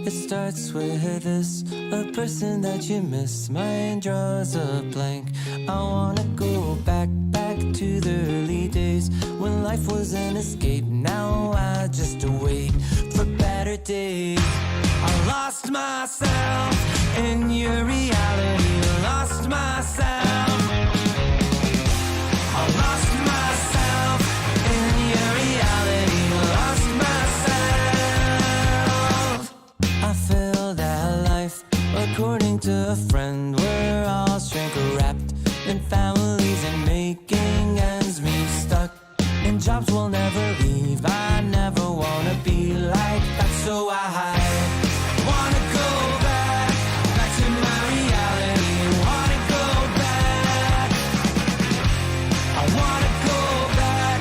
It starts with this, a person that you miss. Mine draws a blank. I wanna go back to the early days when life was an escape. Now I just wait for better days. I lost myself in your reality. Lost myself. I lost myself in your reality. Lost myself. I filled that life according to a friend. We're all shrink wrapped in families and making ends meet, stuck in jobs we'll never leave. I never wanna be like that, so I wanna go back to my reality. Wanna go back. I wanna go back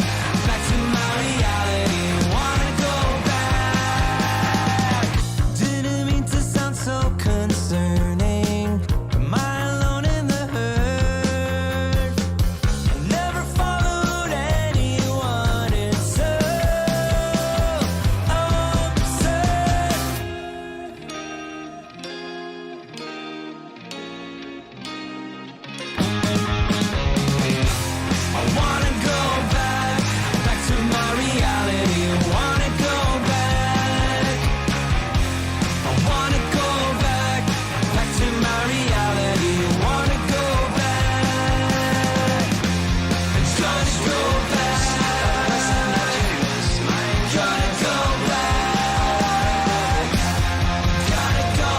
to my reality. Wanna go back. Didn't mean to sound so concerning. Am I alone in the hurt? I never followed anyone. It's so absurd. I wanna go back to my reality. Wanna go back. I wanna go back to my reality. Wanna go back. Gonna go back. Gonna go back. Gotta go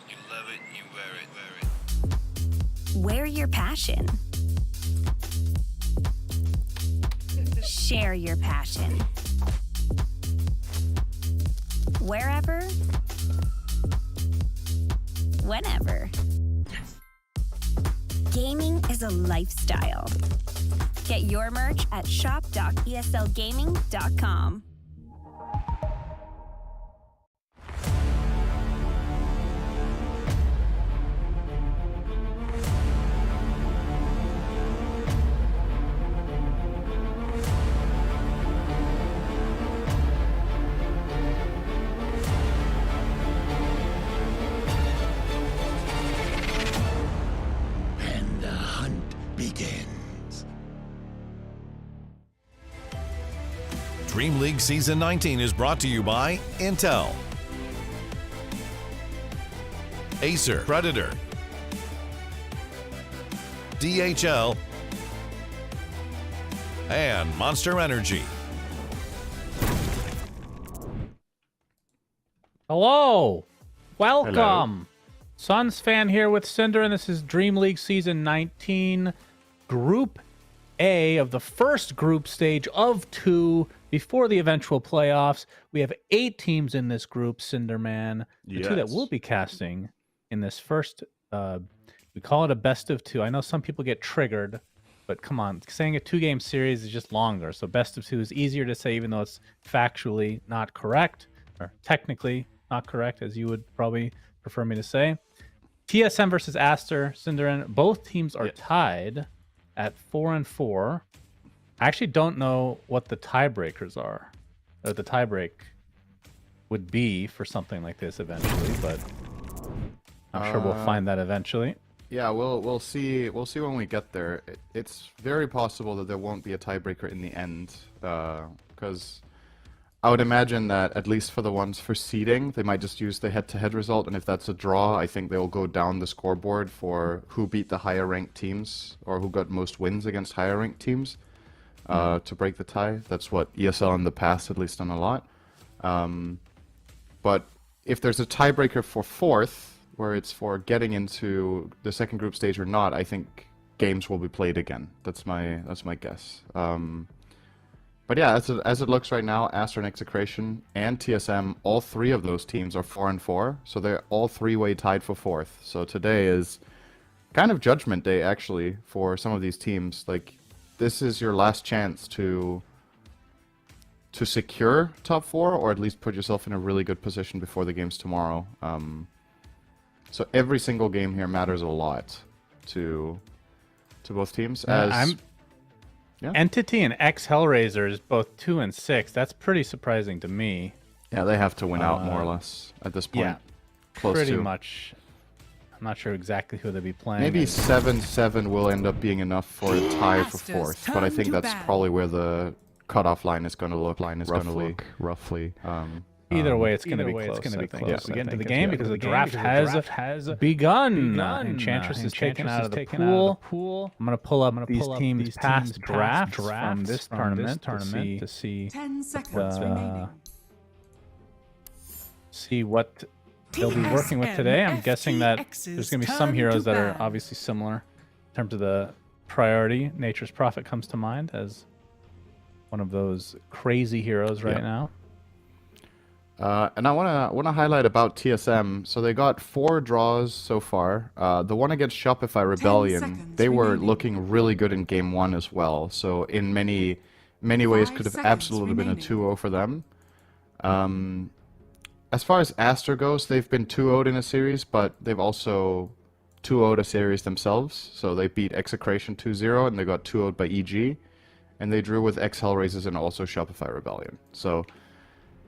You love it, you wear it. Wear your passion. Share your passion. Wherever, whenever. Gaming is a lifestyle. Get your merch at shop.eslgaming.com. And the hunt begins. DreamLeague Season 19 is brought to you by Intel, Acer, Predator, DHL, and Monster Energy. Hello, welcome. Suns fan here with Cinder, and this is DreamLeague Season 19, Group A of the first group stage of 2 before the eventual playoffs. We have 8 teams in this group, Cinderman. The 2 that we'll be casting in this first We call it a best of 2. I know some people get triggered, but come on, saying a 2-game series is just longer. So best of 2 is easier to say, even though it's factually not correct, or technically not correct, as you would probably prefer me to say. TSM versus Aster, Cinderin, both teams are tied at 4-4. I actually don't know what the tiebreakers are, or the tiebreak would be for something like this eventually, but I'm sure we'll find that eventually. Yeah, we'll see when we get there. It's very possible that there won't be a tiebreaker in the end, because I would imagine that at least for the ones for seeding, they might just use the head-to-head result, and if that's a draw, I think they'll go down the scoreboard for who beat the higher ranked teams or who got most wins against higher ranked teams to break the tie. That's what ESL in the past at least done a lot. But if there's a tiebreaker for 4th, where it's for getting into the second group stage or not, I think games will be played again. That's my guess. But yeah, as it looks right now, Aster and Execration and TSM, all 3 of those teams are 4-4, so they're all 3-way tied for 4th. So today is kind of judgment day, actually, for some of these teams. Like, this is your last chance to secure top 4, or at least put yourself in a really good position before the games tomorrow. So every single game here matters a lot to both teams. Entity and Hellraisers, both 2 and 6. That's pretty surprising to me. Yeah, they have to win out more or less at this point. Yeah, pretty much. I'm not sure exactly who they'll be playing. Maybe 7-7 will end up being enough for a tie for 4th, but I think that's probably where the cutoff line is going to look. Roughly. Either way, it's going to be close. It's going to be close. We get into the game because the draft has begun. Enchantress is taken out of the pool. I'm going to pull up these teams' past drafts from this tournament to see 10 seconds remaining. see what they'll be working with today. I'm guessing that there's going to be some heroes that are obviously similar in terms of the priority. Nature's Prophet comes to mind as one of those crazy heroes right now. And I want to highlight about TSM. So they got 4 draws so far. The one against Shopify Rebellion, they were looking really good in game 1 as well. So in many ways could have absolutely been a 2-0 for them. As far as Aster goes, they've been 2-0'd in a series, but they've also 2-0'd a series themselves. So they beat Execration 2-0, and they got 2-0'd by EG. And they drew with Hellraisers and also Shopify Rebellion. So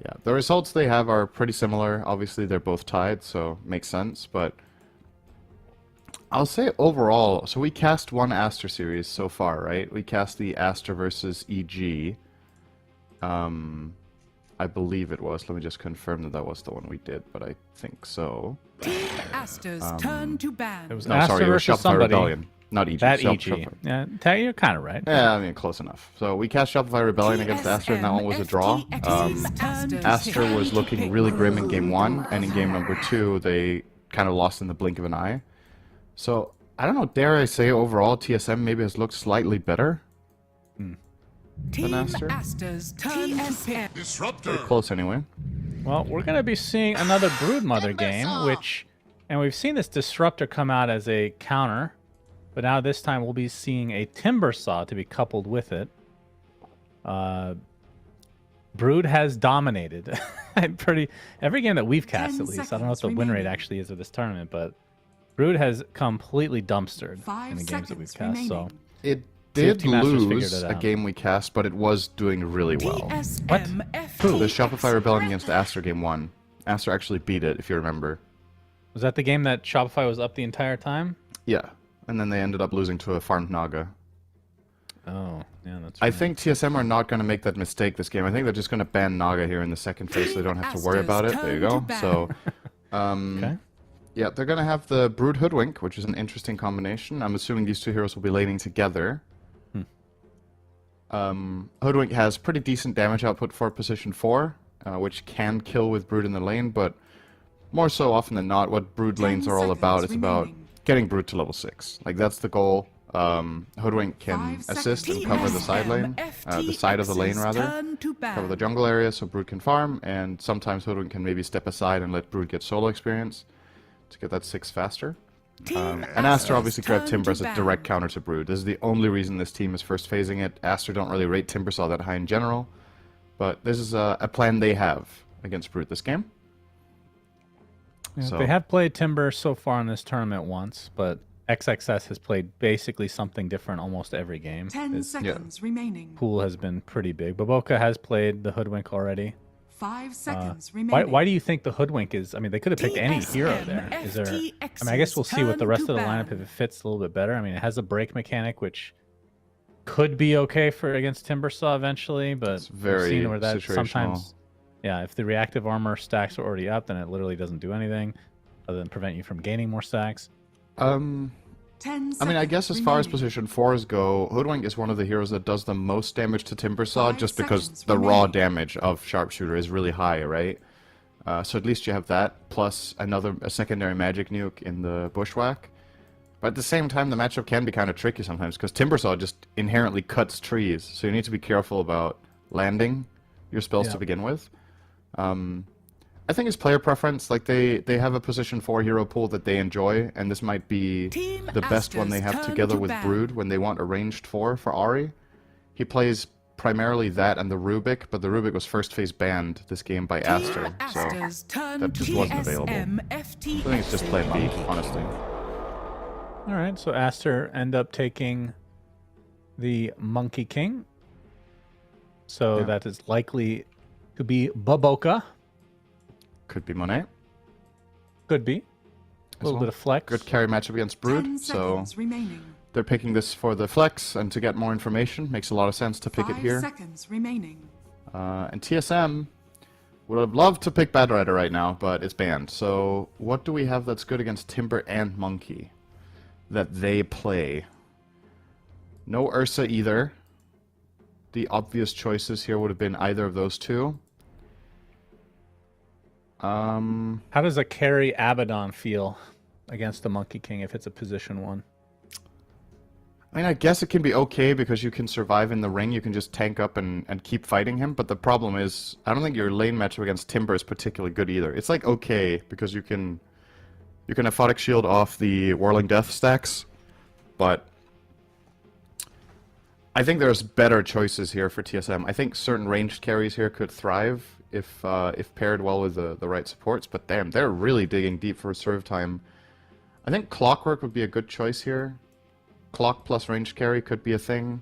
yeah, the results they have are pretty similar. Obviously, they're both tied, so makes sense. But I'll say overall, so we cast 1 Aster series so far, right? We cast the Aster versus EG. I believe it was. Let me just confirm that was the one we did, but I think so. Aster's turn to ban. It was No, Aster sorry, it was versus Shopify somebody. Rebellion, not EG. That EG. Yeah, you're kind of right. Yeah, I mean, close enough. So we cast Shopify Rebellion against Aster, and that one was a draw. Aster was looking really grim in game 1, and in game number 2, they kind of lost in the blink of an eye. So, I don't know, dare I say overall, TSM maybe has looked slightly better than Aster. Aster's turn to ban. Pretty close anyway. Well, we're going to be seeing another Broodmother game, and we've seen this Disruptor come out as a counter, but now this time we'll be seeing a Timbersaw to be coupled with it. Brood has dominated every game that we've cast, at least. I don't know what the win rate actually is of this tournament, but Brood has completely dumpstered in the games that we've cast. So It See if did Team Masters figured lose it a out. game we cast, but it was doing really well. What? The Shopify Rebellion against Aster game 1. Aster actually beat it, if you remember. Was that the game that Shopify was up the entire time? Yeah, and then they ended up losing to a farmed Naga. Oh, yeah, that's right. I think TSM are not going to make that mistake this game. I think they're just going to ban Naga here in the second phase, so they don't have to worry about it. There you go. So, Okay. yeah, they're going to have the Brood Hoodwink, which is an interesting combination. I'm assuming these 2 heroes will be laning together. Hoodwink has pretty decent damage output for position 4, which can kill with Brood in the lane, but more so often than not, what Brood lanes are all about is about getting Brood to level 6. Like, that's the goal. Hoodwink can assist and cover the side lane, the side of the lane rather, cover the jungle area so Brood can farm, and sometimes Hoodwink can maybe step aside and let Brood get solo experience to get that 6 faster. And Aster obviously grabbed turn Timber to as a ban. direct counter to Brood. This is the only reason this team is first phasing it. Aster don't really rate Timbersaw that high in general, but this is a plan they have against Brood this game. Yeah, So- They have played Timber so far in this tournament once, but XXS has played basically something different almost every game. 10 His seconds remaining. pool has been pretty big. Baboka has played the Hoodwink already. 5 seconds remaining. Why do you think the Hoodwink is? I mean, they could have picked any hero there. Is there? I mean, I guess we'll see with the rest of the lineup if it fits a little bit better. I mean, it has a break mechanic, which could be okay for against Timbersaw eventually, but It's very we've seen where that situational. sometimes, yeah, if the reactive armor stacks are already up, then it literally doesn't do anything other than prevent you from gaining more stacks. 10 I mean, I guess as far as remaining. position 4s go, Hoodwink is one of the heroes that does the most damage to Timbersaw 5 just because seconds the raw remaining. damage of Sharpshooter is really high, right? So at least you have that, plus a secondary magic nuke in the Bushwhack. But at the same time, the matchup can be kind of tricky sometimes, because Timbersaw just inherently cuts trees, so you need to be careful about landing your spells to begin with. I think it's player preference. Like they have a position 4 hero pool that they enjoy, and this might be Team the best one they Aster's have turn together to with ban. Brood when they want a ranged 4 for Ahri. He plays primarily that and the Rubik, but the Rubik was first phase banned this game by Aster, so Aster's turn that just wasn't available. I think it's just plan B, honestly. All right, so Aster end up taking the Monkey King. So Yeah. that is likely to be Baboka. Could be Monet. Could be. A little well. bit of flex. Good carry matchup against Brood, 10 so seconds remaining. they're picking this for the flex and to get more information. Makes a lot of sense to pick it 5 here. seconds remaining. And TSM would have loved to pick Bad Rider right now, but it's banned. So what do we have that's good against Timber and Monkey that they play? No Ursa either. The obvious choices here would have been either of those two. How does a carry Abaddon feel against the Monkey King if it's a position 1? I mean, I guess it can be okay because you can survive in the ring. You can just tank up and keep fighting him. But the problem is, I don't think your lane matchup against Timber is particularly good either. It's like okay because you can Aphotic Shield off the Whirling Death stacks, but I think there's better choices here for TSM. I think certain ranged carries here could thrive if paired well with the right supports. But damn, they're really digging deep for serve time. I think Clockwork would be a good choice here. Clock plus ranged carry could be a thing.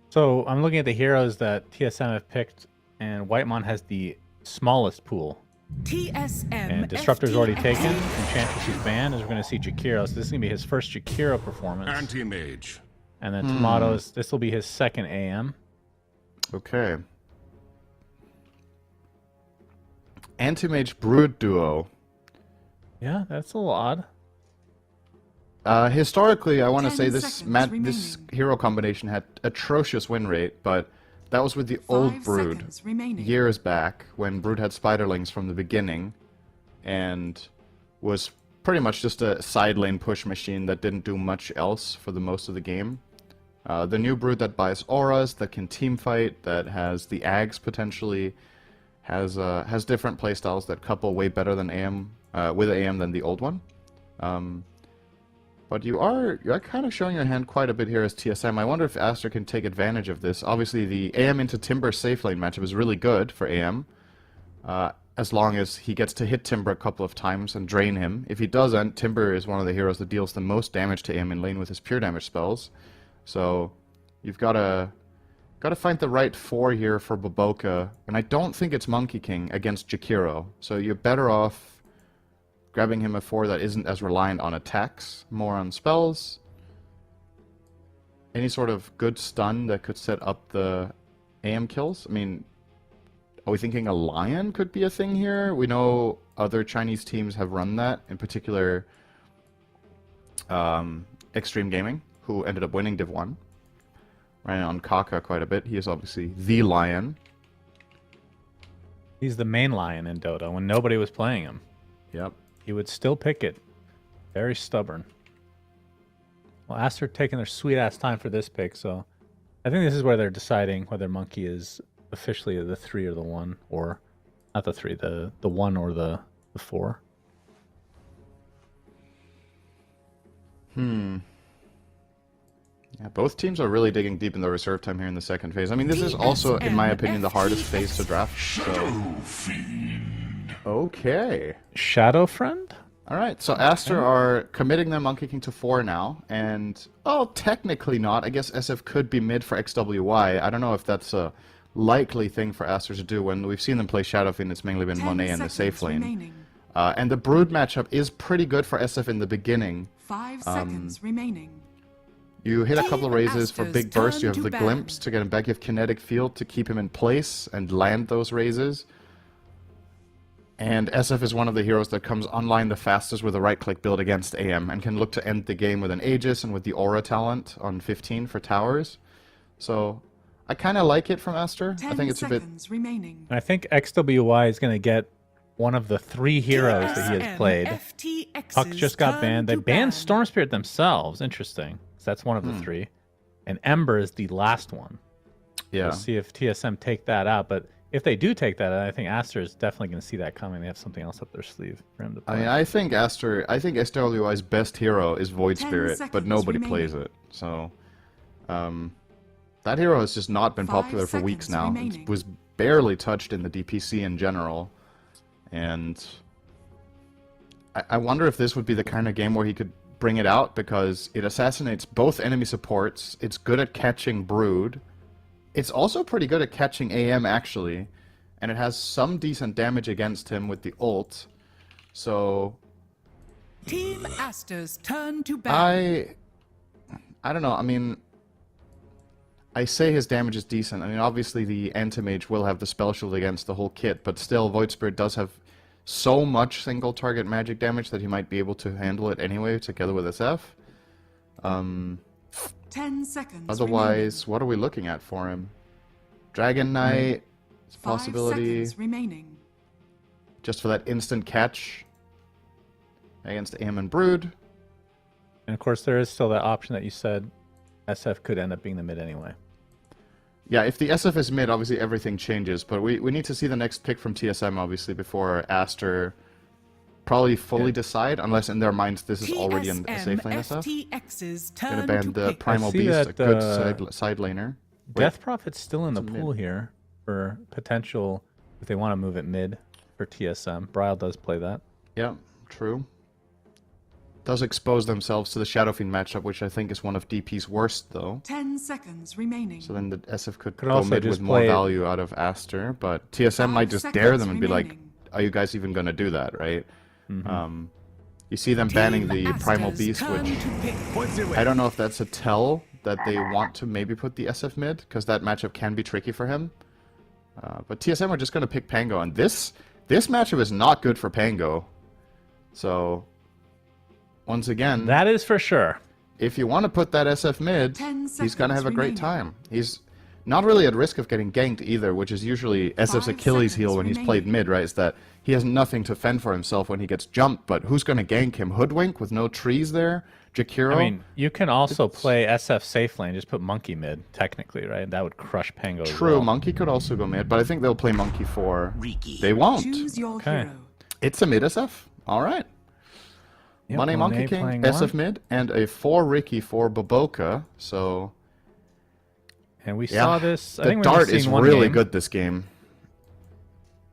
So I'm looking at the heroes that TSM have picked, and Whitemon has the smallest pool. TSM. And Disruptor's already taken. Enchantress he's banned, as we're going to see Jakiro. So this is going to be his first Jakiro performance. Anti-mage. And then Tomatoes, this will be his second AM. Okay. Anti-Mage Brood duo. Yeah, that's a little odd. Historically, I want to 10 say this seconds this remaining. hero combination had atrocious win rate, but that was with the 5 old Brood seconds remaining. years back when Brood had Spiderlings from the beginning and was pretty much just a side lane push machine that didn't do much else for the most of the game. The new Brood that buys auras, that can team fight, that has the Ags potentially, has different playstyles that couple way better than AM with AM than the old one. But you're kind of showing your hand quite a bit here as TSM. I wonder if Aster can take advantage of this. Obviously, the AM into Timber safe lane matchup is really good for AM, as long as he gets to hit Timber a couple of times and drain him. If he doesn't, Timber is one of the heroes that deals the most damage to AM in lane with his pure damage spells. So you've got to find the right 4 here for Baboka, and I don't think it's Monkey King against Jakiro. So you're better off grabbing him a 4 that isn't as reliant on attacks, more on spells. Any sort of good stun that could set up the AM kills. I mean, are we thinking a Lion could be a thing here? We know other Chinese teams have run that, in particular Extreme Gaming, who ended up winning Div 1. Ran on Kaka quite a bit. He is obviously the Lion. He's the main lion in Dota when nobody was playing him. Yep. He would still pick it. Very stubborn. Well, Aster taking their sweet ass time for this pick, so I think this is where they're deciding whether Monkey is officially the 3 or the 1, or not the 3, the 1 or the 4. Yeah, both teams are really digging deep in the reserve time here in the second phase. I mean, this is also, in my opinion, the hardest phase to draft. So. Okay. Shadow Friend? Alright, so Aster are committing their Monkey King to 4 now, and, oh, technically not. I guess SF could be mid for XWY. I don't know if that's a likely thing for Aster to do. When we've seen them play Shadow Fiend, it's mainly been Monet in the safe lane. And the Brood matchup is pretty good for SF in the beginning. 5 seconds remaining. You hit a couple of raises for Aster's big burst, you have turn the to Glimpse to get him back, you have Kinetic Field to keep him in place and land those raises. And SF is one of the heroes that comes online the fastest with a right-click build against AM, and can look to end the game with an Aegis and with the Aura talent on 15 for towers. So, I kind of like it from Aster. I think it's a bit... remaining. I think XWY is going to get one of the 3 heroes that he has played. Puck just got banned. They banned Storm Spirit themselves. Interesting. So that's one of the 3. And Ember is the last one. Yeah. We'll see if TSM take that out, but... If they do take that, I think Aster is definitely going to see that coming. They have something else up their sleeve for him to play. I mean, I think SWI's best hero is Void Spirit, but nobody plays it. So, that hero has just not been popular for weeks now. It was barely touched in the DPC in general. And I wonder if this would be the kind of game where he could bring it out, because it assassinates both enemy supports, it's good at catching Brood, it's also pretty good at catching AM, actually, and it has some decent damage against him with the ult, so... Team Aster's turn to ban. I don't know, I mean... I say his damage is decent. I mean, obviously the Anti-Mage will have the Spell Shield against the whole kit, but still, Void Spirit does have so much single-target magic damage that he might be able to handle it anyway, together with SF. 10 seconds Otherwise, what are we looking at for him? Dragon Knight, possibility. 5 seconds remaining. Just for that instant catch against AM and Brood. And of course, there is still that option that you said SF could end up being the mid anyway. Yeah, if the SF is mid, obviously everything changes, but we need to see the next pick from TSM, obviously, before Aster probably fully decide, unless in their minds this is already in a safe lane SF. Gonna ban the Primal Beast, a good side laner. Death Prophet's still in the pool here for potential, if they want to move it mid for TSM. Bryle does play that. Yeah, true. Does expose themselves to the Shadow Fiend matchup, which I think is one of DP's worst, though. 10 seconds remaining. So then the SF could go also mid just with more play- value out of Aster, but TSM might just dare them and be like, are you guys even gonna do that, right? You see them banning the Primal Beast, which I don't know if that's a tell that they want to maybe put the SF mid, because that matchup can be tricky for him. But TSM are just going to pick Pango, and this matchup is not good for Pango. So, once again... That is for sure. If you want to put that SF mid, 10 he's going to have a great remaining. time. He's not really at risk of getting ganked either, which is usually SF's 5 Achilles heel seconds when he's played mid, right? Is that he has nothing to fend for himself when he gets jumped, but who's going to gank him? Hoodwink with no trees there? Jakiro? I mean, you can also play SF safe lane, just put Monkey mid, technically, right? That would crush Pango as True, well. Monkey could also go mid, but I think they'll play Monkey for... They won't. Choose your Okay. hero. It's a mid SF. Alright. Yep, Money Monkey King, playing SF one. mid, and a 4 Ricky for Boboka, so... And we Yeah, saw this, I the think we've dart only is seen one really game. good this game.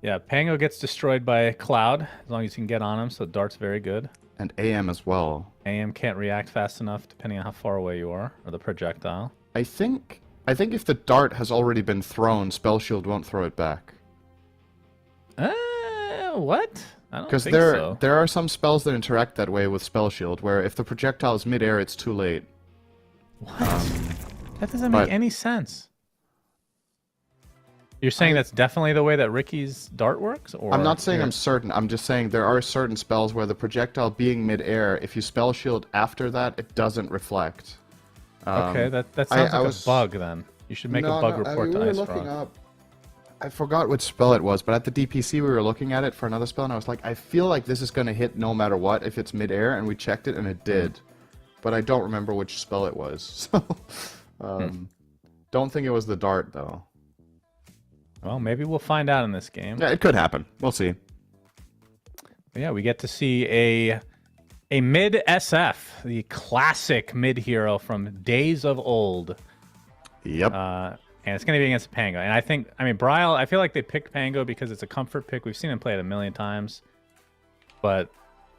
Yeah, Pango gets destroyed by Cloud, as long as you can get on him, so dart's very good. And AM as well. AM can't react fast enough, depending on how far away you are, or the projectile. I think if the dart has already been thrown, Spell Shield won't throw it back. What? I don't Because think so. there are some spells that interact that way with Spell Shield, where if the projectile is mid-air, it's too late. What? That doesn't but- make any sense. You're saying that's definitely the way that Ricky's dart works? Or I'm not saying I'm certain, I'm just saying there are certain spells where the projectile being mid-air, if you Spell Shield after that, it doesn't reflect. Okay, that sounds I like a was- bug then. You should make a bug report to we were Ice looking Frog. up. I forgot which spell it was, but at the DPC we were looking at it for another spell, and I was like, I feel like this is going to hit no matter what if it's mid-air, and we checked it, and it did. But I don't remember which spell it was. So, don't think it was the dart, though. Well, maybe we'll find out in this game. Yeah, it could happen. We'll see. But yeah, we get to see a A mid SF, the classic mid hero from days of old. Yep. And it's going to be against Pango. And I mean, Bryle, I feel like they picked Pango because it's a comfort pick. We've seen him play it a million times. But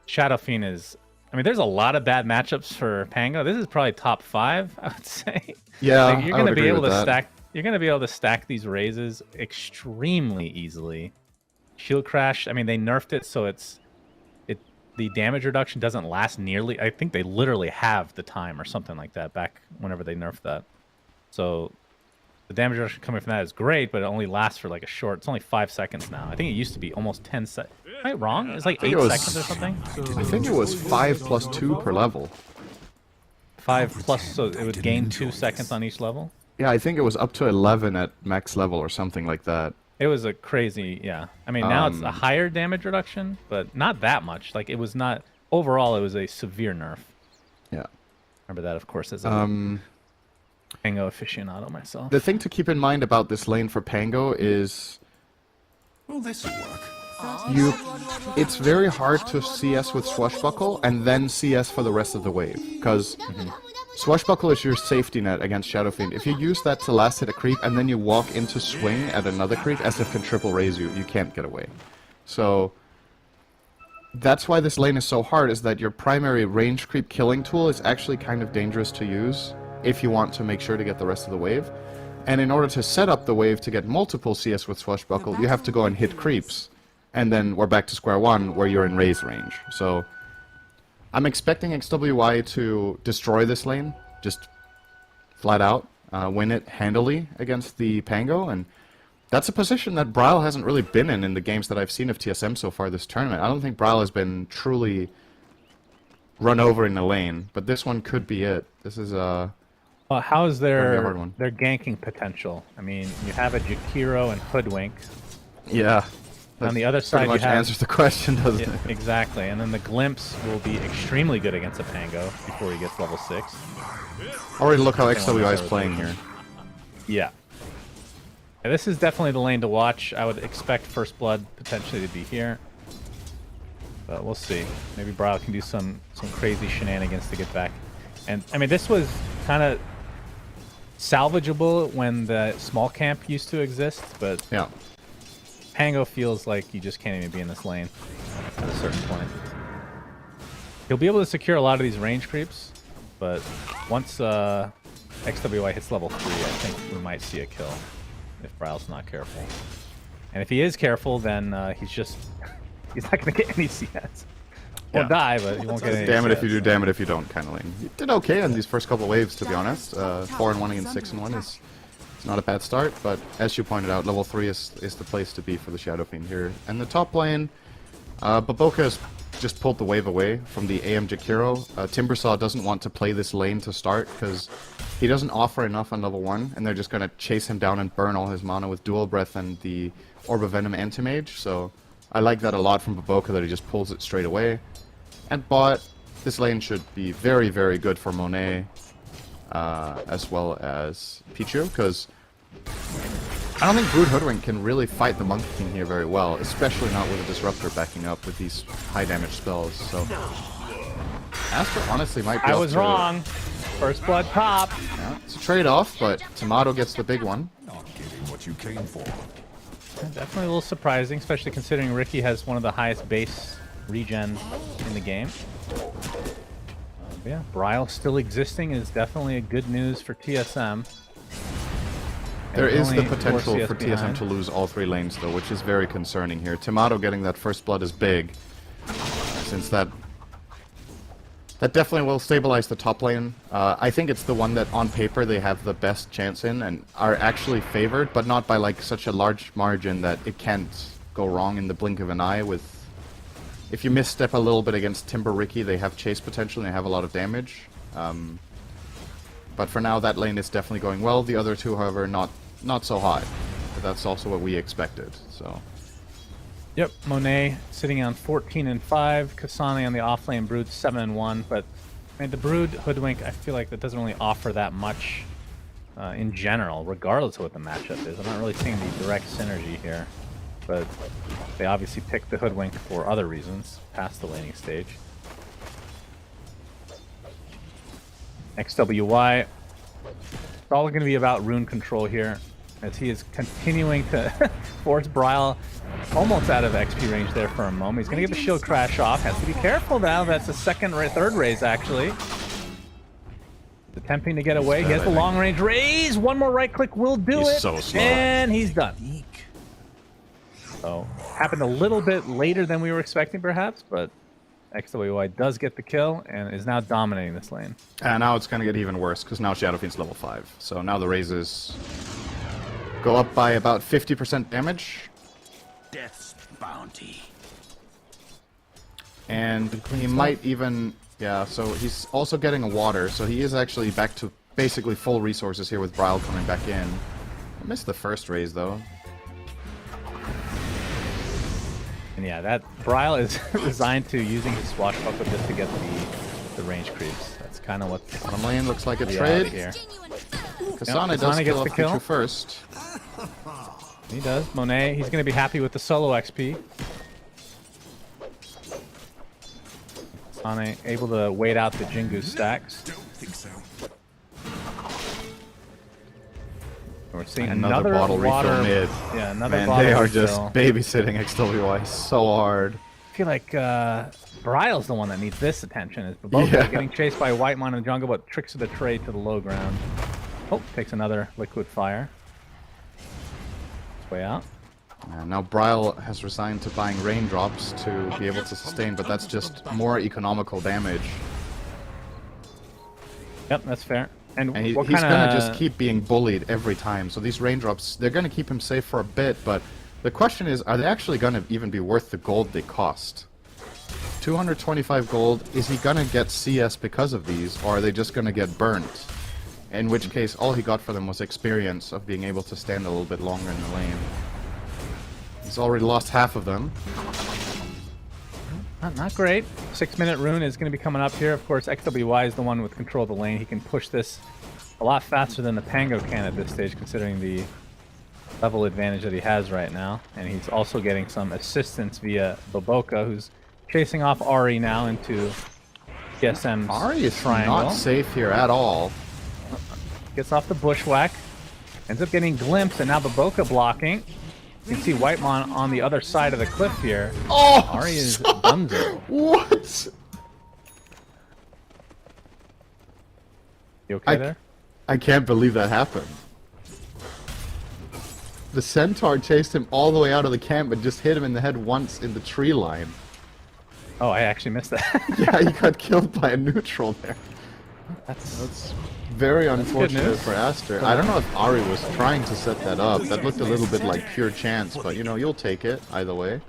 Shadow Fiend is... I mean, there's a lot of bad matchups for Pango. This is probably top 5, I would say. Yeah, like, you're going to be able to that. stack... You're going to be able to stack these raises extremely easily. Shield Crash, I mean, they nerfed it so the damage reduction doesn't last nearly... I think they literally have the time or something like that back whenever they nerfed that. So the damage reduction coming from that is great, but it only lasts for like a short... It's only 5 seconds now. I think it used to be almost 10 seconds. Am I wrong? It's like 8 seconds or something? I think it was 5 plus 2 per level. 5 plus... So it would gain 2 seconds on each level? Yeah, I think it was up to 11 at max level or something like that. It was a crazy, yeah. I mean, now it's a higher damage reduction, but not that much. Like, it was not... Overall, it was a severe nerf. Yeah. Remember that, of course, as a Pango aficionado myself. The thing to keep in mind about this lane for Pango is... Well, this will work. It's very hard to CS with Swashbuckle and then CS for the rest of the wave, because Swashbuckle is your safety net against Shadow Fiend. If you use that to last hit a creep and then you walk into swing at another creep, SF can triple raise you, you can't get away. So that's why this lane is so hard, is that your primary range creep killing tool is actually kind of dangerous to use if you want to make sure to get the rest of the wave. And in order to set up the wave to get multiple CS with Swashbuckle, you have to go and hit creeps. And then we're back to square one, where you're in raise range. So I'm expecting XWY to destroy this lane, just flat out, win it handily against the Pango, and that's a position that Bryle hasn't really been in the games that I've seen of TSM so far this tournament. I don't think Bryle has been truly run over in the lane, but this one could be it. This is a... Well, how is their their ganking potential? I mean, you have a Jakiro and Hoodwink. Yeah. On the other side, pretty much you have... answers the question, doesn't it? Exactly, and then the Glimpse will be extremely good against a Pango before he gets level 6. Already look how XWI is playing here. Yeah. Yeah, this is definitely the lane to watch. I would expect First Blood potentially to be here. But we'll see. Maybe Bryle can do some crazy shenanigans to get back. And, I mean, this was kind of salvageable when the small camp used to exist, but... Yeah. Pango feels like you just can't even be in this lane at a certain point. He'll be able to secure a lot of these range creeps, but once XWI hits level 3, I think we might see a kill if Bryle's not careful. And if he is careful, then he's not going to get any CS. He'll die, but he won't get any Damn it CS. if you do, damn it if you don't kind of lane. He did okay in these first couple waves, to be honest. 4-1 against 6-1 is not a bad start, but as you pointed out, level 3 is the place to be for the Shadow Fiend here. And the top lane, Baboka has just pulled the wave away from the AM Jakiro. Timbersaw doesn't want to play this lane to start because he doesn't offer enough on level 1, and they're just going to chase him down and burn all his mana with Dual Breath and the Orb of Venom Anti-Mage, so I like that a lot from Baboka, that he just pulls it straight away. And bot, this lane should be very, very good for Monet, as well as Pichu, because I don't think Brood Hoodwink can really fight the Monkey King here very well, especially not with a Disruptor backing up with these high damage spells, so... Astra honestly might be I was wrong. First Blood pop. Yeah, it's a trade-off, but Tomato gets the big one. Not getting what you came for. Definitely a little surprising, especially considering Ricky has one of the highest base regen in the game. Yeah, Bryle still existing is definitely a good news for TSM. There is the only 4 potential CS for TSM behind. to lose all 3 lanes, though, which is very concerning here. Tomato getting that first blood is big, since that definitely will stabilize the top lane. I think it's the one that, on paper, they have the best chance in, and are actually favored, but not by like such a large margin that it can't go wrong in the blink of an eye. With if you misstep a little bit against Timber Ricky, they have chase potential and they have a lot of damage. But for now, that lane is definitely going well. The other two, however, not so hot. But that's also what we expected. So. Yep, Monet sitting on 14 and 5. Kasane on the offlane, Brood 7 and 1. But I mean, the Brood Hoodwink, I feel like that doesn't really offer that much in general, regardless of what the matchup is. I'm not really seeing the direct synergy here, but they obviously picked the Hoodwink for other reasons past the laning stage. XWY. It's all going to be about rune control here, as he is continuing to force Bryle almost out of XP range there for a moment. He's going to get the shield crash off. Has to be careful now. That's a third raise, actually. Attempting to get away. He has the long range raise. One more right click will do it. So slow. And he's done. So, happened a little bit later than we were expecting, perhaps, but XWY does get the kill and is now dominating this lane. And now it's going to get even worse, because now Shadow Fiend's level 5. So now the raises go up by about 50% damage. Death's bounty. And he might even... Yeah, so he's also getting a water, so he is actually back to basically full resources here with Bryle coming back in. I missed the first raise, though. And yeah, that Bryle is resigned to using his swashbuckler just to get the range creeps. That's kind of what... Bottom lane looks like a the trade. here. Kasane does kill off Pichu first. He does. Monet, he's going to be happy with the solo XP. Kasane able to wait out the Jingu stacks. Don't think so. We're seeing Another bottle water, refill mid. Yeah, another Man, bottle they are refill. just babysitting XWY so hard. I feel like Bryle's the one that needs this attention. Is both Yeah. getting chased by Whitemon in the jungle, but tricks of the trade to the low ground. Oh, takes another liquid fire. It's way out. Now Bryle has resigned to buying raindrops to be able to sustain, but that's just more economical damage. Yep, that's fair. And And what he's kind gonna of just keep being bullied every time. So these raindrops, they're gonna keep him safe for a bit, but the question is, are they actually gonna even be worth the gold they cost? 225 gold, is he gonna get CS because of these, or are they just gonna get burnt? In which case, all he got for them was experience of being able to stand a little bit longer in the lane. He's already lost half of them. Not great. 6-minute rune is going to be coming up here. Of course, XWY is the one with control of the lane. He can push this a lot faster than the Pango can at this stage, considering the level advantage that he has right now. And he's also getting some assistance via Boboka, who's chasing off Ari now into TSM's Ari is triangle. not safe here at all. Gets off the bushwhack. Ends up getting glimpsed, and now Boboka blocking. You can see Whitemon on the other side of the cliff here. Oh! Ari is dunzo. What? You okay there? I can't believe that happened. The centaur chased him all the way out of the camp and just hit him in the head once in the tree line. Oh, I actually missed that. Yeah, he got killed by a neutral there. That's Very unfortunate news. for Aster. I don't know if Ari was trying to set that up. That looked a little bit like pure chance, but you know, you'll take it either way.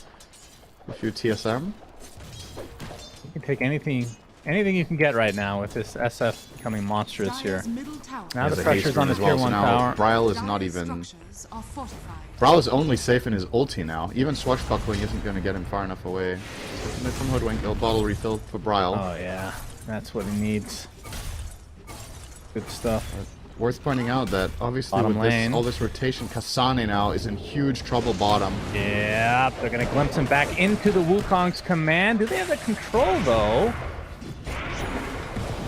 If you TSM. You can take anything you can get right now with this SF becoming monstrous here. Dire's middle tower. Now the There's a haste pressure's on the rune as well, tier so 1 now tower. Bryle is not Dire's even... structures are fortified. Bryle is only safe in his ulti now. Even swashbuckling isn't going to get him far enough away. Mid from Hoodwink, they'll bottle refill for Bryle. Oh yeah, that's what he needs. Good stuff. Worth pointing out that obviously Bottom with lane. all this rotation, Kasane now is in huge trouble bottom. Yeah, they're gonna glimpse him back into the Wukong's command. Do they have the control though?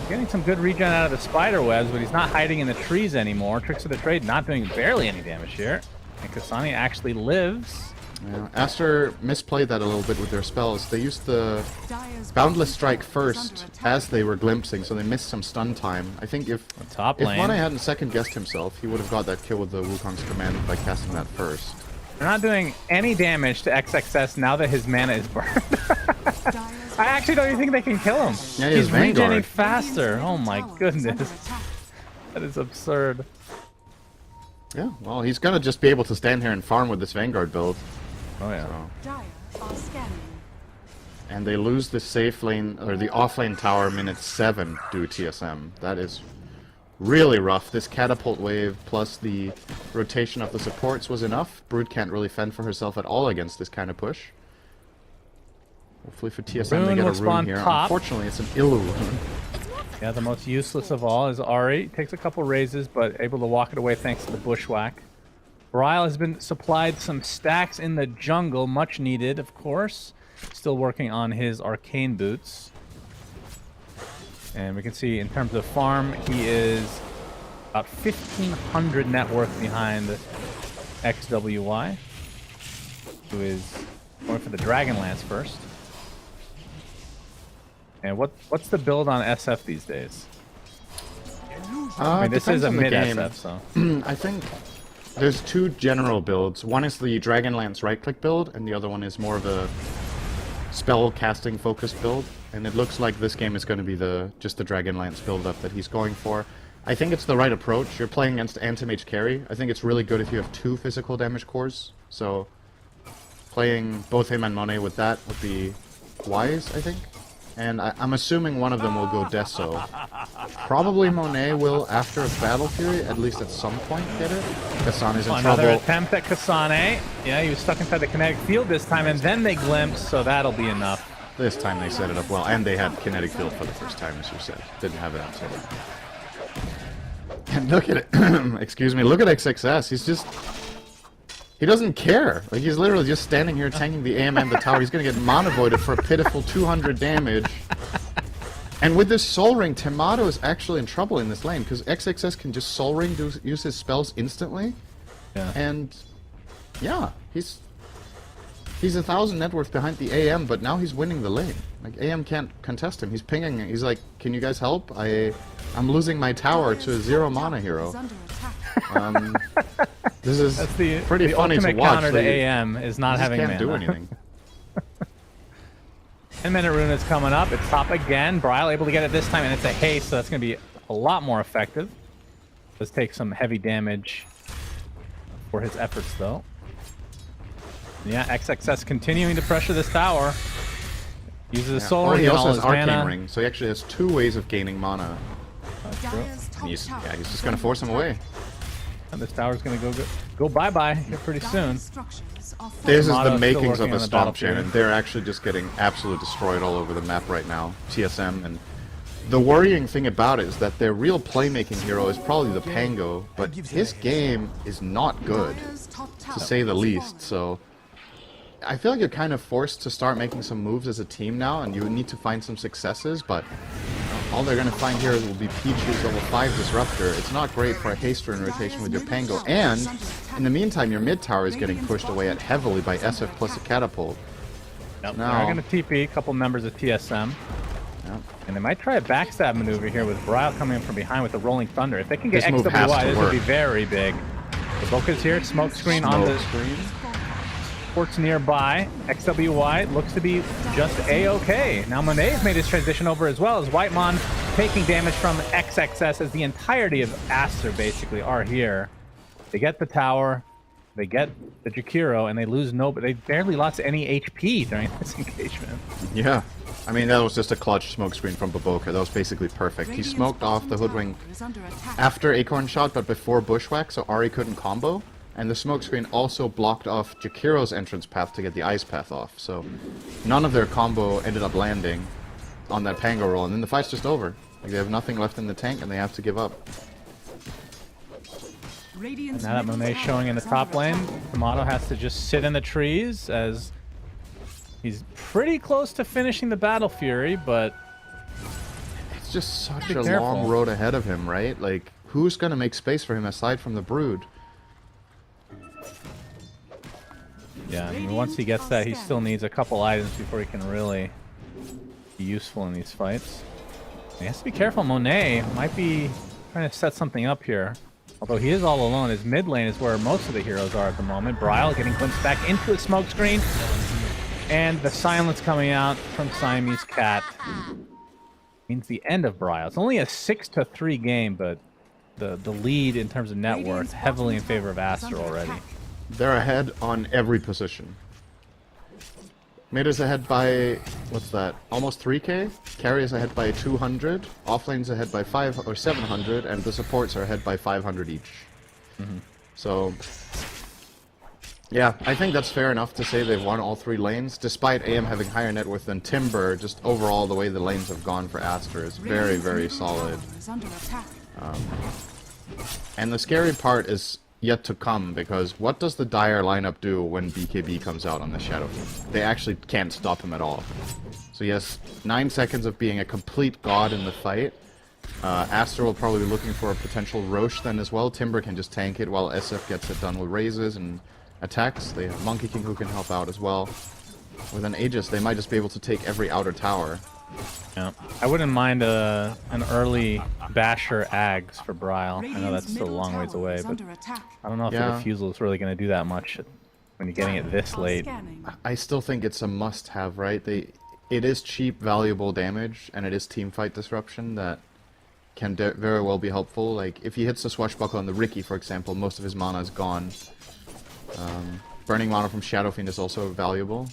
Getting some good regen out of the spider webs, but he's not hiding in the trees anymore. Tricks of the trade not doing barely any damage here. And Kasane actually lives. Yeah, Aster misplayed that a little bit with their spells. They used the Dire's Boundless bottom Strike tower is first under attack. as they were glimpsing, so they missed some stun time. I think if Top if lane. Monet hadn't second guessed himself, he would have got that kill with the Wukong's command by casting that first. They're not doing any damage to XXS now that his mana is burned. Dire's I actually don't even think they can kill him. Yeah, he has He's Vanguard. regenerating faster. Oh my tower is under goodness. attack. That is absurd. Yeah, well, he's gonna just be able to stand here and farm with this Vanguard build. Oh yeah. Dire are scanning. And they lose the safe lane, or the off-lane tower minute 7 due TSM. That is really rough. This catapult wave plus the rotation of the supports was enough. Brood can't really fend for herself at all against this kind of push. Hopefully for TSM they Rune get will a spawn rune here. top. Unfortunately, it's an Illu rune. Yeah, the most useless of all is Ari. Takes a couple raises, but able to walk it away thanks to the bushwhack. Bryle has been supplied some stacks in the jungle, much needed, of course. Still working on his arcane boots. And we can see in terms of farm, he is about 1,500 net worth behind XWY, who is going for the Dragonlance first. And what's the build on SF these days? I mean, this is a mid SF, so I think there's two general builds. One is the Dragonlance right-click build, and the other one is more of a spell casting focused build. And it looks like this game is going to be just the Dragonlance build-up that he's going for. I think it's the right approach. You're playing against Anti-Mage carry. I think it's really good if you have 2 physical damage cores. So playing both him and Monet with that would be wise, I think. And I'm assuming one of them will go Deso. Probably Monet will, after a Battle Fury, at least at some point get it. Kasane's in another trouble. attempt at Kasane. Yeah, he was stuck inside the kinetic field this time, and then they glimpsed, so that'll be enough. This time they set it up well, and they had kinetic field for the first time, as you said. Didn't have it outside. And look at it. Excuse me. Look at XXS. He's just... He doesn't care. Like, he's literally just standing here tanking the AM and the tower. He's gonna get mana voided for a pitiful 200 damage. And with this Soul Ring, Temato is actually in trouble in this lane, because XXS can just Soul Ring, use his spells instantly. Yeah. And... yeah, he's 1,000 net worth behind the AM, but now he's winning the lane. Like, AM can't contest him. He's pinging. He's like, can you guys help? I'm losing my tower to a 0 mana hero. This is pretty funny to watch. Counter to AM is not having can't mana. do anything. 10-minute rune is coming up. It's top again. Bryle able to get it this time, and it's a haste, so that's going to be a lot more effective. Let's take some heavy damage for his efforts, though. Yeah, XXS continuing to pressure this tower. Uses a Soul Ring. He also has his Arcane mana. Ring, so he actually has 2 ways of gaining mana. And he's just gonna force him away. And this tower's gonna go bye-bye here pretty soon. This is Tomato the is still makings working of on a the Stomp battlefield. Chain, and they're actually just getting absolutely destroyed all over the map right now. TSM, and the worrying thing about it is that their real playmaking hero is probably the Pango, but his game is not good, to say the least, so... I feel like you're kind of forced to start making some moves as a team now, and you need to find some successes, but all they're going to find here will be Pichu's level 5 Disruptor. It's not great for a haste rune rotation with your Pango, and in the meantime your mid tower is getting pushed away at heavily by SF plus a Catapult. Yep, Now, they're going to TP a couple members of TSM. Yep. And they might try a backstab maneuver here with Bryle coming in from behind with the Rolling Thunder. If they can get This move has XWY, to this would work. be very big. The Boka's here, smoke screen on the screen. ports nearby. XWY looks to be just A-okay. Now Monet's made his transition over as well as Whitemon taking damage from XXS as the entirety of Aster basically are here. They get the tower, they get the Jakiro, and they lose they barely lost any HP during this engagement. Yeah. I mean, that was just a clutch smoke screen from Baboka. That was basically perfect. He smoked off the Hoodwink after Acorn Shot, but before Bushwhack, so Ari couldn't combo. And the smoke screen also blocked off Jakiro's entrance path to get the Ice Path off. So none of their combo ended up landing on that Pango roll, and then the fight's just over. Like, they have nothing left in the tank, and they have to give up. And now that Monet's showing in the top lane, Tomato has to just sit in the trees as he's pretty close to finishing the Battle Fury, but It's just such Be a careful. long road ahead of him, right? Like, who's going to make space for him aside from the Brood? yeah, I mean, once he gets that, he still needs a couple items before he can really be useful in these fights. He has to be careful. Monet might be trying to set something up here. Although he is all alone, his mid lane is where most of the heroes are at the moment. Bryle getting glimpsed back into a smoke screen. And the silence coming out from Siamese Cat means the end of Bryle. It's only a 6-3 game, but the lead in terms of net worth heavily in favor of Aster already. They're ahead on every position. Mid is ahead by, what's that, almost 3k? Carry is ahead by 200, offlane's ahead by 5 or 700, and the supports are ahead by 500 each. So, yeah, I think that's fair enough to say they've won all 3 lanes, despite AM having higher net worth than Timber. Just overall, the way the lanes have gone for Aster is very, very solid. And the scary part is yet to come, because what does the Dire lineup do when BKB comes out on the Shadow Fiend? They actually can't stop him at all. So he has 9 seconds of being a complete god in the fight. Aster will probably be looking for a potential Roche then as well. Timber can just tank it while SF gets it done with raises and attacks. They have Monkey King who can help out as well. With an Aegis, they might just be able to take every outer tower. Yeah, I wouldn't mind an early Basher Ags for Bryle. I know that's still a long ways away, but I don't know if the refusal is really going to do that much when you're getting it this late. I still think it's a must-have, right? It is cheap, valuable damage, and it is teamfight disruption that can very well be helpful. Like, if he hits the Swashbuckle on the Ricky, for example, most of his mana is gone. Burning mana from Shadow Fiend is also valuable.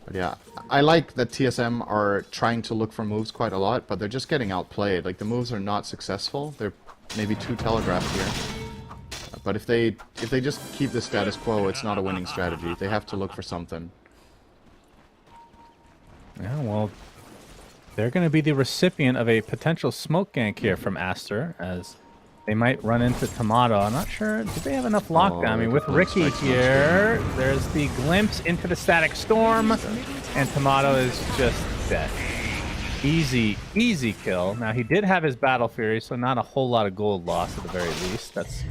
But yeah, I like that TSM are trying to look for moves quite a lot, but they're just getting outplayed. Like, the moves are not successful. They're maybe too telegraphed here. But if they just keep the status quo, it's not a winning strategy. They have to look for something. Yeah, well, they're going to be the recipient of a potential smoke gank here from Aster, as they might run into Tomato. I'm not sure. Do they have enough lockdown? I mean, with Ricky here, there's the glimpse into the Static Storm, and Tomato is just dead. Easy, easy kill. Now, he did have his Battle Fury, so not a whole lot of gold lost at the very least. That's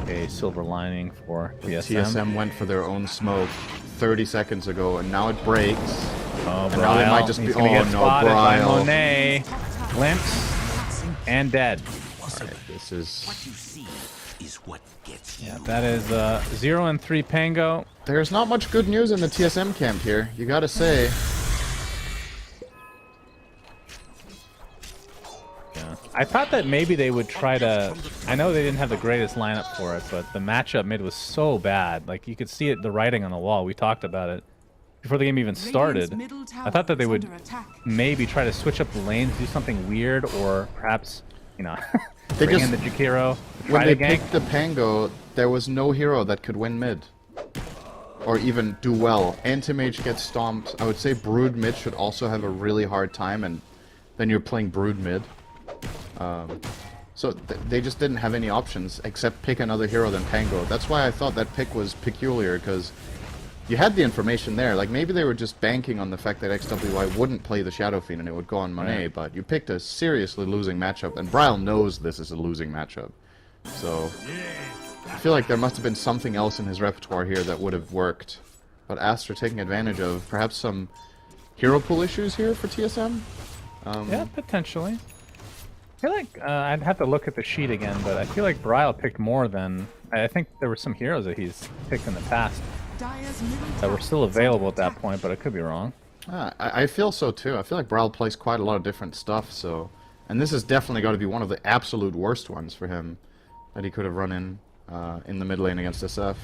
a silver lining for TSM. TSM went for their own smoke 30 seconds ago, and now it breaks. Oh, and now they might just be. Oh no, Bryle! Monet, glimpse, and dead. Alright, this is. What you see is what gets you. Yeah, that is 0 and 3 Pango. There's not much good news in the TSM camp here. You gotta say. Yeah. I thought that maybe they would try to. I know they didn't have the greatest lineup for it, but the matchup mid was so bad. Like, you could see it, the writing on the wall. We talked about it before the game even started. I thought that they would maybe try to switch up the lanes, do something weird, or perhaps, you know, They bring just, in the Jakiro. when they picked the Pango, there was no hero that could win mid. Or even do well. Anti-Mage gets stomped. I would say Brood mid should also have a really hard time, and then you're playing Brood mid. So they just didn't have any options except pick another hero than Pango. That's why I thought that pick was peculiar, because you had the information there. Like, maybe they were just banking on the fact that XWY wouldn't play the Shadow Fiend and it would go on Monet, but you picked a seriously losing matchup, and Bryle knows this is a losing matchup. So I feel like there must have been something else in his repertoire here that would have worked. But Aster taking advantage of perhaps some hero pool issues here for TSM? Yeah, potentially. I feel like I'd have to look at the sheet again, but I feel like Bryle picked more than... I think there were some heroes that he's picked in the past that were still available at that point, but I could be wrong. I feel so too. I feel like Bryle plays quite a lot of different stuff, so... And this has definitely got to be one of the absolute worst ones for him that he could have run in the mid lane against SF.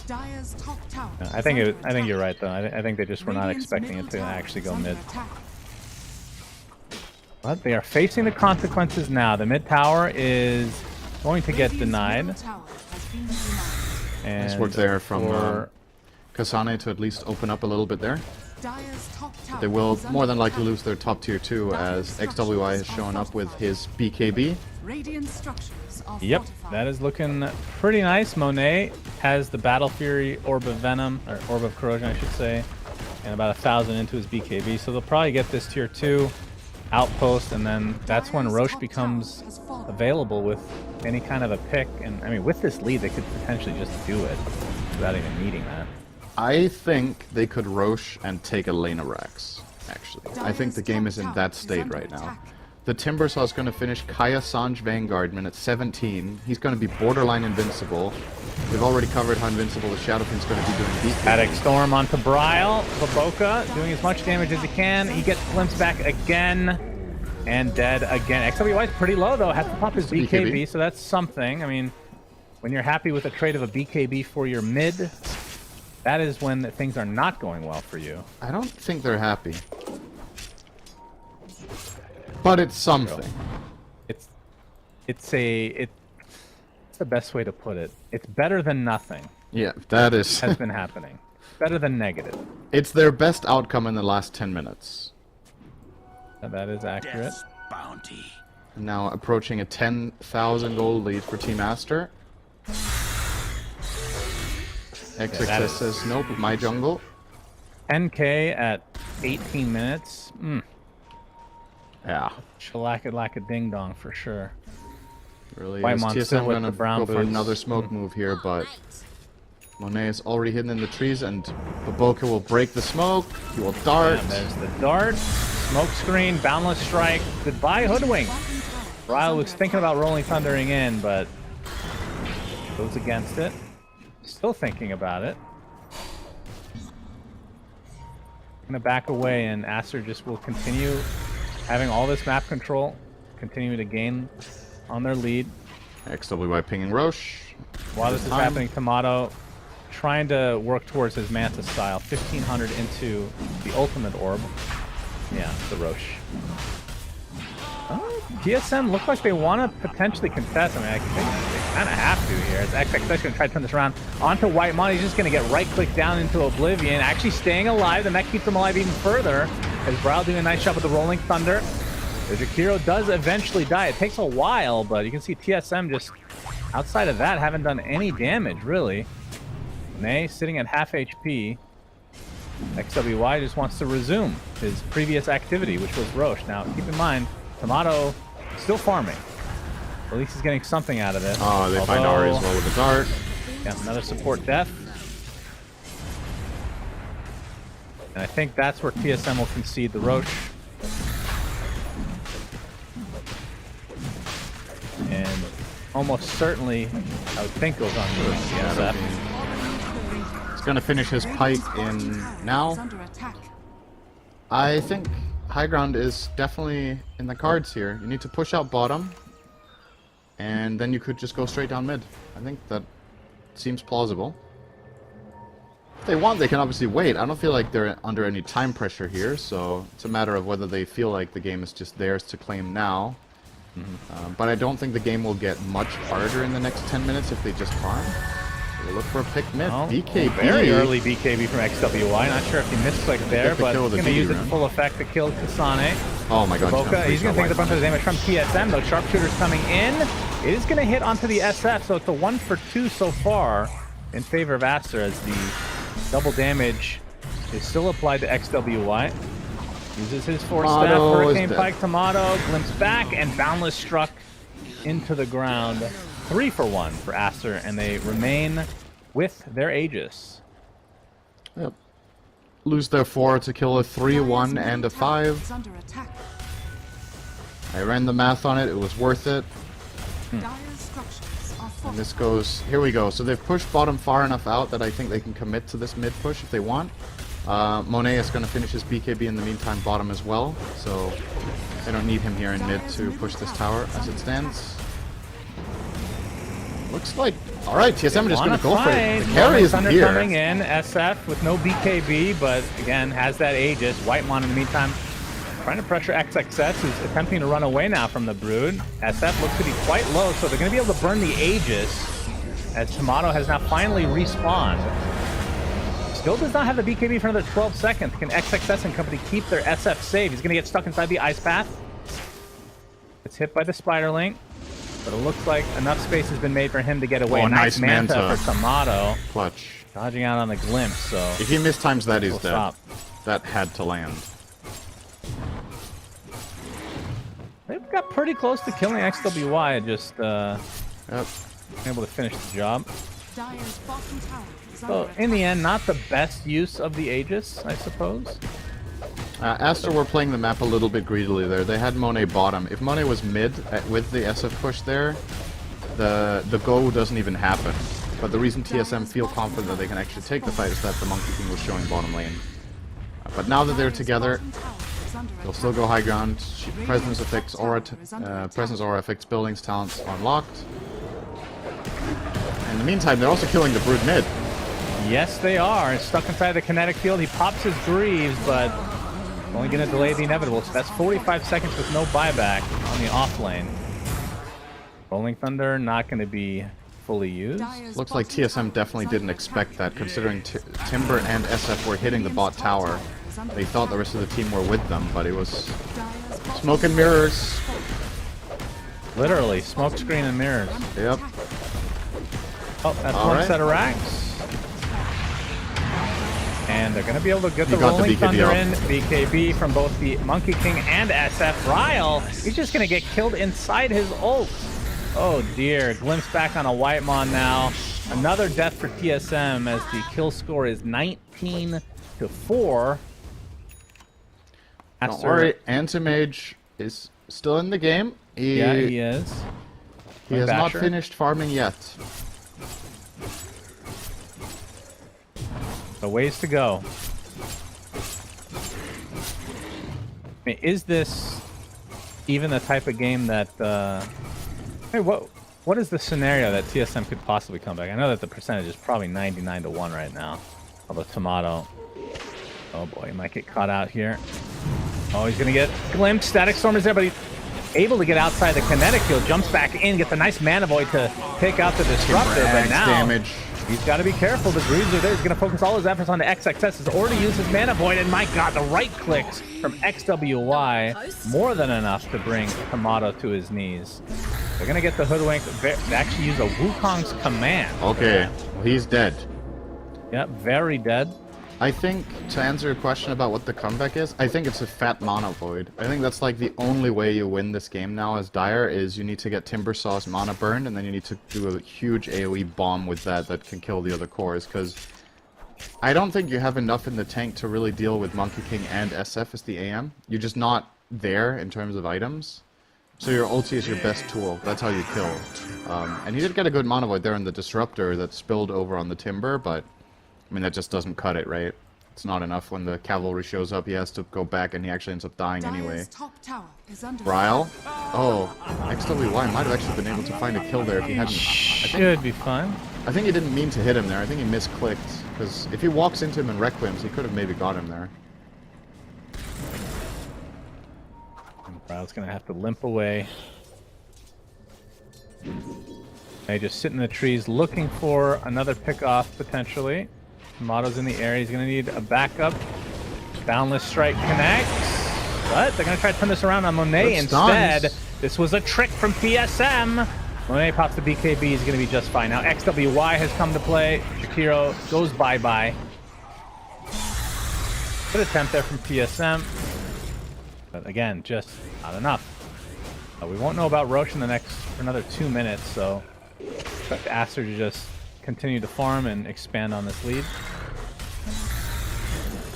I think you're right, though. I think they just were not expecting it to actually go mid. But they are facing the consequences now. The mid tower is going to get denied. And Nice work there from Kasane to at least open up a little bit there. They will more than likely lose their top tier 2 as XWI has shown up with his BKB. Yep, that is looking pretty nice. Monet has the Battle Fury Orb of Venom, or Orb of Corrosion I should say, and about 1,000 into his BKB, so they'll probably get this tier 2 outpost, and then that's when Roche becomes available with any kind of a pick. And I mean, with this lead, they could potentially just do it without even needing that. I think they could Roche and take a Lena Rax, actually. I think the game is in that state right now. The Timbersaw is going to finish Kaya Sanj Vanguard minute 17. He's going to be borderline invincible. We've already covered how invincible the Shadow Fiend's going to be doing BKB. Static Storm onto Bryle. Baboka doing as much damage as he can. He gets glimpsed back again. And dead again. XWY is pretty low, though. Has to pop his BKB, so that's something. I mean, when you're happy with a trade of a BKB for your mid, that is when things are not going well for you. I don't think they're happy. But it's something. It's the best way to put it. It's better than nothing. Yeah, that is. Has been happening. Better than negative. It's their best outcome in the last 10 minutes. That is accurate. Death's bounty. Now approaching a 10,000 gold lead for Team Aster. XXS says nope, my jungle. 10k at 18 minutes. Yeah. Shalaka ding dong for sure. Really White is. Monster TSM with gonna the brown go for boots. another smoke move here, but Monet is already hidden in the trees, and Baboka will break the smoke. He will dart. And there's the dart, smoke screen, boundless strike. Goodbye, Hoodwink. Ryle was thinking about rolling thundering in, but goes against it. Still thinking about it. Gonna back away, and Aster just will continue having all this map control, continue to gain on their lead. XWY pinging Roche. While this is happening, Tomato trying to work towards his Manta style. 1500 into the ultimate orb. Yeah, the Roche. TSM look like they want to potentially contest. I mean, I think they kind of have to here. As XXX going to try to turn this around onto White Mon. He's just going to get right-click down into Oblivion. Actually staying alive. The mech keeps him alive even further. As Brow doing a nice job with the Rolling Thunder. The Jakiro does eventually die. It takes a while, but you can see TSM just outside of that haven't done any damage, really. Nay sitting at half HP. XWY just wants to resume his previous activity, which was Roche. Now, keep in mind, Tomato still farming. At least he's getting something out of this. Oh, they find Ari as well with the dart. Yeah, another support death. And I think that's where TSM will concede the Roche. And almost certainly, I would think goes on to the SF. He's going to finish his pike in now. Under attack. I think high ground is definitely in the cards here. You need to push out bottom, and then you could just go straight down mid. I think that seems plausible. If they want, they can obviously wait. I don't feel like they're under any time pressure here, so it's a matter of whether they feel like the game is just theirs to claim now. But I don't think the game will get much harder in the next 10 minutes if they just farm. We'll look for a pick mid. Oh, BKB. Very early BKB from XWY. Not sure if he misclicked there, Get the but kill he's with going to the use D it to rune. full effect to kill Kasane. Oh my god. Boca, he's going to take the bunch of damage from TSM, though. Sharpshooter's coming in. It is going to hit onto the SF, so it's a 1 for 2 so far in favor of Aster, as the double damage is still applied to XWY. Uses his force staff, Tomato is Hurricane dead. Pike, Tomato, glimpse back, and Boundless struck into the ground. 3 for 1 for Aster, and they remain with their Aegis. Yep. Lose their 4 to kill a 3, 1, and a 5. Under attack. I ran the math on it. It was worth it. Dire structures are And fortified. this goes... Here we go. So they've pushed bottom far enough out that I think they can commit to this mid push if they want. Monet is going to finish his BKB in the meantime bottom as well. So they don't need him here in mid to push this tower as it stands. Looks like... Alright, TSM just going to go for it. The carry is Thunder here. coming in, SF with no BKB, but again, has that Aegis. Whitemon in the meantime trying to pressure XXS, who's attempting to run away now from the Brood. SF looks to be quite low, so they're going to be able to burn the Aegis, as Tomato has now finally respawned. Still does not have the BKB for another 12 seconds. Can XXS and company keep their SF safe? He's going to get stuck inside the Ice Path. It's hit by the Spiderling, but it looks like enough space has been made for him to get away. Oh, Nice nice Manta Manta. for Tomato. Clutch. Dodging out on the glimpse, so If he mistimes that, he's we'll dead. stop. That had to land. They've got pretty close to killing XWY, just Yep. able to finish the job. Dire's bottom tower is So under in the end, not the best use of the Aegis, I suppose. Aster were playing the map a little bit greedily there. They had Monet bottom. If Monet was mid with the SF push there, the go doesn't even happen. But the reason TSM feel confident that they can actually take the fight is that the Monkey King was showing bottom lane. But now that they're together, they'll still go high ground. Presence affects aura, presence aura affects buildings, talents unlocked. In the meantime, they're also killing the Brood mid. Yes, they are. Stuck inside the kinetic field. He pops his Greaves, but only going to delay the inevitable. So that's 45 seconds with no buyback on the off lane. Rolling Thunder not going to be fully used. Looks like TSM definitely didn't expect that, considering Timber and SF were hitting the bot tower. They thought the rest of the team were with them, but it was smoke and mirrors. Literally, smokescreen and mirrors. Yep. Oh, that's All one right. set of racks. and they're going to be able to get You the got the Rolling BKB Thunder off. in. BKB from both the Monkey King and SF. Ryle, he's just going to get killed inside his ult. Oh dear, glimpse back on a Whitemon now. Another death for TSM as the kill score is 19-4. Don't worry, Antimage is still in the game. Yeah, he is. He has not Basher. finished farming yet. So ways to go. I mean, is this even the type of game that... Hey, what is the scenario that TSM could possibly come back? I know that the percentage is probably 99-1 right now. Although Tomato... Oh boy, he might get caught out here. Oh, he's going to get glimpsed. Static Storm is there, but he's able to get outside the kinetic field. Jumps back in, gets a nice Mana Void to take out the Disruptor. But Max now... damage. He's got to be careful. The Greaves are there. He's going to focus all his efforts on the XXS. He's already used his Mana Void, and my god, the right clicks from XWY, more than enough to bring Tomato to his knees. They're going to get the Hoodwink. They actually use a Wukong's command. Okay, well, he's dead. Yep, very dead. I think, to answer your question about what the comeback is, I think it's a fat Mana Void. I think that's like the only way you win this game now as Dire, is you need to get Timbersaw's Mana burned, and then you need to do a huge AoE bomb with that can kill the other cores, because I don't think you have enough in the tank to really deal with Monkey King and SF as the AM. You're just not there in terms of items. So your ulti is your best tool. That's how you kill. And he did get a good Mana Void there in the Disruptor that spilled over on the Timber, but I mean, that just doesn't cut it, right? It's not enough when the cavalry shows up. He has to go back, and he actually ends up dying anyway. Dire's top tower is under Ryle? Oh, XWY might have actually been able to find a kill there if he hadn't... Should be fine. I think he didn't mean to hit him there. I think he misclicked. Because if he walks into him and Requims, he could have maybe got him there. Ryle's going to have to limp away. They just sit in the trees looking for another pick-off, potentially. Tomato's in the area. He's going to need a backup. Boundless Strike connects. But they're going to try to turn this around on Monet instead. This was a trick from TSM. Monet pops the BKB. He's going to be just fine. Now XWY has come to play. Shakiro goes bye-bye. Good attempt there from TSM. But again, just not enough. We won't know about Roche in the next for another 2 minutes, so expect Aster to just continue to farm and expand on this lead.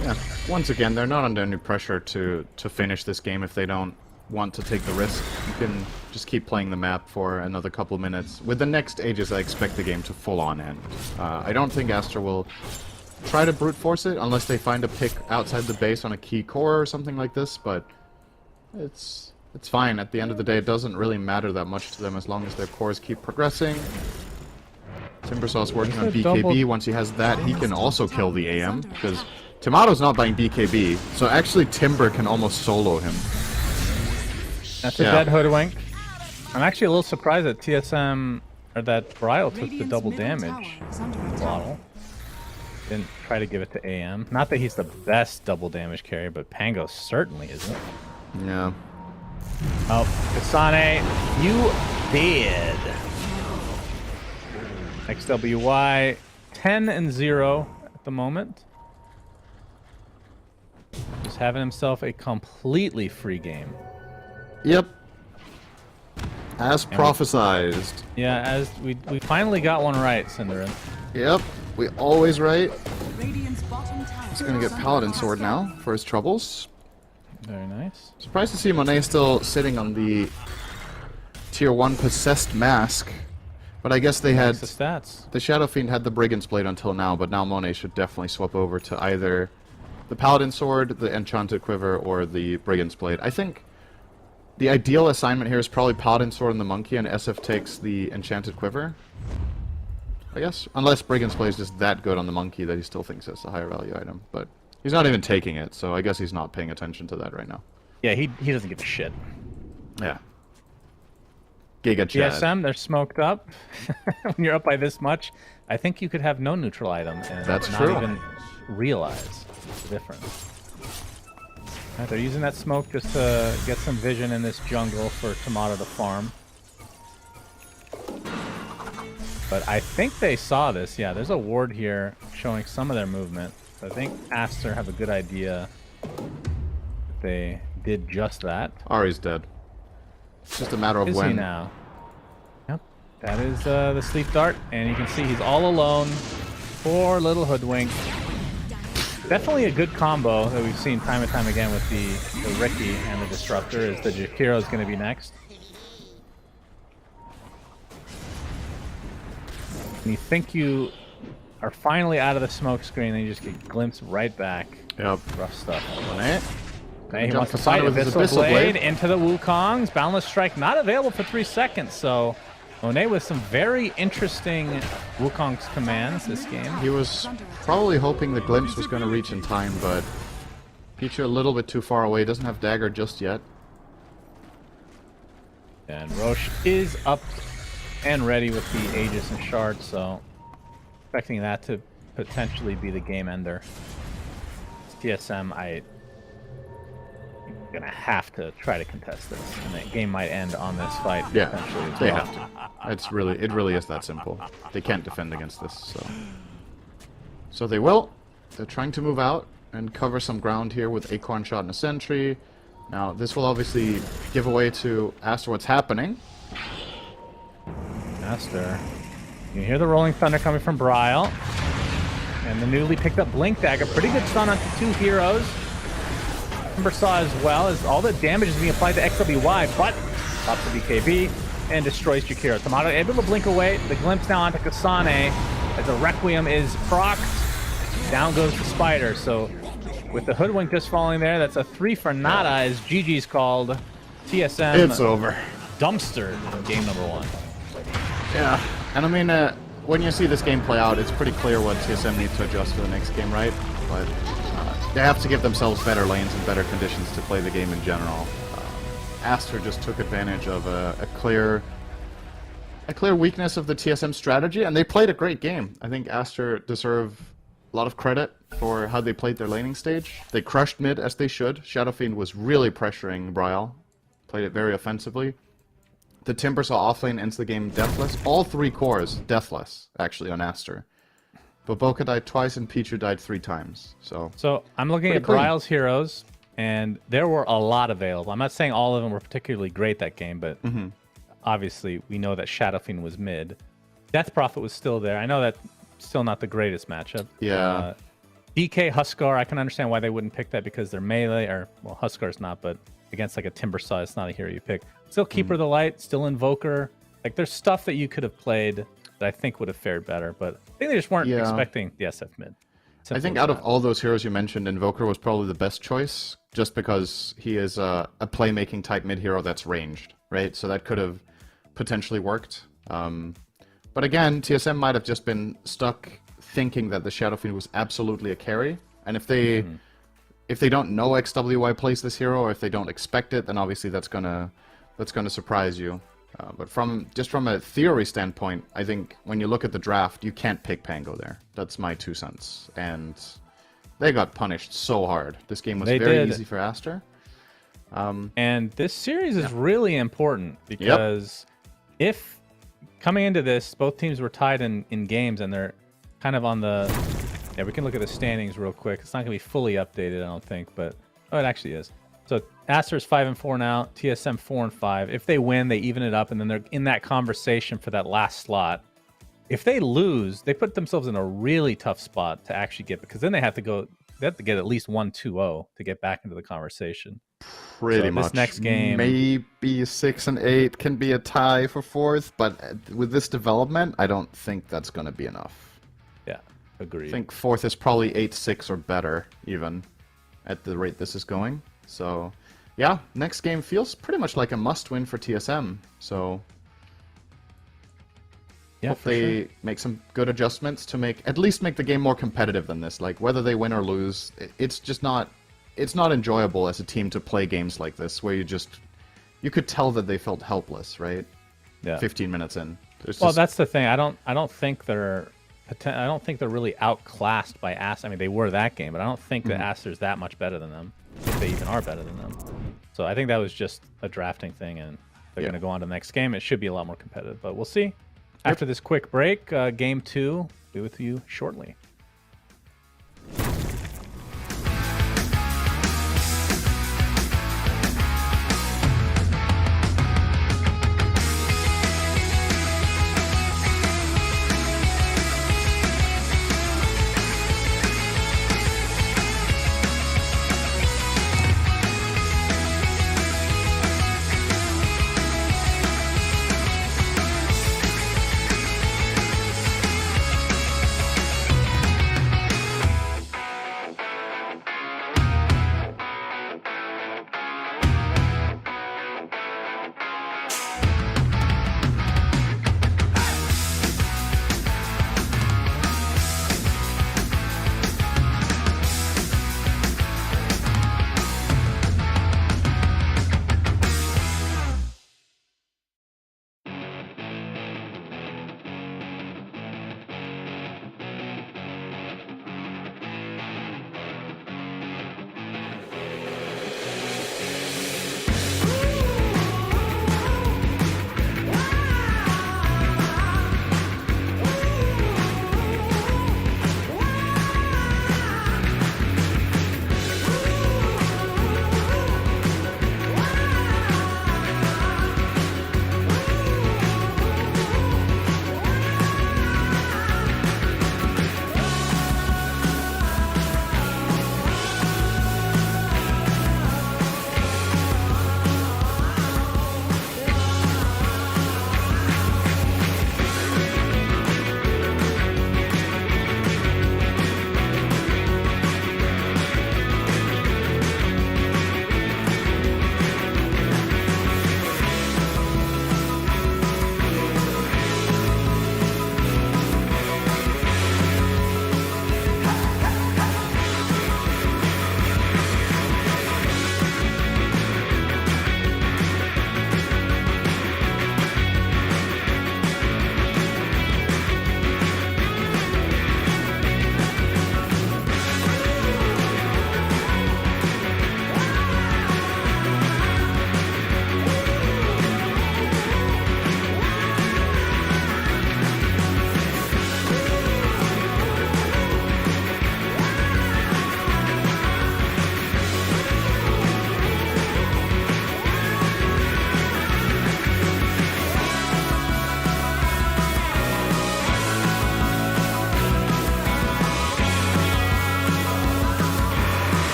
Yeah, once again, they're not under any pressure to finish this game if they don't want to take the risk. You can just keep playing the map for another couple minutes. With the next Aegis, I expect the game to full-on end. I don't think Aster will try to brute force it unless they find a pick outside the base on a key core or something like this, but it's fine. At the end of the day, it doesn't really matter that much to them as long as their cores keep progressing. Timbersaw's working on BKB. Once he has that, he can also kill the AM, because Tomato's not buying BKB, so actually Timber can almost solo him. That's a dead Hoodwink. I'm actually a little surprised that TSM, or that Ryle took the Radiant's double middle damage tower is under attack. bottle. Didn't try to give it to AM. Not that he's the best double damage carry, but Pango certainly isn't. Yeah. Oh, Kasane, you did. XWY 10-0 at the moment. Just having himself a completely free game. Yep. As prophesized. Yeah, as we finally got one right, Cinderin. Yep. We always right. Radiant's bottom tower He's gonna is get under Paladin attack. Sword now for his troubles. Very nice. Surprised to see Monet still sitting on the tier 1 possessed mask. But I guess they had... The stats. The Shadow Fiend had the Brigand's Blade until now, but now Monet should definitely swap over to either the Paladin Sword, the Enchanted Quiver, or the Brigand's Blade. I think the ideal assignment here is probably Paladin Sword and the Monkey, and SF takes the Enchanted Quiver. I guess. Unless Brigand's Blade is just that good on the Monkey that he still thinks it's a higher value item. But he's not even taking it, so I guess he's not paying attention to that right now. Yeah, he doesn't give a shit. Yeah. Giga Chad. GSM, they're smoked up. When you're up by this much, I think you could have no neutral item and That's not true. even realize the difference. Right, they're using that smoke just to get some vision in this jungle for Tomato to farm. But I think they saw this. Yeah, there's a ward here showing some of their movement. So I think Aster have a good idea that they did just that. Ari's dead. It's just a matter of Is when. he now? Yep. That is the sleep dart, and you can see he's all alone. Poor little hoodwink. Definitely a good combo that we've seen time and time again with the Riki and the Disruptor is the Jakiro is going to be next. And you think you are finally out of the smoke screen, and you just get glimpsed right back. Yep. Rough stuff. Monet. Okay, he Jump wants to Kasana fight with his Abyssal Blade into the Wukong's. Boundless Strike not available for 3 seconds, so Monet with some very interesting Wukong's commands this game. He was probably hoping the glimpse was going to reach in time, but Pichu a little bit too far away. Doesn't have dagger just yet. And Roche is up and ready with the Aegis and Shard, so expecting that to potentially be the game ender. TSM, I'm gonna have to try to contest this, and the game might end on this fight. Yeah, potentially as they well. have to. It really is that simple. They can't defend against this, so they will. They're trying to move out and cover some ground here with Acorn Shot and a Sentry. Now, this will obviously give away to Aster what's happening. Aster. You hear the Rolling Thunder coming from Bryle. And the newly picked up Blink Dagger. Pretty good stun onto 2 heroes. Timbersaw as well, as all the damage is being applied to XWY, but pops the BKB and destroys Jakiro. Tomato able to blink away. The glimpse now onto Kasane as the Requiem is procced. Down goes the Spider. So with the Hoodwink just falling there, that's a 3 for nada as GG's called. TSM It's over. dumpstered game number 1. Yeah, and I mean, when you see this game play out, it's pretty clear what TSM needs to adjust for the next game, right? But they have to give themselves better lanes and better conditions to play the game in general. Aster just took advantage of a clear weakness of the TSM strategy, and they played a great game. I think Aster deserve a lot of credit for how they played their laning stage. They crushed mid as they should. Shadowfiend was really pressuring Bryle. Played it very offensively. The Timbersaw offlane ends the game deathless. All 3 cores deathless, actually, on Aster. But Boca died twice and Pichu died 3 times. So I'm looking at Bryle's heroes, and there were a lot available. I'm not saying all of them were particularly great that game, but obviously we know that Shadowfiend was mid. Death Prophet was still there. I know that's still not the greatest matchup. Yeah. DK Huskar, I can understand why they wouldn't pick that because they're melee, or, well, Huskar's not, but against like a Timbersaw, it's not a hero you pick. Still Keeper of the Light, still Invoker. Like, there's stuff that you could have played that I think would have fared better, but I think they just weren't expecting the SF mid. I think out of all those heroes you mentioned, Invoker was probably the best choice, just because he is a playmaking type mid hero that's ranged, right? So that could have potentially worked. But again, TSM might have just been stuck thinking that the Shadowfiend was absolutely a carry, and if they don't know XWY plays this hero, or if they don't expect it, then obviously that's gonna surprise you. But from a theory standpoint, I think when you look at the draft, you can't pick Pango there. That's my 2 cents. And they got punished so hard. This game was very easy for Aster. And this series is really important because if coming into this, both teams were tied in games, and they're kind of on the... Yeah, we can look at the standings real quick. It's not going to be fully updated, I don't think, but... Oh, it actually is. So Aster's 5-4 now, TSM 4-5. If they win, they even it up, and then they're in that conversation for that last slot. If they lose, they put themselves in a really tough spot to actually get, because then they have to get at least 1-2-0 to get back into the conversation. Pretty much. This next game, maybe 6 and 8 can be a tie for 4th, but with this development, I don't think that's going to be enough. Yeah, agreed. I think 4th is probably 8-6 or better, even at the rate this is going. So, yeah, next game feels pretty much like a must-win for TSM. So, yeah, hope they make some good adjustments to at least make the game more competitive than this. Like, whether they win or lose, it's just not... It's not enjoyable as a team to play games like this, where you could tell that they felt helpless, right? Yeah. 15 minutes in. Well, that's the thing. I don't think they're really outclassed by Aster. I mean, they were that game, but I don't think that Aster's that much better than them, if they even are better than them. So I think that was just a drafting thing, and they're going to go on to the next game. It should be a lot more competitive, but we'll see. After this quick break, game 2, be with you shortly.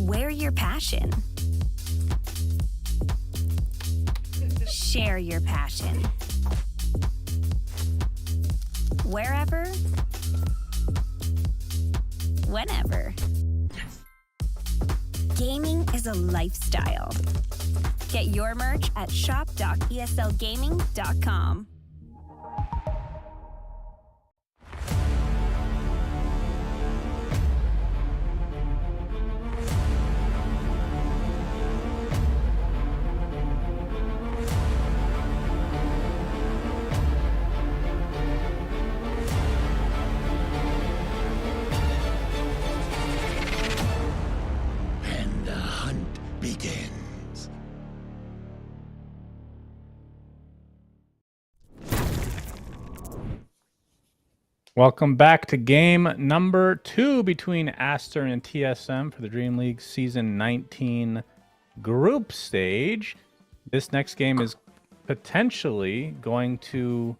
Wear your passion. Share your passion. Wherever, whenever. Gaming is a lifestyle. Get your merch at shop.eslgaming.com. And the hunt begins. Welcome back to game number 2 between Aster and TSM for the Dream League Season 19 group stage. This next game is potentially going to...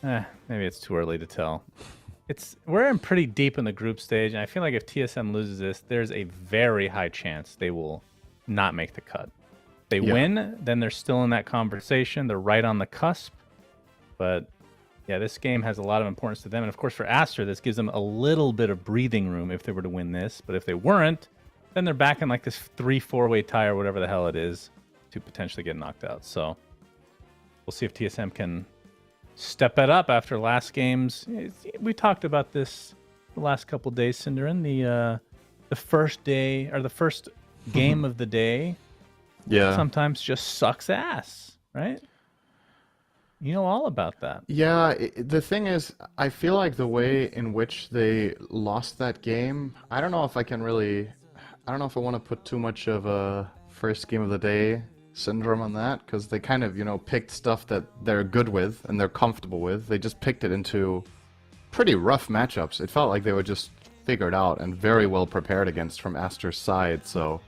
maybe it's too early to tell. We're in pretty deep in the group stage, and I feel like if TSM loses this, there's a very high chance they will not make the cut. If they win, then they're still in that conversation. They're right on the cusp, but... yeah, this game has a lot of importance to them. And of course, for Aster, this gives them a little bit of breathing room if they were to win this. But if they weren't, then they're back in like this 3-4-way tie or whatever the hell it is to potentially get knocked out. So we'll see if TSM can step it up after last game's. We talked about this the last couple of days, Cinderin. The first day or the first game of the day sometimes just sucks ass, right? You know all about that. Yeah, the thing is, I feel like the way in which they lost that game, I don't know if I want to put too much of a first game of the day syndrome on that, because they kind of, picked stuff that they're good with and they're comfortable with. They just picked it into pretty rough matchups. It felt like they were just figured out and very well prepared against from Aster's side, so...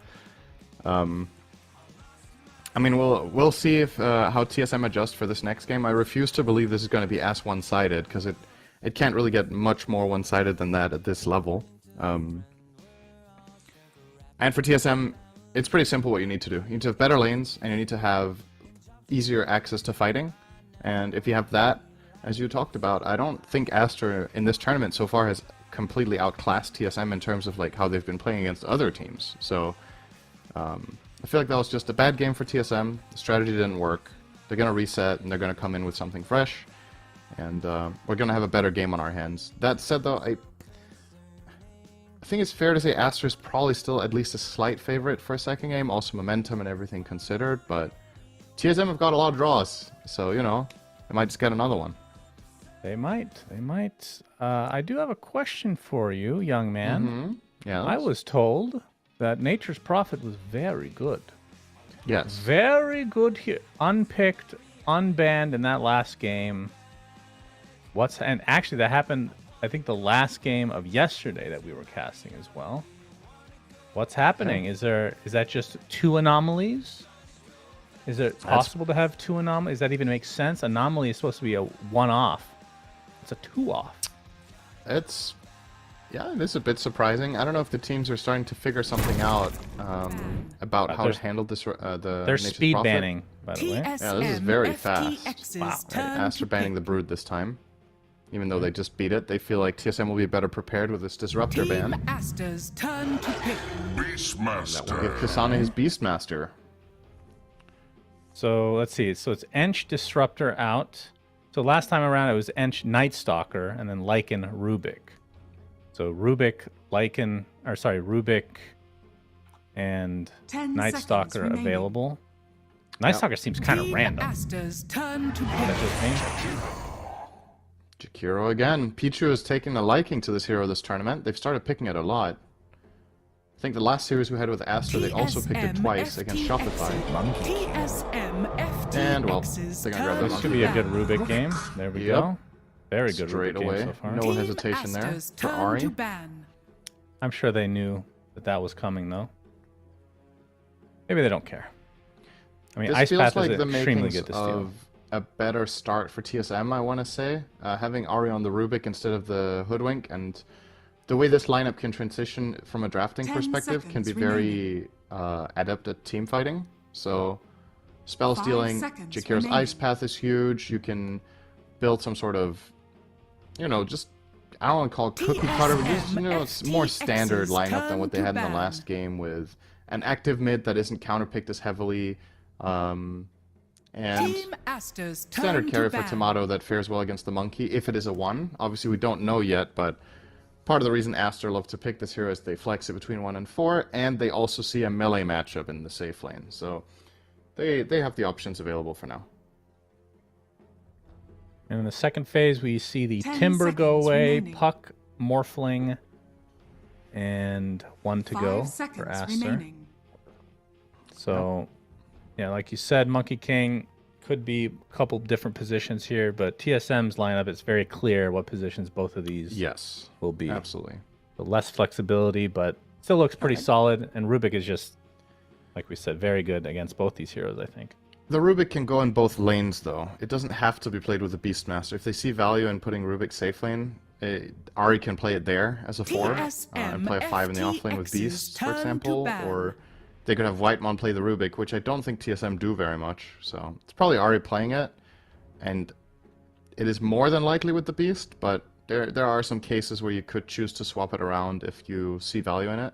I mean, we'll see if how TSM adjusts for this next game. I refuse to believe this is going to be as one-sided, because it can't really get much more one-sided than that at this level. And for TSM, it's pretty simple what you need to do. You need to have better lanes, and you need to have easier access to fighting. And if you have that, as you talked about, I don't think Aster in this tournament so far has completely outclassed TSM in terms of like how they've been playing against other teams. So... I feel like that was just a bad game for TSM. The strategy didn't work. They're going to reset, and they're going to come in with something fresh. And we're going to have a better game on our hands. That said, though, I think it's fair to say Aster's probably still at least a slight favorite for a second game. Also momentum and everything considered. But TSM have got a lot of draws. So, they might just get another one. They might. I do have a question for you, young man. Mm-hmm. Yeah. I was told... that Nature's Prophet was very good. Yes. Very good here. Unpicked, unbanned in that last game. And actually that happened, I think, the last game of yesterday that we were casting as well. What's happening? Okay. Is that just 2 anomalies? Is it possible to have 2 anomalies? Does that even make sense? Anomaly is supposed to be a 1-off. It's a 2-off. Yeah, it is a bit surprising. I don't know if the teams are starting to figure something out about how to handle this. They're speed Prophet. banning, by the way. Yeah, this is very fast. Wow. Right, Aster banning the Brood this time. Even though they just beat it, they feel like TSM will be better prepared with this Disruptor ban. Aster's turn to pick. That will give Kasane his Beastmaster. So let's see. So it's Ench Disruptor out. So last time around it was Ench Night Stalker and then Lycan Rubik. So Rubik and 10 Night seconds Stalker remaining. available. Night Stalker seems kind of random. Aster's turn to That's pick. just me. Jakiro again. Pichu is taking a liking to this hero this tournament. They've started picking it a lot. I think the last series we had with Aster, they also picked it twice against Shopify. And, well, they're gonna grab This that should be a good Rubik game. There we go. Very good Straight Rubik away. game so far. No hesitation there Aster's for turn Ari. to ban. I'm sure they knew that was coming, though. Maybe they don't care. I mean, This Ice feels Path like is the extremely makings good to steal. of a better start for TSM, I want to say. Having Ari on the Rubik instead of the Hoodwink and The way this lineup can transition from a drafting 10 perspective can be seconds very adept at team fighting. So, spell 5 stealing, seconds Jakira's remaining. Ice Path is huge. You can build some sort of, just, I don't want to call it cookie cutter, but just, it's more standard lineup than what they had in the last game with an active mid that isn't counterpicked as heavily, and Team Aster's turn standard carry to for ban. Tomato that fares well against the monkey if it is a 1. Obviously, we don't know yet, but part of the reason Aster love to pick this hero is they flex it between 1 and 4, and they also see a melee matchup in the safe lane. So they have the options available for now. And in the second phase, we see the 10 Timber go seconds away, remaining. Puck, Morphling, and 1 to 5 go seconds for Aster. remaining. So, yeah, like you said, Monkey King could be a couple different positions here, but TSM's lineup, it's very clear what positions both of these Yes, will be. absolutely. So less flexibility, but still looks pretty solid. And Rubik is just, like we said, very good against both these heroes, I think. The Rubik can go in both lanes, though. It doesn't have to be played with a Beastmaster. If they see value in putting Rubik safe lane, Ari can play it there as a 4 and play a 5 in the offlane with TSM Beasts, for turn to example. ban. Or they could have Whitemon play the Rubik, which I don't think TSM do very much. So it's probably Ari playing it, and it is more than likely with the Beast, but there are some cases where you could choose to swap it around if you see value in it.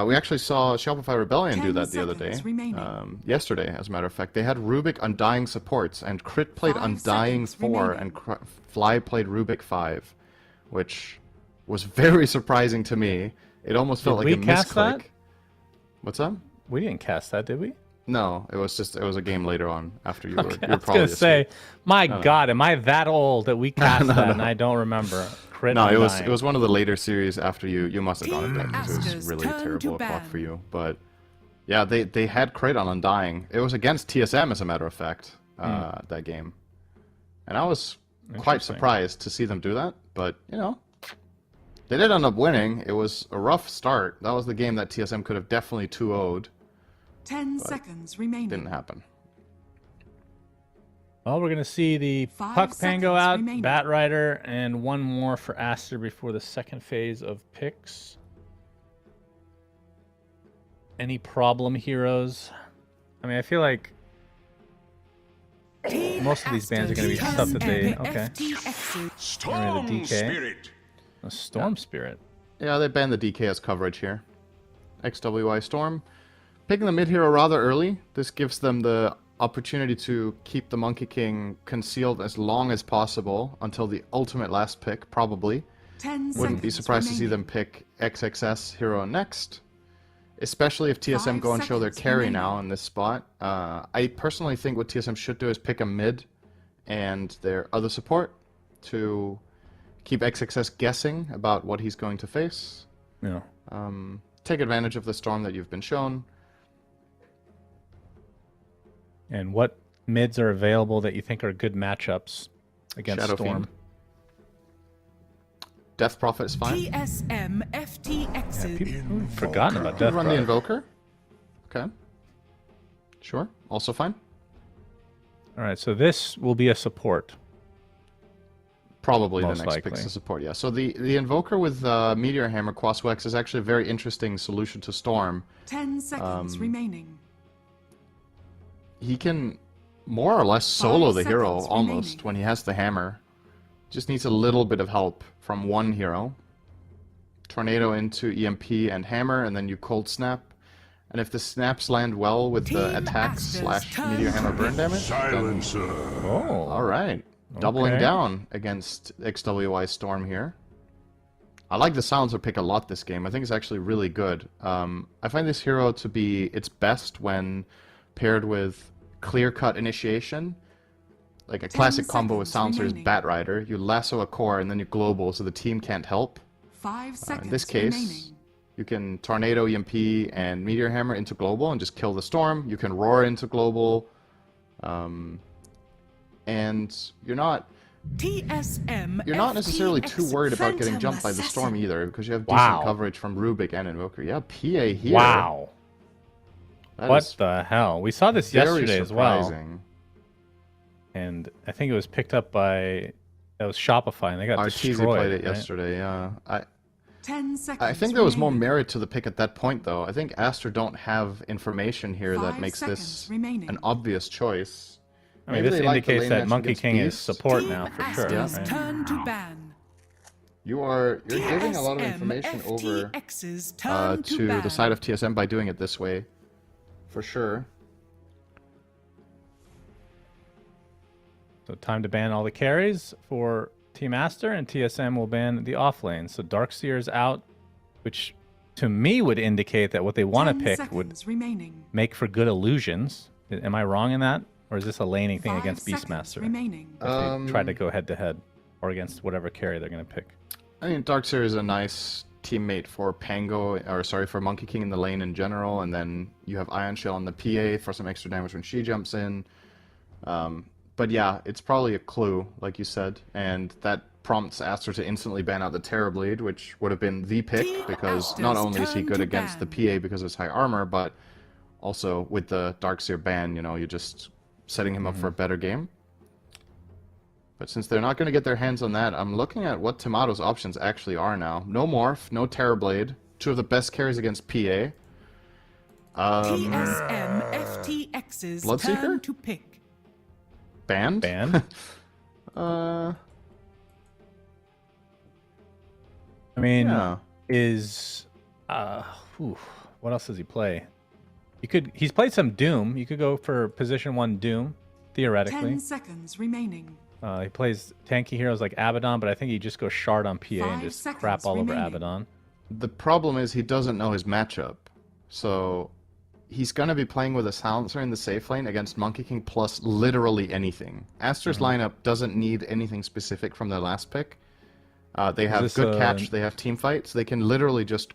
We actually saw Shopify Rebellion do 10 that the other day. seconds remaining. Yesterday, as a matter of fact. They had Rubik Undying supports, and Crit played 5 Undying seconds 4, remaining. and Fly played Rubik 5, which was very surprising to me. It almost felt Did like a we cast that? misclick. What's up? We didn't cast that, did we? No, it was a game later on after you were, Okay, you I were was probably gonna say, asleep. my God, am I that old that we cast that and I don't remember? Crit No, Undying. it was one of the later series after you must have gone to deck because it was Aster's really turn to terrible o'clock ban. for you. But yeah, they had crit on Undying. It was against TSM, as a matter of fact, that game, and I was quite Interesting. surprised to see them do that. But they did end up winning. It was a rough start. That was the game that TSM could have definitely 2-0'd. 10 seconds remaining. Didn't happen. Well, we're going to see the 5 Puck Pan go seconds out, remaining. Bat Rider, and one more for Aster before the second phase of picks. Any problem heroes? I mean, I feel like Team most of these bans are gonna be Aster's stuff that they- turn. okay. FTXs. Storm DK. Spirit. a Storm Spirit. Yeah, they banned the DK as coverage here. XWI Storm. Picking the mid hero rather early. This gives them the opportunity to keep the Monkey King concealed as long as possible until the ultimate last pick, probably. 10 Wouldn't be seconds surprised to see them remaining. pick XXS hero next. Especially if TSM 5 go and show their seconds carry remaining. now in this spot. I personally think what TSM should do is pick a mid and their other support to keep XXS guessing about what he's going to face. Yeah. Take advantage of the storm that you've been shown. And what mids are available that you think are good matchups against Shadow Storm? Fiend. Death Prophet is fine. TSM Yeah, FTXs. people have forgotten about You Death run the Rider. Invoker. Okay. Sure. Also fine. All right, so this will be a support. Probably Most the next likely. pick's to support, yeah. So the Invoker with Meteor Hammer Quaswex is actually a very interesting solution to Storm. 10 seconds remaining. He can more or less solo the hero seconds almost remaining. when he has the hammer. Just needs a little bit of help from one hero. Tornado into EMP and hammer, and then you cold snap. And if the snaps land well with the Team attack Aster's / turn. meteor hammer burn damage, then Silencer. Oh. all right. Doubling Okay. down against XWI Storm here. I like the silencer pick a lot this game. I think it's actually really good. I find this hero to be its best when paired with clear-cut initiation. Like a 10 classic combo with seconds silencer is remaining. Bat Rider. You lasso a core and then you global so the team can't help. 5 seconds In this case, remaining. you can Tornado, EMP, and Meteor Hammer into global and just kill the storm. You can roar into global. And you're not TSM necessarily too FTX worried about getting Phantom jumped by the storm Assassin. either, because you have decent Wow. coverage from Rubik and Invoker. Yeah, PA here. Wow. That What is the hell? We saw this very yesterday as well. surprising. And I think it was picked up by that was Shopify and they got Arteezy destroyed. played it right? yesterday, yeah. 10 seconds. I think there was more remaining. merit to the pick at that point, though. I think Aster don't have information here that 5 makes this seconds remaining. an obvious choice. I mean, Maybe this they like the indicates lane that match Monkey against King is Beast. support Team now for sure. Aster's Right? turn to ban. You're giving a lot of information over FTX's turn to ban. the side of TSM by doing it this way, for sure. So time to ban all the carries for Team Aster, and TSM will ban the off lane. So Darkseer's out, which to me would indicate that what they want to 10 pick would seconds remaining. make for good illusions. Am I wrong in that? Or is this a laning thing 5 against seconds Beastmaster? remaining. If they try to go head to head, or against whatever carry they're going to pick. I mean, Darkseer is a nice teammate for for Monkey King in the lane in general, and then you have Ion Shell on the PA for some extra damage when she jumps in. But yeah, it's probably a clue, like you said, and that prompts Aster to instantly ban out the Terrorblade, which would have been the pick, Team because Aster's not only is he turn good to against the ban. PA because of his high armor, but also with the Darkseer ban, you know, you're just setting him up for a better game. But since they're not going to get their hands on that, I'm looking at what Tomato's options actually are now. No Morph, no Terrorblade, two of the best carries against PA. TSM FTX's Bloodseeker? turn to pick. Banned? Ban? Uh, I mean, yeah. what else does he play? He's played some Doom. You could go for position 1 Doom, theoretically. 10 seconds remaining. He plays tanky heroes like Abaddon, but I think he just goes shard on PA and 5 just seconds crap all over remaining. Abaddon. The problem is he doesn't know his matchup. So he's going to be playing with a Silencer in the safe lane against Monkey King plus literally anything. Aster's lineup doesn't need anything specific from their last pick. They have this good a- catch, they have team fights, they can literally just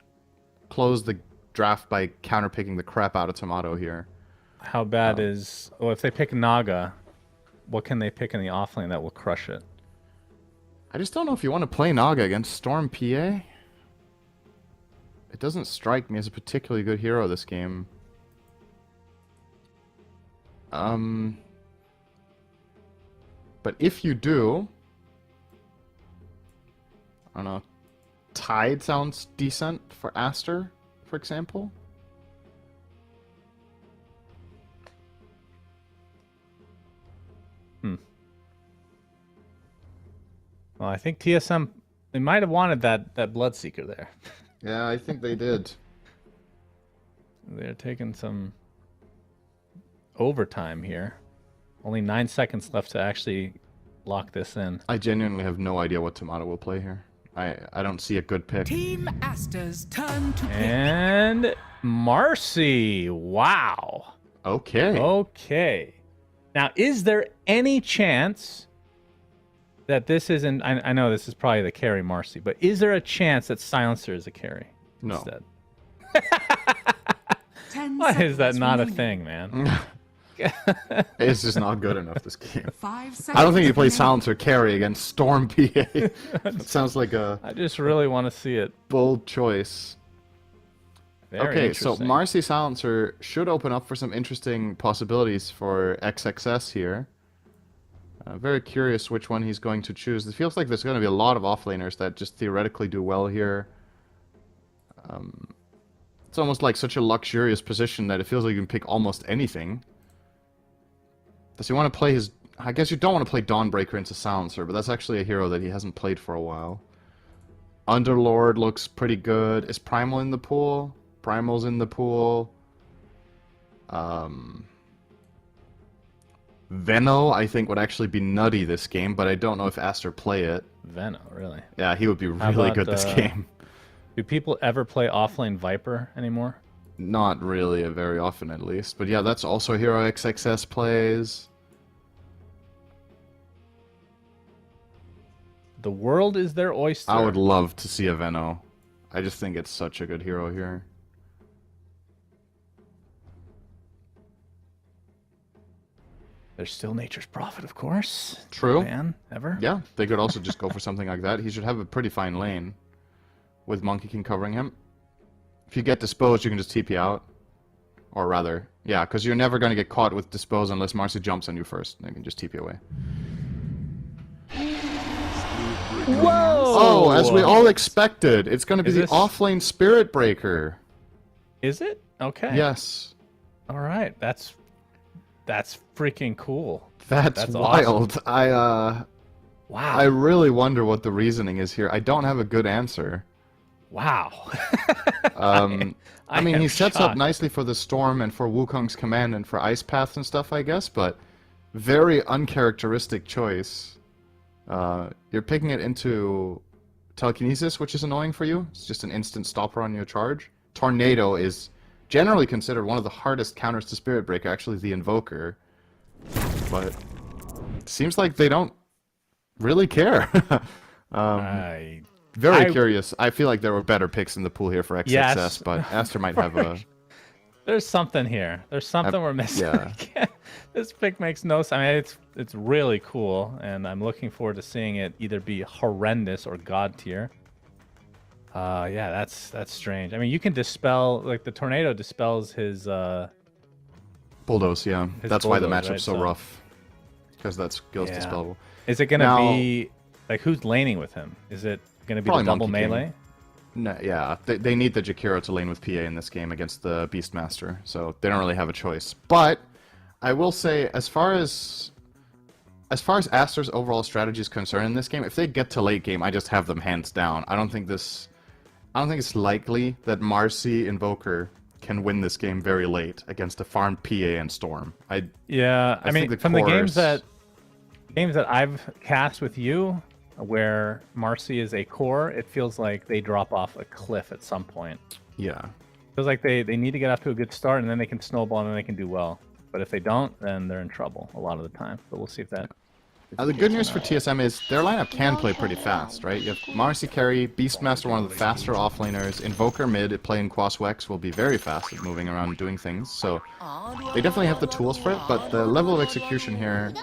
close the draft by counterpicking the crap out of Tomato here. How bad is... Well, if they pick Naga, what can they pick in the offlane that will crush it? I just don't know if you want to play Naga against Storm PA. It doesn't strike me as a particularly good hero this game. But if you do... I don't know. Tide sounds decent for Aster, for example. Well, I think TSM... They might have wanted that Bloodseeker there. Yeah, I think they did. They're taking some overtime here. Only 9 seconds left to actually lock this in. I genuinely have no idea what Tomato will play here. I don't see a good pick. Team Aster's turn to pick. And Marcy. Wow. Okay. Okay. Now, is there any chance that this isn't... I know this is probably the carry Marcy, but is there a chance that Silencer is a carry No. instead? 10 Why is that seconds not a remaining. thing, man? It's just not good enough, this game. 5 seconds I don't think you play remaining. Silencer carry against Storm PA. That sounds like a I just really want to see it. bold choice. Very Okay, so interesting. Marcy Silencer should open up for some interesting possibilities for XXS here. Very curious which one he's going to choose. It feels like there's going to be a lot of offlaners that just theoretically do well here. It's almost like such a luxurious position that it feels like you can pick almost anything. Does he want to play his... I guess you don't want to play Dawnbreaker into Silencer, but that's actually a hero that he hasn't played for a while. Underlord looks pretty good. Is Primal in the pool? Primal's in the pool. Veno, I think, would actually be nutty this game, but I don't know if Aster play it. Veno, really? Yeah, he would be How really about, good this game. Do people ever play offlane Viper anymore? Not really, very often at least. But yeah, that's also a hero XXS plays. The world is their oyster. I would love to see a Veno. I just think it's such a good hero here. There's still Nature's Prophet, of course. True. Ban, ever? Yeah, they could also just go for something like that. He should have a pretty fine lane with Monkey King covering him. If you get disposed, you can just TP out. Or rather, yeah, because you're never going to get caught with dispose unless Marcy jumps on you first. They can just TP away. Whoa! Oh, as we all expected, it's going to be Is the this- offlane Spirit Breaker. Is it? Okay. Yes. All right. That's freaking cool. That's wild. Wow. I really wonder what the reasoning is here. I don't have a good answer. Wow. I mean, am he sets up shocked. nicely for the Storm and for Wukong's command and for Ice Path and stuff, I guess, but very uncharacteristic choice. You're picking it into Telekinesis, which is annoying for you. It's just an instant stopper on your charge. Tornado is generally considered one of the hardest counters to Spirit Breaker, actually the Invoker. But it seems like they don't really care. Very curious. I feel like there were better picks in the pool here for XXS, Yes. but Aster might have a... There's something here. There's something we're missing. yeah. This pick makes no sense. I mean, it's really cool, and I'm looking forward to seeing it either be horrendous or god tier. Yeah, that's strange. I mean, you can dispel, like the tornado dispels his Bulldoze, yeah. That's why the Bulldoze, matchup's right? so So- rough. Because that skill's Yeah. dispellable. Is it gonna Now- be like who's laning with him? Is it gonna be Probably the double Monkey King. melee? No, yeah, they need the Jakiro to lane with PA in this game against the Beastmaster, so they don't really have a choice. But I will say, as far as Aster's overall strategy is concerned in this game, if they get to late game, I just have them hands down. I don't think it's likely that Marcy Invoker can win this game very late against a farm PA and Storm. Yeah, I mean, think the from the chorus- games that I've cast with you, where Marcy is a core, it feels like they drop off a cliff at some point. Yeah. Feels like they need to get off to a good start, and then they can snowball, and then they can do well. But if they don't, then they're in trouble a lot of the time. But we'll see if that... The good news for TSM is their lineup can play pretty fast, right? You have Marcy carry, Beastmaster one of the faster offlaners, Invoker mid playing Quaswex will be very fast at moving around and doing things, so they definitely have the tools for it, but the level of execution here,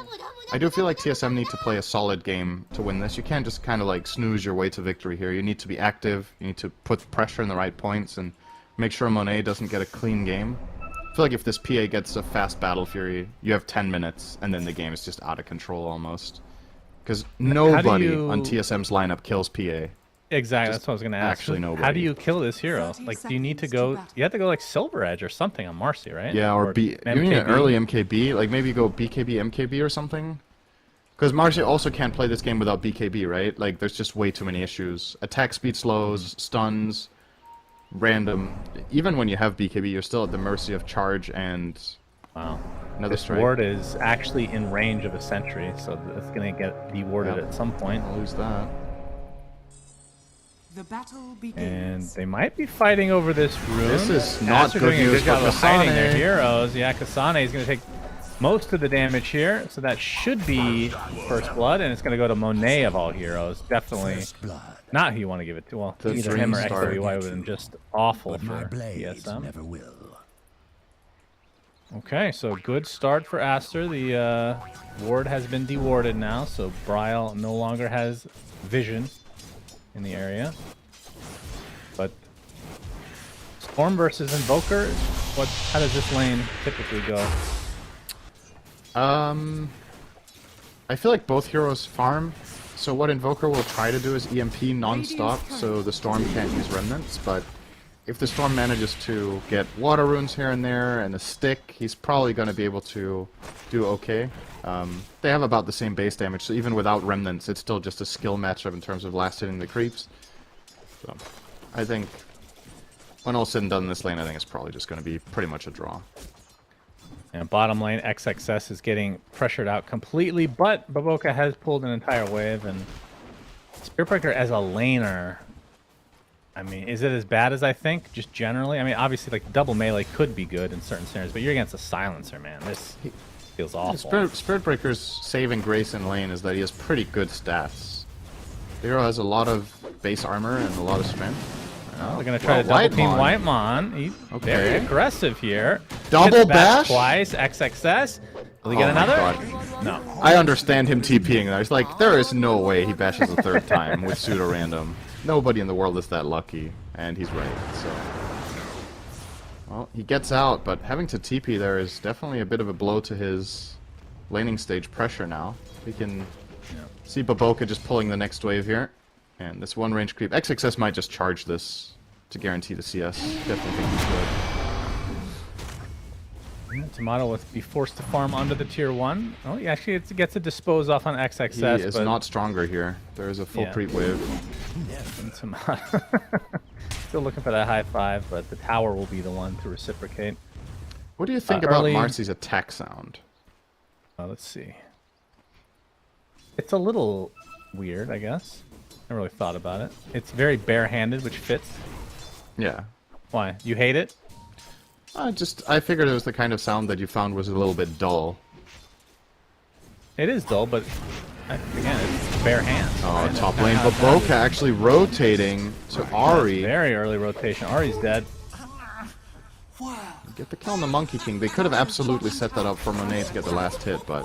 I do feel like TSM need to play a solid game to win this. You can't just kind of like snooze your way to victory here. You need to be active, you need to put pressure in the right points, and make sure Monet doesn't get a clean game. I feel like if this PA gets a fast Battle Fury, you have 10 minutes, and then the game is just out of control almost. Because nobody on TSM's lineup kills PA. Exactly, that's what I was going to ask. actually How nobody. do you kill this hero? 30 Like, do you need to seconds go... to battle. You have to go, like, Silver Edge or something on Marcy, right? Yeah, or you need an MKB? early MKB, like maybe go BKB, MKB or something? Because Marcy also can't play this game without BKB, right? Like, there's just way too many issues. Attack speed slows, stuns, random... Even when you have BKB, you're still at the mercy of charge and... Wow. Another This strike. ward is actually in range of a sentry, so it's going to get dewarded Yep. at some point. I'll lose that. The battle And begins. they might be fighting over this rune. This is not Aster good doing a news good job for of hiding their Kasane. heroes. Yeah, Kasane is going to take most of the damage here, so that should be First Blood, and it's going to go to Monet of all heroes. Definitely not who you want to give it to. Well, The either him or Dream Star. XWY would have been just awful But my for blades TSM. never will. Okay, so good start for Aster. The ward has been dewarded now, so Bryle no longer has vision in the area. But Storm versus Invoker, how does this lane typically go? I feel like both heroes farm, so what Invoker will try to do is EMP non-stop, so the Storm can't use Remnants, but if the Storm manages to get Water Runes here and there, and a stick, he's probably going to be able to do okay. They have about the same base damage, so even without Remnants, it's still just a skill matchup in terms of last hitting the creeps. So, I think, when all said and done in this lane, I think it's probably just going to be pretty much a draw. And bottom lane, XXS is getting pressured out completely, but Baboka has pulled an entire wave, and Spearbreaker as a laner, I mean, is it as bad as I think, just generally? I mean, obviously, like, double melee could be good in certain scenarios, but you're against a silencer, man. This feels awful. Spirit Breaker's saving grace in lane is that he has pretty good stats. The hero has a lot of base armor and a lot of strength. Well, they're going to try Well, to double team Whitemon. Whitemon. He's Okay. very aggressive here. Double Hits back bash? twice, XXS. Will he get Oh my another? God. No. I understand him TPing there. It's like, there is no way he bashes a third time with pseudo-random. Nobody in the world is that lucky, and he's right, so... Well, he gets out, but having to TP there is definitely a bit of a blow to his laning stage pressure now. We can see Baboka just pulling the next wave here. And this one range creep. XXS might just charge this to guarantee the CS. Definitely think he should. Tomato will be forced to farm under the tier 1. Oh, he actually gets a dispose off on XXS. He is but not stronger here. There is a full creep wave. and Tomato still looking for that high 5, but the tower will be the one to reciprocate. What do you think about early- Marcy's attack sound? Let's see. It's a little weird, I guess. I really thought about it. It's very bare-handed, which fits. Yeah. Why? You hate it? I figured it was the kind of sound that you found was a little bit dull. It is dull, but again, it's bare hands. Oh, right? top That's lane. how it's Baboka sounded. actually rotating to Ari. Very early rotation. Ari's dead. Get the kill on the Monkey King. They could have absolutely set that up for Monet to get the last hit, but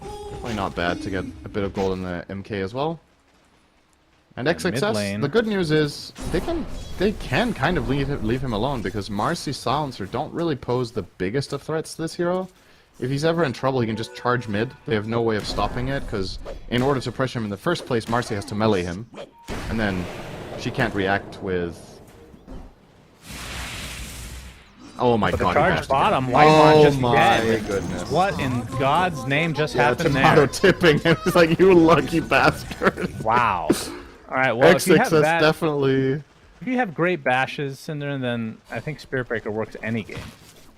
definitely not bad to get a bit of gold in the MK as well. And XXS, lane. the good news is they can kind of leave him alone because Marcy's Silencer don't really pose the biggest of threats to this hero. If he's ever in trouble, he can just charge mid. They have no way of stopping it because in order to pressure him in the first place, Marcy has to melee him, and then she can't react with. Oh my But the god! charge bottom, Whitemon Oh just my dead. goodness! What in God's name just happened Tomato there? tipping him. It's like, you lucky bastard. Wow. All right, well, if you have XXS that, definitely. if you have great bashes, Cinder, then I think Spirit Breaker works any game.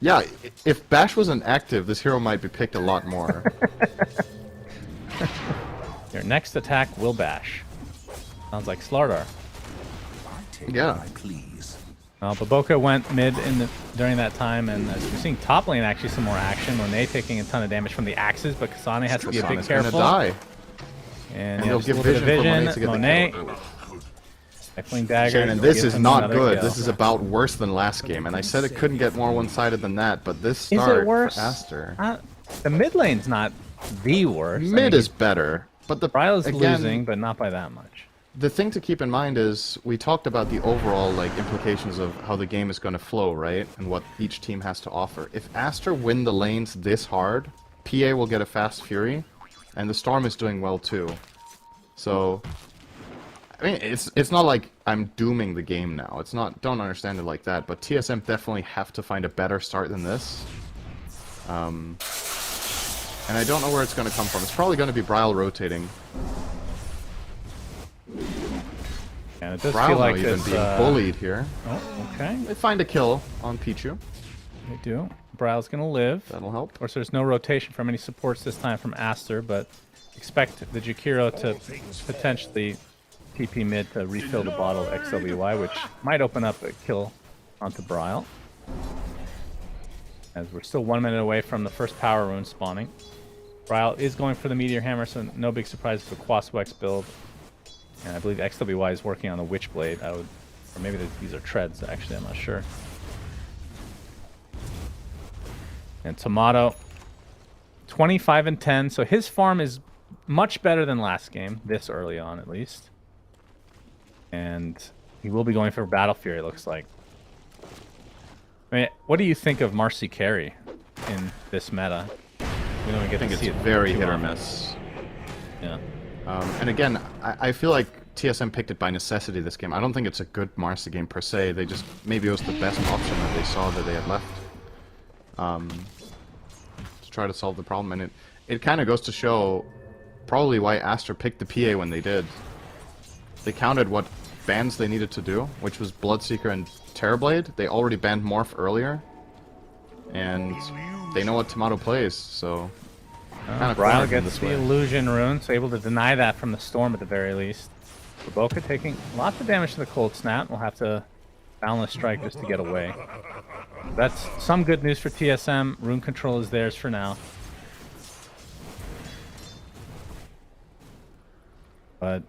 Yeah, if Bash wasn't active, this hero might be picked a lot more. Your next attack will bash. Sounds like Slardar. Yeah. Baboka went mid during that time, and as we're seeing top lane actually some more action. Monet taking a ton of damage from the axes, but Kasane has to be a bit Kasane's careful. gonna die. And he'll just a give little bit of vision for Monet vision. to get the Monet. Echoing dagger. Shannon, this gives is him not another good. kill. This is about worse than last game, and I said it couldn't get more one-sided than that, but this Is start it worse? for Aster. The mid lane's not the worst. Mid is better, but the Bryle's again, losing, but not by that much. The thing to keep in mind is we talked about the overall implications of how the game is going to flow, right? And what each team has to offer. If Aster win the lanes this hard, PA will get a fast Fury, and the Storm is doing well too. So, I mean, it's not like I'm dooming the game now. It's not. Don't understand it like that. But TSM definitely have to find a better start than this. And I don't know where it's going to come from. It's probably going to be Bryle rotating. And it does Bryle feel like even this, being bullied here. Oh, okay. They find a kill on Pichu. They do. Bryle's gonna live. That'll help. Of course, there's no rotation from any supports this time from Aster, but expect the Jakiro to potentially TP mid to refill the bottle XWY, which might open up a kill onto Bryle. As we're still 1 minute away from the first power rune spawning. Bryle is going for the Meteor Hammer, so no big surprise for Quaswex build. And I believe XWY is working on the Witchblade. Or maybe these are treads, actually, I'm not sure. And Tomato, 25 and 10, so his farm is much better than last game, this early on at least. And he will be going for Battle Fury, it looks like. I mean, what do you think of Marcy carry in this meta? We don't get I think to see it's it very too hit or often. miss. Yeah. And again, I feel like TSM picked it by necessity this game. I don't think it's a good Marcy game per se. They just, maybe it was the best option that they saw that they had left. To try to solve the problem. And it kind of goes to show probably why Aster picked the PA when they did. They counted what bans they needed to do, which was Bloodseeker and Terrorblade. They already banned Morph earlier. And they know what Tomato plays, so... Bryle gets the illusion rune, so able to deny that from the storm at the very least. Baboka taking lots of damage to the cold snap. We'll have to boundless strike just to get away. That's some good news for TSM. Rune control is theirs for now. But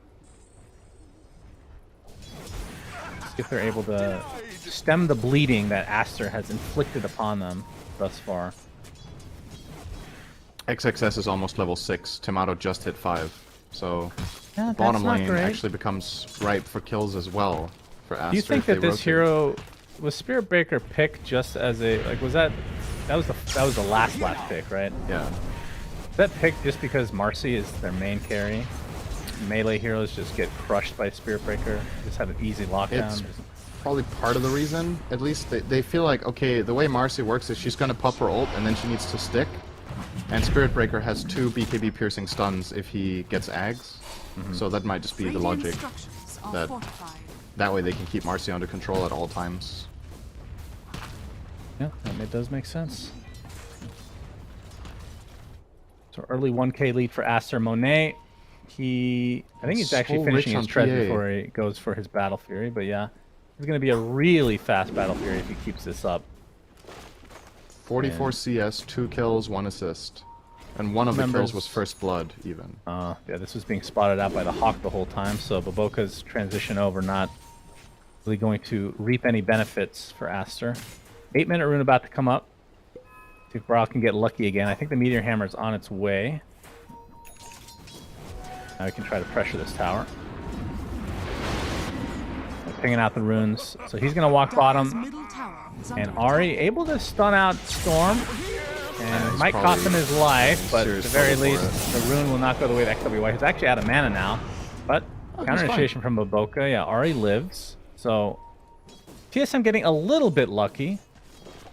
let's see if they're able to stem the bleeding that Aster has inflicted upon them thus far. XXS is almost level 6. Tomato just hit 5. So, Yeah, that's bottom not lane great. actually becomes ripe for kills as well for Aster. Do you think if they that this rotate. hero was Spirit Breaker picked just as a was that was the last pick, right? Yeah. Was that picked just because Marcy is their main carry? melee heroes just get crushed by Spirit Breaker. Just have an easy lockdown. It's probably part of the reason. At least they feel like, okay, the way Marcy works is she's going to pop her ult and then she needs to stick. And Spirit Breaker has 2 BKB piercing stuns if he gets Ags. So that might just be the logic. That way they can keep Marcy under control at all times. Yeah, it does make sense. So early 1k lead for Aster. Monet, I think he's actually So finishing rich his on tread PA. before he goes for his Battle Fury, but yeah. It's going to be a really fast Battle Fury if he keeps this up. 44 CS, 2 kills, 1 assist. And one of the kills was First Blood, even. Yeah, this was being spotted out by the Hawk the whole time, so Baboka's transition over not really going to reap any benefits for Aster. 8-minute rune about to come up. See if Brawl can get lucky again. I think the Meteor Hammer's on its way. Now we can try to pressure this tower. We're pinging out the runes. So he's going to walk bottom. And Ari able to stun out Storm. And it might cost him his life, but at the very least, the rune will not go the way of XWY. He's actually out of mana now. But counter initiation from Baboka. Yeah, Ari lives. So TSM getting a little bit lucky.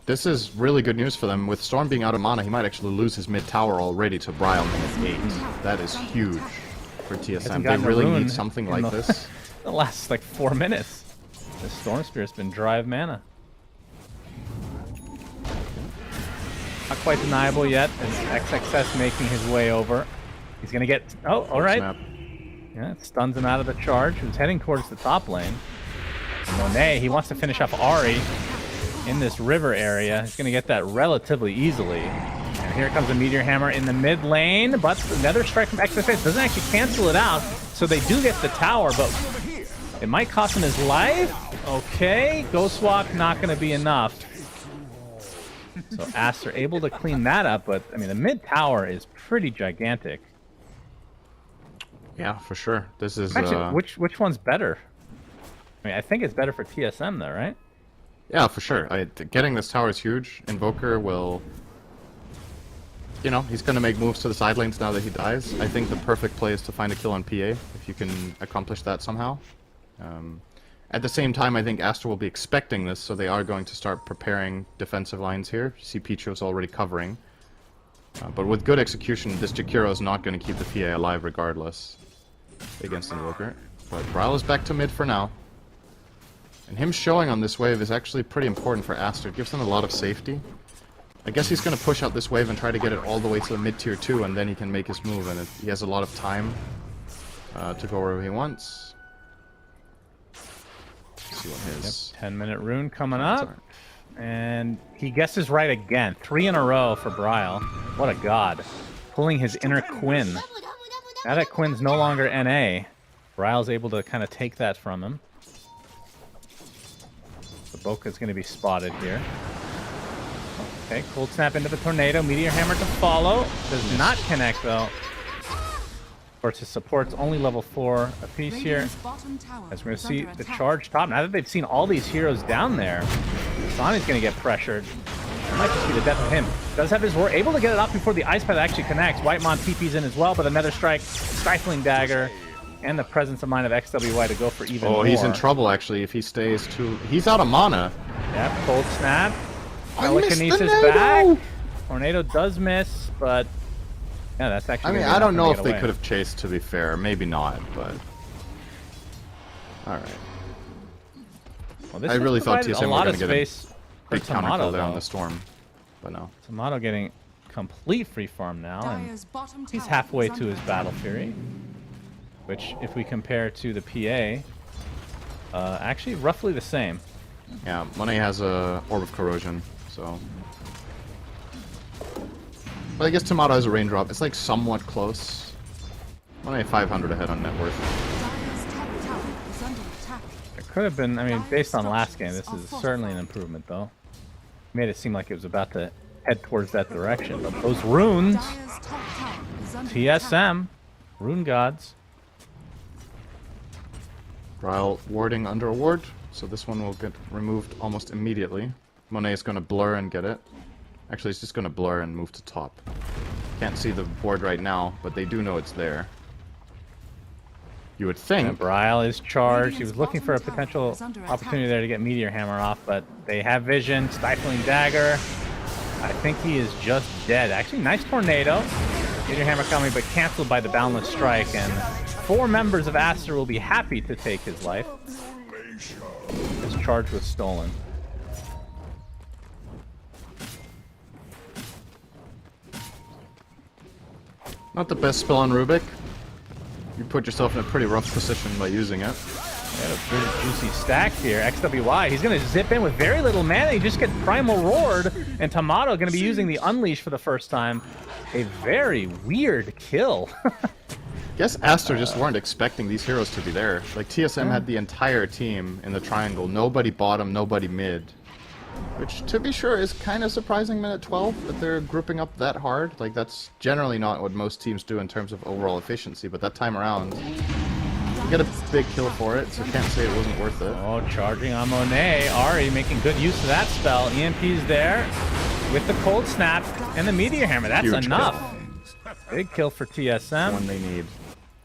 This is really good news for them. With Storm being out of mana, he might actually lose his mid tower already to Bryle minute 8. That is huge for TSM. They really need something like this. The last like 4 minutes. The Storm Spirit's been dry of mana. Not quite deniable yet. As XXS making his way over. He's gonna get. Oh, all right. Snap. Yeah, it stuns him out of the charge. He's heading towards the top lane. And Monet, he wants to finish up Ari in this river area. He's going to get that relatively easily. And here comes the Meteor Hammer in the mid lane, but another strike from XFS doesn't actually cancel it out. So they do get the tower, but it might cost him his life. Okay, Ghost Walk not going to be enough. So Aster able to clean that up, but I mean the mid tower is pretty gigantic. Yeah, for sure. This is Actually, which one's better? I mean, I think it's better for TSM though, right? Yeah, for sure. Getting this tower is huge. Invoker will... You know, he's going to make moves to the side lanes now that he dies. I think the perfect play is to find a kill on PA, if you can accomplish that somehow. At the same time, I think Aster will be expecting this, so they are going to start preparing defensive lines here. You see Picho's already covering. But with good execution, this Jakiro is not going to keep the PA alive regardless against Invoker. But Bryle is back to mid for now. And him showing on this wave is actually pretty important for Aster. It gives them a lot of safety. I guess he's going to push out this wave and try to get it all the way to the mid-tier 2, and then he can make his move, and he has a lot of time to go wherever he wants. Let's see what his... 10-minute rune coming up. And he guesses right again. 3 in a row for Bryle. What a god. Pulling his inner Quinn. Now that Quinn's no longer NA, Bryle's able to kind of take that from him. Baboka's going to be spotted here. Okay, cold snap into the tornado. Meteor Hammer to follow. Does not connect, though. Of course, his support's only level 4 apiece here. As we're going to see the charge top. Now that they've seen all these heroes down there, Sonny's going to get pressured. It might just be the death of him. Does have his ward. Able to get it off before the Ice Path actually connects. Whitemon TP's in as well, but another strike. Stifling Dagger. And the presence of mind of XWY to go for even more. Oh, he's in trouble, actually, if he stays too... He's out of mana. Yeah, cold snap. I missed the Telekinesis NATO! back. Tornado does miss, but... Yeah, that's actually... I mean, I don't know if they could have chased, to be fair. Maybe not, but... Alright. Well, I really thought TSM were going to get a for big counter Tomato, kill there on though. the Storm. But no. Tomato getting complete free farm now, and he's halfway to his Battle Fury. Which, if we compare to the PA, actually roughly the same. Yeah, Monet has a Orb of Corrosion, so... But I guess Tomato has a raindrop. It's like somewhat close. Monet 500 ahead on net worth. It could have been, I mean, based on last game, this is certainly an improvement, though. Made it seem like it was about to head towards that direction. But those runes, TSM, Rune Gods. Bryle warding under a ward, so this one will get removed almost immediately. Monet is going to blur and get it. Actually, it's just going to blur and move to top. Can't see the board right now, but they do know it's there. You would think. And Brile is charged. He was looking for a potential opportunity there to get Meteor Hammer off, but they have vision. Stifling Dagger. I think he is just dead. Actually, nice tornado. Meteor Hammer coming, but canceled by the Boundless Strike. And 4 members of Aster will be happy to take his life. His charge was stolen. Not the best spell on Rubik. You put yourself in a pretty rough position by using it. Yeah, a good juicy stack here. XWY, he's going to zip in with very little mana. He just gets Primal Roared, and Tomato going to be using the Unleash for the first time. A very weird kill. Guess Aster just weren't expecting these heroes to be there. Like, TSM had the entire team in the triangle. Nobody bottom, nobody mid. Which, to be sure, is kind of surprising minute 12, that they're grouping up that hard. Like, that's generally not what most teams do in terms of overall efficiency, but that time around, you get a big kill for it, so can't say it wasn't worth it. Oh, charging on Monet. Ari making good use of that spell. EMP's there with the Cold Snap and the Meteor Hammer. That's Huge enough. kill. Big kill for TSM. One they need.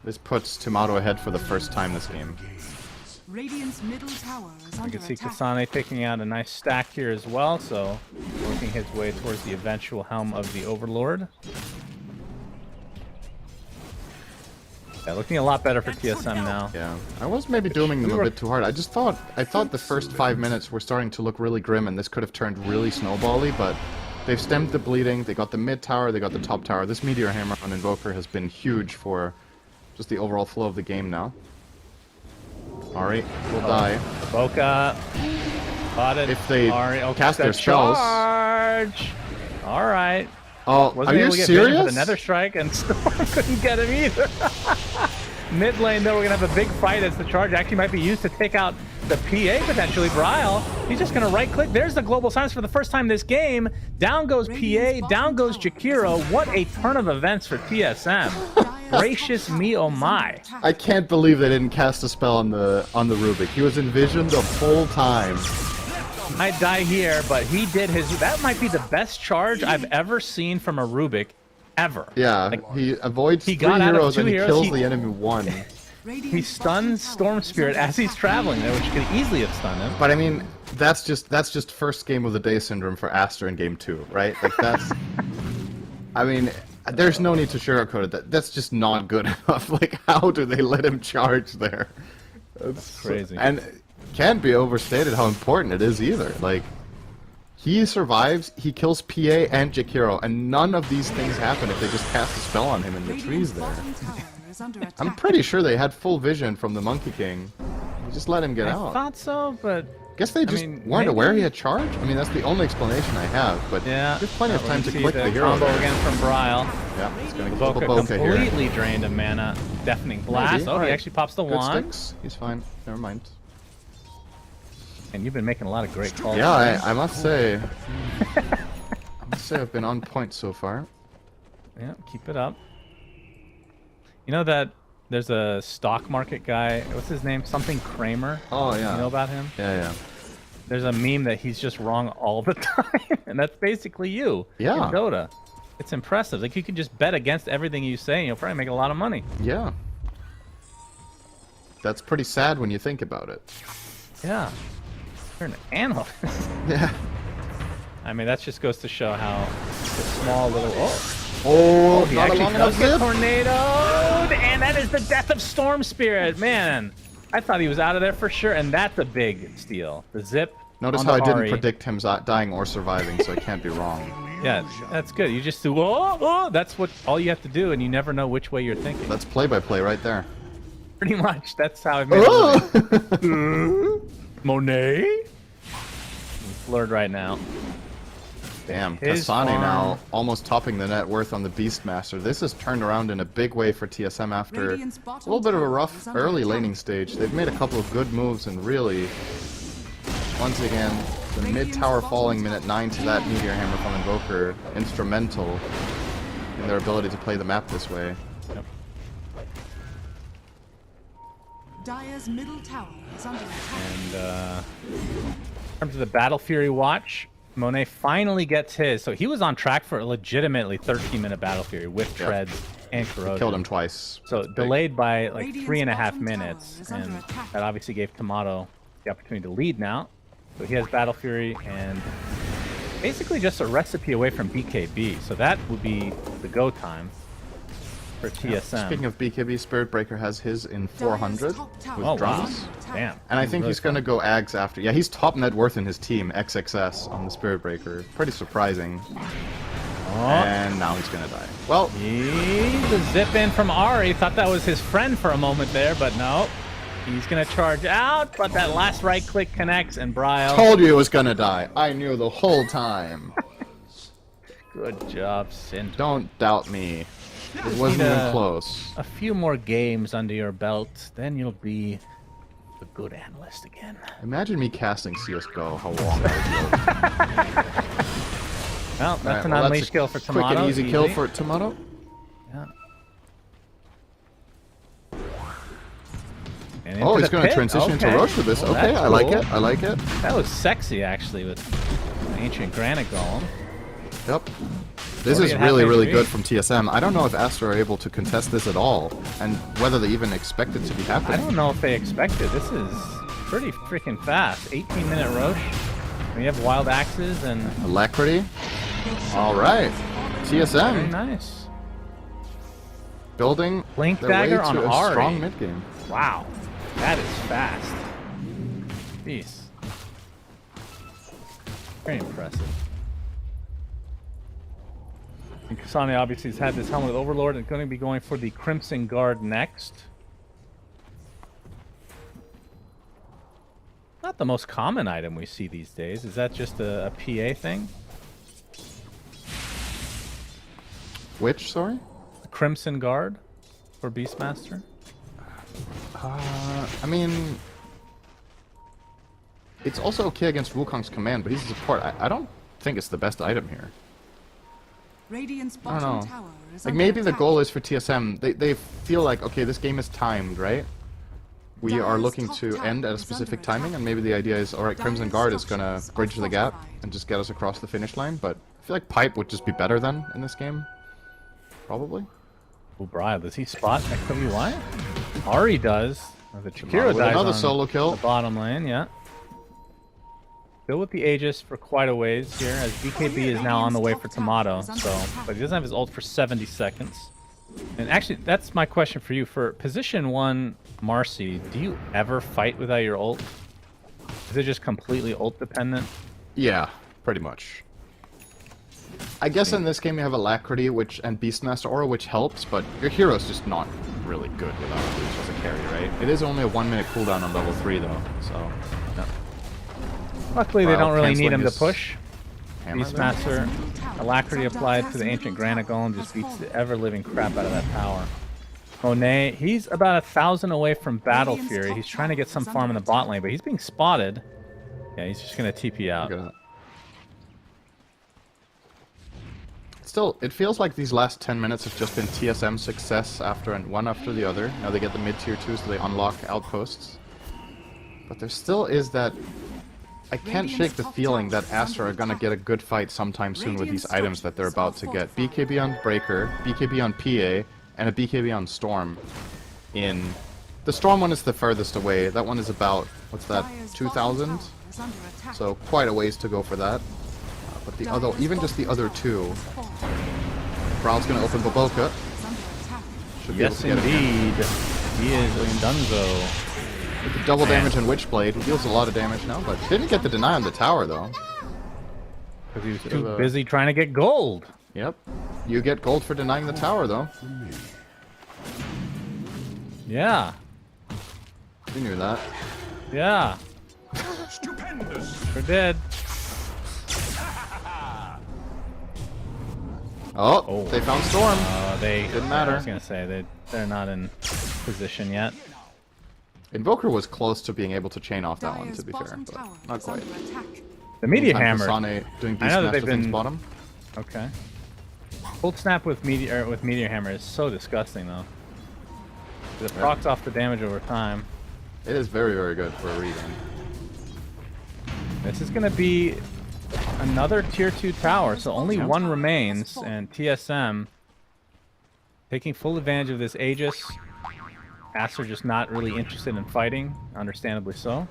This puts Tomato ahead for the first time this game. Radiant's middle tower is You under can see attack. Kasane taking out a nice stack here as well, so working his way towards the eventual helm of the Overlord. Yeah, looking a lot better for TSM now. Yeah, I was maybe dooming them a bit too hard. I thought the first 5 minutes were starting to look really grim, and this could have turned really snowbally, but they've stemmed the bleeding. They got the mid tower, they got the top tower. This Meteor Hammer on Invoker has been huge for just the overall flow of the game now. Ari will die. Boca. Bought it. If they Ari, cast their spells. Charge! Alright. Oh, Wasn't are you able to get vision for serious? the Nether Strike, and Storm couldn't get him either. Mid lane, though, we're going to have a big fight as the charge actually might be used to take out the PA, potentially. Brile, he's just going to right-click. There's the Global Silence for the first time this game. Down goes PA, down goes Jakiro. What a turn of events for TSM. Gracious me, oh my. I can't believe they didn't cast a spell on the Rubik. He was envisioned the whole time. Might die here, but he did his... That might be the best charge I've ever seen from a Rubik, ever. Yeah, Like, he avoids he 3 got out of heroes 2 and he heroes, kills he- the enemy 1. he stuns Storm Spirit as he's traveling there, which could easily have stunned him. But I mean, that's just first game of the day syndrome for Aster in game 2, right? Like that's... I mean, there's no need to sugarcoat it. That's just not good enough. Like, how do they let him charge there? That's crazy. And it can't be overstated how important it is either. Like, he survives, he kills PA and Jakiro, and none of these things happen if they just cast a spell on him in the trees there. I'm pretty sure they had full vision from the Monkey King. You just let him get I out. thought so, but... Guess they just mean, weren't aware he maybe- had charge? I mean, that's the only explanation I have, but Yeah. there's plenty of time to See click the hero. combo there. again from Brile. Yeah, it's gonna get Boca double Boca here. completely drained of mana. Deafening Blast. Maybe. Oh, he Alright. actually pops the Good wand. sticks. He's fine. Never mind. And you've been making a lot of great calls. Yeah, I must say... I've been on point so far. Yeah, keep it up. You know that there's a stock market guy, what's his name? Something Kramer. Oh, yeah. You know about him? Yeah. There's a meme that he's just wrong all the time, and that's basically you Yeah. in Dota. It's impressive. Like, you can just bet against everything you say, and you'll probably make a lot of money. Yeah. That's pretty sad when you think about it. Yeah. You're an analyst. Yeah. I mean, that just goes to show how the small little... Oh, He not a actually long enough does get zip. tornadoed, and that is the death of Storm Spirit. Man, I thought he was out of there for sure, and that's a big steal. The zip. Notice onto how I didn't Ari. predict him dying or surviving, so I can't be wrong. Yeah, that's good. You just do, oh, that's what all you have to do, and you never know which way you're thinking. That's play-by-play right there. Pretty much. That's how I made it. Monet? He's blurred right now. Damn, His Kasane farm. now almost topping the net worth on the Beastmaster. This has turned around in a big way for TSM after a Radiant's bottom little bit of a tower rough is under early attack. laning stage. They've made a couple of good moves and really, once again, the mid-tower falling minute 9 to that Meteor Hammer from Invoker, instrumental in their ability to play the map this way. Dire's middle tower is under attack. And in terms of the Battle Fury watch, Monet finally gets his. So he was on track for a legitimately 13-minute Battle Fury with Yeah. treads And corrosion. Killed him twice. So That's big. delayed by like Radiant's 3.5 bottom minutes, tower is under and attack. that obviously gave Tomato the opportunity to lead now. So he has Battle Fury and basically just a recipe away from BKB. So that would be the go time for TSM. Speaking of BKB, Spirit Breaker has his in 400 top tower with Oh wow, drums. damn. And I think Really he's going to go Ags after. Yeah, he's top net worth in his team, XXS, on the Spirit Breaker. Pretty surprising. Oh, And now he's going to die. Well, he's a zip in from Ari. Thought that was his friend for a moment there, but no. He's going to charge out, but that last right click connects, and Bryle. told you he was going to die. I knew the whole time. Good job, Cinder. Don't doubt me. It wasn't even close. A few more games under your belt, then you'll be a good analyst again. Imagine me casting CSGO, how long that would go. Well, that's Alright, an well, unleashed a kill for Tomato. Quick and easy kill for Tomato. Yeah. And Oh, into he's the going to pit. transition into Okay. Roche with this. Well, Okay, that's I like cool. it. I like it. That was sexy, actually, with Ancient Granite Golem. Yep. This is 40.5 really, really HP. good from TSM. I don't know if Astra are able to contest this at all, and whether they even expect it to be I happening. don't know if they expected. This is pretty freaking fast. 18-minute Roche. We have Wild Axes and Alacrity. All right. very TSM nice. building Blink their way dagger to on a Ari. strong mid game. Wow, that is fast. Jeez. Very impressive. And Kasane obviously has had this helmet with Overlord and going to be going for the Crimson Guard next. Not the most common item we see these days. Is that just a PA thing? Which, sorry? The Crimson Guard for Beastmaster? I mean, it's also okay against Wukong's command, but he's a support. I don't think it's the best item here. Radiant's I don't bottom know. tower is Like, under maybe the attack. goal is for TSM. They feel like, okay, this game is timed, right? We are Dire's looking top to tower end at a is specific under timing, attack. and maybe the idea is, alright, Crimson Dire's Guard is gonna structures bridge are the gap fortified. and just get us across the finish line, but I feel like Pipe would just be better then in this game. Probably. Oh, Brian, does he spot XWY? Ari does. Or the Chikiro With dies another on solo kill. the bottom lane, yeah. Still with the Aegis for quite a ways here, as BKB is now on the way for Tomato, so, but he doesn't have his ult for 70 seconds. And actually, that's my question for you. For position 1, Marcy, do you ever fight without your ult? Is it just completely ult dependent? Yeah, pretty much. I guess in this game you have Alacrity and Beastmaster Aura, which helps, but your hero's just not really good without it as a carry, right? It is only a 1 minute cooldown on level 3 though, so... Yeah. Luckily, they Wow, don't really need canceling him to his push. hammer there? Beastmaster, Alacrity applied to the Ancient Granite Golem just beats the ever-living crap out of that tower. Monet, he's about 1,000 away from Battle Fury. He's trying to get some farm in the bot lane, but he's being spotted. Yeah, he's just going to TP out. Look at that. Still, it feels like these last 10 minutes have just been TSM success one after the other. Now they get the mid-tier 2, so they unlock outposts. But there still is that... I can't shake the feeling that Astra are gonna get a good fight sometime soon with these items that they're about to get. BKB on Breaker, BKB on PA, and a BKB on Storm. The Storm one is the furthest away. That one is about, what's that, 2,000? So quite a ways to go for that. But the other, even just the other two, Brown's gonna open Boboka. Should be able Yes, to get him. indeed. He is Dunzo. With the double damage and Witchblade, he deals a lot of damage now, but didn't get the deny on the tower though. Because he was Bit too of a- busy trying to get gold. Yep. You get gold for denying the tower though. Yeah. You knew that. Yeah. Sure did. Oh, they found Storm. They Didn't matter. I was gonna say they're not in position yet. Invoker was close to being able to chain off that one, to be fair, but not quite. The media Meantime, hammer. Kasane doing I know that Beastmaster they've things been- bottom. Okay. Cold snap with meteor hammer is so disgusting though. It procs off the damage over time. It is very, very good for a reason. This is gonna be another tier 2 tower, so only one remains, and TSM Taking full advantage of this Aegis. Aster just not really interested in fighting, understandably so.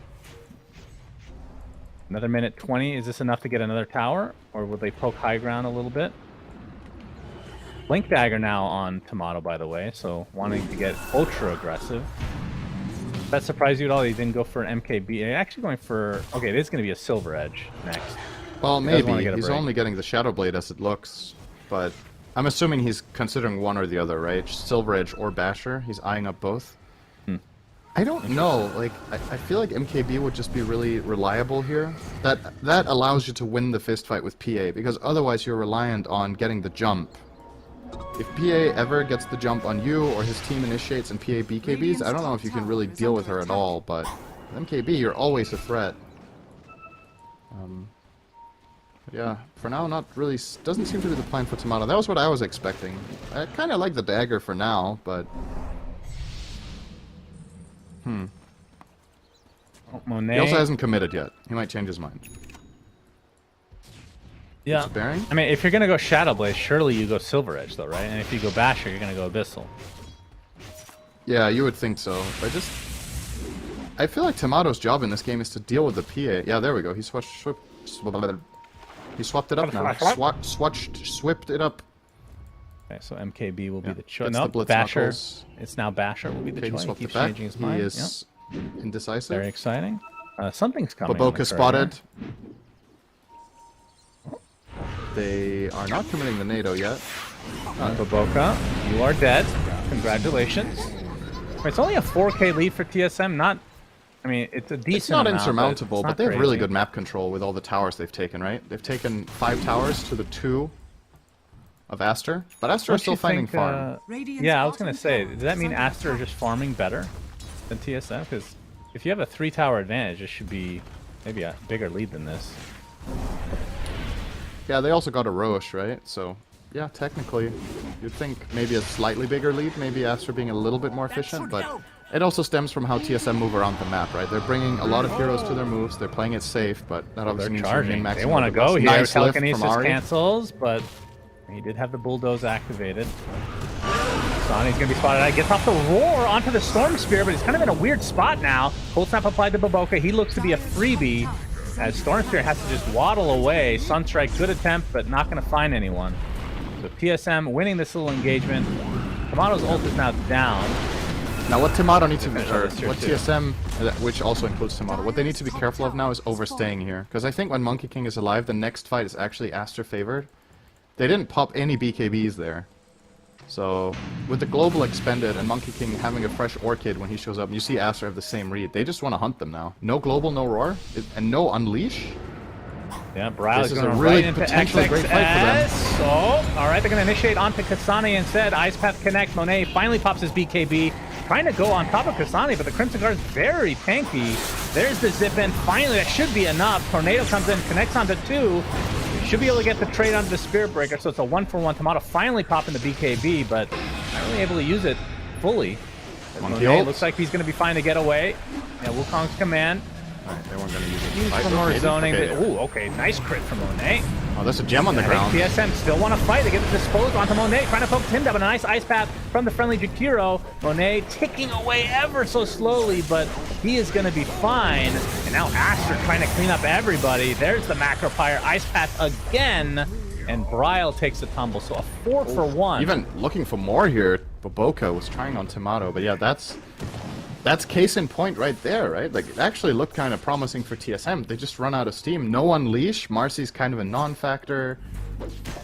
Another minute 20. Is this enough to get another tower? Or will they poke high ground a little bit? Blink Dagger now on Tomato, by the way, so wanting to get ultra aggressive. Does that surprise you at all? He didn't go for an MKB. Actually going for... Okay, it is going to be a Silver Edge next. Well, maybe. He's only getting the Shadow Blade as it looks, but I'm assuming he's considering one or the other, right? Silver Edge or Basher. He's eyeing up both. I don't know. Like, I feel like MKB would just be really reliable here. That allows you to win the fist fight with PA, because otherwise you're reliant on getting the jump. If PA ever gets the jump on you, or his team initiates and PA BKBs, I don't know if you can really deal with her at all, but with MKB, you're always a threat. Yeah, for now, not really... Doesn't seem to be the plan for Tomato. That was what I was expecting. I kind of like the dagger for now, but... Oh, Monet. He also hasn't committed yet. He might change his mind. Yeah. Bearing? I mean, if you're going to go Shadow Blade, surely you go Silver Edge, though, right? And if you go Basher, you're going to go Abyssal. Yeah, you would think so. But I feel like Tomato's job in this game is to deal with the PA. Yeah, there we go. He swapped it up now. Swipped it up. Okay, so MKB will be the choice. No, Basher. Knuckles. It's now Basher will be the choice. He keeps back. changing his mind. He is indecisive. Very exciting. Something's coming. Baboka spotted. They are not committing the NATO yet. Baboka, you are dead. Congratulations. It's only a 4K lead for TSM. Not, I mean, it's a decent. It's not amount, insurmountable, but they have crazy. really good map control with all the towers they've taken, right? They've taken 5 towers to the 2 of Aster, but Aster is still finding farm. Yeah, I was gonna say, does that mean Aster are just farming better than TSM? Because if you have a 3-tower advantage, it should be maybe a bigger lead than this. Yeah, they also got a Roche, right? So, yeah, technically, you'd think maybe a slightly bigger lead, maybe Aster being a little bit more efficient, but it also stems from how TSM move around the map, right? They're bringing a lot of heroes to their moves, they're playing it safe, but that obviously means they're min-maxing. They want to go here. Nice Telekinesis cancels, but he did have the Bulldoze activated. Sonny's going to be spotted out. Gets off the roar onto the Storm Spear, but he's kind of in a weird spot now. Cold Snap applied to Baboka. He looks to be a freebie, as Storm Spear has to just waddle away. Sunstrike, good attempt, but not going to find anyone. So TSM winning this little engagement. Tomato's ult is now down. Now what Tomato needs to be, or what TSM, which also includes Tomato, what they need to be careful of now is overstaying here. Because I think when Monkey King is alive, the next fight is actually Aster favored. They didn't pop any BKBs there. So, with the global expended and Monkey King having a fresh Orchid when he shows up, and you see Aster have the same read, they just want to hunt them now. No global, no roar, and no unleash. Yeah, Bryle's This is going a to really right into potentially great fight for them. So, alright, they're going to initiate onto Kasane instead. Ice Path Connect. Monet finally pops his BKB. Trying to go on top of Kasane, but the Crimson Guard is very tanky. There's the zip in. Finally, that should be enough. Tornado comes in, connects onto 2. Should be able to get the trade onto the Spirit Breaker, so it's a 1-for-1. Tomato finally popping the BKB, but not really able to use it fully. Monet looks like he's going to be fine to get away. Yeah, Wukong's command. Alright, they weren't going to use it. Use for more zoning. Ooh, okay, nice crit from Monet. Oh, there's a gem on the ground. TSM still want to fight. They get it disposed onto Monet, trying to focus him down, but a nice ice path from the friendly Jakiro. Monet ticking away ever so slowly, but he is going to be fine. And now Aster trying to clean up everybody. There's the macro pyre, ice path again, and Bryle takes the tumble. So a 4-for-1. Even looking for more here, Baboka was trying on Tomato, but yeah, that's case in point right there, right? Like, it actually looked kind of promising for TSM. They just run out of steam. No Unleash. Marcy's kind of a non-factor.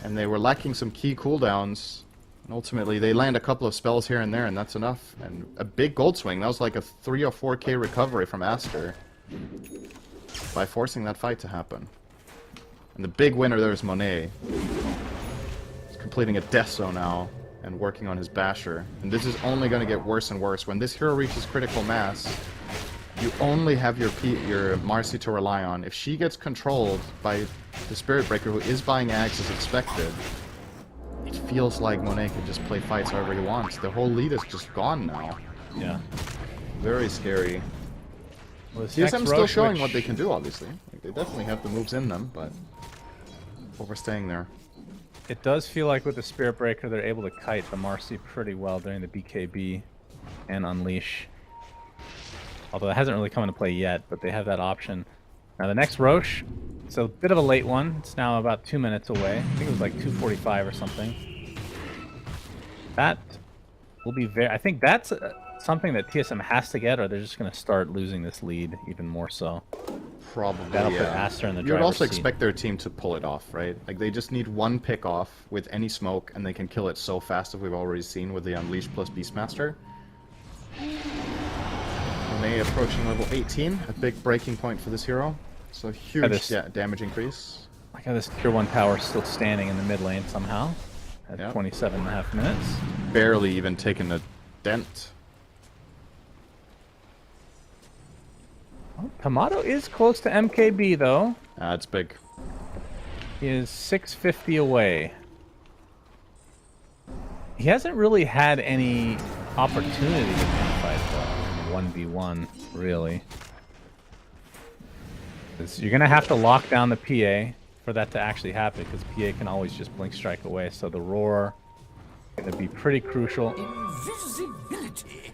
And they were lacking some key cooldowns. And ultimately, they land a couple of spells here and there, and that's enough. And a big gold swing. That was like a 3 or 4k recovery from Aster by forcing that fight to happen. And the big winner there is Monet. He's completing a death zone now and working on his Basher. And this is only going to get worse and worse. When this hero reaches critical mass, you only have your Marcy to rely on. If she gets controlled by the Spirit Breaker, who is buying Ags as expected, it feels like Monet can just play fights however he wants. The whole lead is just gone now. Yeah. Very scary. Well, TSM's still showing what they can do, obviously. Like, they definitely have the moves in them, but overstaying there. it does feel like with the Spirit Breaker, they're able to kite the Marcy pretty well during the BKB and Unleash. Although it hasn't really come into play yet, but they have that option. Now the next Roche, it's a bit of a late one. It's now about 2 minutes away. I think it was like 2:45 or something. That will be very... I think that's something that TSM has to get, or they're just going to start losing this lead even more so. Probably, That'll put yeah. Aster in the You would driver's also seat. expect their team to pull it off, right? Like, they just need one pick off with any smoke, and they can kill it so fast, as we've already seen with the Unleash plus Beastmaster. Monet approaching level 18, a big breaking point for this hero. So huge damage increase. Like how this tier 1 tower is still standing in the mid lane somehow at Yep. 27.5 minutes. Barely even taken a dent. Oh, Tomato is close to MKB though. It's big. He is 650 away. He hasn't really had any opportunity to fight though in 1v1, really. 'Cause you're gonna have to lock down the PA for that to actually happen, because PA can always just blink strike away. So the roar is gonna be pretty crucial. Invisibility.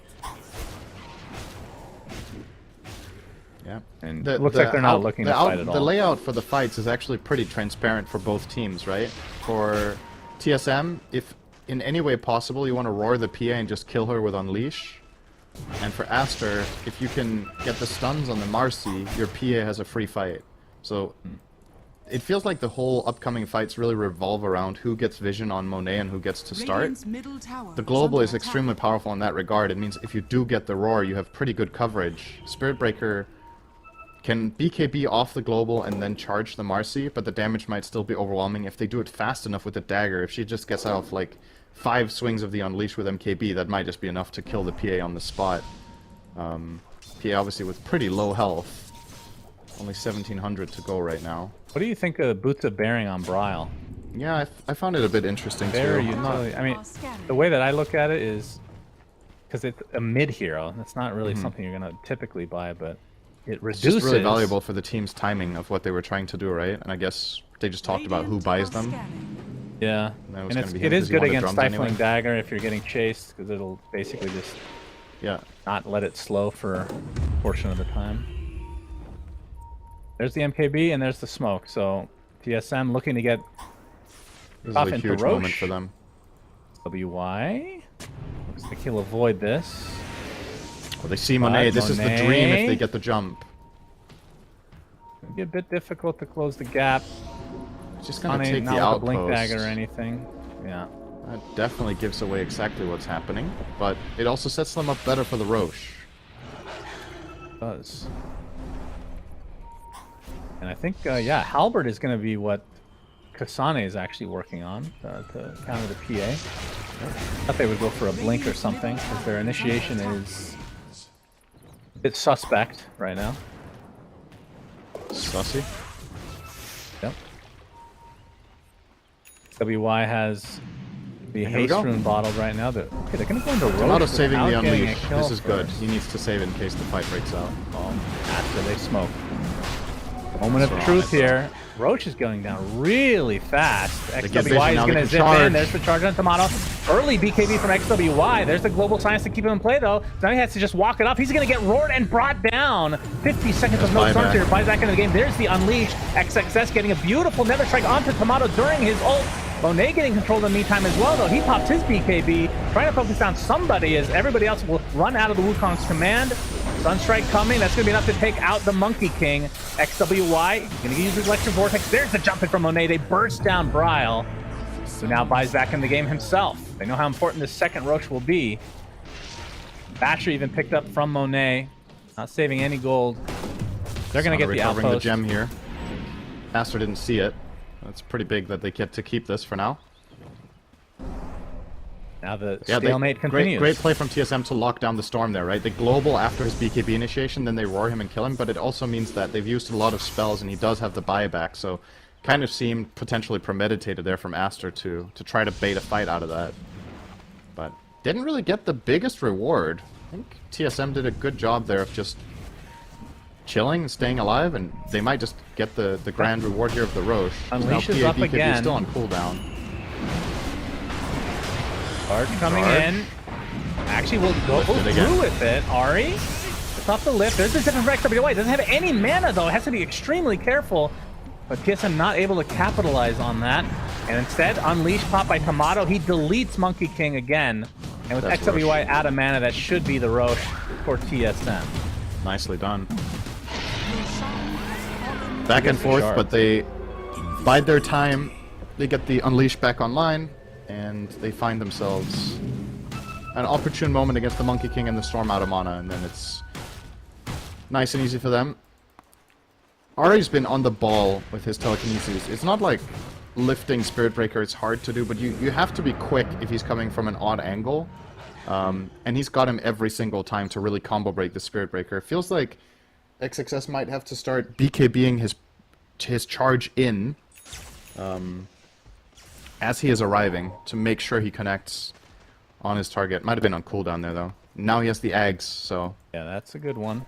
Yeah. And it looks like they're not looking to fight at all. The layout for the fights is actually pretty transparent for both teams, right? For TSM, if in any way possible you want to roar the PA and just kill her with Unleash. And for Aster, if you can get the stuns on the Marcy, your PA has a free fight. So it feels like the whole upcoming fights really revolve around who gets vision on Monet and who gets to start. Radiant's middle tower The global under is attack. extremely powerful in that regard. It means if you do get the roar, you have pretty good coverage. Spirit Breaker can BKB off the global and then charge the Marcy, but the damage might still be overwhelming if they do it fast enough with the dagger. If she just gets off like 5 swings of the Unleash with MKB, that might just be enough to kill the PA on the spot. PA obviously with pretty low health. Only 1700 to go right now. What do you think of Boots of Bearing on Bryle? Yeah, I found it a bit interesting Very too. utility. I mean, the way that I look at it is because it's a mid hero. That's not really something you're gonna typically buy, but it It's reduces. just really valuable for the team's timing of what they were trying to do, right? And I guess they just talked about who buys them. Yeah, That was and gonna be it him is 'cause he good wanted against drums Stifling anyway. Dagger if you're getting chased, because it'll basically just Yeah. not let it slow for a portion of the time. There's the MKB and there's the smoke. So TSM looking to get This off is a into huge Roche. moment for them. WY. Looks like he'll avoid this. Well, they see Monet. This is the dream if they get the jump. It'll be a bit difficult to close the gap. It's just gonna Funny, take not the with a outpost. blink dagger or anything. Yeah. That definitely gives away exactly what's happening, but it also sets them up better for the Roche. It does. And I think, yeah, Halberd is going to be what Kasane is actually working on to counter the PA. I thought they would go for a blink or something, because their initiation is a bit suspect right now. Sussy. Yep. WY has the Here we haste go. rune bottled right now. Okay, they're going to go into Roche. Tomato saving the without getting a Unleash. kill This is good. first. He needs to save in case the fight breaks out. After they smoke. Moment of That's truth right. here. Roche is going down really fast. get XWY vision, is now going they to can zip charge. in. There's the charge on Tomato. Early BKB from XWY. There's the global science to keep him in play, though. Now he has to just walk it off. He's going to get roared and brought down. 50 seconds of no There's storm buyback. here. Buys back into the game. There's the Unleash. XXS getting a beautiful nether strike onto Tomato during his ult. Monet getting control in the meantime as well, though. He pops his BKB, trying to focus down somebody as everybody else will run out of the Wukong's command. Sunstrike coming. That's going to be enough to take out the Monkey King. XWY going to use his Electric Vortex. There's the jump in from Monet. They burst down Bryle, who now buys back in the game himself. They know how important this second Roche will be. Basher even picked up from Monet. Not saving any gold. They're going to get the recovering outpost. the gem here. Aster didn't see it. That's pretty big that they get to keep this for now. Now the Yeah, stalemate continues. Great play from TSM to lock down the storm there, right? They global after his BKB initiation, then they roar him and kill him, but it also means that they've used a lot of spells and he does have the buyback, so kind of seemed potentially premeditated there from Aster to try to bait a fight out of that. But didn't really get the biggest reward. I think TSM did a good job there of just chilling, staying alive, and they might just get the grand reward here of the Roche. Unleash now is PA up BKB again. still on cooldown. Charge coming in. Actually, we'll go through with it. Ari, it's off the lift. There's a different XWY. Doesn't have any mana, though. It has to be extremely careful. But TSM not able to capitalize on that. And instead, Unleash pop by Tomato. He deletes Monkey King again. And with That's XWY out of mana, that should be the Roche for TSM. Nicely done. Back and forth, but they bide their time. They get the Unleash back online, and they find themselves an opportune moment against the Monkey King and the Storm out of mana, and then it's nice and easy for them. Ari's been on the ball with his telekinesis. It's not like lifting Spirit Breaker is hard to do, but you have to be quick if he's coming from an odd angle. And he's got him every single time to really combo break the Spirit Breaker. It feels like XXS might have to start BKBing his charge in as he is arriving to make sure he connects on his target. Might have been on cooldown there, though. Now he has the Ags, so... Yeah, that's a good one.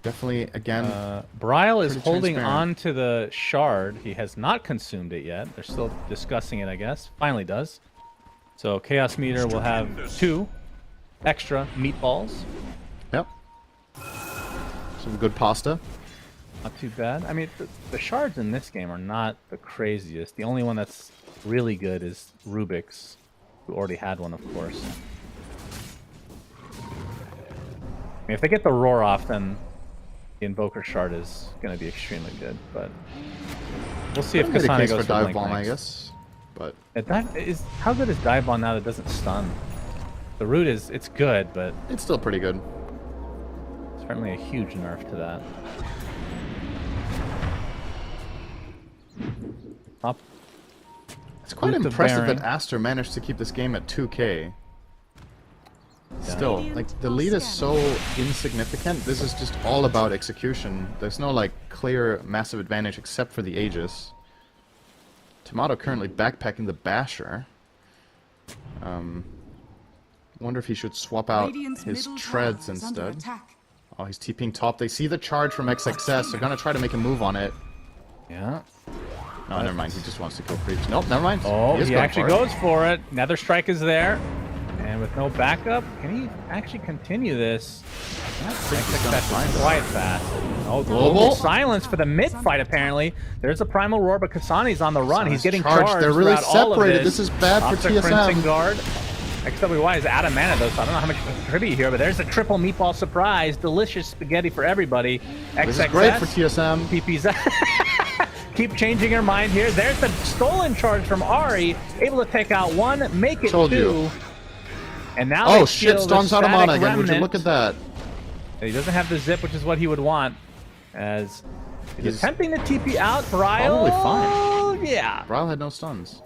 Definitely, again... Bryle is holding on to the shard. He has not consumed it yet. They're still discussing it, I guess. Finally does. So Chaos Meter will have 2 extra meatballs. Yep. Some good pasta. Not too bad. I mean, the shards in this game are not the craziest. The only one that's really good is Rubik's, who already had one, of course. I mean, if they get the roar off, then the Invoker shard is going to be extremely good. But we'll see if Kasane goes for dive Blink bomb, I next. guess. But How good is dive bomb now that doesn't stun? The root it's good, but it's still pretty good. certainly a huge nerf to that. Up. It's quite Root of impressive that Bearing. Aster managed to keep this game at 2k. Still, like, the lead is so insignificant. This is just all about execution. There's no, like, clear massive advantage except for the Aegis. Tomato currently backpacking the Basher. Wonder if he should swap out Radiant's his middle treads tower is under instead. attack. Oh, he's TPing top. They see the charge from XXS. They're gonna try to make a move on it. Yeah. No, never mind. He just wants to kill creeps. Nope, never mind. Oh, is he going actually for it. goes for it. Nether Strike is there. And with no backup, can he actually continue this? That's quite fast. Oh, global silence for the mid fight, apparently. There's a Primal Roar, but Kasani's on the run. He's getting charged. They're really throughout all of separated. This is bad Off for the Crimson TSM. Guard. XWY is out of mana, though, so I don't know how much he can contribute here, but there's a triple meatball surprise. Delicious spaghetti for everybody. This XXS. is great for TSM. PP's keep changing her mind here. There's the stolen charge from Ari, able to take out 1, make it 2. And now Oh they shit, steal the Storm's out of mana static again. Would you remnant. look at that? He doesn't have the zip, which is what he would want. As he's attempting to TP out. Bryle. Probably fine. Yeah. Bryle had no stuns.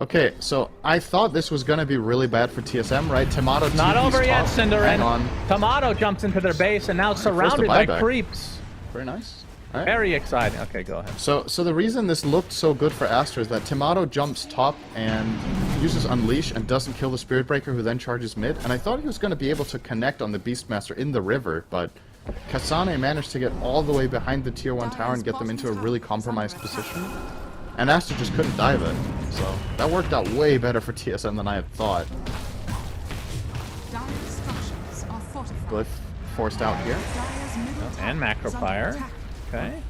Okay, so I thought this was gonna be really bad for TSM, right? Tomato Not TP's over yet, top. Cinderin. Hang on. Tomato jumps into their base and now surrounded by buyback. creeps. Very nice. All right. Very exciting. Okay, go ahead. So the reason this looked so good for Aster is that Tomato jumps top and uses Unleash and doesn't kill the Spirit Breaker, who then charges mid. And I thought he was going to be able to connect on the Beastmaster in the river, but Kasane managed to get all the way behind the tier 1 tower and get them into a really compromised position. And Aster just couldn't dive it. So that worked out way better for TSM than I had thought. Dire structures are fortified. Glyph forced out here. Dire's middle tower And Macro is under Fire. attack. Okay.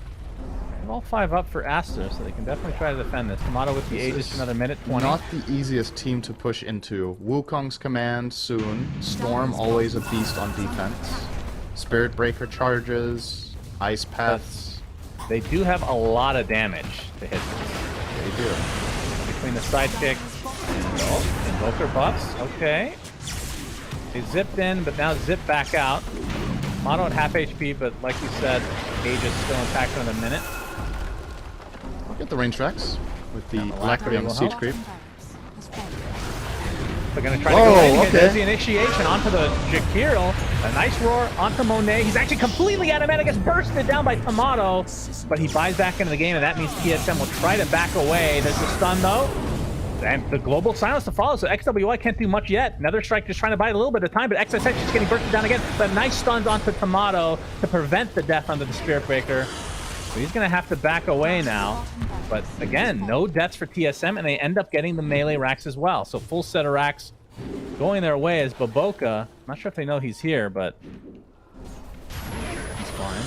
And all 5 up for Aster, so they can definitely try to defend this. Tomato with the This Aegis is for another minute 20. Not the easiest team to push into. Wukong's command soon. Storm always a beast on defense. Spirit Breaker charges. Ice Paths. They do have a lot of damage to hit this. They do. Between the sidekick and Invoker buffs. Okay. They zipped in, but now zip back out. Mono at half HP, but like you said, Aegis still intact in a minute. I'll get the range tracks with the Alacrity Alacrity on the will Siege help. Creep. They're going to try Whoa, to go in here. okay. There's the initiation onto the Jakiro. A nice roar onto Monet. He's actually completely out of mana. Gets bursted down by Tomato, but he buys back into the game, and that means TSM will try to back away. There's the stun, though. And the global silence to follow, so XWI can't do much yet. Nether Strike just trying to buy a little bit of time, but XSX just getting bursted down again. But nice stuns onto Tomato to prevent the death under the Spirit Breaker. So he's going to have to back away now. But again, no deaths for TSM, and they end up getting the melee racks as well. So full set of racks going their way as Baboka. Not sure if they know he's here, but he's fine.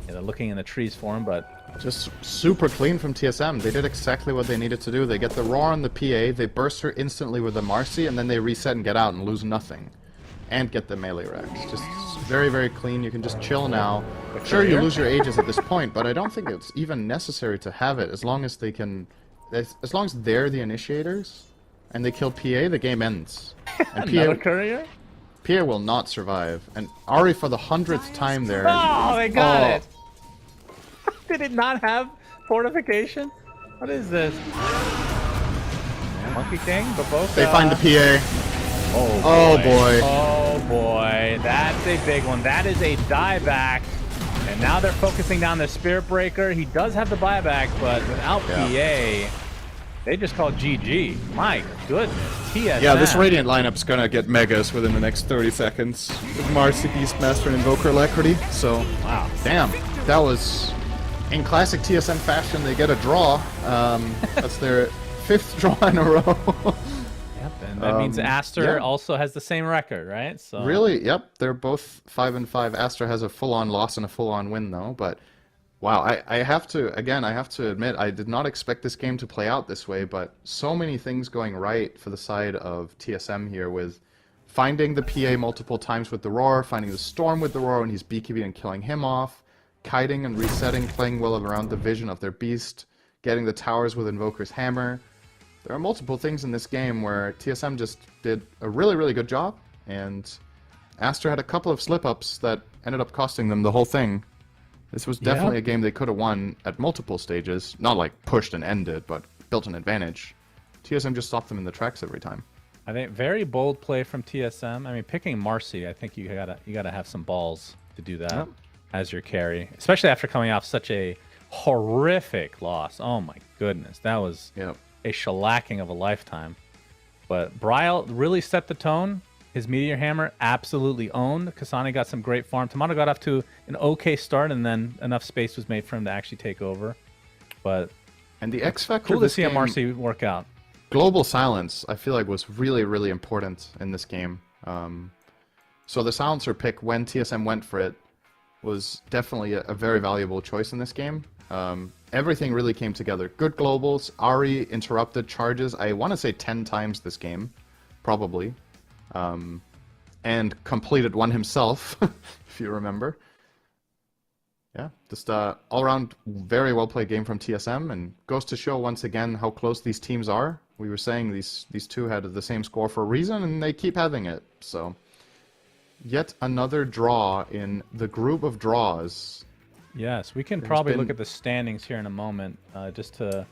Yeah, they're looking in the trees for him, but Just super clean from TSM. They did exactly what they needed to do. They get the Roar on the PA, they burst her instantly with the Marcy, and then they reset and get out and lose nothing. And get the melee racks. Just very, very clean. You can just chill now. Sure, you lose your Aegis at this point, but I don't think it's even necessary to have it as long as they can... As long as they're the initiators, and they kill PA, the game ends. And another courier? PA will not survive. And Ari for the 100th time there. Oh, they got it! Did it not have fortification? What is this? Monkey King? Baboka? They find the PA. Oh boy. Oh boy. That's a big one. That is a dieback. And now they're focusing down the Spirit Breaker. He does have the buyback, but without PA, they just called GG. My goodness. TSM. Yeah, this Radiant lineup's gonna get megas within the next 30 seconds. With Marcy, Beastmaster, and Invoker Alacrity. So, wow. Damn. That was... In classic TSM fashion, they get a draw. That's their 5th draw in a row. Yep, and that means Aster also has the same record, right? So Really? Yep. They're both 5-5. Aster has a full-on loss and a full-on win, though. But wow, I have to admit, I did not expect this game to play out this way. But so many things going right for the side of TSM here, with finding the PA multiple times with the Roar, finding the Storm with the Roar, and he's beekeeping and killing him off. Kiting and resetting, playing well around the vision of their beast, getting the towers with Invoker's Hammer. There are multiple things in this game where TSM just did a really, really good job, and Aster had a couple of slip-ups that ended up costing them the whole thing. This was definitely a game they could have won at multiple stages. Not like pushed and ended, but built an advantage. TSM just stopped them in the tracks every time. I think very bold play from TSM. I mean, picking Marcy, I think you gotta have some balls to do that. Yep. As your carry, especially after coming off such a horrific loss. Oh my goodness, that was a shellacking of a lifetime. But Bryle really set the tone. His Meteor Hammer absolutely owned. Kasane got some great farm. Tomato got off to an okay start, and then enough space was made for him to actually take over. But and the X factor. Cool to see a Marcy work out. Global silence, I feel like, was really, really important in this game. So the silencer pick when TSM went for it was definitely a very valuable choice in this game. Everything really came together. Good globals. Ari interrupted charges, I want to say 10 times this game, probably. And completed one himself, if you remember. Yeah, just all-around very well-played game from TSM, and goes to show once again how close these teams are. We were saying these two had the same score for a reason, and they keep having it, so... Yet another draw in the group of draws. Yes, we can probably look at the standings here in a moment, just to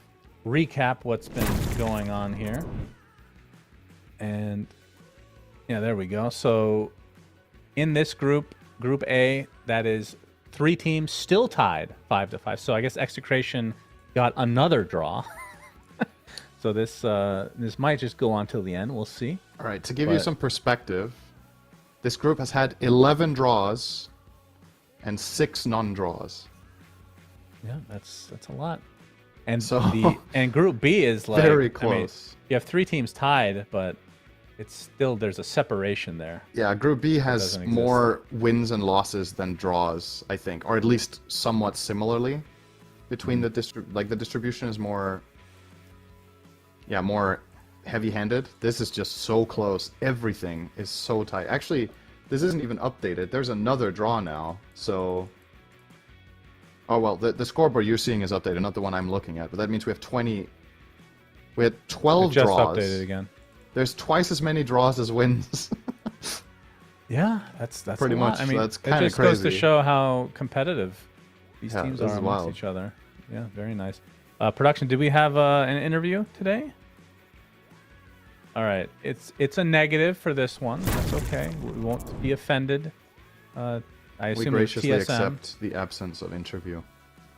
recap what's been going on here. And yeah, there we go. So in this group, Group A, that is 3 teams still tied 5-5. So I guess Execration got another draw. So this might just go on till the end. We'll see. All right, to give you some perspective. This group has had 11 draws and 6 non-draws. Yeah, that's a lot. And so and Group B is like very close. I mean, you have 3 teams tied, but it's still there's a separation there. Yeah, Group B has more wins and losses than draws, I think, or at least somewhat similarly. Between the distribution is more heavy-handed. This is just so close. Everything is so tight. Actually, this isn't even updated. There's another draw now. So, oh well, the scoreboard you're seeing is updated, not the one I'm looking at. But that means we have 20. We had 12 just draws. Updated again. There's twice as many draws as wins. Yeah, that's pretty much. I mean, that's kind of crazy. It just goes to show how competitive these teams are amongst wild. Each other. Yeah, very nice. Production, did we have an interview today? All right, it's a negative for this one. That's okay. We won't be offended. I assume we graciously TSM. accept the absence of interview.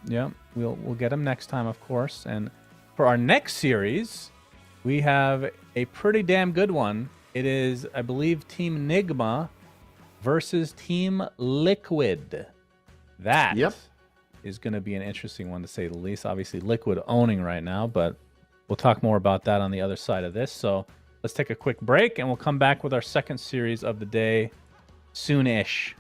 Yeah, we'll get them next time, of course. And for our next series, we have a pretty damn good one. It is, I believe, Team Nigma versus Team Liquid. That is going to be an interesting one to say the least. Obviously, Liquid owning right now, but we'll talk more about that on the other side of this. So let's take a quick break, and we'll come back with our second series of the day soon-ish.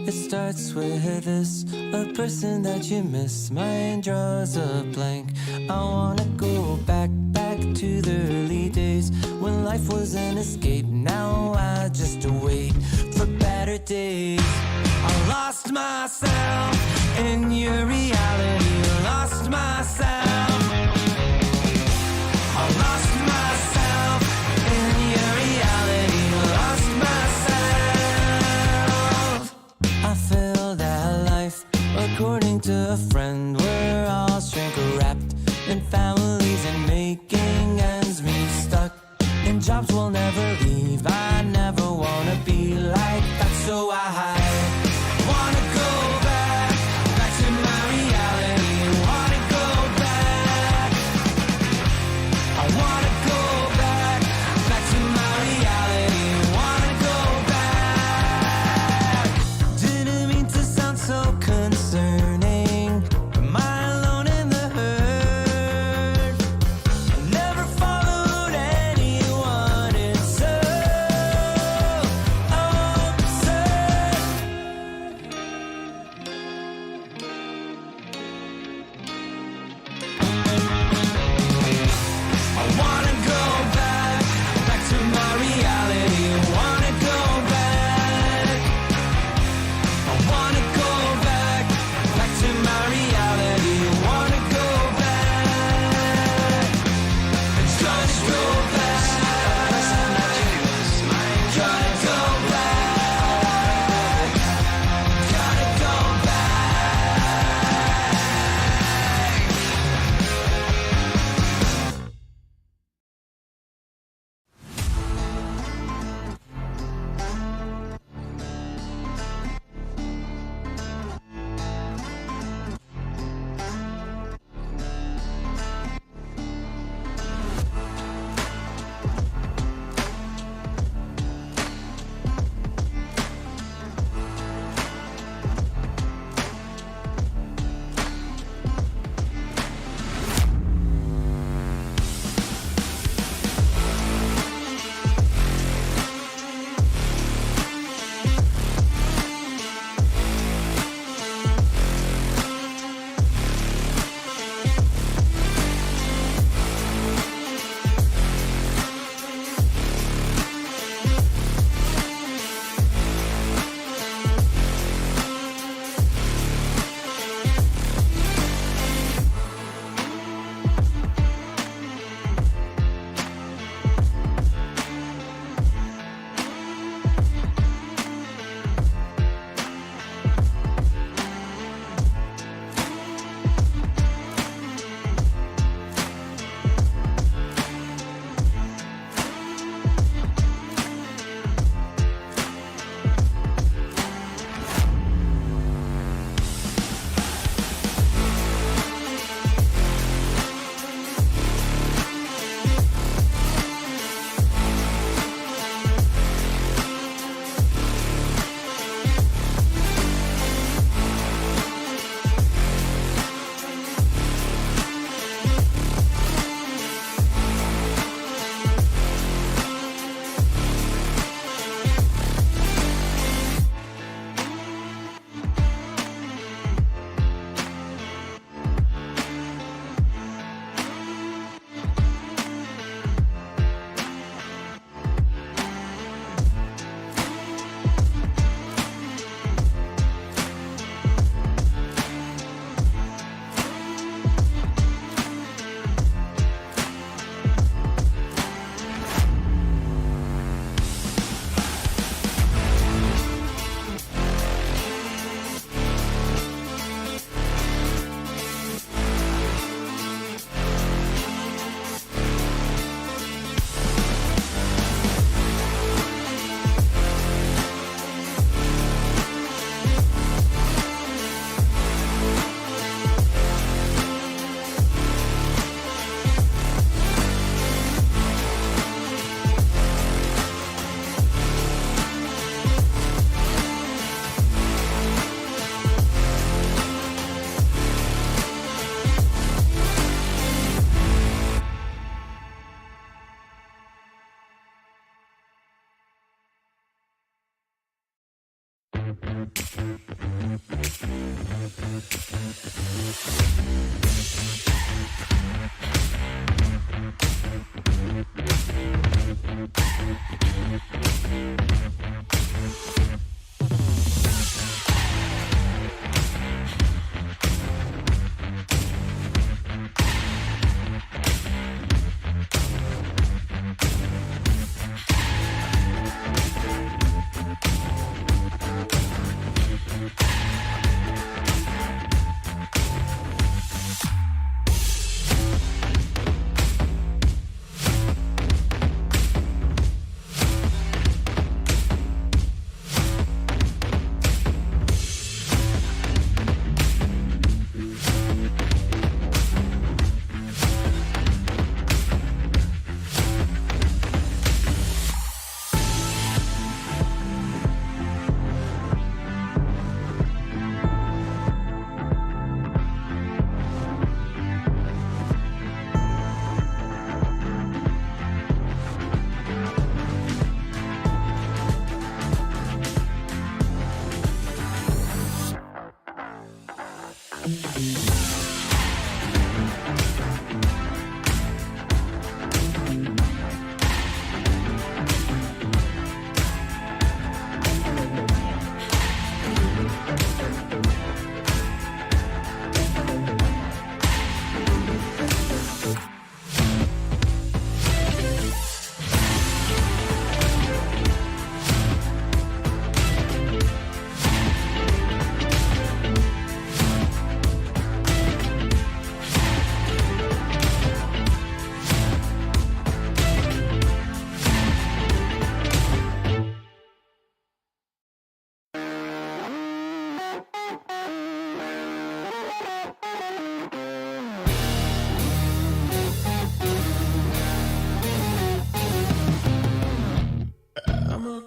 It starts with this, a person that you miss. Mine draws a blank. I wanna go back to the early days when life was an escape. Now I just wait for better days. I lost myself in your reality. Lost myself. I lost myself in your reality. Lost myself. I feel that life, according to a friend, we're all shrink wrapped in families and making ends meet, stuck in jobs we'll never leave. I never wanna be like that, so I wanna go back to my reality.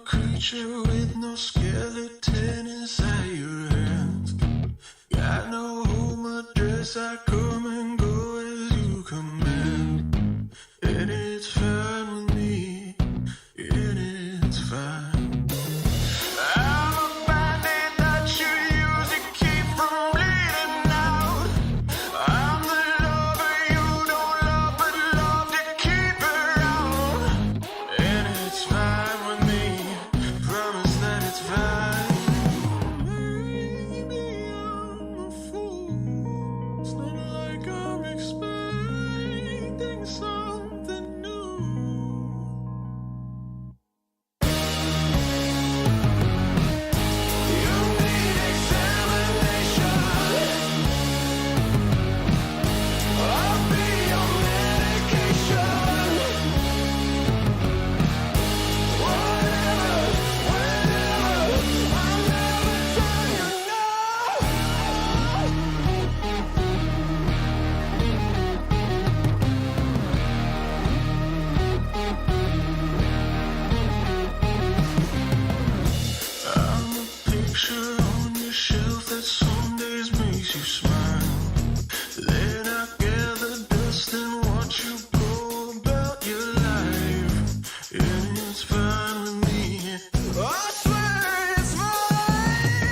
creature with no skeleton inside your hands. Got no home address, I come and go as you command. And it's fine with me, and it's fine. I'm a bandit that you use to keep from bleeding out. I'm the lover you don't love, but love to keep around. And it's fine with me, promise that it's fine. Maybe I'm a fool. It's not like I'm expecting something new. You need examination. I'll be your medication. Whatever, whenever, I'll never tell you no. I'm a picture on your shelf that some days makes you smile. Then I gather dust and watch you go about your life. And it's fine with me. I swear it's mine.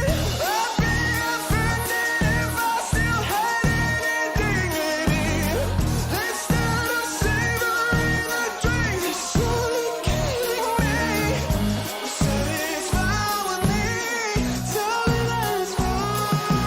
I'd be offended if I still had any dignity. Instead of savoring the drink, you're slowly killing me. Say it's fine with me. Tell me that it's fine.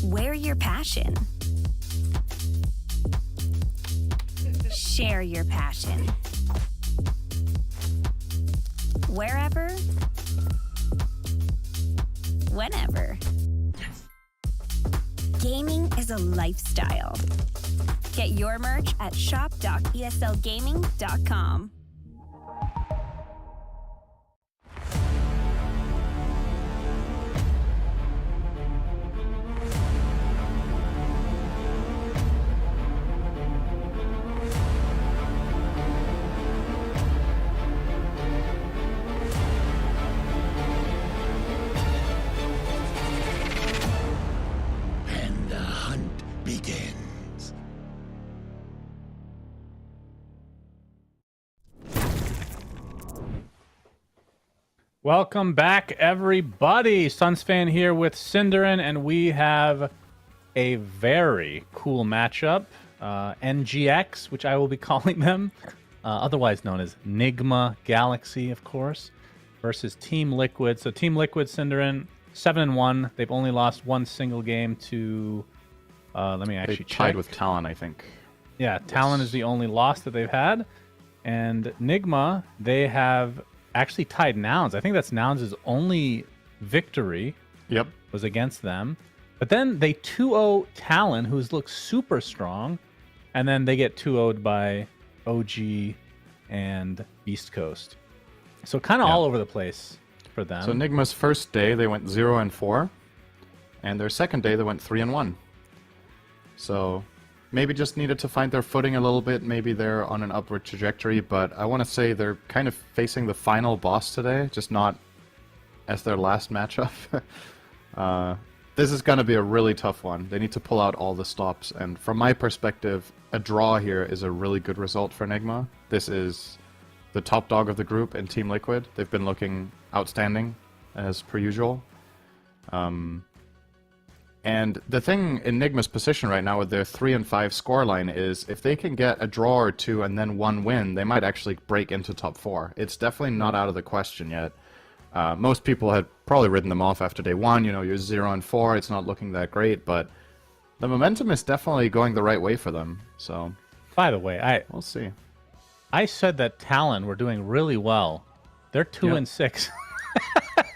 Wear your passion. Share your passion. Wherever, whenever. Gaming is a lifestyle. Get your merch at shop.eslgaming.com. And the hunt begins. Welcome back, everybody. Sunsfan here with Cinderin, and we have a very cool matchup. NGX, which I will be calling them, otherwise known as Nigma Galaxy, of course, versus Team Liquid. So Team Liquid, Cinderin, 7-1. They've only lost one single game to. Let me actually They check. tied with Talon, I think. Yeah, Talon is the only loss that they've had. And Nigma, they have actually tied Nouns. I think that's Nouns' only victory Yep. was against them. But then they 2-0 Talon, who looks super strong. And then they get 2-0'd by OG and Beast Coast. So kind of all over the place for them. So Enigma's first day, they went 0-4. And their second day, they went 3-1. So maybe just needed to find their footing a little bit. Maybe they're on an upward trajectory, but I want to say they're kind of facing the final boss today, just not as their last matchup. This is going to be a really tough one. They need to pull out all the stops, and from my perspective, a draw here is a really good result for Enigma. This is the top dog of the group in Team Liquid. They've been looking outstanding, as per usual. And the thing in Enigma's position right now with their 3-5 scoreline is if they can get a draw or two and then one win, they might actually break into top 4. It's definitely not out of the question yet. Most people had probably written them off after day 1. You know, you're 0-4, it's not looking that great, but the momentum is definitely going the right way for them. So, by the way, we'll see. I said that Talon were doing really well. They're 2-6.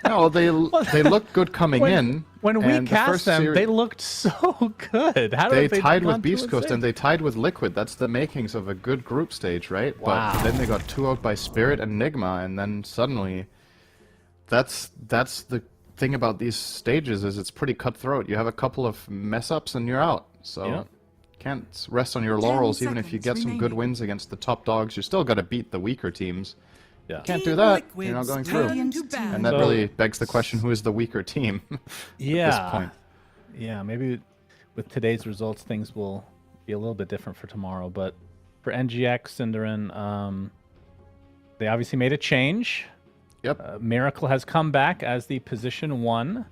No, they looked good coming in. When we cast them, they looked so good. How did they tied with Beast Coast and they tied with Liquid. That's the makings of a good group stage, right? Wow. But then they got 2-0 by Spirit and Enigma, and then suddenly, that's the thing about these stages is it's pretty cutthroat. You have a couple of mess ups and you're out. So can't rest on your laurels. Even if you get some good wins against the top dogs, you still got to beat the weaker teams. Yeah. Can't do that. You're not going through. And that really begs the question, who is the weaker team at this point? Yeah, maybe with today's results, things will be a little bit different for tomorrow. But for NGX, Cinderin, they obviously made a change. Yep. Miracle has come back as the position 1.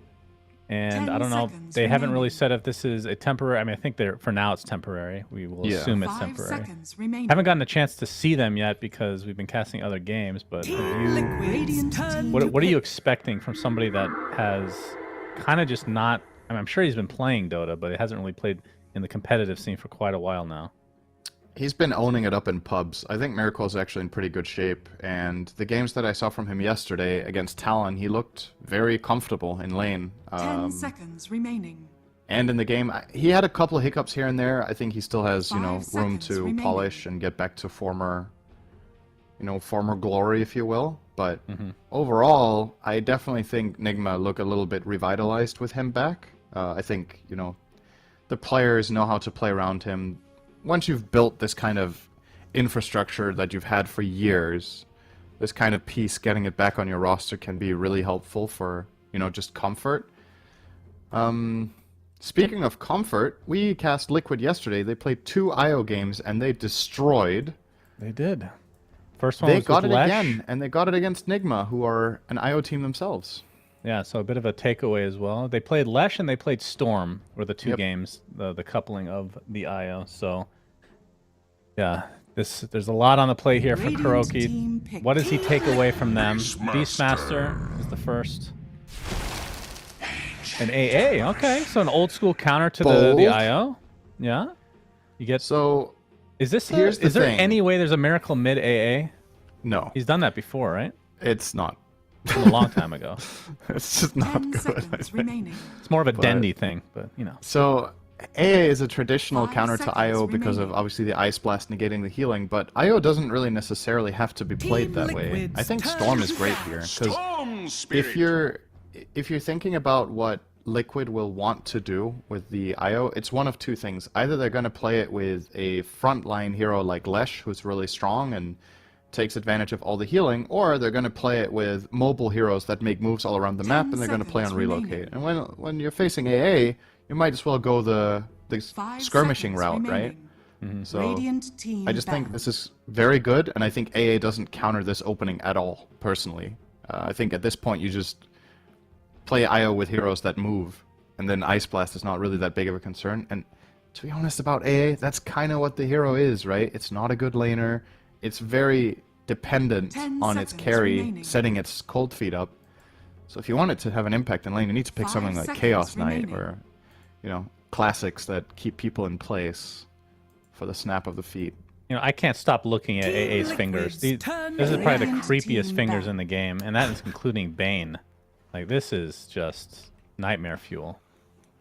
And I don't know, they haven't really said if this is a temporary. I mean, I think for now it's temporary. We will assume it's temporary. Haven't gotten a chance to see them yet because we've been casting other games. But what are you expecting from somebody that has kind of just not? I mean, I'm sure he's been playing Dota, but he hasn't really played in the competitive scene for quite a while now. He's been owning it up in pubs. I think Miracle is actually in pretty good shape, and the games that I saw from him yesterday against Talon, he looked very comfortable in lane. 10 seconds remaining. And in the game, he had a couple of hiccups here and there. I think he still has, room to polish and get back to former glory, if you will. But overall, I definitely think Enigma look a little bit revitalized with him back. I think, the players know how to play around him. Once you've built this kind of infrastructure that you've had for years, this kind of piece, getting it back on your roster can be really helpful for, just comfort. Speaking of comfort, we cast Liquid yesterday. They played 2 IO games and they destroyed. They did. First one they was got with it Lesh. again, and they got it against Enigma, who are an IO team themselves. Yeah, so a bit of a takeaway as well. They played Lesh and they played Storm, were the 2 games, the coupling of the IO. So, yeah, there's a lot on the play here for Kuroki. What does he take away from them? Beastmaster is the first. An AA, okay. So an old school counter to the IO. Yeah. You get. So, is this here's the is there thing. any way there's a Miracle mid AA? No. He's done that before, right? It's not. From a long time ago. It's just not 10 good. seconds remaining. It's more of a Dendy thing, but So, AA is a traditional 5 counter to seconds IO because of remaining. obviously the Ice Blast negating the healing, but IO doesn't really necessarily have to be played that way. I think Storm is great here because if you're thinking about what Liquid will want to do with the IO, it's one of 2 things. Either they're going to play it with a frontline hero like Lesh, who's really strong and takes advantage of all the healing, or they're going to play it with mobile heroes that make moves all around the map, and they're going to play on relocate. And when you're facing AA, you might as well go the 5 skirmishing seconds route, right? remaining. So Radiant team I just think battle. this is very good, and I think AA doesn't counter this opening at all, personally. I think at this point you just play IO with heroes that move, and then Ice Blast is not really that big of a concern. And to be honest about AA, that's kind of what the hero is, right? It's not a good laner. It's very dependent 10 on its seconds carry remaining. setting its cold feet up. So if you want it to have an impact in lane, you need to pick 5 something like seconds Chaos Knight remaining. or, classics that keep people in place for the snap of the feet. I can't stop looking at AA's fingers. This is probably the creepiest fingers in the game, and that is including Bane. Like, this is just nightmare fuel.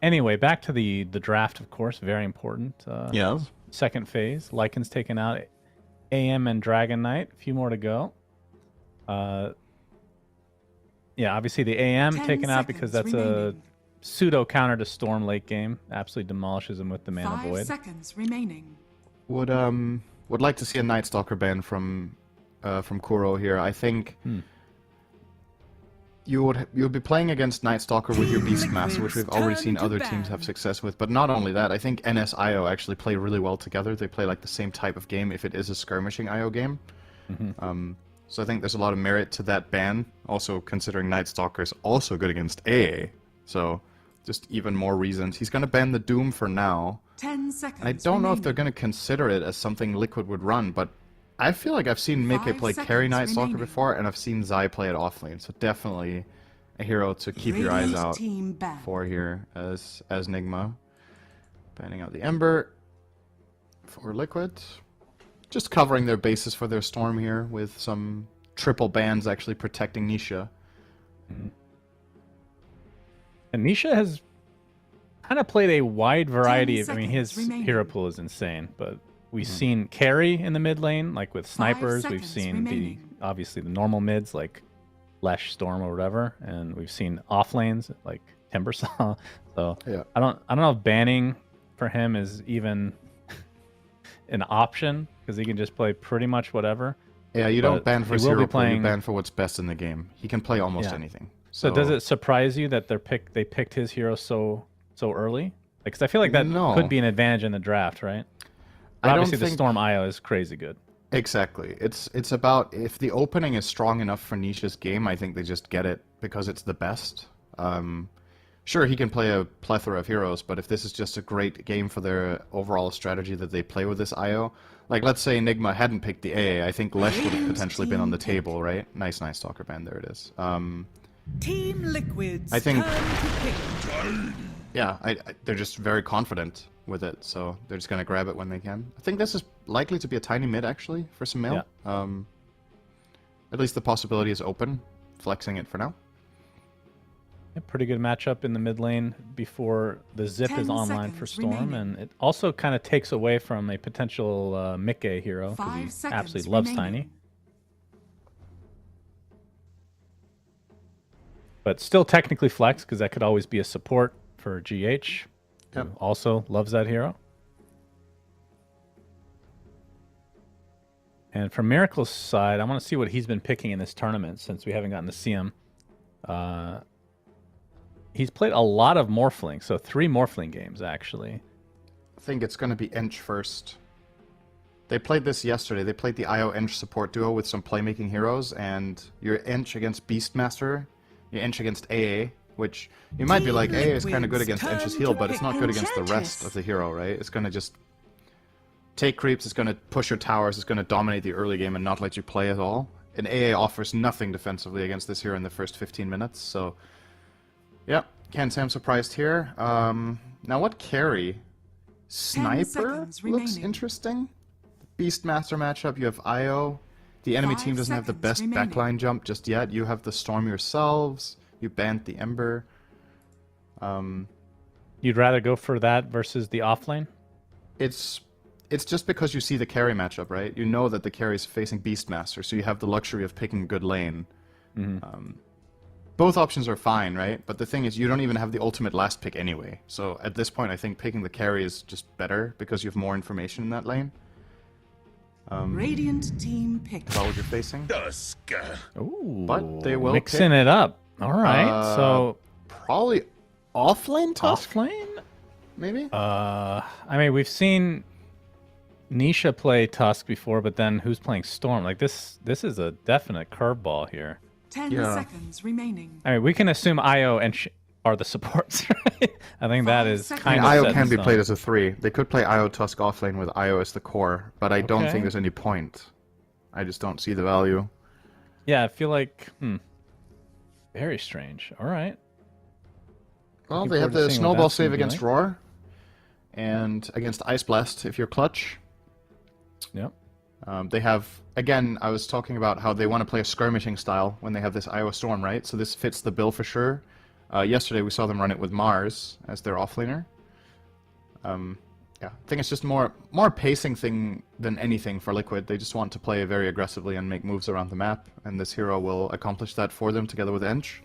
Anyway, back to the draft, of course, very important. Yeah. Second phase. Lycan's taken out AM and Dragon Knight. A few more to go. Yeah, obviously the AM 10 taken out because seconds that's a remaining. pseudo counter to Storm late game. Absolutely demolishes him with the Mana 5 Void. seconds remaining. Would like to see a Night Stalker ban from Kuro here. I think you'd be playing against Night Stalker with your Beastmaster, which we've already seen other teams have success with. But not only that, I think NS IO actually play really well together. They play like the same type of game if it is a skirmishing IO game. So I think there's a lot of merit to that ban. Also, considering Night Stalker is also good against AA, so just even more reasons. He's gonna ban the Doom for now. 10 seconds. I don't know if they're remaining. gonna consider it as something Liquid would run, but I feel like I've seen Mickey 5 play carry seconds Night Stalker remaining. before, and I've seen Zai play it offlane. So definitely a hero to keep your eyes Radiant out team ban. for here as Nigma. Banning out the Ember for Liquid. Just covering their bases for their Storm here with some triple bans actually protecting Nisha. And Nisha has kind of played a wide variety of. I mean, 10 his seconds hero remaining. pool is insane, but we've seen carry in the mid lane, like with snipers. We've seconds seen remaining. obviously the normal mids like Lesh, Storm, or whatever, and we've seen off lanes like Timbersaw. So Yeah. I don't know if banning for him is even an option because he can just play pretty much whatever. Yeah, you But don't ban for he his will be hero pool, you playing- ban for what's best in the game. He can play almost Yeah. anything. So does it surprise you that they picked his hero so early? Because I feel like that No. could be an advantage in the draft, right? I don't Obviously, the think- Storm IO is crazy good. Exactly. It's about if the opening is strong enough for Nisha's game, I think they just get it because it's the best. Sure, he can play a plethora of heroes, but if this is just a great game for their overall strategy that they play with this IO, like let's say Enigma hadn't picked the AA, I think Lesh would have potentially been on the table, right? Nice Stalker band, there it is. Team Liquid's I think- turn to pick. Yeah, they're just very confident with it, so they're just gonna grab it when they can. I think this is likely to be a tiny mid actually for some mail. At least the possibility is open, flexing it for now. A pretty good matchup in the mid lane before the zip 10 is online for seconds Storm, remaining. and it also kind of takes away from a potential Mickey hero 5 because he seconds absolutely loves remaining. Tiny. But still technically flex because that could always be a support for GH, who Yep. also loves that hero. And from Miracle's side, I want to see what he's been picking in this tournament since we haven't gotten to see him. He's played a lot of Morphling, so 3 Morphling games actually. I think it's gonna be Ench first. They played this yesterday. They played the IO Ench support duo with some playmaking heroes, and your Ench against Beastmaster, your Ench against AA, which you might be like, AA is kind of good against Ench's heal, but it's not good against the rest of the hero, right? It's gonna just take creeps, it's gonna push your towers, it's gonna dominate the early game and not let you play at all. And AA offers nothing defensively against this hero in the first 15 minutes, so... yeah, can't say I'm surprised here. Now what carry? Sniper seconds looks remaining. interesting. Beastmaster matchup, you have IO. The enemy 5 team doesn't have the seconds best remaining. backline jump just yet. You have the Storm yourselves. You banned the Ember. You'd rather go for that versus the offlane? It's just because you see the carry matchup, right? You know that the carry is facing Beastmaster, so you have the luxury of picking a good lane. Both options are fine, right? But the thing is, you don't even have the ultimate last pick anyway. So at this point, I think picking the carry is just better because you have more information in that lane. Radiant team pick. Is that what you're facing? Dusk. Ooh, But they will mixing pick- it up. All right, so Probably offlane Tusk, offlane. maybe? I mean, we've seen Nisha play Tusk before, but then who's playing Storm? Like this is a definite curveball here. 10 Yeah. seconds remaining. I mean, we can assume IO and are the supports, right? I think that 5 is seconds. kind of IO set in can be stone. played as a 3. They could play IO Tusk offlane with IO as the core, but I don't Okay. think there's any point. I just don't see the value. Yeah, I feel like very strange. All right. Well, Looking they have forward to the seeing what snowball that's gonna save be against like. Roar, and against Ice Blast if you're clutch. Yep. They have, again, I was talking about how they want to play a skirmishing style when they have this Iowa Storm, right? So this fits the bill for sure. Yesterday we saw them run it with Mars as their offlaner. Yeah, I think it's just more pacing thing than anything for Liquid. They just want to play very aggressively and make moves around the map, and this hero will accomplish that for them together with Ench.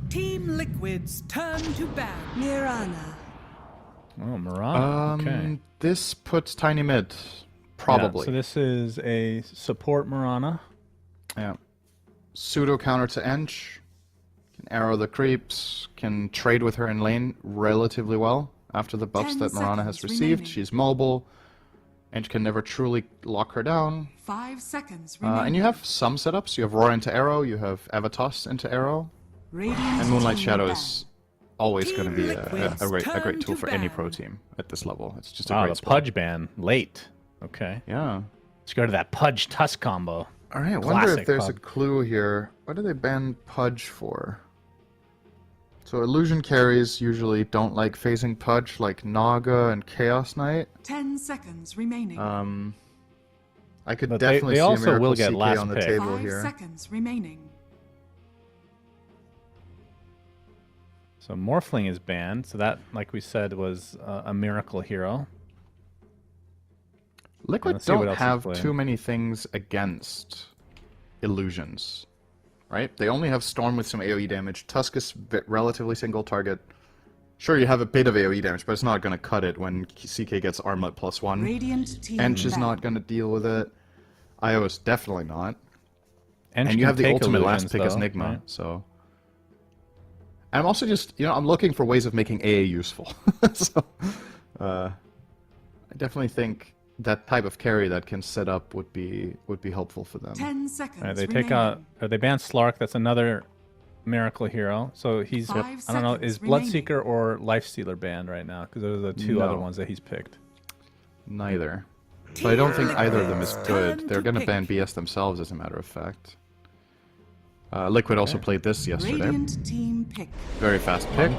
Team Liquid's turn to ban. Mirana. Oh, Mirana. Okay. This puts Tiny mid, probably. Yeah, so this is a support Mirana. Yeah. Pseudo counter to Ench. Can arrow the creeps. Can trade with her in lane relatively well after the buffs 10 that Mirana has seconds received. remaining. She's mobile. Ench can never truly lock her down. 5 seconds remaining. And you have some setups. You have Roar into arrow. You have Avatos into arrow. Radiant And Moonlight team Shadow ban. is always going to be Liquid's a great turn tool to for any ban. pro team at this level. It's just a Wow, great the spell. Pudge ban late. Okay. Yeah. Let's go to that Pudge Tusk combo. All right, I wonder Classic if there's a Pudge. clue here. What do they ban Pudge for? So illusion carries usually don't like phasing Pudge, like Naga and Chaos Knight. 10 seconds remaining. I could But definitely they see also a Miracle will get CK last on the pick. table 5 here. seconds remaining. So Morphling is banned. So that, like we said, was a miracle hero. Liquid let's see what don't else he's have playing. too many things against illusions, right? They only have Storm with some AoE damage. Tusk is relatively single target. Sure, you have a bit of AoE damage, but it's not going to cut it when CK gets Armlet +1. Radiant team Ench is ban. not going to deal with it. IO is definitely not. And And you have the ultimate last pick as Nigma, so... I'm also just, I'm looking for ways of making AA useful. So, I definitely think that type of carry that can set up would be helpful for them. 10 seconds They remaining. take out, or they ban Slark. That's another miracle hero. So he's, Five I don't know, seconds is remaining. Bloodseeker or Lifestealer banned right now? Because those are the two other No. ones that he's picked. Neither. But I don't think either of them is good. Turn They're to going to pick. ban BS themselves, as a matter of fact. Liquid also played this yesterday. Radiant team pick. Very fast pick.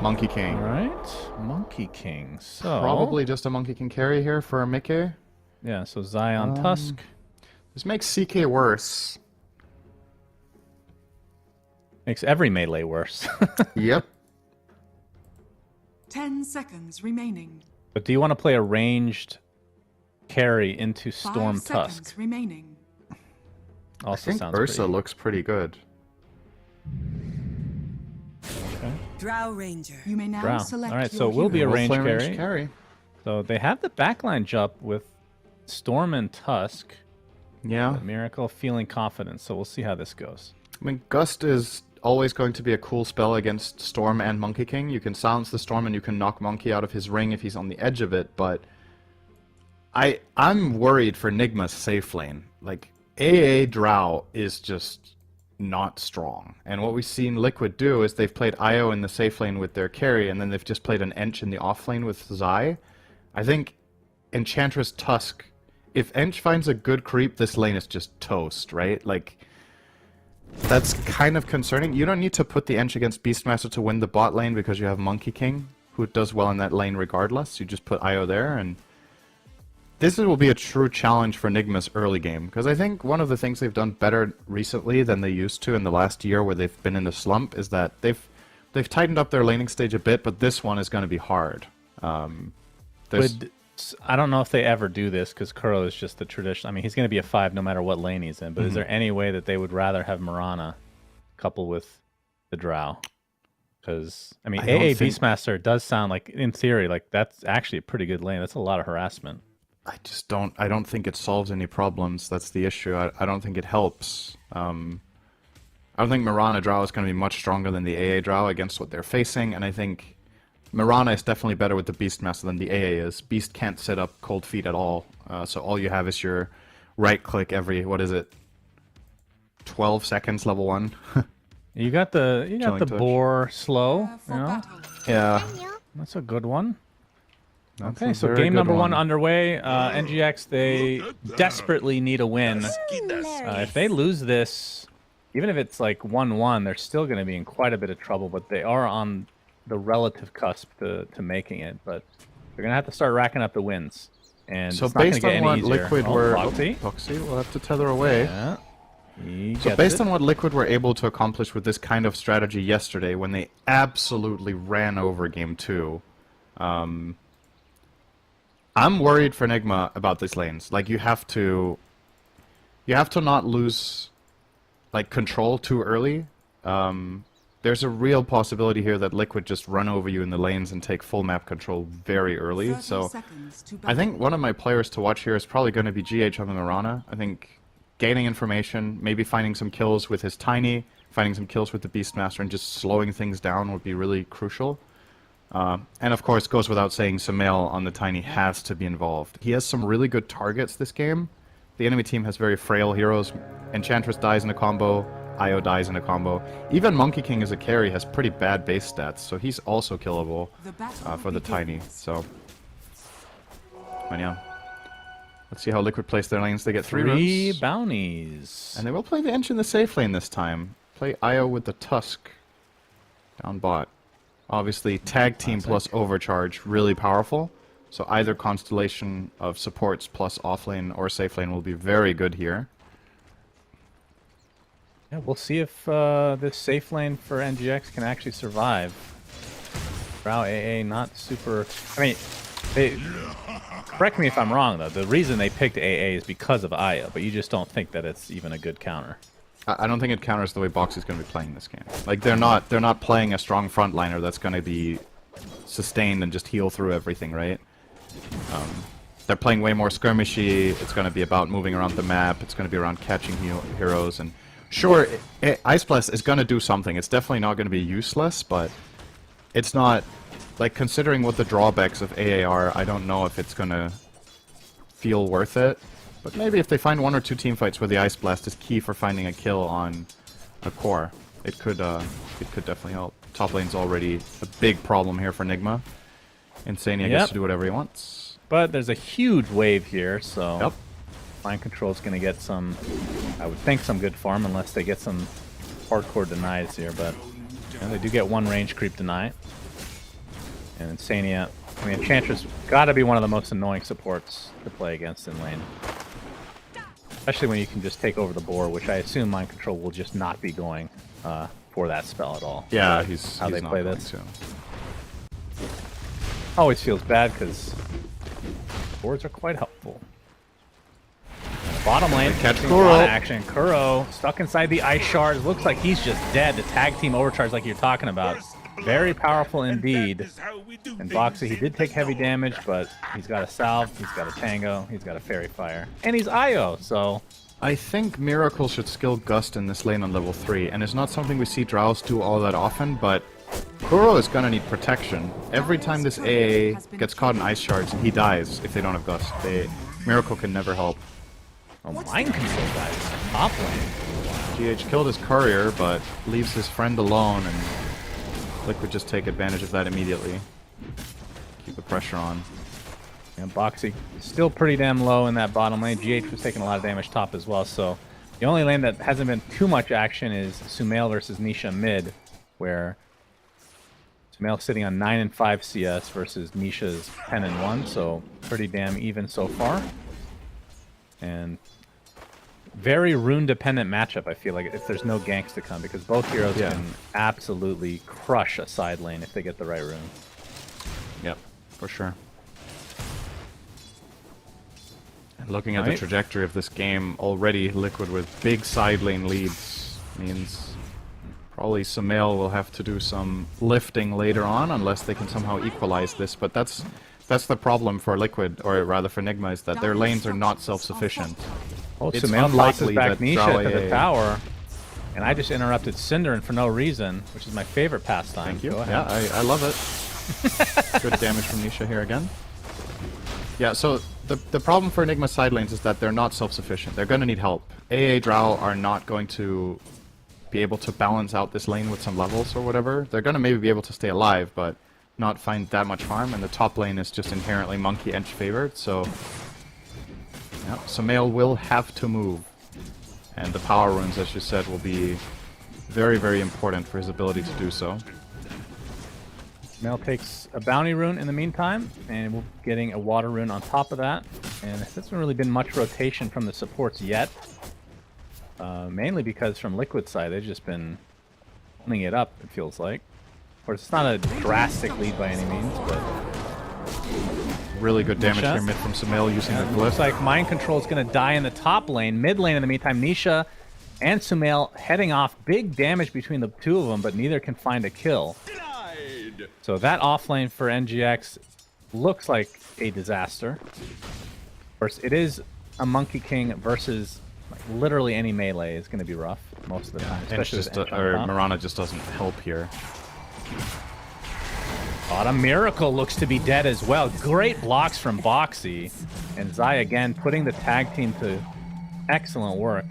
Monkey King. All right, Monkey King. So Probably just a Monkey King carry here for Mickey. yeah. So Zion Tusk. This makes CK worse. Makes every melee worse. Yep. 10 seconds remaining. But do you want to play a ranged carry into 5 Storm seconds Tusk? remaining. I Also think sounds Ursa pretty... looks pretty good. Drow Ranger. You may now Drow. select All right, your so we'll be a hero. range We'll play carry. carry. So they have the backline jump with Storm and Tusk. Yeah. But Miracle feeling confident. So we'll see how this goes. I mean, Gust is always going to be a cool spell against Storm and Monkey King. You can silence the Storm and you can knock Monkey out of his ring if he's on the edge of it, but I'm worried for Nigma's safe lane. Like, AA Drow is just not strong. And what we've seen Liquid do is they've played Io in the safe lane with their carry, and then they've just played an Ench in the off lane with Zai. I think Enchantress Tusk, if Ench finds a good creep, this lane is just toast, right? Like, that's kind of concerning. You don't need to put the Ench against Beastmaster to win the bot lane because you have Monkey King, who does well in that lane regardless. You just put Io there, and this will be a true challenge for Nigma's early game, because I think one of the things they've done better recently than they used to in the last year where they've been in a slump is that they've tightened up their laning stage a bit, but this one is going to be hard. I don't know if they ever do this because Kuro is just the tradition. I mean, he's going to be a 5 no matter what lane he's in, but is there any way that they would rather have Mirana coupled with the Drow? Because, I mean, I don't AA think- Beastmaster does sound like, in theory, like that's actually a pretty good lane. That's a lot of harassment. I don't think it solves any problems. That's the issue. I don't think it helps. I don't think Mirana Drow is going to be much stronger than the AA Drow against what they're facing, and I think Mirana is definitely better with the Beastmaster than the AA is. Beast can't set up cold feet at all, so all you have is your right click every, 12 seconds level 1. You got the Chilling touch. boar slow, For you know? battle. Yeah. That's a good one. That's Okay, a so very game good number one one. underway. NGX, they desperately need a win. If they lose this, even if it's like 1-1, they're still going to be in quite a bit of trouble, but they are on the relative cusp to making it. But they're going to have to start racking up the wins. And So it's not gonna based get on any what easier. Liquid Oh, were... Foxy. Foxy, we'll have to tether away. Yeah. He So gets based it. on what Liquid were able to accomplish with this kind of strategy yesterday, when they absolutely ran over Game 2, I'm worried for Enigma about these lanes. Like, you have to not lose, like, control too early. there's a real possibility here that Liquid just run over you in the lanes and take full map control very early. 30 So seconds to I think one of my players to watch here is probably going to be GH on the Mirana. I think gaining information, maybe finding some kills with his Tiny, finding some kills with the Beastmaster, and just slowing things down would be really crucial. And of course, goes without saying, Sumail on the Tiny has to be involved. He has some really good targets this game. The enemy team has very frail heroes. Enchantress dies in a combo, Io dies in a combo. Even Monkey King as a carry has pretty bad base stats, so he's also killable for the Tiny. So, but yeah. Let's see how Liquid place their lanes. They get 3 runes. bounties. And they will play the Ench in the safe lane this time. Play Io with the Tusk down bot. Obviously, tag team plus overcharge, really powerful. So either constellation of supports plus offlane or safe lane will be very good here. Yeah, we'll see if this safe lane for NGX can actually survive. Drow AA not super... I mean, correct me if I'm wrong, though. The reason they picked AA is because of Aya, but you just don't think that it's even a good counter. I don't think it counters the way Boxy's going to be playing this game. Like, they're not playing a strong frontliner that's going to be sustained and just heal through everything, right? They're playing way more skirmishy. It's going to be about moving around the map. It's going to be around catching heroes. And sure, Ice Blast is going to do something. It's definitely not going to be useless, but it's not... Like, considering what the drawbacks of AA are, I don't know if it's going to feel worth it. But maybe if they find 1 or 2 teamfights where the Ice Blast is key for finding a kill on a core, it could definitely help. Top lane's already a big problem here for Nigma. Insania gets to do whatever he wants. But there's a huge wave here, so Yep. Mind Control's going to get some, I would think, some good farm, unless they get some hardcore denies here. But they do get 1 range creep deny. And Insania, I mean, Enchantress got to be one of the most annoying supports to play against in lane. Especially when you can just take over the board, which I assume Mind Control will just not be going for that spell at all. Yeah, he's how they not play going this. to. Always feels bad because boards are quite helpful. And the bottom lane, catch seeing a lot Kuro. of action. Kuro stuck inside the ice shards. Looks like he's just dead. The tag team overcharge, like you're talking about, very powerful indeed. And Boxy, he did take heavy damage, but he's got a salve, he's got a tango, he's got a fairy fire, and he's Io. So I think Miracle should skill Gust in this lane on level 3, and it's not something we see Drows do all that often, but Kuro is gonna need protection. Every time this AA gets caught in ice shards, he dies if they don't have Gust. Miracle can never help. oh, Mind Control guys, top lane. GH killed his courier, but leaves his friend alone, and Liquid just take advantage of that immediately. Keep the pressure on. And Boxy still pretty damn low in that bottom lane. GH was taking a lot of damage top as well, so the only lane that hasn't been too much action is Sumail versus Nisha mid, where Sumail sitting on 9 and 5 CS versus Nisha's 10 and 1, so pretty damn even so far. And very rune-dependent matchup, I feel like, if there's no ganks to come, because both heroes can absolutely crush a side lane if they get the right rune. Yep, for sure. And looking at the trajectory of this game, already Liquid with big side lane leads means probably Sumail will have to do some lifting later on, unless they can somehow equalize this. But that's the problem for Liquid, or rather for Nigma, is that their lanes are not self-sufficient. Oh, It's Sumail tosses unlikely back that Nisha to the AA tower, and I just interrupted Cinderin for no reason, which is my favorite pastime. Thank you. Go ahead. Yeah, I love it. Good damage from Nisha here again. Yeah, so the problem for Enigma side lanes is that they're not self-sufficient. They're going to need help. AA Drow are not going to be able to balance out this lane with some levels or whatever. They're going to maybe be able to stay alive, but not find that much harm, and the top lane is just inherently Monkey Edge favored, so yeah, Sumail will have to move. And the power runes, as you said, will be very, very important for his ability to do so. Sumail takes a bounty rune in the meantime, and we're getting a water rune on top of that. And there hasn't really been much rotation from the supports yet. Mainly because from Liquid side, they've just been owning it up, it feels like. Of course, it's not a drastic lead by any means, but... Really good damage here mid from Sumail using the glyph. Looks like Mind Control is going to die in the top lane. Mid lane in the meantime, Nisha and Sumail heading off. Big damage between the two of them, but neither can find a kill. So that offlane for NGX looks like a disaster. Of course, it is a Monkey King versus like, literally any melee is going to be rough most of the time. Especially just, with Mirana just doesn't help here. A Miracle looks to be dead as well. Great blocks from Boxy. And Zai again putting the tag team to excellent work.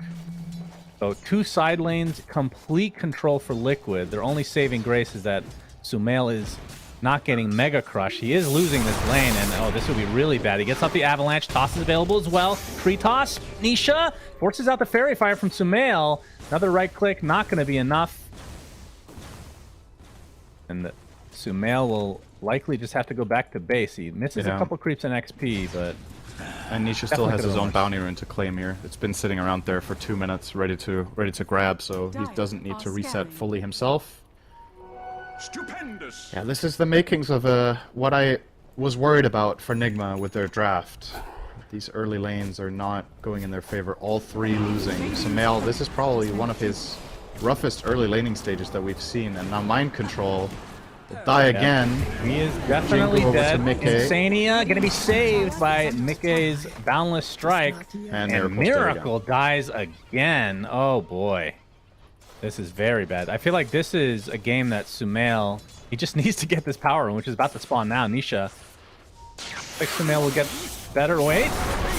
So 2 side lanes, complete control for Liquid. Their only saving grace is that Sumail is not getting Mega Crush. He is losing this lane, and oh, this would be really bad. He gets off the Avalanche. Toss is available as well. Tree Toss. Nisha forces out the Fairy Fire from Sumail. Another right click, not going to be enough. And Sumail will likely just have to go back to base. He misses a couple creeps in XP, but... And Nisha still has his own bounty rune to claim here. It's been sitting around there for 2 minutes, ready to grab, so he doesn't need to reset fully himself. Stupendous. Yeah, this is the makings of what I was worried about for Nigma with their draft. These early lanes are not going in their favor, all 3 losing. Sumail, this is probably one of his roughest early laning stages that we've seen, and now Mind Control will die again. He is definitely Jingle over dead. to Mickey. Insania gonna be saved by Mickey's Boundless Strike. And Miracle dies again. Oh boy. This is very bad. I feel like this is a game that Sumail, he just needs to get this power rune, which is about to spawn now. Nisha. Like Sumail will get better. Wait.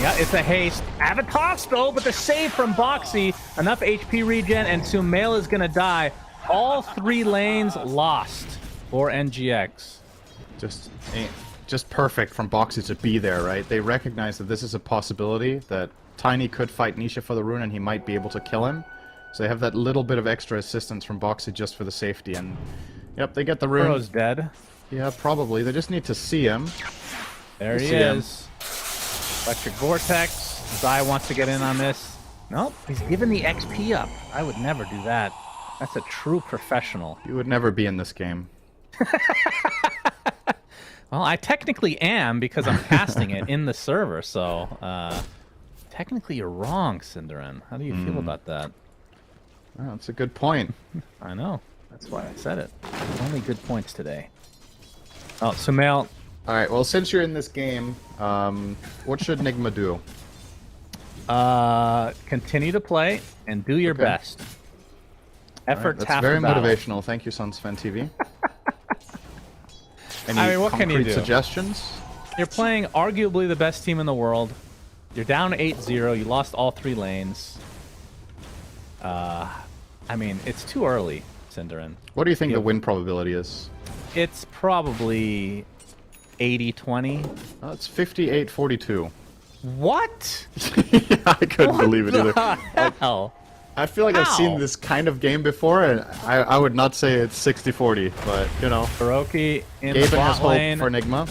Yeah, it's a haste. Avatos though, but the save from Boxy. Enough HP regen, and Sumail is gonna die. All 3 lanes lost for NGX. Just perfect from Boxy to be there, right? They recognize that this is a possibility, that Tiny could fight Nisha for the rune and he might be able to kill him. So they have that little bit of extra assistance from Boxy just for the safety, and yep, they get the rune. Burrow's dead. Yeah, probably. They just need to see him. There he is. Electric Vortex. Zai wants to get in on this. Nope, he's giving the XP up. I would never do that. That's a true professional. You would never be in this game. Well, I technically am because I'm casting it in the server, so technically you're wrong, Cinderin. How do you feel about that? Oh, that's a good point. I know. That's why I said it. Only good points today. Oh, Sumail. Alright, well, since you're in this game, what should Nigma do? Continue to play and do your best. Effort, that's half very the battle. motivational. Thank you, Sunsfan TV. Any I mean, what can you do? suggestions? You're playing arguably the best team in the world. You're down 8-0. You lost all 3 lanes. I mean, it's too early, Cinderin. What do you think the win probability is? It's probably 80-20. It's 58-42. What? I couldn't believe it either. Hell? I feel like I've seen this kind of game before, and I would not say it's 60-40, but, you know. Hiroki in Gaben the bot has lane. hope for Nigma.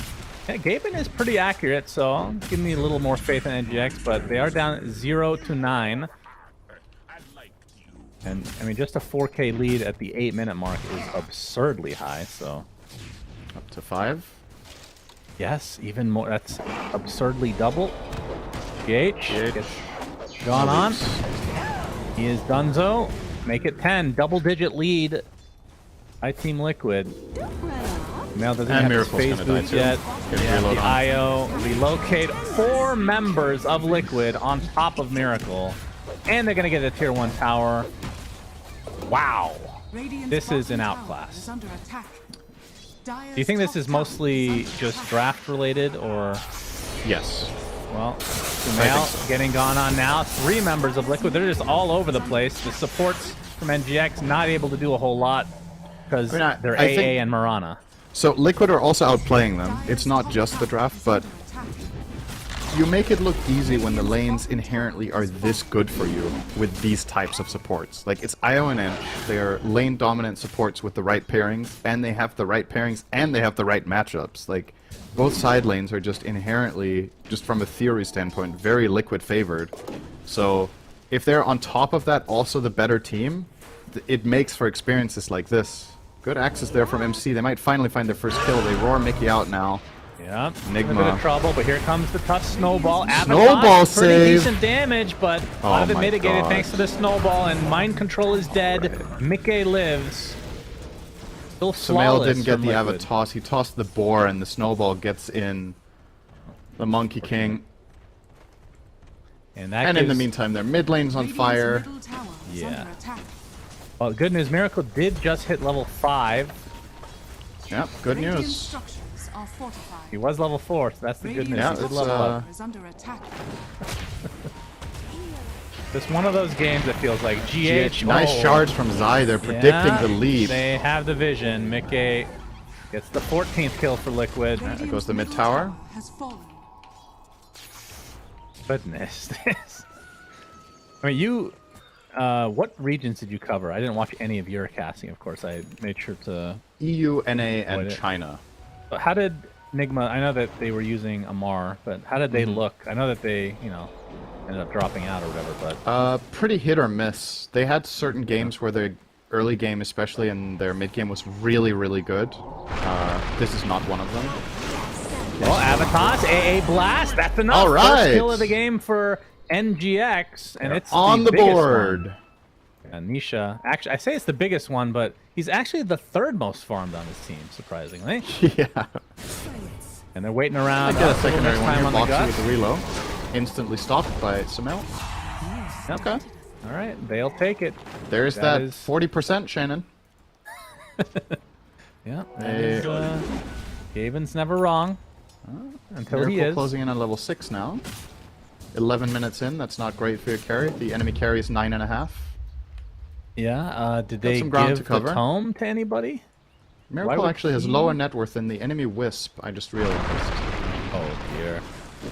Yeah, Gaben is pretty accurate, so give me a little more faith in NGX, but they are down 0-9. And, I mean, just a 4K lead at the 8-minute mark is absurdly high, so... Up to 5. Yes, even more. That's absurdly double. GH gets gone on. He is Dunzo. Make it 10. Double-digit lead by Team Liquid. Now doesn't have his phase boost yet. Yeah, the IO relocate 4 members of Liquid on top of Miracle. And they're going to get a tier 1 tower. Wow. This is an outclass. Do you think this is mostly just draft related, or? Yes. Well, Sumail getting gone on now. 3 members of Liquid. They're just all over the place. The supports from NGX not able to do a whole lot because they're AA and Marana. So Liquid are also outplaying them. It's not just the draft, but you make it look easy when the lanes inherently are this good for you with these types of supports. Like, it's IO and Ench. They're lane dominant supports with the right pairings, and they have the right pairings, and they have the right matchups. Like, both side lanes are just inherently, just from a theory standpoint, very Liquid favored. So if they're on top of that also the better team, it makes for experiences like this. Good access there from MC. They might finally find their first kill. They roar Mickey out now. Yeah, Enigma. in a bit of trouble, but here comes the tough snowball. Snowball Avatar, pretty save. decent damage, but a Oh lot of it my mitigated God. thanks to the snowball, and Mind Control is dead. Mickey lives. Still Sumail flawless didn't get from the Liquid. avatar. He tossed the boar, and the snowball gets in the Monkey King. And, that And in the gives- meantime, their mid lane's on Radiant's fire. middle tower is Yeah. under attack. Well, good news, Miracle did just hit level 5. Yep, good Radiant news. structures are fortified. He was level 4, so that's the good news. Yeah, He did it's, level up. Is under attack. It's one of those games that feels like GH. Nice oh, shards from Zai. They're predicting yeah, the lead. They have the vision. Mickey gets the 14th kill for Liquid. There Radiant's goes the mid middle tower. has fallen. Goodness. I mean, you... what regions did you cover? I didn't watch any of your casting, of course. I made sure to... EU, NA, and Avoid it. China. But how did Nigma... I know that they were using Amar, but how did they look? I know that they, you know, ended up dropping out or whatever, but... Pretty hit or miss. They had certain games where their early game, especially, and their mid game was really, really good. This is not one of them. Well, Avatos, AA Blast, that's enough. All right. First kill of the game for NGX, and it's on the biggest board. one. Yeah, Nisha. Actually, I say it's the biggest one, but he's actually the third most farmed on his team, surprisingly. Yeah. And they're waiting around. I get a for the secondary next one time here, on the blocks you guts. with the reload. Instantly stopped by Sumail. Yep. Okay. All right, they'll take it. There's That that is- 40%, Shannon. Yeah. Hey. Gaben's never wrong. Until he Miracle is. closing in on level 6 now. 11 minutes in, that's not great for your carry. The enemy carry is 9.5. Yeah, did they some ground give to cover. the tome to anybody? Miracle would actually has he- lower net worth than the enemy Wisp, I just realized. Oh dear.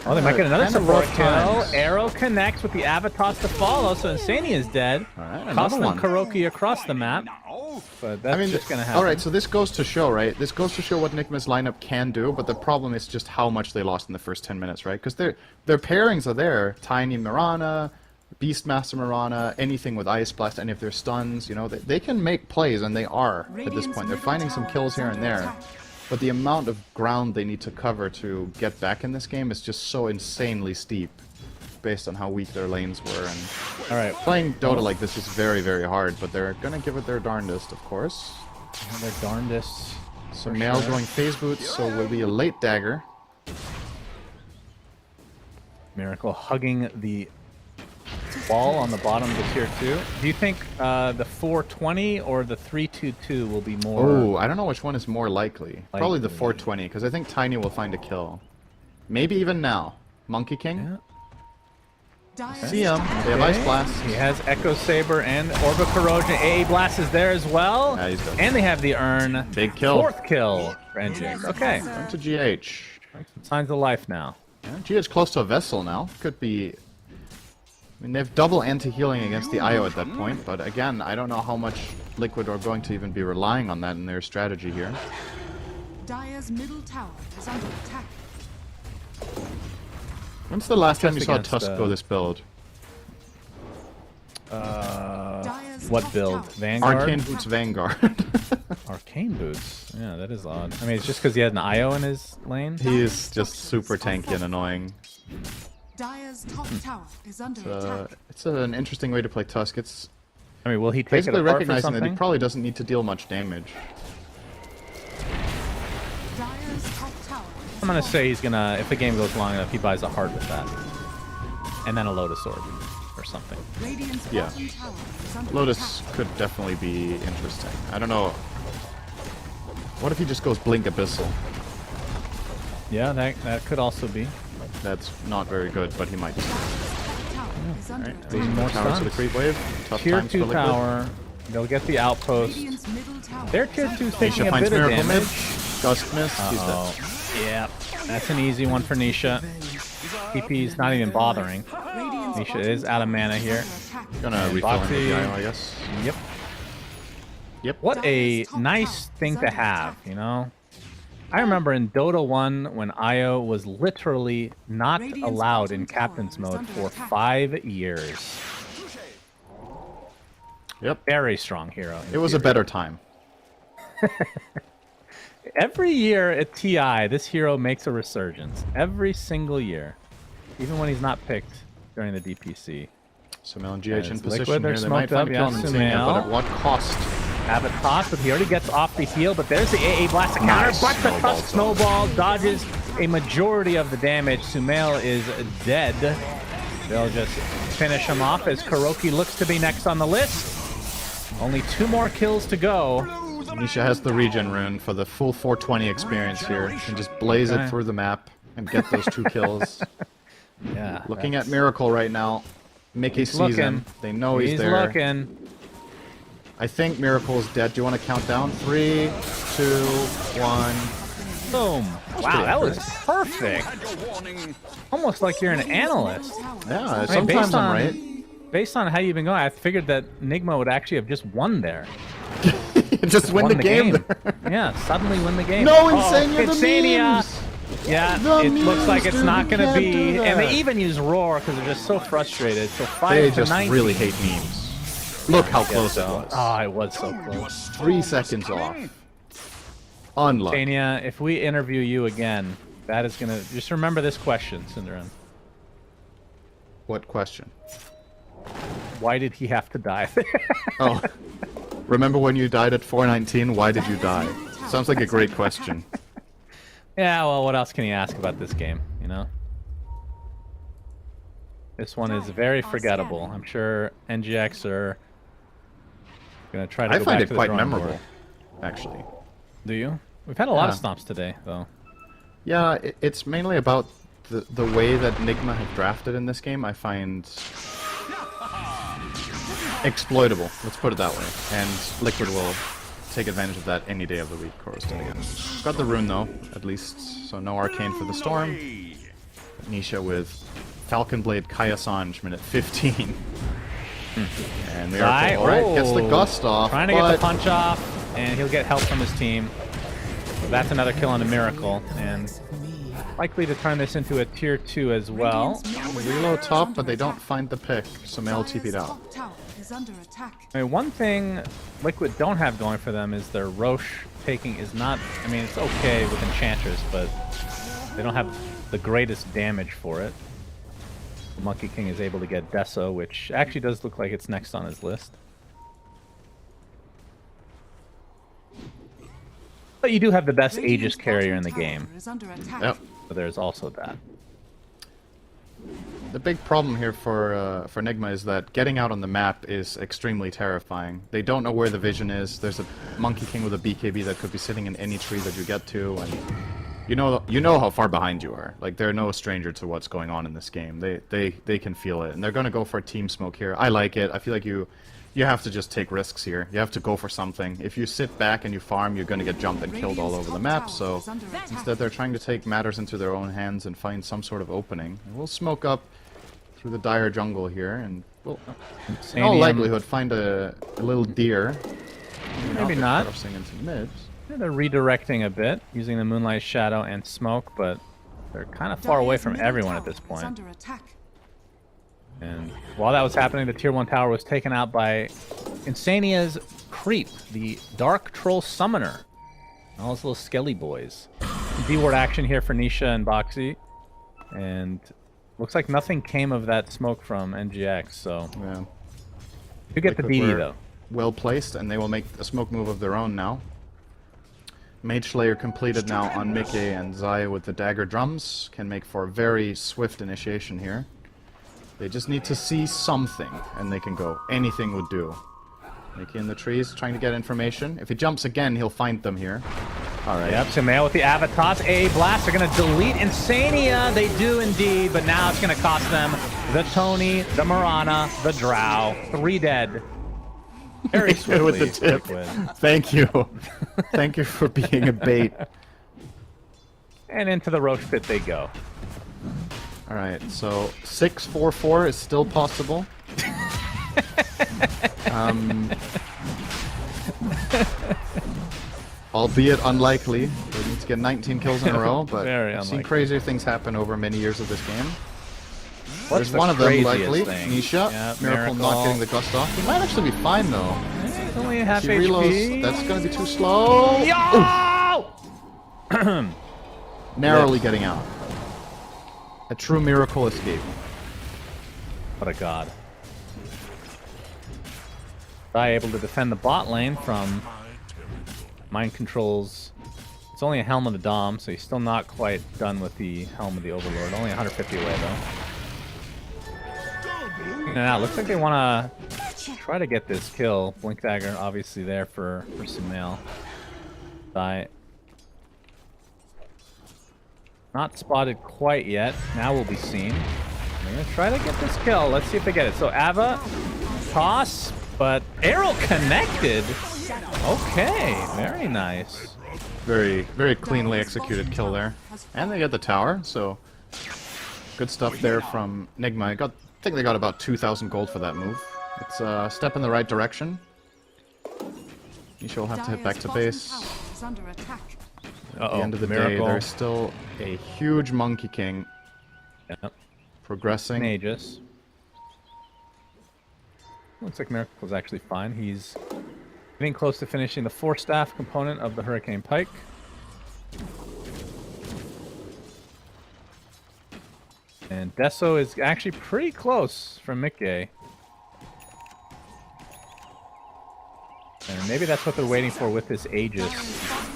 Oh, they might get another Kind of support rough kill. times. Arrow connects with the Avatos to follow, so Insania is dead. Alright, another Costing one. Kuroki across the map. But that's just gonna happen. Alright, so this goes to show, right? This goes to show what Nigma's lineup can do, but the problem is just how much they lost in the first 10 minutes, right? Because their pairings are there. Tiny Mirana, Beastmaster Mirana, anything with Ice Blast, any of their stuns, you know, they can make plays, and they are at this point. They're finding some kills here and there. But the amount of ground they need to cover to get back in this game is just so insanely steep, based on how weak their lanes were. And All right, playing Dota like this is very, very hard, but they're gonna give it their darndest, of course. their darndest. So Mail going phase boots, so will be a late dagger. Miracle hugging the wall on the bottom of the tier 2. Do you think the 420 or the 322 will be more? Oh, I don't know which one is more likely. Probably the Likely. 420, because I think Tiny will find a kill. Maybe even now. Monkey King? Yeah. Dire's See him. They have Ice Blast. He has Echo Saber and Orba Corrosion. AA Blast is there as well. Yeah, he's good. And they have the urn. Big kill. 4th kill for NGX. Okay. Going to GH. Signs of life now. Yeah, GH close to a vessel now. Could be... I mean, they have double anti-healing against the IO at that point, but again, I don't know how much Liquid are going to even be relying on that in their strategy here. Dire's middle tower is under attack. When's the last time you Just saw against, Tusk go this build? Dire's What top build? tower Vanguard? Arcane Boots Vanguard. Arcane Boots. Yeah, that is odd. I mean, it's just because he had an IO in his lane? He is just super tanky and annoying. Dire's top tower is under attack. It's an interesting way to play Tusk. It's I mean, will he take basically it apart for recognizing that he something? probably doesn't need to deal much damage. Dire's top tower is I'm gonna fallen. say he's gonna, if the game goes long enough, he buys a heart with that. And then a Lotus Orb or something. Radiant's Yeah. bottom tower is under Lotus attack. could definitely be interesting. I don't know. What if he just goes Blink Abyssal? Yeah, that could also be. That's not very good, but he might. Top tower is under Alright, attack. more towers to the stuns. creep wave. Tough Tier times for 2 Liquid. tower. They'll get the outpost. Radiant's middle tower Their is tier under 2's attack. taking Nisha a finds bit of Miracle damage. Mid. Gust missed. He's dead. Oh, yeah. That's an easy one for Nisha. TP's not even bothering. Radiant's Nisha bottom is out of tower mana is here. under attack. Gonna And refill him with Boxy. the IO, I guess. Yep. Yep. What a Dire's top nice tower thing is to under have, attack. you know? I remember in Dota 1 when IO was literally not Radiant's allowed bottom in tower captain's is mode under for attack. 5 years. Yep. Very strong hero. in It was a theory. better time. every year at TI, this hero makes a resurgence. Every single year. Even when he's not picked during the DPC. Sumail and GH in Liquid, position they're here. They might smoked up, find a kill on Insania, but at what cost? Avatos, but he already gets off the heel, but there's the AA blast to counter, Nice. but the Tusk Snowball dodges a majority of the damage. Sumail is dead. They'll just finish him off as Kuroki looks to be next on the list. Only 2 more kills to go. Nisha has the regen rune for the full 420 experience here. He can just blaze it through the map and get those 2 kills. Yeah. Looking at Miracle right now. Mickey sees him. They know he's there. He's looking. I think Miracle is dead. Do you want to count down? 3, 2, 1. Boom. Wow, that was perfect. Almost like you're an analyst. Yeah, I mean, sometimes I'm right. Based on how you've been going, I figured that Nigma would actually have just won there. Just win the game. Yeah, suddenly win the game. No, Insania, Insania. Yeah, it looks like it's not going to be. And they that. even use Roar because they're just so frustrated. So 5 They to just 19. really hate memes. Look how close it was. Oh, it was so close. 3 seconds off. Unlucky. Tania, if we interview you again, that is going to... Just remember this question, Cinderin. What question? Why did he have to die? Oh. Remember when you died at 419? Why did you die? Sounds like a great question. Yeah, well, what else can you ask about this game, you know? This one is very forgettable. I'm sure NGX are going to try to I go find back it to the quite drawing memorable, board. actually. Do you? We've had a lot of Yeah. stomps today, though. Yeah, it's mainly about the way that Nigma have drafted in this game. I find exploitable. Let's put it that way. And Liquid will take advantage of that any day of the week. Coruscant again. Got the rune though, at least, so no arcane for the storm. Nisha with Falcon Blade Kaya Sanj, minute 15. And Miracle, alright, gets the gust off. Trying to get the punch off, and he'll get help from his team. So that's another kill on a Miracle, and likely to turn this into a tier 2 as well. Reload top, but they don't find the pick, so Mel TP'd out. Top tower is under attack. I mean, one thing Liquid don't have going for them is their Roche taking is not... I mean, it's okay with Enchanters, but they don't have the greatest damage for it. The Monkey King is able to get Deso, which actually does look like it's next on his list. But you do have the best Aegis carrier in the game. Is under attack. Yep. So there's also that. The big problem here for Nigma is that getting out on the map is extremely terrifying. They don't know where the vision is. There's a Monkey King with a BKB that could be sitting in any tree that you get to, and you know how far behind you are. Like, they're no stranger to what's going on in this game. They can feel it, and they're gonna go for a team smoke here. I like it. I feel like you have to just take risks here. You have to go for something. If you sit back and you farm, you're gonna get jumped and killed all over the map. So instead, they're trying to take matters into their own hands and find some sort of opening. And we'll smoke up through the dire jungle here, and we'll, in all likelihood, find a little deer. Maybe not. Crossing into mids. Yeah, they're redirecting a bit, using the Moonlight Shadow and Smoke, but they're kind of far away from everyone at this point. Under attack. And while that was happening, the Tier 1 tower was taken out by Insania's Creep, the Dark Troll Summoner. All those little skelly boys. D-ward action here for Nisha and Boxy. And looks like nothing came of that smoke from NGX, so... Yeah. You get the BD, though. Well placed, and they will make a smoke move of their own now. Mage Slayer completed now on Mickey, and Zaya with the dagger drums can make for a very swift initiation here. They just need to see something, and they can go. Anything would do. Mickey in the trees, trying to get information. If he jumps again, he'll find them here. Alright. Yep, Sumail with the Avatos. A blast. They're going to delete Insania. They do indeed, but now it's going to cost them the Tony, the Mirana, the Drow. 3 dead. Very swiftly. With the tip. Thank you. Thank you for being a bait. And into the Roche pit they go. Alright, so 6-4-4 is still possible. Albeit unlikely. They need to get 19 kills in a row, but I've seen crazier things happen over many years of this game. There's one of them likely. Nisha. Yep, Miracle not getting the gust off. He might actually be fine though. He's only half She HP. reloads. That's gonna be too slow. Yo! Narrowly getting out. A true miracle escape. What a god. Dai able to defend the bot lane from mind controls. It's only a Helm of the Dom, so he's still not quite done with the Helm of the Overlord. Only 150 away, though. Now, looks like they want to try to get this kill. Blink Dagger, obviously, there for Sumail. Dai. Not spotted quite yet. Now we'll be seen. They're going to try to get this kill. Let's see if they get it. So, Ava, toss, but arrow connected. Okay, very nice. Very, very cleanly executed kill there. And they get the tower, so good stuff there from Nigma. I think they got about 2,000 gold for that move. It's a step in the right direction. Nisha will have to hit back to base. At the end of the day, there's still a huge Monkey King. Yep. Progressing. Aegis. Looks like Miracle's actually fine. He's getting close to finishing the 4-staff component of the Hurricane Pike. And Deso is actually pretty close from Mickey. And maybe that's what they're waiting for with this Aegis.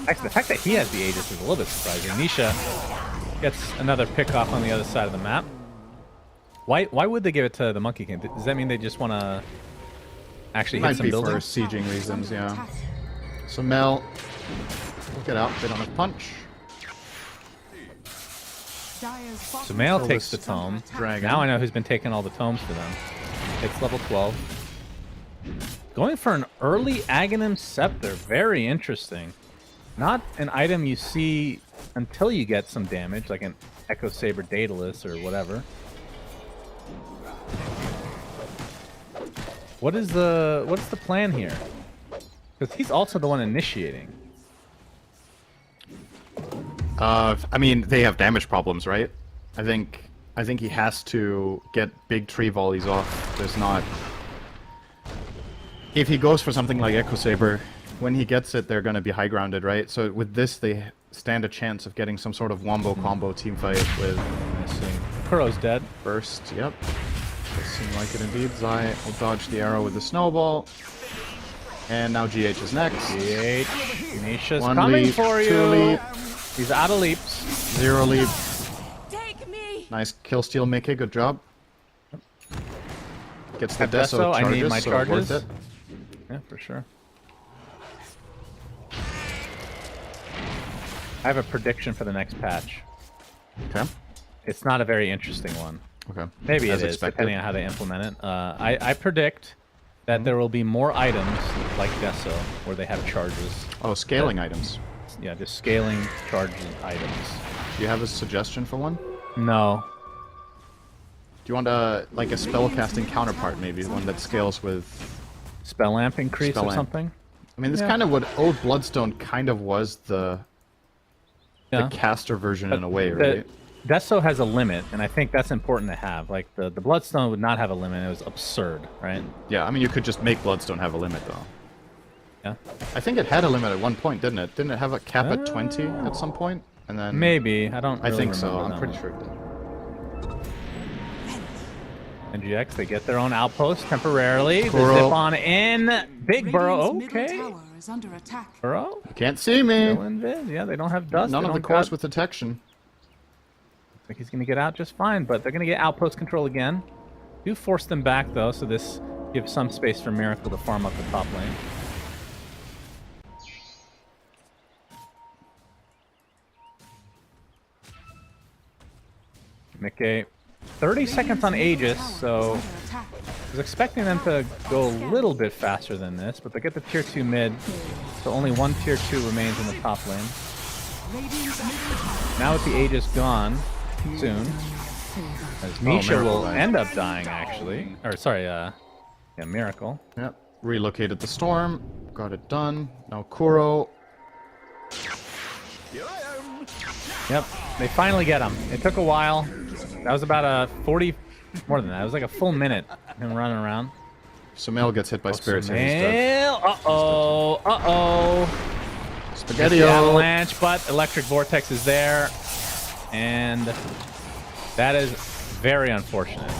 Actually, the fact that he has the Aegis is a little bit surprising. Nisha gets another pick off on the other side of the map. Why would they give it to the Monkey King? Does that mean they just want to actually hit some buildings? For sieging reasons, yeah. So Mel, get out. They don't have punch. Sumail takes the tome. Dragon. Now I know who's been taking all the tomes for them. It's level 12. Going for an early Aghanim Scepter. Very interesting. Not an item you see until you get some damage, like an Echo Saber Daedalus or whatever. What's the plan here? Because he's also the one initiating. I mean, they have damage problems, right? I think he has to get big tree volleys off. There's not. If he goes for something like Echo Saber, when he gets it, they're going to be high grounded, right? So with this, they stand a chance of getting some sort of wombo combo team fight with. I see. Kuro's dead. Burst. Yep. Does seem like it indeed. Zai will dodge the arrow with the snowball. And now GH is next. GH. Nisha's One coming leap, for you. 2 leap. He's out of leaps. 0 leap. Take me. Nice kill steal, Mickey. Good job. Gets the Deso, Deso charges, I need my so charges. worth it. Yeah, for sure. I have a prediction for the next patch. Okay. It's not a very interesting one. Okay. Maybe As it is, expected. depending on how they implement it. I predict that there will be more items like Deso, where they have charges. Oh, scaling items. Yeah, just scaling charges items. Do you have a suggestion for one? No. Do you want like a spellcasting counterpart, maybe one that scales with Spell amp increase Spell or amp. something? I mean, this kind of what old Bloodstone kind of was the caster version in a way, right? Deso has a limit, and I think that's important to have. Like, the Bloodstone would not have a limit. It was absurd, right? Yeah, I mean, you could just make Bloodstone have a limit, though. Yeah. I think it had a limit at one point, didn't it? Didn't it have a cap at 20 at some point? And then Maybe. I don't really think so. remember I'm that pretty one. sure it did. NGX, they get their own outpost temporarily. They Kuro. zip on in. Big Burrow. Radiant's middle Okay. tower is under attack. Burrow. You can't see me. Still invis. Yeah, they don't have dust. None they of the don't cores got- with detection. I think he's going to get out just fine, but they're going to get outpost control again. Do force them back, though, so this gives some space for Miracle to farm up the top lane. Mickey, 30 seconds on Aegis, so I was expecting them to go a little bit faster than this, but they get the tier 2 mid, so only one tier 2 remains in the top lane. Now with the Aegis gone, soon, as Nisha Miracle will died. end up dying, actually. Or, sorry, yeah, Miracle. Yep. Relocated the storm. Got it done. Now Kuro. Yep, they finally get him. It took a while. That was about a 40, more than that. It was like a full minute him running around. Sumail gets hit by spirits and he's dead. Uh-oh, uh-oh. Spaghetti the avalanche, but Electric Vortex is there. And that is very unfortunate.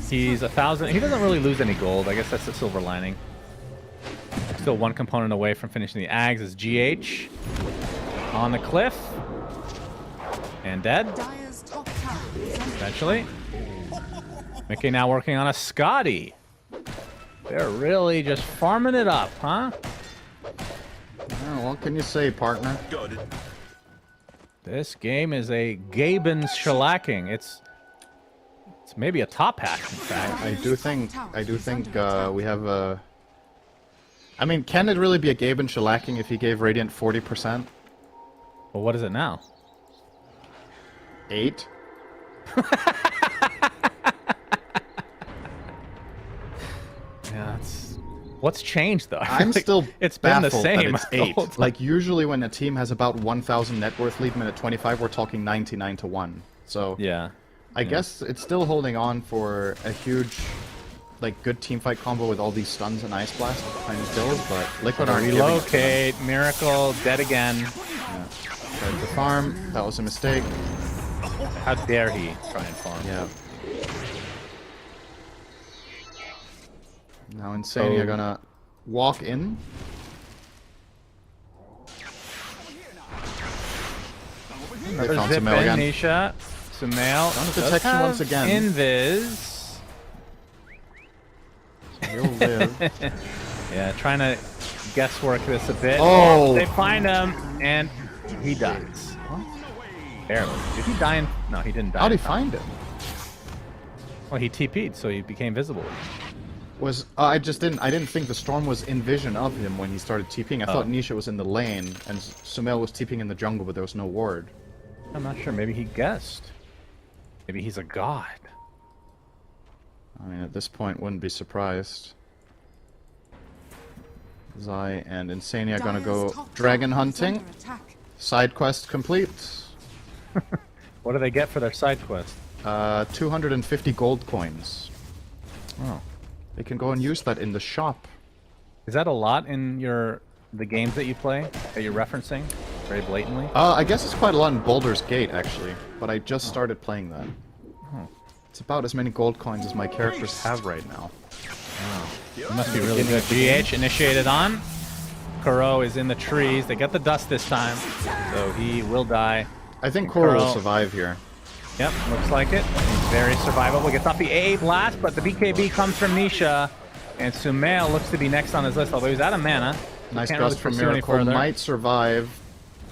He's 1,000. He doesn't really lose any gold. I guess that's the silver lining. Still one component away from finishing the Ags is GH on the cliff. And dead. Eventually. Mickey now working on a Scotty. They're really just farming it up, huh? Oh, what can you say, partner? Got it. This game is a Gaben shellacking. It's maybe a top hack, in fact. I do think we have a... I mean, can it really be a Gaben shellacking if he gave Radiant 40%? Well, what is it now? 8? Yeah, what's changed though? I'm still it's been the baffled same. that it's 8. Like usually when a team has about 1,000 net worth lead minute 25, we're talking 99 to 1. So yeah, I guess it's still holding on for a huge, like, good teamfight combo with all these stuns and Ice Blast behind his kills, but Liquid aren't giving it. Relocate, Miracle, dead again. Yeah. Tried to farm, that was a mistake. How dare he try and farm? Yeah. Now Insania are gonna walk in. They found Zip Sumail in, again. Nisha. Sumail. Down to detection once again. Invis. So he'll live. Yeah, trying to guesswork this a bit. Oh! They find him, and he dies. What? Barely. Did he die in... No, he didn't die. How'd he find him? Well, he TP'd, so he became visible. Was I didn't think the storm was in vision of him when he started TPing. I thought Nisha was in the lane and Sumail was TPing in the jungle, but there was no ward. I'm not sure. Maybe he guessed. Maybe he's a god. I mean, at this point, wouldn't be surprised. Zai and Insania are gonna go dragon hunting. Side quest complete. What do they get for their side quest? 250 gold coins. Oh. They can go and use that in the shop. Is that a lot in the games that you play, that you're referencing very blatantly? I guess it's quite a lot in Baldur's Gate, actually. But I just started playing that. It's about as many gold coins as my characters have right now. It must be really good. GH initiated on. Kuro is in the trees. They get the dust this time, so he will die. I think Kuro will survive here. Yep, looks like it. He's very survivable. Gets off the AA blast, but the BKB comes from Nisha. And Sumail looks to be next on his list, although he's out of mana. Nice Can't gust really from Miracle. Might survive.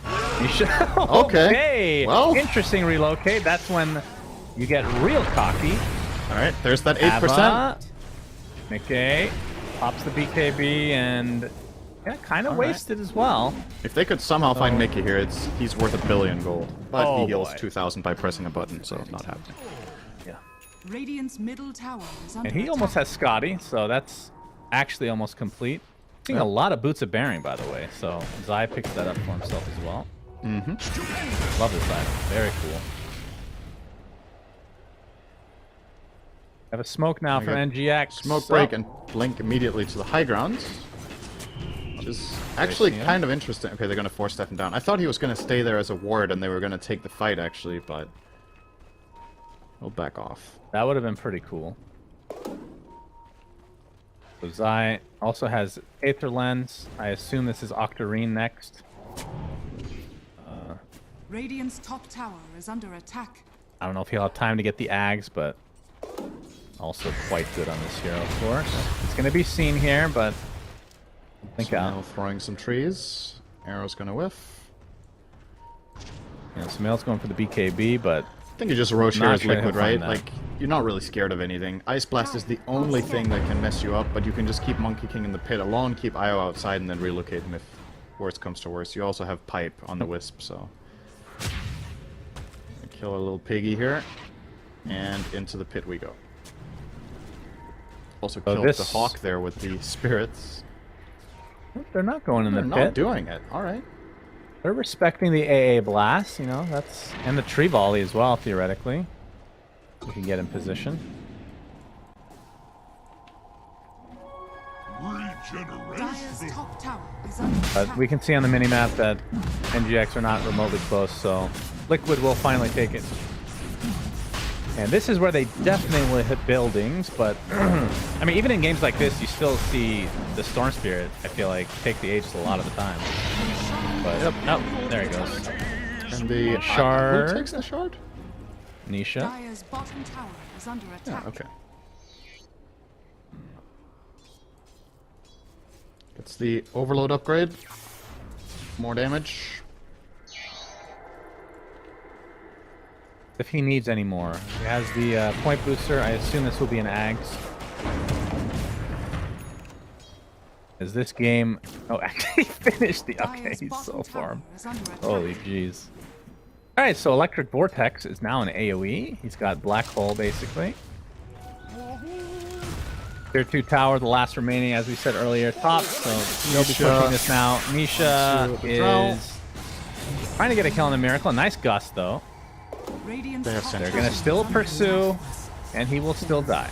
Nisha. Okay. Well. Interesting relocate. That's when you get real cocky. Alright, there's that 8%. Mickey pops the BKB and yeah, kind of wasted as well. If they could somehow find Mickey here, he's worth 1 billion gold. But he heals boy. 2,000 by pressing a button, so not happening. Yeah. Radiant's middle tower is under And he almost has Scotty, so that's actually almost complete. Seeing a lot of Boots of Bearing, by the way, so Zai picks that up for himself as well. Love this item. Very cool. Have a smoke now from NGX. Smoke break and blink immediately to the high grounds. Which is actually kind of interesting. Okay, they're going to force Stefan down. I thought he was going to stay there as a ward and they were going to take the fight, actually, but he'll back off. That would have been pretty cool. So Zai also has Aether Lens. I assume this is Octarine next. Radiant's top tower is under attack. I don't know if he'll have time to get the Ags, but also quite good on this hero, of course. It's going to be seen here, but think now throwing some trees. Arrow's going to whiff. Yeah, Sumail's going for the BKB, but I think you just Roche here as Liquid, right? Like, you're not really scared of anything. Ice Blast is the only thing that can mess you up, but you can just keep Monkey King in the pit alone, keep Io outside, and then relocate him if worst comes to worst. You also have Pipe on the Wisp, so... Kill a little piggy here, and into the pit we go. Also killed the Hawk there with the spirits. They're not going in the pit. They're not doing it. All right. They're respecting the AA blast, you know, and the tree volley as well, theoretically. We can get in position. Dire's top tower is under But attack. we can see on the minimap that NGX are not remotely close, so Liquid will finally take it. And this is where they definitely will hit buildings, but I mean, even in games like this, you still see the Storm Spirit, I feel like, take the Aegis a lot of the time. But, oh, there he goes. And the Shard. Who takes the shard? Nisha. Dire's bottom tower is under attack. Yeah, okay. Gets the overload upgrade. More damage. If he needs any more. He has the point booster. I assume this will be an Ags. Is this game... Oh, actually finished the... Okay, Dire's he's so bottom far. tower is under attack. Holy jeez. Alright, so Electric Vortex is now an AoE. He's got Black Hole, basically. Tier 2 tower, the last remaining, as we said earlier, top. So he'll be pushing this now. Nisha is trying to get a kill on the Miracle. Nice gust, though. Radiant's They have top sentries. They're going to tower still is under pursue, attack. and he will still die.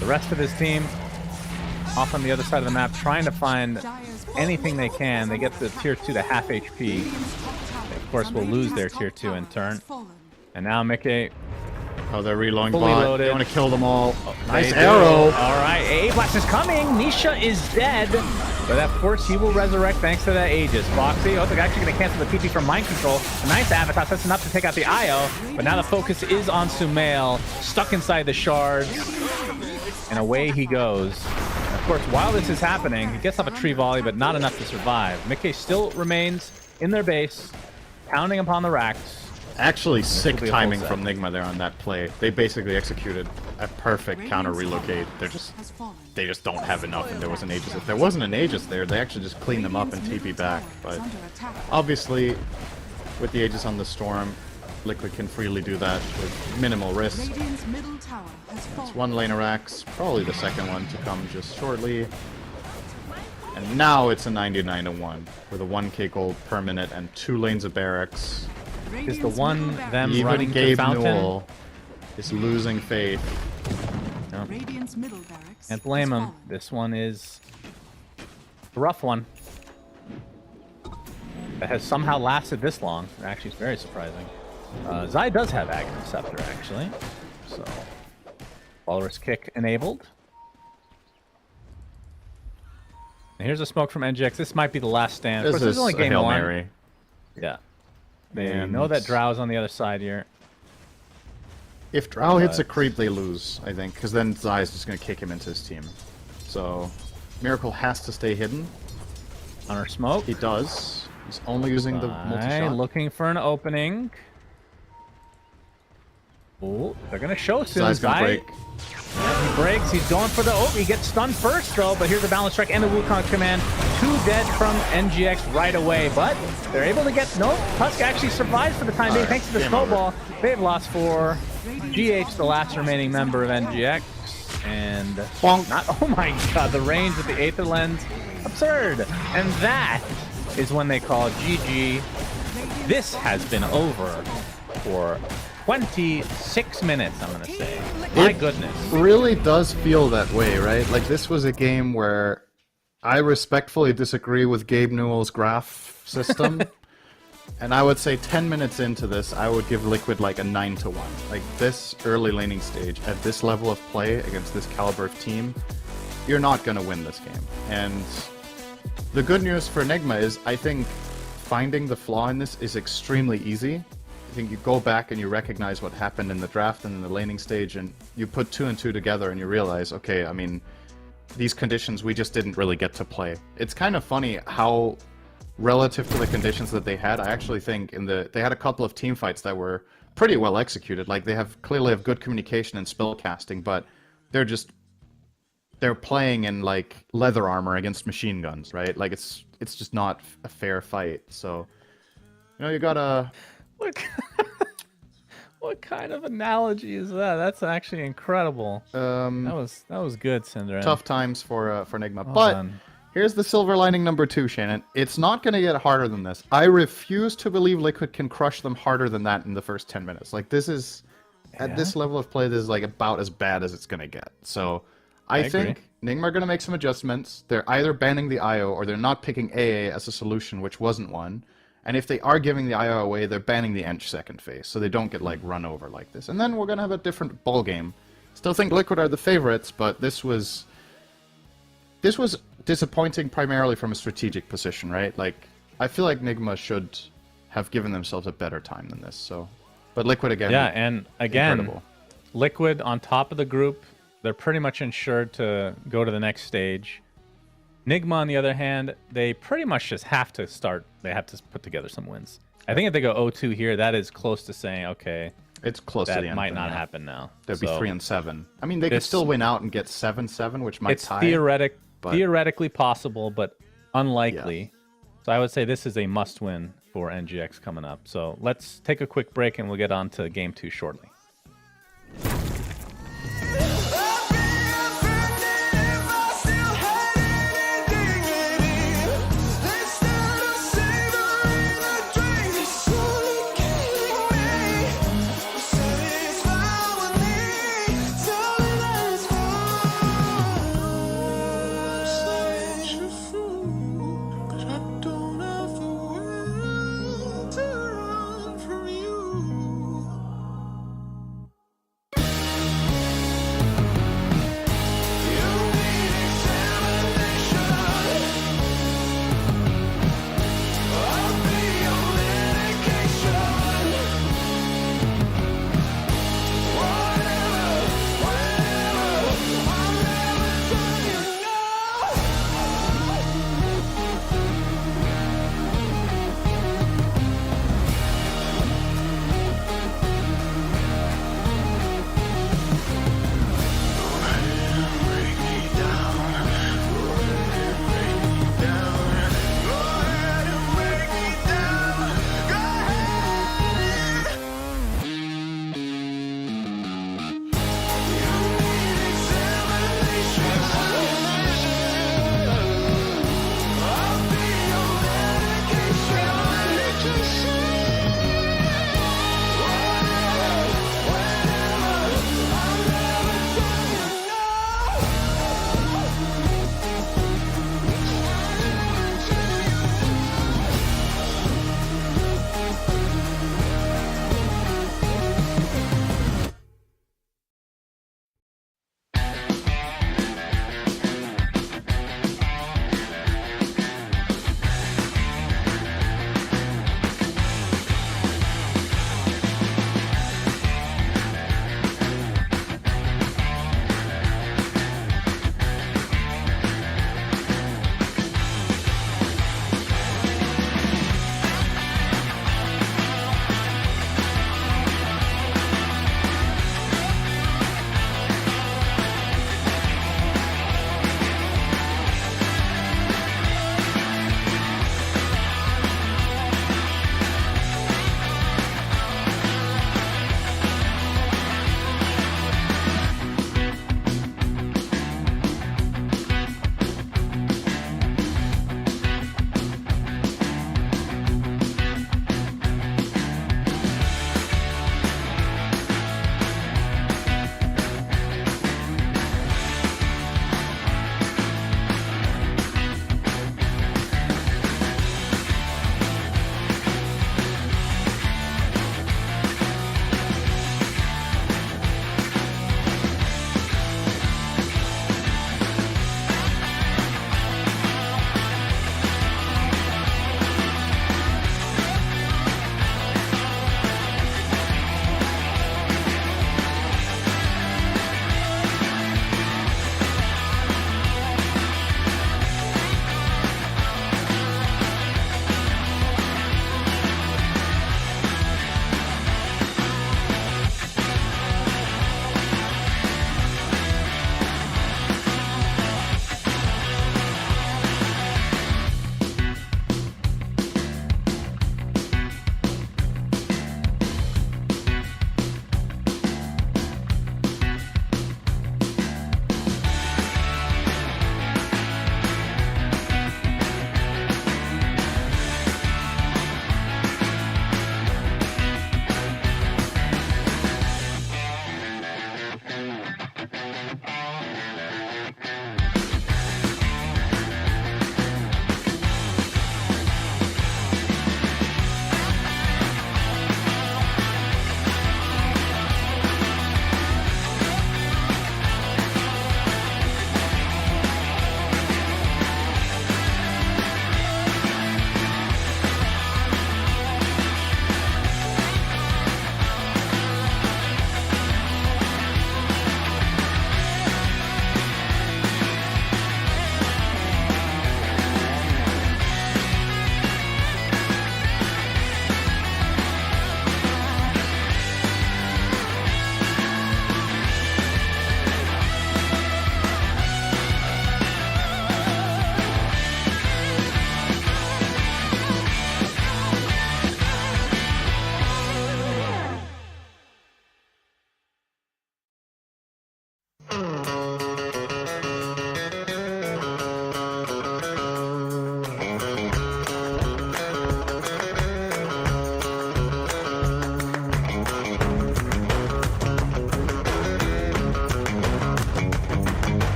The rest of his team off on the other side of the map, trying to find Dire's anything they can. They get the tier 2 to half HP. Radiant's top tower Of course, is will under lose their Radiant's tier top 2 in tower turn. has fallen. And now Mickey... Oh, they're reloading Fully bot. loaded. They want to kill them all. Nice They do. arrow. All right, A blast is coming. Nisha is dead, but of course he will resurrect thanks to that Aegis. Foxy, oh, they're actually going to cancel the TP from Mind Control. A nice Avatar, that's enough to take out the IO, but now the focus is on Sumail, stuck inside the shards, and away he goes. And of course, while this is happening, he gets off a tree volley, but not enough to survive. Mickey still remains in their base, pounding upon the racks. Actually, sick will be a full timing set. from Nigma there on that play. They basically executed a perfect counter relocate. They just don't have enough, and there was an Aegis. If there wasn't an Aegis there, they actually just cleaned them up and TP back. But obviously, with the Aegis on the Storm, Liquid can freely do that with minimal risk. Radiant's middle tower has fallen. It's one lane of racks, probably the second one to come just shortly. And now it's a 99-1 with a 1k gold per minute and 2 lanes of barracks. Is the one them Even running to Gabe Fountain? Newell is losing faith. Radiant's middle barracks Can't blame has him. fallen. This one is a rough one. That has somehow lasted this long. Actually, it's very surprising. Zai does have Aghanim Scepter, actually. So, Walrus Kick enabled. And here's a smoke from NGX. This might be the last stand. Of This course, is this is only a game Hail one. Mary. Yeah. They And know that Drow's on the other side here. If Drow hits a creep, they lose, I think, because then Zai is just going to kick him into his team. So, Miracle has to stay hidden. On her smoke. He does. He's only using the Zai multi-shot. looking for an opening. Oh, they're going to show soon. Zai's going to break. Yeah, he breaks. He's going for the... Oh, he gets stunned first, though. But here's a balance strike and the Wukong command. 2 dead from NGX right away. But they're able to get... No, Tusk actually survives for the time being thanks to the game snowball. They've lost 4. GH, the last remaining member of NGX. And... Bonk. Not... Oh my god, the range with the Aether Lens. Absurd. And that is when they call GG. This has been over for 26 minutes, I'm going to say. My goodness. Really does feel that way, right? Like, this was a game where I respectfully disagree with Gabe Newell's graph system. And I would say 10 minutes into this, I would give Liquid like a 9-1. Like, this early laning stage, at this level of play against this caliber of team, you're not going to win this game. And the good news for Enigma is, I think finding the flaw in this is extremely easy. I think you go back and you recognize what happened in the draft and in the laning stage, and you put 2 and 2 together and you realize, okay, I mean, these conditions we just didn't really get to play. It's kind of funny how, relative to the conditions that they had, I actually think they had a couple of team fights that were pretty well executed. Like, they clearly have good communication and spell casting, but they're playing in like leather armor against machine guns, right? Like, it's just not a fair fight. So, you know, you gotta... What kind of analogy is that? That's actually incredible. That was good, Syndra. Tough times for Enigma. Well But done. here's the silver lining number 2, Shannon. It's not going to get harder than this. I refuse to believe Liquid can crush them harder than that in the first 10 minutes. Like, this is... At this level of play, this is like about as bad as it's going to get. So, I agree. think Nigma are going to make some adjustments. They're either banning the IO or they're not picking AA as a solution, which wasn't one. And if they are giving the IO away, they're banning the Ench second phase, so they don't get like run over like this. And then we're going to have a different ball game. Still think Liquid are the favorites, but this was disappointing primarily from a strategic position, right? Like, I feel like Nigma should have given themselves a better time than this. So, but Liquid again. Yeah, and again, incredible. Liquid on top of the group, they're pretty much insured to go to the next stage. Nigma, on the other hand, they pretty much just have to start. They have to put together some wins. I think if they go 0-2 here, that is close to saying, okay, it's close to the end. That might not happen now. They'd be 3-7. I mean, they could still win out and get 7-7, which might tie. It's theoretically possible, but unlikely. Yeah. So I would say this is a must-win for NGX coming up. So let's take a quick break, and we'll get on to Game 2 shortly.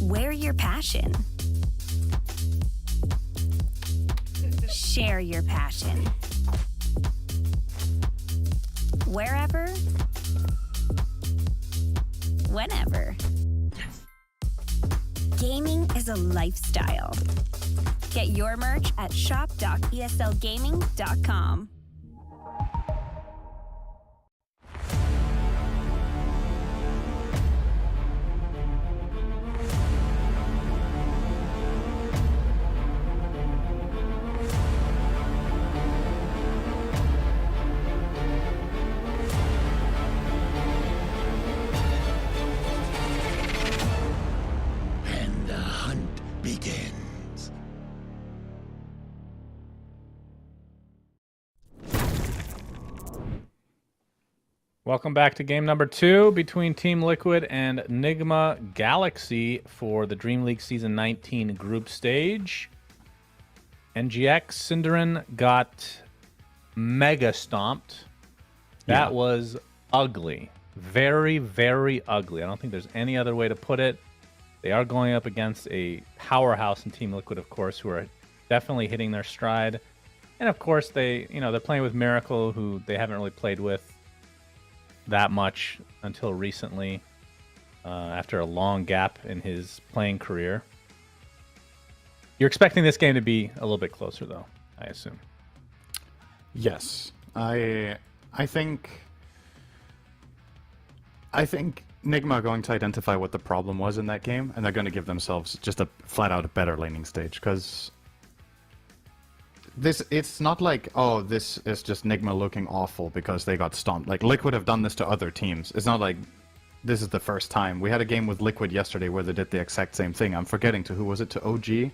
Wear your passion. Share your passion. Wherever, whenever. Gaming is a lifestyle. Get your merch at shop.eslgaming.com. And the hunt begins. Welcome back to game number 2 between Team Liquid and Nigma Galaxy for the Dream League Season 19 group stage. NGX Cinderin got mega stomped. That was ugly. Very, very ugly. I don't think there's any other way to put it. They are going up against a powerhouse in Team Liquid, of course, who are definitely hitting their stride. And of course, they're playing with Miracle, who they haven't really played with that much until recently, after a long gap in his playing career. You're expecting this game to be a little bit closer, though, I assume. Yes, I think Nigma are going to identify what the problem was in that game, and they're going to give themselves just a flat-out better laning stage, because it's not like, oh, this is just Nigma looking awful because they got stomped. Like, Liquid have done this to other teams. It's not like this is the first time. We had a game with Liquid yesterday where they did the exact same thing. I'm forgetting to who was it? To OG?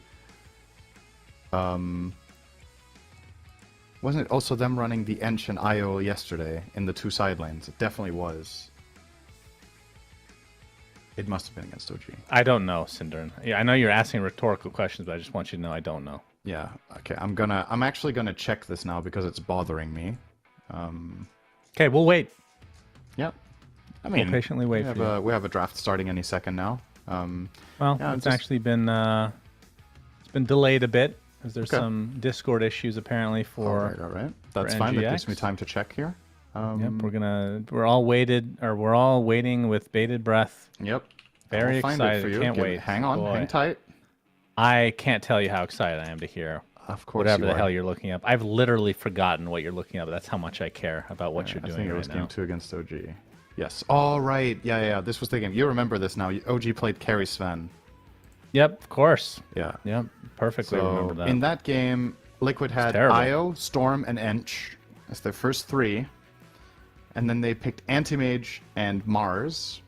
Wasn't it also them running the Ench and IO yesterday in the 2 side lanes? It definitely was. It must have been against OG. I don't know, Cinderin. Yeah, I know you're asking rhetorical questions, but I just want you to know I don't know. Yeah, okay. I'm actually gonna check this now because it's bothering me. Okay, we'll wait. Yep. I mean, We'll patiently wait for you. we have a draft starting any second now. Well, yeah, it's just- actually been it's been delayed a bit because there's some Discord issues apparently for. All right. That's fine. That gives me NGX. time to check here. Yep, we're all waiting with bated breath. Yep. Very I'll find excited. It for you. Can't wait. Hang on. Boy. Hang tight. I can't tell you how excited I am to hear Of course. whatever you the are. hell you're looking up. I've literally forgotten what you're looking up. That's how much I care about what you're I doing think it right was now. game 2 against OG. Yes. All right. Yeah. This was the game. You remember this now. OG played Carry Sven. Yep, of course. Yeah. Yep, perfectly remember that. In that game, Liquid had terrible. IO, Storm, and Ench as their first 3. And then they picked Anti-Mage and Mars.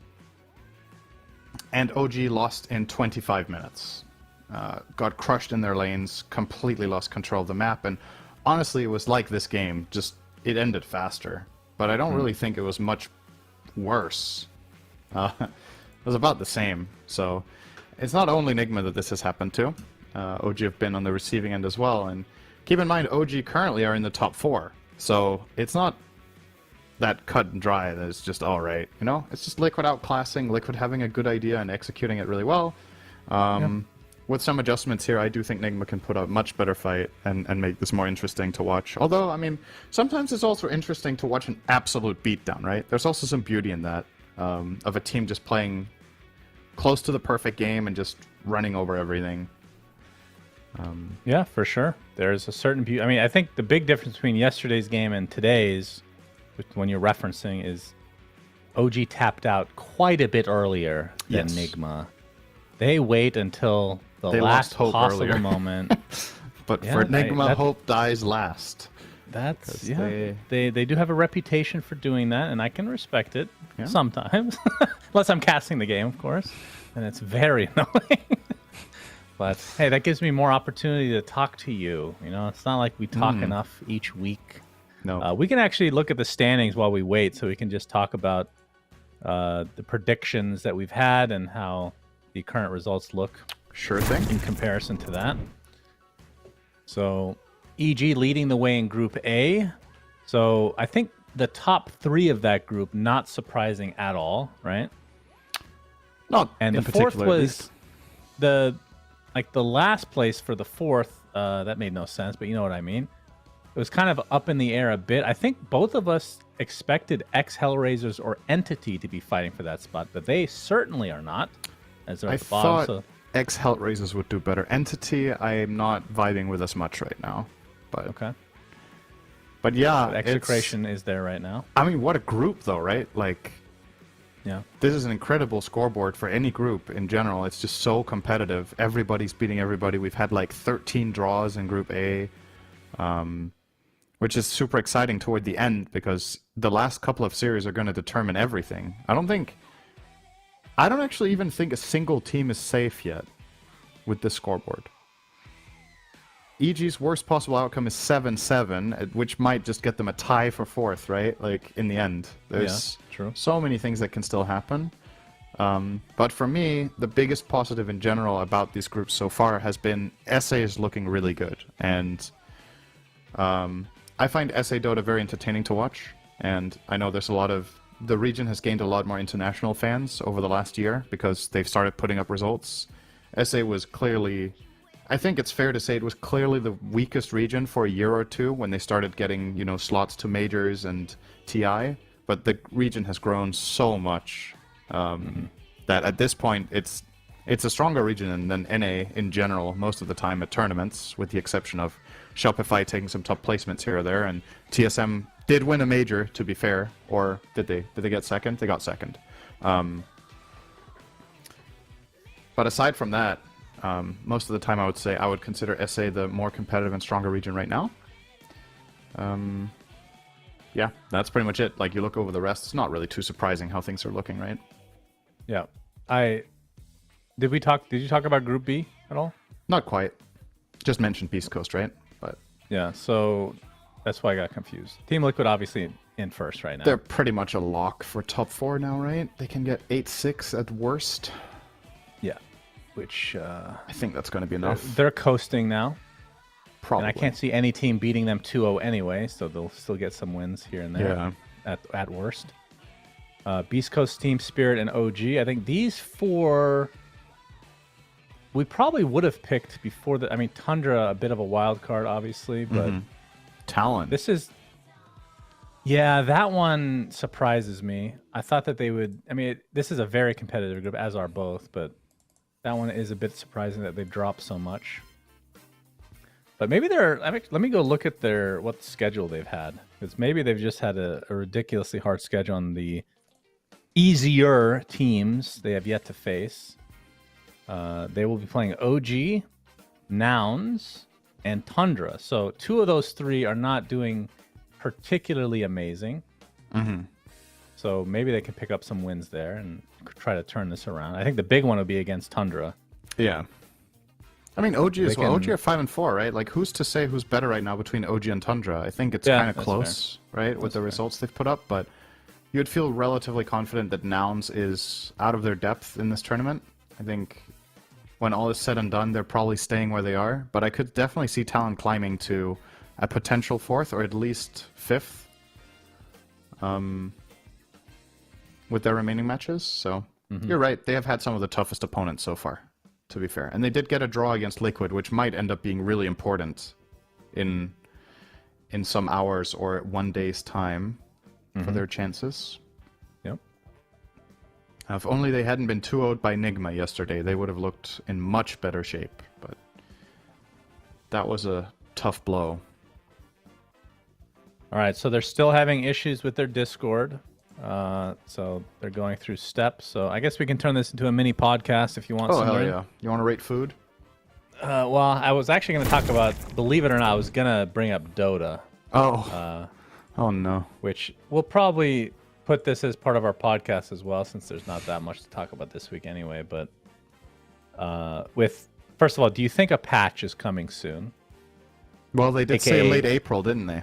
And OG lost in 25 minutes. Got crushed in their lanes, completely lost control of the map. And honestly, it was like this game, just it ended faster. But I don't really think it was much worse. It was about the same. So it's not only Nigma that this has happened to. OG have been on the receiving end as well. And keep in mind, OG currently are in the top 4, so it's not that cut and dry that it's just all right. You know, it's just Liquid outclassing, Liquid having a good idea and executing it really well. With some adjustments here, I do think Nigma can put a much better fight and make this more interesting to watch. Although, I mean, sometimes it's also interesting to watch an absolute beatdown, right? There's also some beauty in that, of a team just playing close to the perfect game and just running over everything. Yeah, for sure. There's a certain beauty. I mean, I think the big difference between yesterday's game and today's, when you're referencing, is OG tapped out quite a bit earlier than Nigma. They wait until the last possible moment. But for Nigma, hope dies last. That's they do have a reputation for doing that, and I can respect it sometimes, unless I'm casting the game, of course, and it's very annoying. But hey, that gives me more opportunity to talk to you. You know, it's not like we talk enough each week. No, we can actually look at the standings while we wait, so we can just talk about the predictions that we've had and how the current results look. Sure thing. In comparison to that. So, EG leading the way in Group A. So, I think the top 3 of that group, not surprising at all, right? Not and in the fourth particular, was the last place for the 4th. That made no sense, but you know what I mean. It was kind of up in the air a bit. I think both of us expected ex-Hellraisers or Entity to be fighting for that spot, but they certainly are not. As they're at the bottom, thought ex-Hellraisers would do better. Entity, I am not vibing with as much right now. But okay. But yeah, but Execration is there right now. I mean, what a group, though, right? Like, yeah, this is an incredible scoreboard for any group in general. It's just so competitive. Everybody's beating everybody. We've had like 13 draws in Group A, which is super exciting toward the end because the last couple of series are going to determine everything. I don't actually even think a single team is safe yet with this scoreboard. EG's worst possible outcome is 7-7, which might just get them a tie for 4th, right? Like, in the end. There's so many things that can still happen. But for me, the biggest positive in general about these groups so far has been SA is looking really good. And I find SA Dota very entertaining to watch. And I know there's a lot of... The region has gained a lot more international fans over the last year because they've started putting up results. SA was clearly... I think it's fair to say it was clearly the weakest region for a year or two when they started getting, you know, slots to majors and TI. But the region has grown so much that at this point it's a stronger region than NA in general most of the time at tournaments, with the exception of Shopify taking some top placements here or there, and TSM did win a major, to be fair, or did they? Did they get second? They got second. But aside from that, most of the time I would say I would consider SA the more competitive and stronger region right now. Yeah, that's pretty much it. Like, you look over the rest, it's not really too surprising how things are looking, right? Yeah. Did you talk about Group B at all? Not quite. Just mentioned Beast Coast, right? But yeah, so that's why I got confused. Team Liquid obviously in first right now. They're pretty much a lock for top 4 now, right? They can get 8-6 at worst. Yeah. Which I think that's going to be enough. They're coasting now. Probably. And I can't see any team beating them 2-0 anyway, so they'll still get some wins here and there at worst. Beast Coast, Team Spirit, and OG. I think these 4 we probably would have picked before the... I mean, Tundra, a bit of a wild card, obviously, but... Talon. This is... Yeah, that one surprises me. I thought that they would... I mean, this is a very competitive group, as are both, but that one is a bit surprising that they dropped so much. But maybe they're... I mean, let me go look at what schedule they've had. Because maybe they've just had a ridiculously hard schedule on the easier teams they have yet to face. They will be playing OG, Nouns, and Tundra. So 2 of those 3 are not doing particularly amazing. So maybe they can pick up some wins there and try to turn this around. I think the big one will be against Tundra. Yeah. I mean, OG as well. OG are 5-4, right? Like, who's to say who's better right now between OG and Tundra? I think it's kind of close, right, with the results they've put up. But you'd feel relatively confident that Nouns is out of their depth in this tournament. I think when all is said and done, they're probably staying where they are. But I could definitely see Talon climbing to a potential 4th or at least 5th with their remaining matches. So you're right. They have had some of the toughest opponents so far, to be fair. And they did get a draw against Liquid, which might end up being really important in some hours or 1 day's time for their chances. Yep. If only they hadn't been 2-0'd by Nigma yesterday, they would have looked in much better shape. But that was a tough blow. All right, so they're still having issues with their Discord. So they're going through steps. So I guess we can turn this into a mini podcast if you want. Oh, hell yeah. You want to rate food? Well, I was actually going to talk about, believe it or not, I was going to bring up Dota. Oh. Oh, no. Which we'll probably put this as part of our podcast as well, since there's not that much to talk about this week anyway. But first of all, do you think a patch is coming soon? Well, they did say late April, didn't they?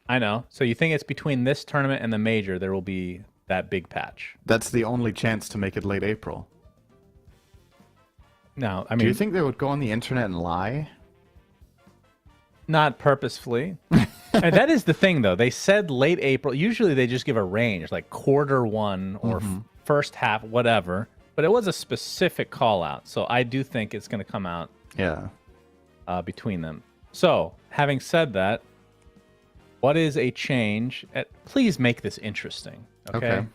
I know. So you think it's between this tournament and the major there will be that big patch? That's the only chance to make it late April. No, I mean... Do you think they would go on the internet and lie? Not purposefully. And that is the thing, though. They said late April. Usually they just give a range, like Q1 or first half, whatever. But it was a specific call-out. So I do think it's going to come out between them. So, having said that, what is a change? Please make this interesting, okay?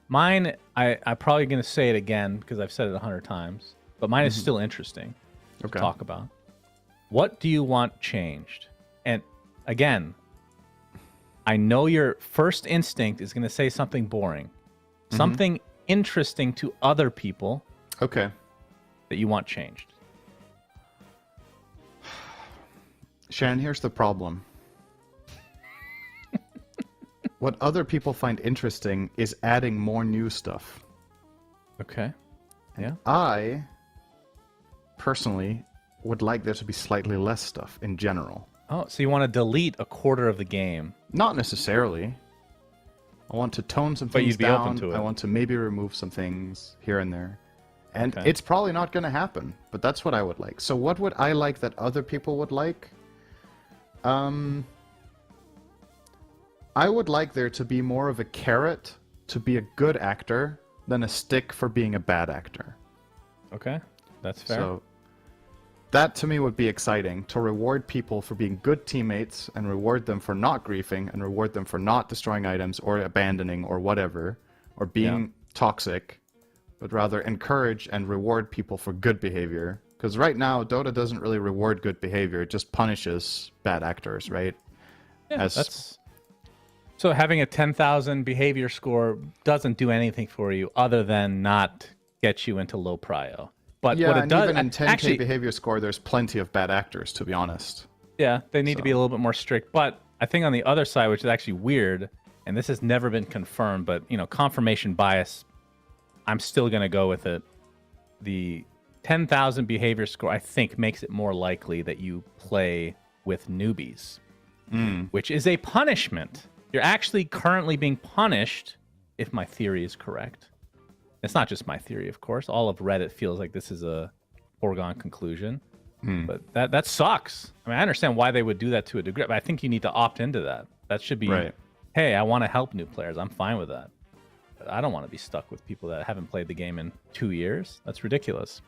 Mine, I'm probably going to say it again because I've said it 100 times, but mine is still interesting to talk about. What do you want changed? And again, I know your first instinct is going to say something boring, something interesting to other people that you want changed. Shan, here's the problem. What other people find interesting is adding more new stuff. Okay. Yeah. I, personally, would like there to be slightly less stuff in general. Oh, so you want to delete a quarter of the game? Not necessarily. I want to tone some things down. But you'd be open to it. I want to maybe remove some things here and there. And it's probably not going to happen, but that's what I would like. So what would I like that other people would like? I would like there to be more of a carrot to be a good actor than a stick for being a bad actor. Okay, that's fair. So that to me would be exciting, to reward people for being good teammates and reward them for not griefing and reward them for not destroying items or abandoning or whatever, or being toxic, but rather encourage and reward people for good behavior. Because right now, Dota doesn't really reward good behavior, it just punishes bad actors, right? Yeah, So having a 10,000 behavior score doesn't do anything for you other than not get you into low prio. But yeah, what it and does, even in 10K behavior score, there's plenty of bad actors, to be honest. Yeah, they need to be a little bit more strict. But I think on the other side, which is actually weird, and this has never been confirmed, but confirmation bias, I'm still going to go with it. The 10,000 behavior score, I think, makes it more likely that you play with newbies, which is a punishment. You're actually currently being punished, if my theory is correct. It's not just my theory, of course. All of Reddit feels like this is a foregone conclusion. But that sucks. I mean, I understand why they would do that to a degree, but I think you need to opt into that. That should be, hey, I want to help new players. I'm fine with that. But I don't want to be stuck with people that haven't played the game in 2 years. That's ridiculous.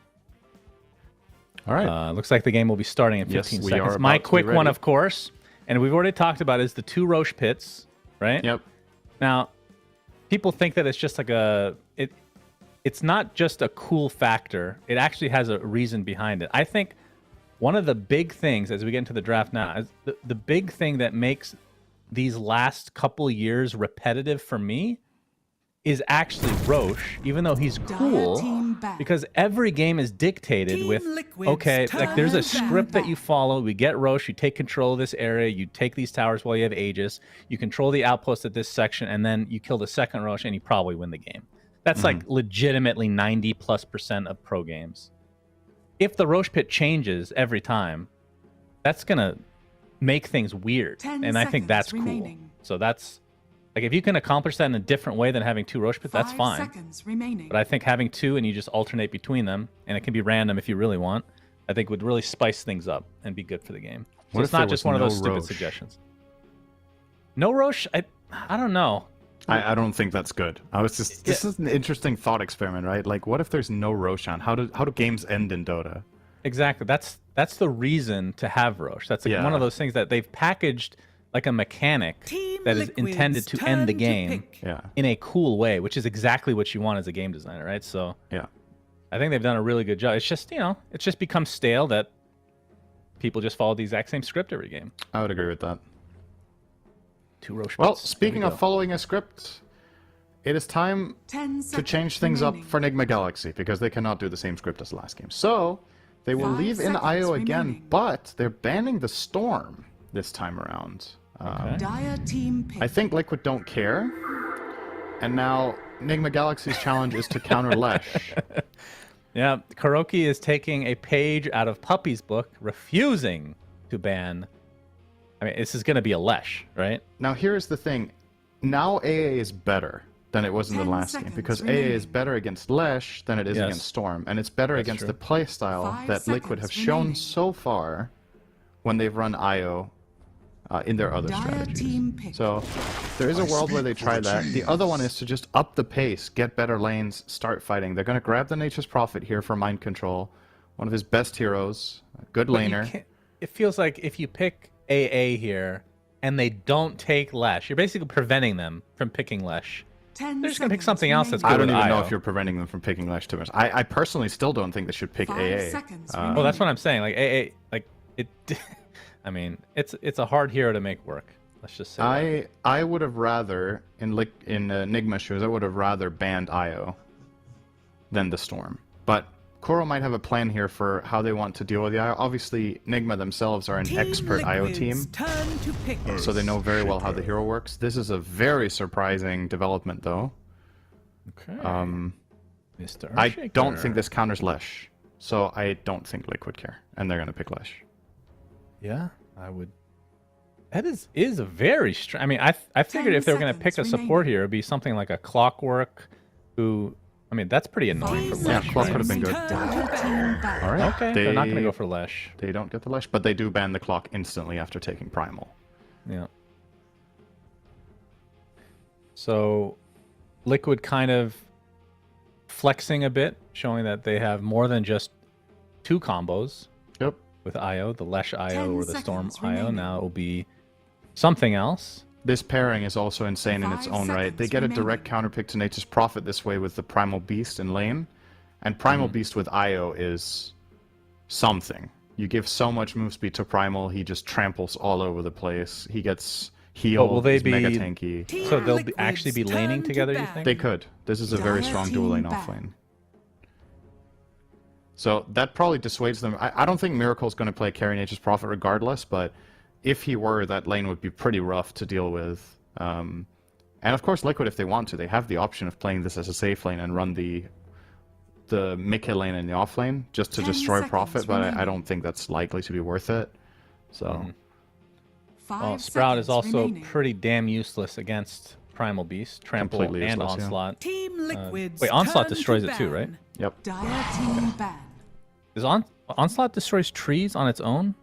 All right. Looks like the game will be starting in 15 seconds. My quick one, of course, and we've already talked about, is the 2 Roche pits. Right? Yep. Now, people think that it's just like it's not just a cool factor. It actually has a reason behind it. I think one of the big things, as we get into the draft now, is the big thing that makes these last couple years repetitive for me is actually Roche, even though he's cool, because every game is dictated with, okay, like there's a script that you follow. We get Roche, you take control of this area, you take these towers while you have Aegis, you control the outpost at this section, and then you kill the second Roche, and you probably win the game. That's like legitimately 90+% of pro games. If the Roche pit changes every time, that's going to make things weird, and I think that's cool. So that's Like, if you can accomplish that in a different way than having 2 Roche pits, that's 5 fine. seconds remaining. But I think having 2 and you just alternate between them, and it can be random if you really want, I think would really spice things up and be good for the game. So What it's if there not just was one of no those stupid Roche? suggestions. No Roche? I don't know. I don't think that's good. This is an interesting thought experiment, right? Like, what if there's no Roshan? How do games end in Dota? Exactly. That's the reason to have Roche. That's like one of those things that they've packaged like a mechanic Team that is Liquid's intended to turn end the to game pick. Yeah. in a cool way, which is exactly what you want as a game designer, right? So Yeah. I think they've done a really good job. It's just, it's just become stale that people just follow the exact same script every game. I would agree with that. 2 Roche Well, pits. speaking There we of go. following a script, it is time 10 to seconds change things remaining. up for Enigma Galaxy, because they cannot do the same script as the last game. So, they will 5 leave in seconds IO again, remaining. but they're banning the Storm this time around. Dire team pick. I think Liquid don't care. And now, Enigma Galaxy's challenge is to counter Lesh. Yeah, Kuroki is taking a page out of Puppy's book, refusing to ban. I mean, this is going to be a Lesh, right? Now, here's the thing. Now AA is better than it was in the 10 last game, seconds because AA remaining. is better against Lesh than it is Yes. against Storm, and it's better That's against true. the playstyle 5 that Liquid have seconds shown remaining. so far when they've run IO in their other Dire strategies. team pick. So there is a world where they try that. The other one is to just up the pace, get better lanes, start fighting. They're going to grab the Nature's Prophet here for mind control, one of his best heroes, a good But you laner. can't- it feels like if you pick AA here and they don't take Lesh, you're basically preventing them from picking Lesh. 10 They're just gonna pick seconds something else that's remaining. good I don't with even know IO. if you're preventing them from picking Lesh too much. I personally still don't think they should pick 5 AA. seconds Well, that's what I'm saying. Like AA, like it. I mean, it's a hard hero to make work. Let's just say. that. I would have rather in Enigma shoes I would have rather banned IO than the Storm. But Koro might have a plan here for how they want to deal with the IO. Obviously, Enigma themselves are an Team expert IO Liquid's team, turn to pick. so they know very well how the hero works. This is a very surprising development, though. Okay. Mr. I Shaker. don't think this counters Lesh, so I don't think Liquid care, and they're gonna pick Lesh. Yeah, I would. That is a very strange. I mean, I figured 10 if they were going to pick a seconds support remaining. here, it'd be something like a Clockwork, who. I mean, that's pretty annoying for Team Yeah, Lesh. Clock right? could have been good. Dire team back. All right. Okay, they're not going to go for Lesh. They don't get the Lesh, but they do ban the Clock instantly after taking Primal. Yeah. So, Liquid kind of flexing a bit, showing that they have more than just 2 combos Yep. with IO, the Lesh IO 10 or the Storm seconds IO. remaining. Now it will be something else. This pairing is also insane in its 5 own right. They seconds get a remaining. direct counterpick to Nature's Prophet this way with the Primal Beast in lane. And Primal Beast with IO is something. You give so much move speed to Primal, he just tramples all over the place. He gets healed, will they he's mega be- tanky. Team So they'll Liquid's actually be turn laning to together, you ban. think? They could. This is a very Dire strong dual team lane back. offlane. So that probably dissuades them. I don't think Miracle's going to play carry Nature's Prophet regardless, but if he were, that lane would be pretty rough to deal with. And of course, Liquid, if they want to, they have the option of playing this as a safe lane and run the Mickey lane in the off lane just to 10 destroy seconds Prophet, but I remaining. don't think that's likely to be worth it. So, 5 Well, Sprout is seconds also remaining. pretty damn useless against Primal Beast, Trample, Completely and useless, yeah. Onslaught. Team Liquid's Wait, Onslaught turn destroys to it too, ban. right? yep. Dire team ban. Is Onslaught destroys trees on its own?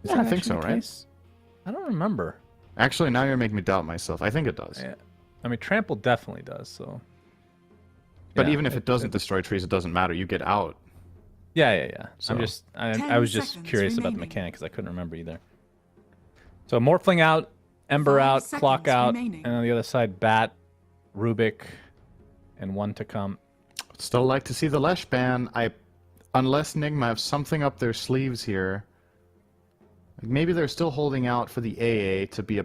Is Yeah, that I think actually so, the right? case? I don't remember. Actually, now you're making me doubt myself. I think it does. Yeah. I mean, Trample definitely does. So. But Yeah, even if it doesn't destroy trees, it doesn't matter. You get out. Yeah. So- I 10 was just seconds curious about the remaining. mechanic because I couldn't remember either. So Morphling out, Ember 5 out, Clock seconds out, remaining. and on the other side, Bat, Rubik, and one to come. Still like to see the Lesh ban. Unless Nigma have something up their sleeves here. Maybe they're still holding out for the AA to be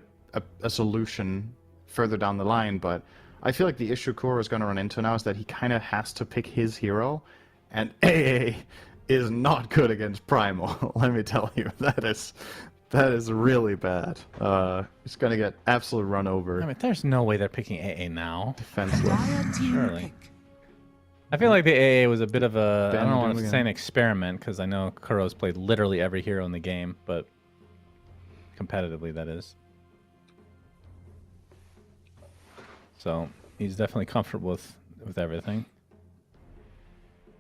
a solution further down the line, but I feel like the issue Kuro is going to run into now is that he kind of has to pick his hero, and AA is not good against Primal. Let me tell you, that is really bad. He's going to get absolute run over. I mean, there's no way they're picking AA now. Defenseless. Dire team Surely. pick. I feel like the AA was a bit of a, I Ben don't want doing to it say again. an experiment, because I know Kuro's played literally every hero in the game, but competitively, that is. So he's definitely comfortable with everything.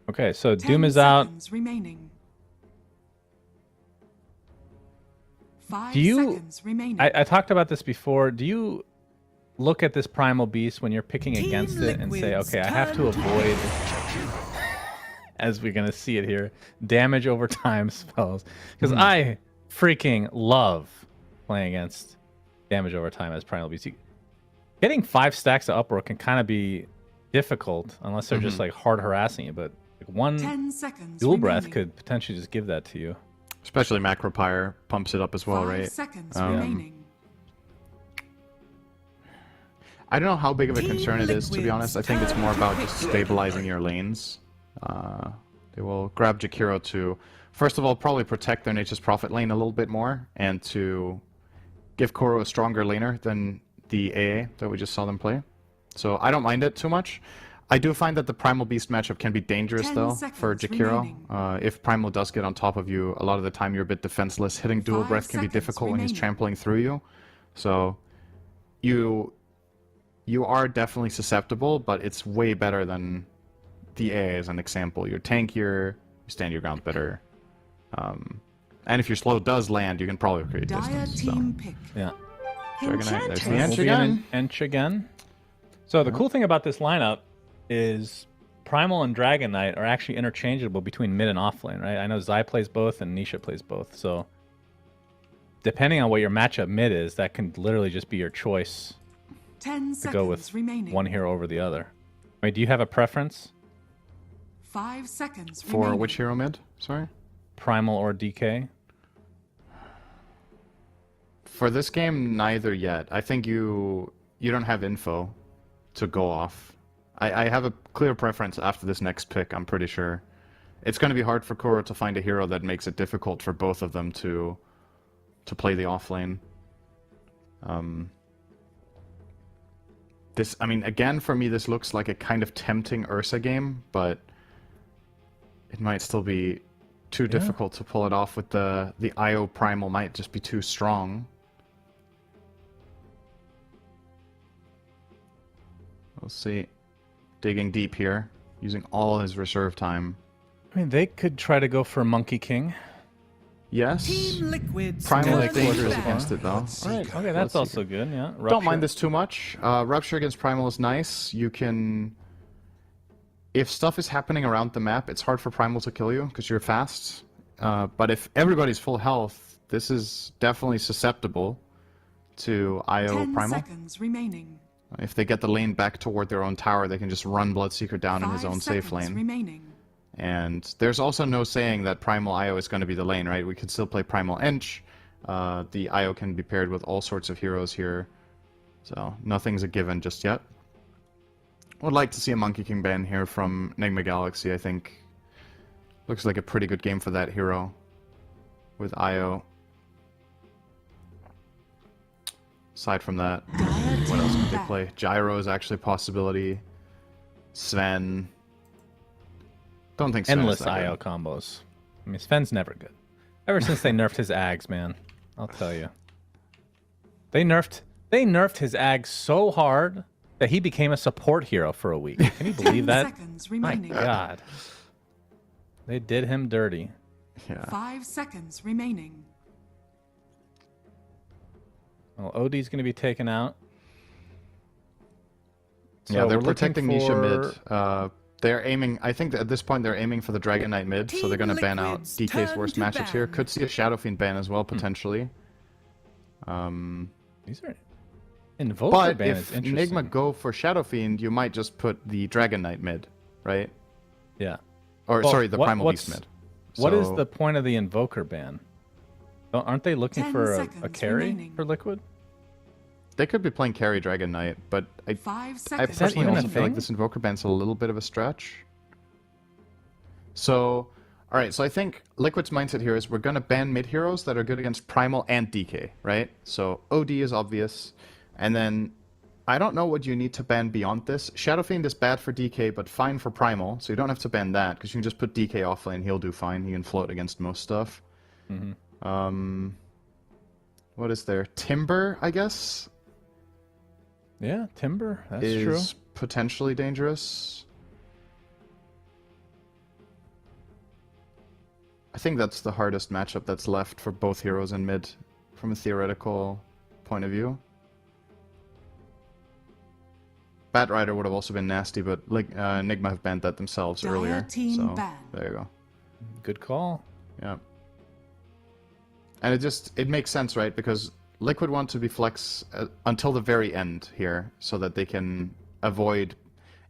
Okay, so 10 Doom is out. seconds remaining. 5 Do you... seconds remaining. I talked about this before. Do you look at this Primal Beast when you're picking Team against it and say, Liquid's okay, I have to turn to avoid, as we're going to see it here, damage over time spells? Because I freaking love playing against damage over time as Primal Beast. Getting 5 stacks of Uproar can kind of be difficult unless they're just like hard harassing you, but like 10 seconds dual breath remaining. could potentially just give that to you. Especially Macropyre pumps it up as well, 5 right? seconds remaining. I don't know how big of a Team concern it is, to be Liquid's honest. I think it's more about just turn. stabilizing your lanes. They will grab Jakiro to, first of all, probably protect their Nature's Prophet lane a little bit more, and to give Koro a stronger laner than the AA that we just saw them play. So I don't mind it too much. I do find that the Primal Beast matchup can be dangerous, 10 though, for seconds Jakiro. remaining. If Primal does get on top of you, a lot of the time you're a bit defenseless. Hitting Dual 5 Breath can be seconds difficult when he's remaining. trampling through you. So you are definitely susceptible, but it's way better than the AA as an example. You're tankier, you stand your ground better. And if your slow does land, you can probably create Dire distance. team pick. Yeah. Dragonite, there's the Will Ench be an again. Ench again. So the cool thing about this lineup is Primal and Dragon Knight are actually interchangeable between mid and off lane, right? I know Zai plays both and Nisha plays both, so depending on what your matchup mid is, that can literally just be your choice 10 to go with seconds remaining. one hero over the other. Wait, do you have a preference? 5 seconds For remaining. which hero mid? Sorry? Primal or DK? For this game, neither yet. I think you don't have info to go off. I have a clear preference after this next pick, I'm pretty sure. It's going to be hard for Koro to find a hero that makes it difficult for both of them to play the offlane. This, I mean, again, for me, this looks like a kind of tempting Ursa game, but it might still be too difficult to pull it off with the IO Primal might just be too strong. We'll see. Digging deep here, using all his reserve time. I mean, they could try to go for Monkey King. Yes. Team Liquid's Primal turn is dangerous to against it, though. Alright, okay, that's also good, yeah. Don't mind this too much. Rupture against Primal is nice. You can... If stuff is happening around the map, it's hard for Primal to kill you, because you're fast. But if everybody's full health, this is definitely susceptible to IO 10 Primal. seconds remaining. If they get the lane back toward their own tower, they can just run Bloodseeker down in his 5 own safe seconds lane. remaining. And there's also no saying that Primal IO is going to be the lane, right? We could still play Primal Ench. The IO can be paired with all sorts of heroes here. So nothing's a given just yet. Would like to see a Monkey King ban here from Enigma Galaxy, I think. Looks like a pretty good game for that hero with IO. Aside from that, what else could they play? Gyro is actually a possibility. Sven. Don't think Sven is Endless that good. IO combos. I mean, Sven's never good. Ever since they nerfed his Ags, man. I'll tell you. They nerfed his Ags so hard that he became a support hero for a week. Can you believe 10 that? seconds My remaining. God. They did him dirty. Yeah. 5 seconds remaining. Well, OD's going to be taken out. Yeah, So they're we're looking protecting Nisha for- mid. They're aiming, I think that at this point they're aiming for the Dragon Knight mid, so they're going to ban out Liquid's DK's turn worst to matchups here. ban. Could see a Shadow Fiend ban as well, potentially. These are... Invoker But ban is if interesting. Enigma go for Shadow Fiend, you might just put the Dragon Knight mid, right? Yeah. Or, Well, sorry, the Primal Beast mid. What is So- the point of the Invoker ban? Aren't they looking 10 for a seconds carry remaining. for Liquid? They could be playing carry Dragon Knight, but I 5 I seconds personally even a also feel like thing? this Invoker ban's a little bit of a stretch. So, alright, so I think Liquid's mindset here is we're going to ban mid heroes that are good against Primal and DK, right? So OD is obvious, and then I don't know what you need to ban beyond this. Shadow Fiend is bad for DK, but fine for Primal, so you don't have to ban that, because you can just put DK offlane, he'll do fine, he can float against most stuff. What is there? Timber, I guess? Yeah, Timber. That's is true. potentially dangerous. I think that's the hardest matchup that's left for both heroes in mid, from a theoretical point of view. Bat Rider would have also been nasty, but like Enigma have banned that themselves Dire earlier. team So ban. there you go. Good call. Yeah. And it makes sense, right? Because Liquid want to be flex until the very end here, so that they can avoid.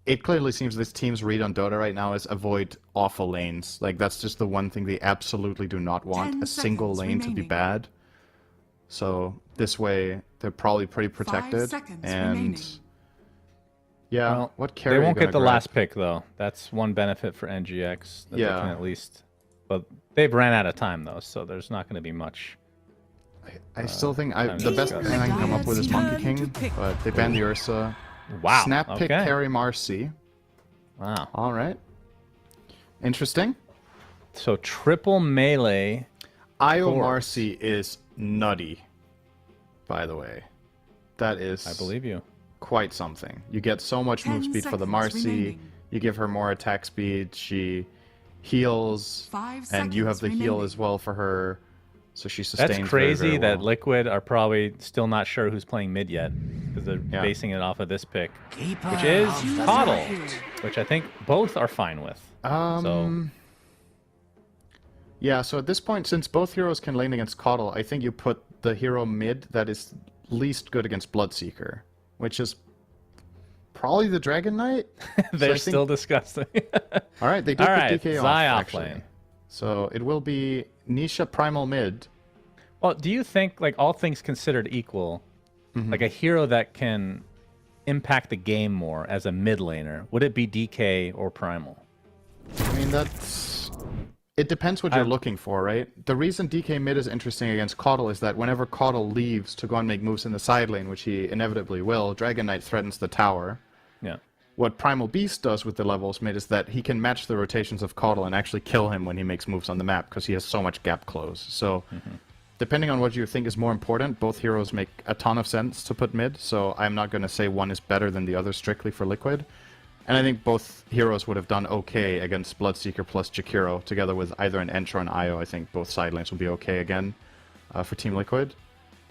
It clearly seems this team's read on Dota right now is avoid awful lanes. Like that's just the one thing they absolutely do not want: 10 a single seconds lane to be remaining. bad. So this way, they're probably pretty 5 protected. seconds And remaining. yeah, Well, what carry? they are you won't get gonna the grab? last pick though. That's one benefit for NGX. That they Yeah. can at least. But they've ran out of time though, so there's not going to be much. I still think time the to best discuss. thing I can come up with is Monkey Turn to King, pick. but they banned the Ursa. Wow. Snap pick okay. carry Marcy. Wow. All right. Interesting. So triple melee. Io Course. Marcy is nutty, by the way. That is I believe you. quite something. You get so much 10 move speed for the seconds Marcy. remaining. You give her more attack speed. She heals, 5 and you have the seconds heal remaining. as well for her. So she sustains That's very, crazy very that well. Liquid are probably still not sure who's playing mid yet because they're Yeah. basing it off of this pick, which is Coddle, which I think both are fine with. Yeah, so at this point, since both heroes can lane against Coddle, I think you put the hero mid that is least good against Bloodseeker, which is probably the Dragon Knight. They're I think- still discussing. All right, they did All put right, DK off, Zai off actually. lane. So it will be Nisha Primal mid. Well, do you think, like all things considered equal, Mm-hmm. like a hero that can impact the game more as a mid laner, would it be DK or Primal? I mean, that's... It depends what you're looking for, right? The reason DK mid is interesting against Coddle is that whenever Coddle leaves to go and make moves in the side lane, which he inevitably will, Dragon Knight threatens the tower. Yeah. What Primal Beast does with the levels mid is that he can match the rotations of Coddle and actually kill him when he makes moves on the map, because he has so much gap close. So, depending on what you think is more important, both heroes make a ton of sense to put mid, so I'm not going to say one is better than the other strictly for Liquid. And I think both heroes would have done okay against Bloodseeker plus Jakiro, together with either an Ench or an Io. I think both side lanes will be okay again for Team Liquid.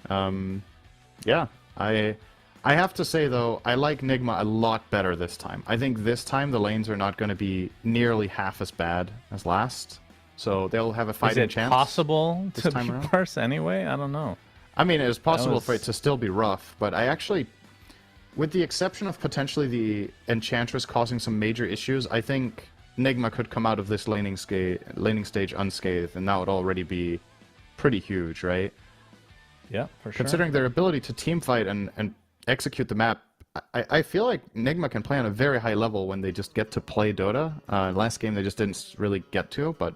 Yeah, I have to say, though, I like Nigma a lot better this time. I think this time the lanes are not going to be nearly half as bad as last, so they'll have a Is fighting it chance. possible this to time be around? worse anyway? I don't know. I mean, it is possible was- for it to still be rough, but I actually, with the exception of potentially the Enchantress causing some major issues, I think Nigma could come out of this laning stage unscathed, and that would already be pretty huge, right? Yeah, for sure. Considering their ability to teamfight and execute the map, I feel like Nigma can play on a very high level when they just get to play Dota. Last game they just didn't really get to, but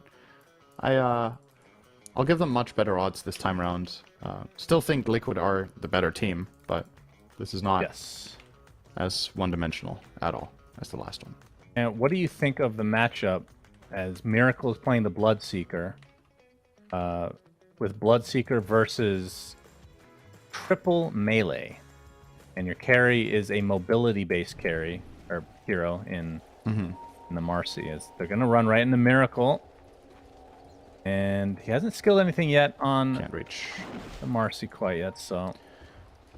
I'll give them much better odds this time around. Still think Liquid are the better team, but this is not Yes. as one-dimensional at all as the last one. And what do you think of the matchup as Miracle is playing the Bloodseeker, with Bloodseeker versus triple melee, and your carry is a mobility-based carry or hero in the Marcy? Is they're gonna run right into Miracle, and he hasn't skilled anything yet on Can't reach. the Marcy quite yet, so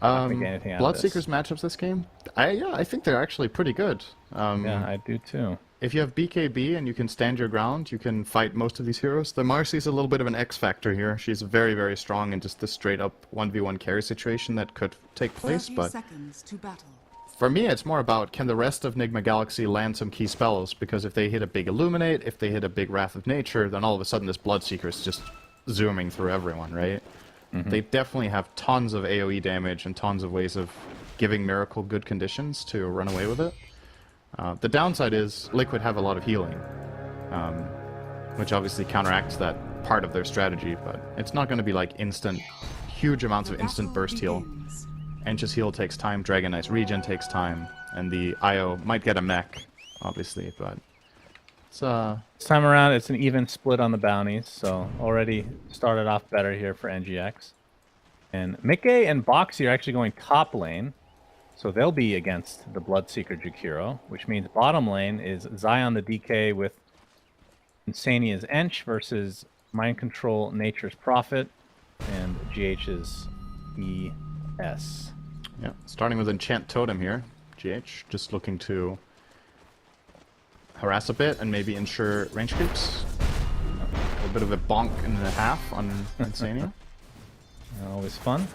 not gonna get anything out of this. Bloodseeker's matchups this game, I think they're actually pretty good. Yeah, I do too. If you have BKB and you can stand your ground, you can fight most of these heroes. The Marcy's a little bit of an X factor here. She's very, very strong in just this straight up 1v1 carry situation that could take place, 30 but seconds to battle. for me it's more about, can the rest of Nigma Galaxy land some key spells? Because if they hit a big Illuminate, if they hit a big Wrath of Nature, then all of a sudden this Bloodseeker is just zooming through everyone, right? They definitely have tons of AoE damage and tons of ways of giving Miracle good conditions to run away with it. The downside is Liquid have a lot of healing, which obviously counteracts that part of their strategy, but it's not going to be like huge amounts of instant burst heal. Begins. Ench's heal takes time, Dragon Knight's regen takes time, and the IO might get a mech, obviously, but it's This time around, it's an even split on the bounties, so already started off better here for NGX. And Mickey and Boxy are actually going top lane. So they'll be against the Bloodseeker Jakiro, which means bottom lane is Zion the DK with Insania's Ench versus Mind Control Nature's Prophet and GH's ES. Yeah, starting with Enchant Totem here. GH just looking to harass a bit and maybe ensure range creeps. A bit of a bonk and a half on Insania. Always fun.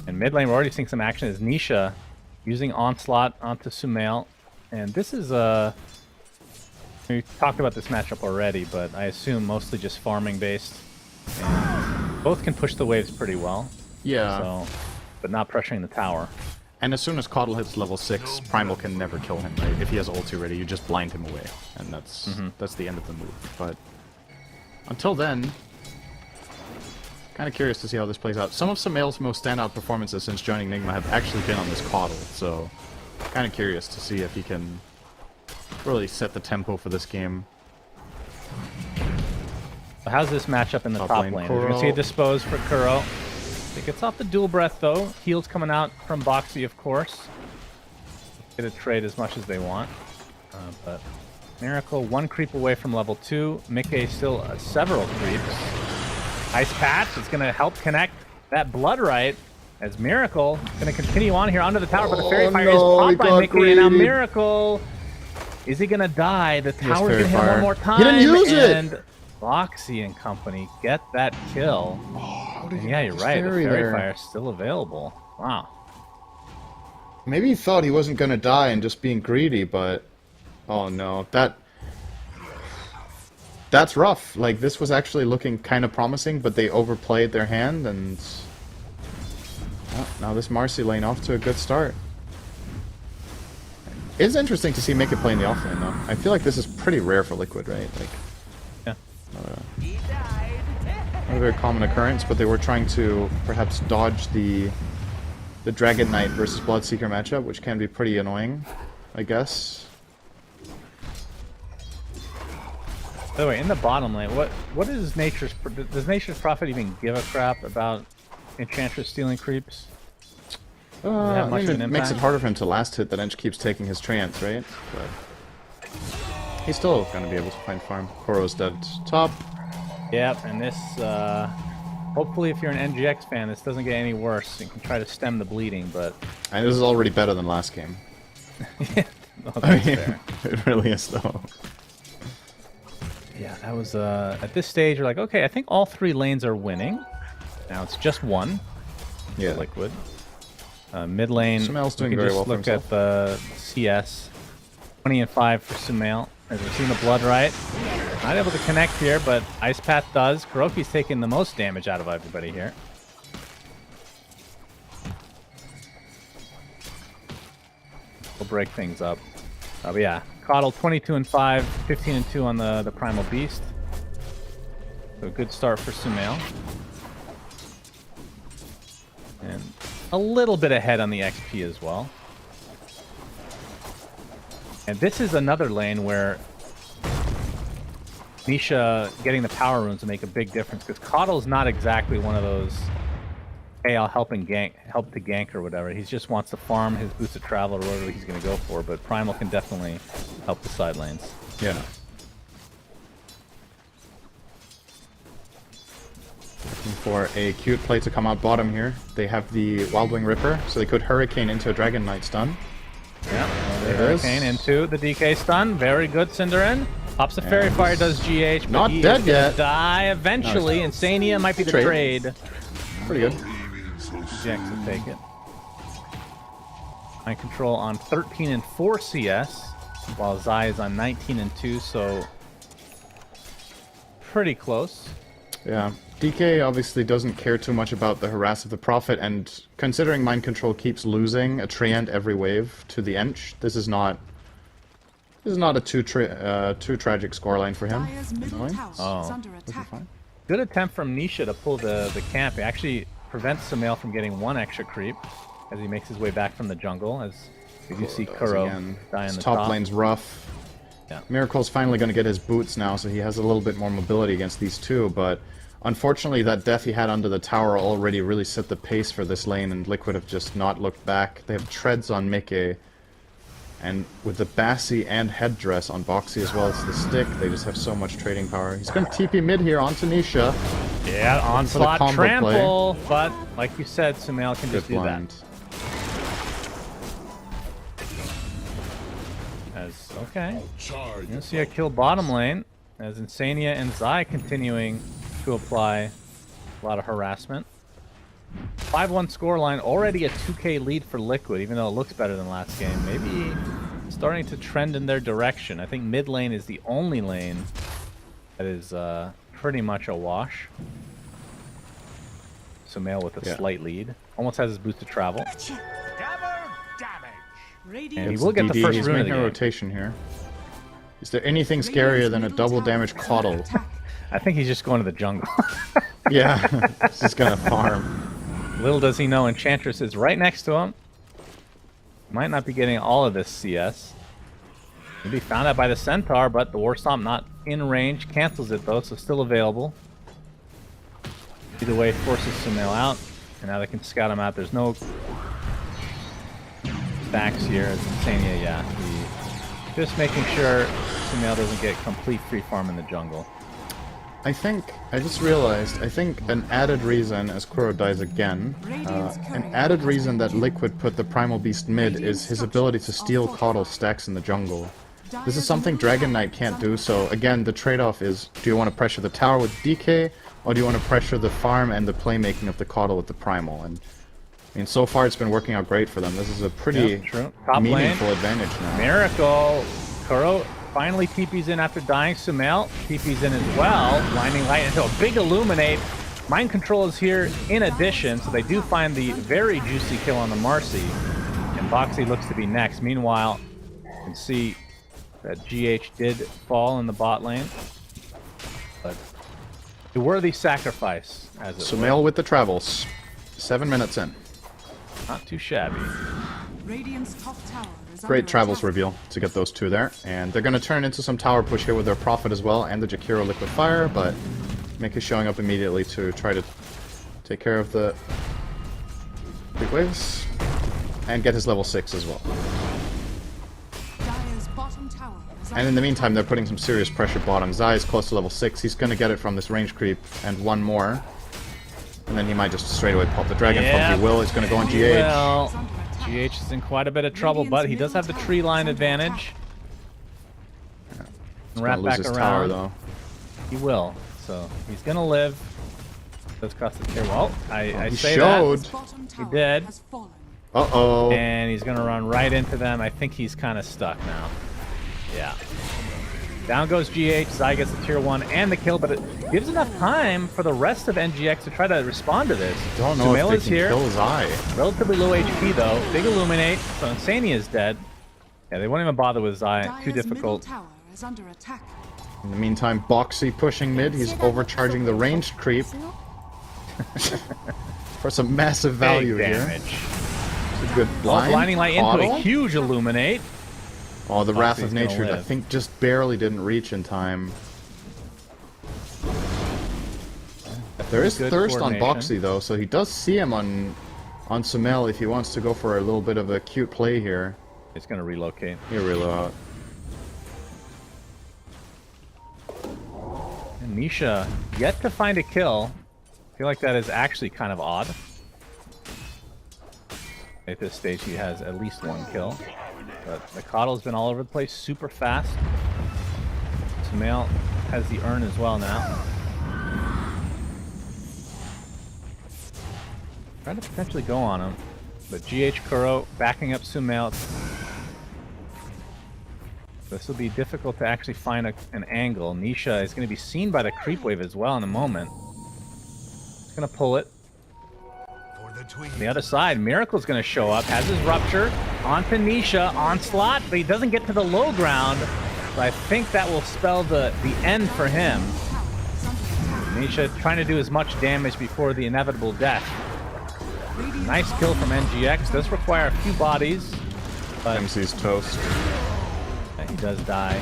And mid lane, we're already seeing some action as Nisha using Onslaught onto Sumail. And this is we talked about this matchup already, but I assume mostly just farming based. And both can push the waves pretty well. Yeah. So, but not pressuring the tower. And as soon as Caudle hits level 6, Primal can never kill him, right? If he has ulti ready, you just blind him away. And that's the end of the move. But until then, kind of curious to see how this plays out. Some of Sumail's most standout performances since joining Nigma have actually been on this Caudle, so kind of curious to see if he can really set the tempo for this game. So how's this matchup in the top lane? We're going to see a dispose for Kuro. It gets off the dual breath though. Heals coming out from Boxy, of course. Get a trade as much as they want. But Miracle, 1 creep away from level 2. Mickey still several creeps. Ice Patch is going to help connect that Blood Right as Miracle is going to continue on here onto the tower, but the Fairy Fire is popped by Mickey, and now Miracle, is he going to die? The tower's going to hit one more time. He didn't use it! And Boxy and company get that kill. And yeah, you're right, the Fairy Fire is still available. Wow. Maybe he thought he wasn't going to die and just being greedy, but oh no, that's rough. Like, this was actually looking kind of promising, but they overplayed their hand, and now this Marcy lane off to a good start. It's interesting to see Mickey play in the offlane, though. I feel like this is pretty rare for Liquid, right? Like, not a very common occurrence, but they were trying to perhaps dodge the Dragon Knight versus Bloodseeker matchup, which can be pretty annoying, I guess. By the way, in the bottom lane, what is Nature's... Does Nature's Prophet even give a crap about Enchantress stealing creeps? I mean, it makes it harder for him to last hit that Ench keeps taking his trance, right? But he's still gonna be able to find farm. Koro's dead top. Yep, and this, hopefully if you're an NGX fan, this doesn't get any worse. You can try to stem the bleeding, but... And this is already better than last game. Yeah, no, that's fair. It really is, though. Yeah, that was, at this stage, you're like, okay, I think all 3 lanes are winning. Now it's just one. Yeah. Liquid. Mid lane, Sumail's doing we can very just well for look at the CS. 20 and 5 for Sumail. As we've seen the Blood Right. Not able to connect here, but Ice Path does. Kuroki's taking the most damage out of everybody here. We'll break things up. But yeah, Caudle 22 and 5, 15 and 2 on the Primal Beast. So a good start for Sumail. And a little bit ahead on the XP as well. And this is another lane where Nisha getting the power runes will make a big difference, because Caudle's not exactly one of those, hey, I'll help to gank or whatever. He just wants to farm his boost of travel or whatever he's going to go for, but Primal can definitely help the side lanes. Yeah. Looking for a cute play to come out bottom here. They have the Wildwing Ripper, so they could Hurricane into a Dragon Knight stun. Yeah, Hurricane into the DK stun. Very good, Cinderin. Pops the Fairy Fire, does GH, but not he dead is gonna yet. Die eventually. No, Insania might be the trade. Pretty good. Jax will take it. Mind Control on 13 and 4 CS, while Zai is on 19 and 2, so pretty close. Yeah. DK obviously doesn't care too much about the harass of the Prophet, and considering Mind Control keeps losing a Treant every wave to the Ench, this is not a too tragic scoreline for him. Good attempt from Nisha to pull the camp. It actually prevents Sumail from getting 1 extra creep as he makes his way back from the jungle, as you see Kuro die in the top. Top lane's rough. Yeah. Miracle's finally going to get his boots now, so he has a little bit more mobility against these two, but Unfortunately, that death he had under the tower already really set the pace for this lane, and Liquid have just not looked back. They have treads on Mickey, and with the Bassi and headdress on Boxy as well as the stick, they just have so much trading power. He's going to TP mid here onto Nisha. Yeah, onslaught trample, but like you said, Sumail can just do that. Okay, you're gonna see a kill bottom lane as Insania and Zai continuing to apply a lot of harassment. 5-1 scoreline, already a 2k lead for Liquid, even though it looks better than last game. Maybe starting to trend in their direction. I think mid lane is the only lane that is pretty much a wash. Sumail with a slight lead. Almost has his boost to travel. And he will get the first rune of the game. Rotation here. Is there anything scarier than a double damage Coddle? I think he's just going to the jungle. Yeah, he's just gonna farm. Little does he know Enchantress is right next to him. Might not be getting all of this CS. Maybe found out by the Centaur, but the War Stomp not in range. Cancels it though, so still available. Either way, forces Sumail out. And now they can scout him out. There's no stacks here. It's Insania, yeah. Just making sure Sumail doesn't get complete free farm in the jungle. I just realized, I think an added reason, as Kuro dies again, an added reason that Liquid put the Primal Beast mid is his ability to steal Coddle stacks in the jungle. This is something Dragon Knight can't do, so again, the trade-off is, do you want to pressure the tower with DK, or do you want to pressure the farm and the playmaking of the Coddle with the Primal? And I mean, so far it's been working out great for them. This is a pretty meaningful advantage now. Miracle! Kuro finally TP's in after dying. Sumail TP's in as well. Blinding Light into a big Illuminate. Mind Control is here in addition, so they do find the very juicy kill on the Marcy. And Boxy looks to be next. Meanwhile, you can see that GH did fall in the bot lane. But a worthy sacrifice, as it were. Sumail with the travels. 7 minutes in. Not too shabby. Radiant's top tower is Great under travels attack. reveal to get those two there. And they're going to turn into some tower push here with their Prophet as well, and the Jakiro Liquid Fire, but Mick is showing up immediately to try to take care of the big waves, and get his level 6 as well. Dire's bottom tower is And in the meantime, they're putting some serious pressure bottom. Zai is close to level 6, he's going to get it from this range creep, and one more. And then he might just straight away pop the Dragon Pump. He will, he's going to go on GH. Well, GH is in quite a bit of trouble, but he does have the tree line advantage. He's Wrap gonna back lose his around. tower, though. He will, so he's gonna live. Does cost the tier. Well, I He say showed. that. He did. Uh-oh. And he's gonna run right into them. I think he's kind of stuck now. Yeah. Down goes GH. Zai gets the tier 1 and the kill, but it gives enough time for the rest of NGX to try to respond to this. Don't know Sumail if is they can here. kill Zai. Relatively low HP though. Big Illuminate. So Insania is dead. Yeah, they won't even bother with Zai. Too difficult. Tower is under attack. In the meantime, Boxy pushing mid. He's overcharging the ranged creep for some massive value Big here. damage. It's a good blind. Blinding Light into a Coddle. huge Illuminate. Oh, the Wrath Boxy's of gonna Nature, I live. think, just barely didn't reach in time. There is Good thirst on coordination. Boxy, though, so he does see him on Sumail if he wants to go for a little bit of a cute play here. It's gonna relocate. Here, reload. And Nisha yet to find a kill. I feel like that is actually kind of odd. At this stage, he has at least one kill. But the Coddle's been all over the place, super fast. Sumail has the urn as well now. Trying to potentially go on him. But GH Kuro backing up Sumail. This will be difficult to actually find an angle. Nisha is going to be seen by the creep wave as well in a moment. He's going to pull it. On the other side, Miracle's going to show up, has his Rupture, onto Nisha, Onslaught, but he doesn't get to the low ground. So I think that will spell the end for him. Nisha trying to do as much damage before the inevitable death. Nice kill from NGX. Does require a few bodies, but MC's toast. he does die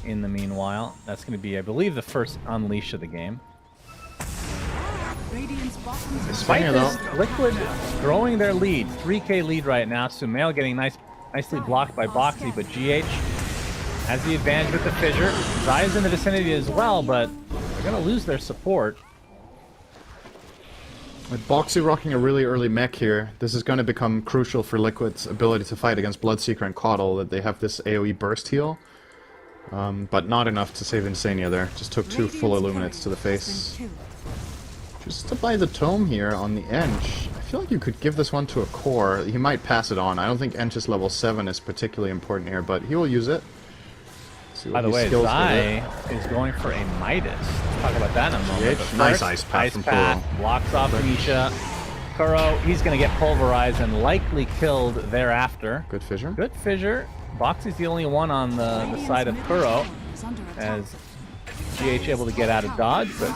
in the meanwhile. That's going to be, I believe, the first unleash of the game. Radiant's bottom tower Despite Swinger, this, Liquid growing their lead, 3K lead right now. Sumail getting nicely blocked by Boxy, but GH has the advantage with the fissure. Zai's in the vicinity as well, but they're gonna lose their support. With Boxy rocking a really early mech here, this is going to become crucial for Liquid's ability to fight against Bloodseeker and Caudle, that they have this AoE burst heal. But not enough to save Insania there. Just took 2 full Illuminates to the face. Just to buy the Tome here on the Ench, I feel like you could give this one to a Core. He might pass it on. I don't think Ench's level 7 is particularly important here, but he will use it. By the way, Zai is going for a Midas. Let's talk about that in a moment. But Nice first, Ice Path from Path blocks off Nisha. Kuro, he's going to get pulverized and likely killed thereafter. Good fissure. Good fissure. Boxy's the only one on the side of Kuro, as GH able to get out of dodge, but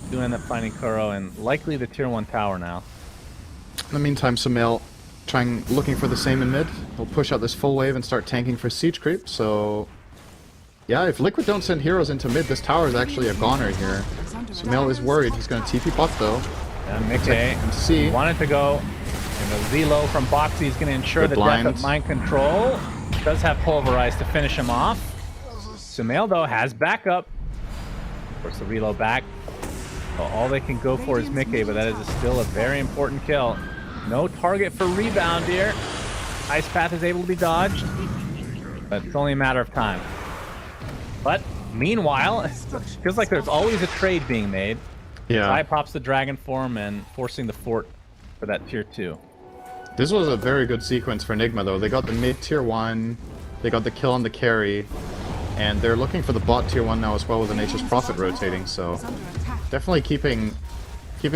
do end up finding Kuro and likely the tier 1 tower now. In the meantime, Sumail looking for the same in mid. He'll push out this full wave and start tanking for siege creep, so... Yeah, if Liquid don't send heroes into mid, this tower is actually a goner here. Sumail is worried. He's going to TP bot though. And Mickey wanted to go, and the Z-low from Boxy is going to ensure the death of mind control. Does have pulverized to finish him off. Sumail though has backup. Of course, the reload back. Well, all they can go for is Mickey, but that is still a very important kill. No target for rebound here. Ice Path is able to be dodged, but it's only a matter of time. But meanwhile, it feels like there's always a trade being made. Yeah. Zai pops the dragon form and forcing the fort for that tier 2. This was a very good sequence for Enigma though. They got the mid tier 1, they got the kill on the carry, and they're looking for the bot tier 1 now as well with the Nature's Prophet rotating, so definitely keeping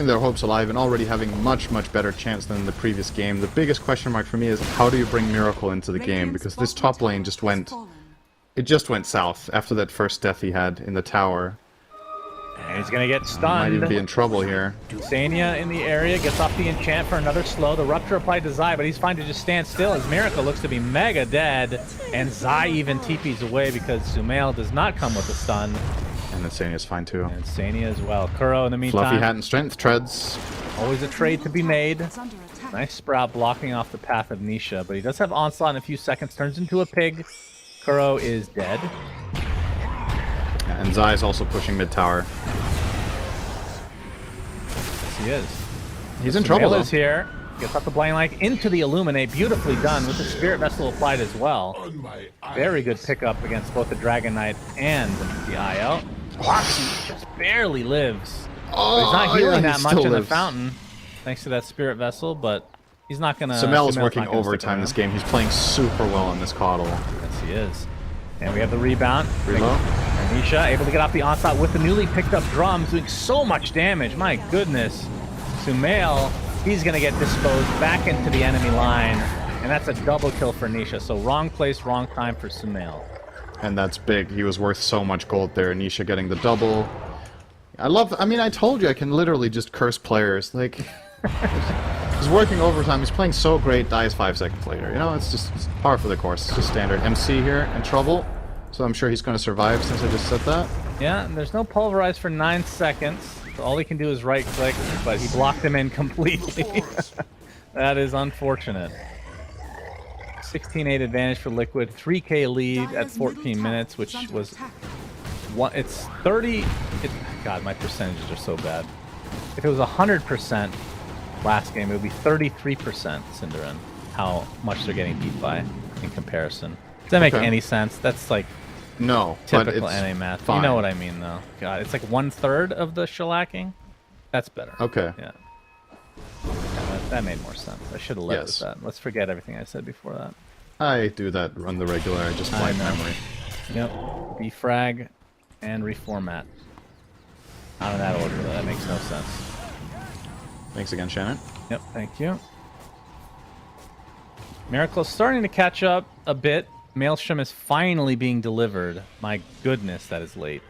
their hopes alive and already having much better chance than the previous game. The biggest question mark for me is how do you bring Miracle into the game, because this top lane just went south after that first death he had in the tower. And he's gonna get stunned. Might even be in trouble here. Sania in the area gets off the enchant for another slow. The Rupture applied to Zai, but he's fine to just stand still as Miracle looks to be mega dead, and Zai even TP's away because Sumail does not come with a stun. And then Sania's fine too. And Sania as well. Kuro in the meantime. Fluffy hat and strength treads. Always a trade to be made. Nice Sprout blocking off the path of Nisha, but he does have Onslaught in a few seconds. Turns into a pig. Kuro is dead. And Zai is also pushing mid tower. Yes, he is. He's in trouble though. Is here. Gets off the blind light into the Illuminate. Beautifully done with the Spirit Vessel applied as well. Very good pickup against both the Dragon Knight and the IL. Boxy just barely lives. But he's not healing that much in the fountain, thanks to that Spirit Vessel, but he's not going to... Sumail is working overtime this game. He's playing super well on this Caudle. Yes, he is. And we have the rebound. Reload. And Nisha able to get off the onslaught with the newly picked up drums, doing so much damage. My goodness. Sumail, he's going to get disposed back into the enemy line, and that's a double kill for Nisha. So wrong place, wrong time for Sumail. And that's big. He was worth so much gold there. Nisha getting the double. I mean, I told you I can literally just curse players. Like, he's working overtime. He's playing so great, dies 5 seconds later. You know, it's par for the course. It's just standard. MC here in trouble. So I'm sure he's going to survive since I just said that. Yeah, and there's no pulverize for 9 seconds. So all he can do is right click, but he blocked him in completely. That is unfortunate. 16-8 advantage for Liquid, 3K lead at 14 minutes, which was one. It's 30. God, my percentages are so bad. If it was 100% last game, it would be 33% Cinderin. How much they're getting beat by in comparison. Does that make any sense? That's like no typical NA math. Fine. You know what I mean, though. God, it's like 1/3 of the shellacking. That's better. Okay. Yeah. That made more sense. I should have led with that. Let's forget everything I said before that. I do that on the regular. I just blank memory. Yep. Defrag and reformat. Not in that order, though. That makes no sense. Thanks again, Shannon. Yep, thank you. Miracle's starting to catch up a bit. Maelstrom is finally being delivered. My goodness, that is late.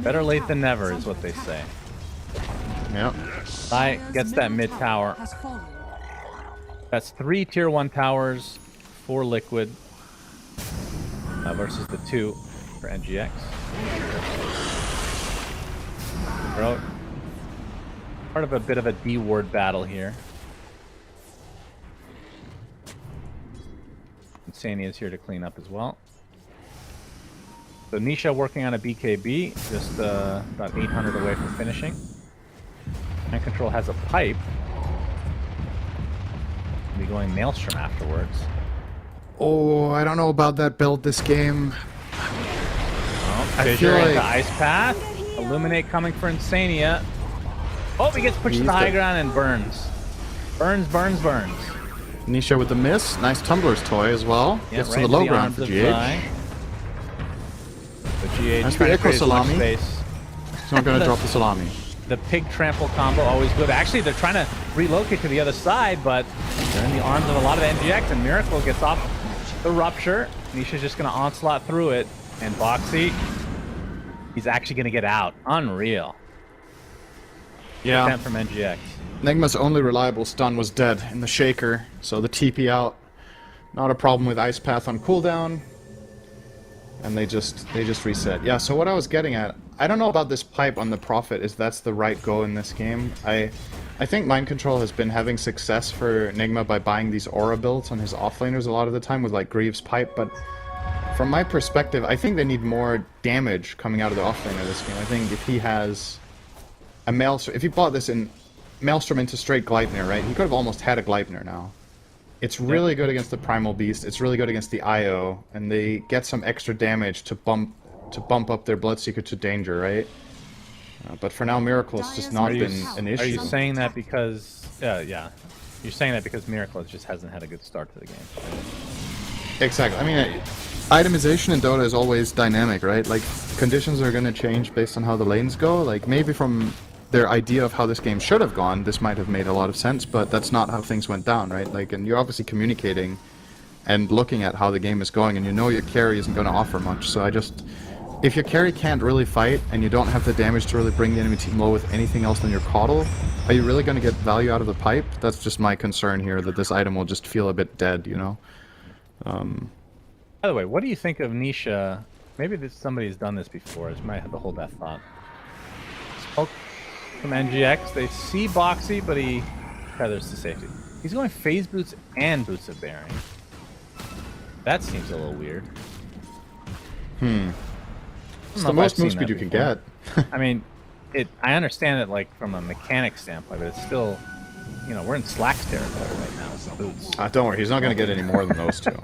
Better late than never is what they say. Yep. Zai gets that mid tower. That's 3 tier 1 towers for Liquid versus the 2 for NGX. Bro, part of a bit of a D ward battle here. Insania is here to clean up as well. So Nisha working on a BKB, just about 800 away from finishing. And Control has a pipe. We'll be going Maelstrom afterwards. Oh, I don't know about that build this game. I feel like into Ice Path. Illuminate coming for Insania. Oh, he gets pushed to the high ground and burns. Burns. Nisha with the miss. Nice Tumbler's toy as well. Yeah, Gets right to the into low the ground arms for of GH. Zai. But GH Nice trying to Echo create as much Salami. space. He's not going to drop the salami. The pig trample combo, always good. Actually, they're trying to relocate to the other side, but they're in the arms of a lot of NGX, and Miracle gets off the rupture. Nisha's just going to onslaught through it, and Boxy, he's actually going to get out. Unreal. Yeah. Attempt from NGX. Nigma's only reliable stun was dead in the Shaker, so the TP out. Not a problem with Ice Path on cooldown. And they just reset. Yeah, so what I was getting at, I don't know about this pipe on the Prophet, is that's the right go in this game. I think Mind Control has been having success for Nigma by buying these aura builds on his offlaners a lot of the time with like Greaves pipe, but from my perspective, I think they need more damage coming out of the offlaner this game. I think if he has a Maelstrom, if he bought this in Maelstrom into straight Gleipnir, right? He could have almost had a Gleipnir now. It's really good against the Primal Beast, it's really good against the IO, and they get some extra damage to bump up their Bloodseeker to danger, right? But for now, Miracle's just not been an issue. Are you saying that because... yeah. You're saying that because Miracle just hasn't had a good start to the game. Exactly. I mean, itemization in Dota is always dynamic, right? Like, conditions are going to change based on how the lanes go. Like, maybe from their idea of how this game should have gone, this might have made a lot of sense, but that's not how things went down, right? Like, and you're obviously communicating and looking at how the game is going, and you know your carry isn't going to offer much. So if your carry can't really fight, and you don't have the damage to really bring the enemy team low with anything else than your Coddle, are you really going to get value out of the pipe? That's just my concern here, that this item will just feel a bit dead, you know? By the way, what do you think of Nisha? Maybe somebody's done this before. I just might have to hold that thought. Smoke from NGX. They see Boxy, but he feathers to safety. He's going Phase Boots and Boots of Bearing. That seems a little weird. It's the most move speed you can get. I mean, I understand it like from a mechanic standpoint, but it's still, you know, we're in Slack's territory right now with Boots. Don't worry, he's not going to get any more than those two.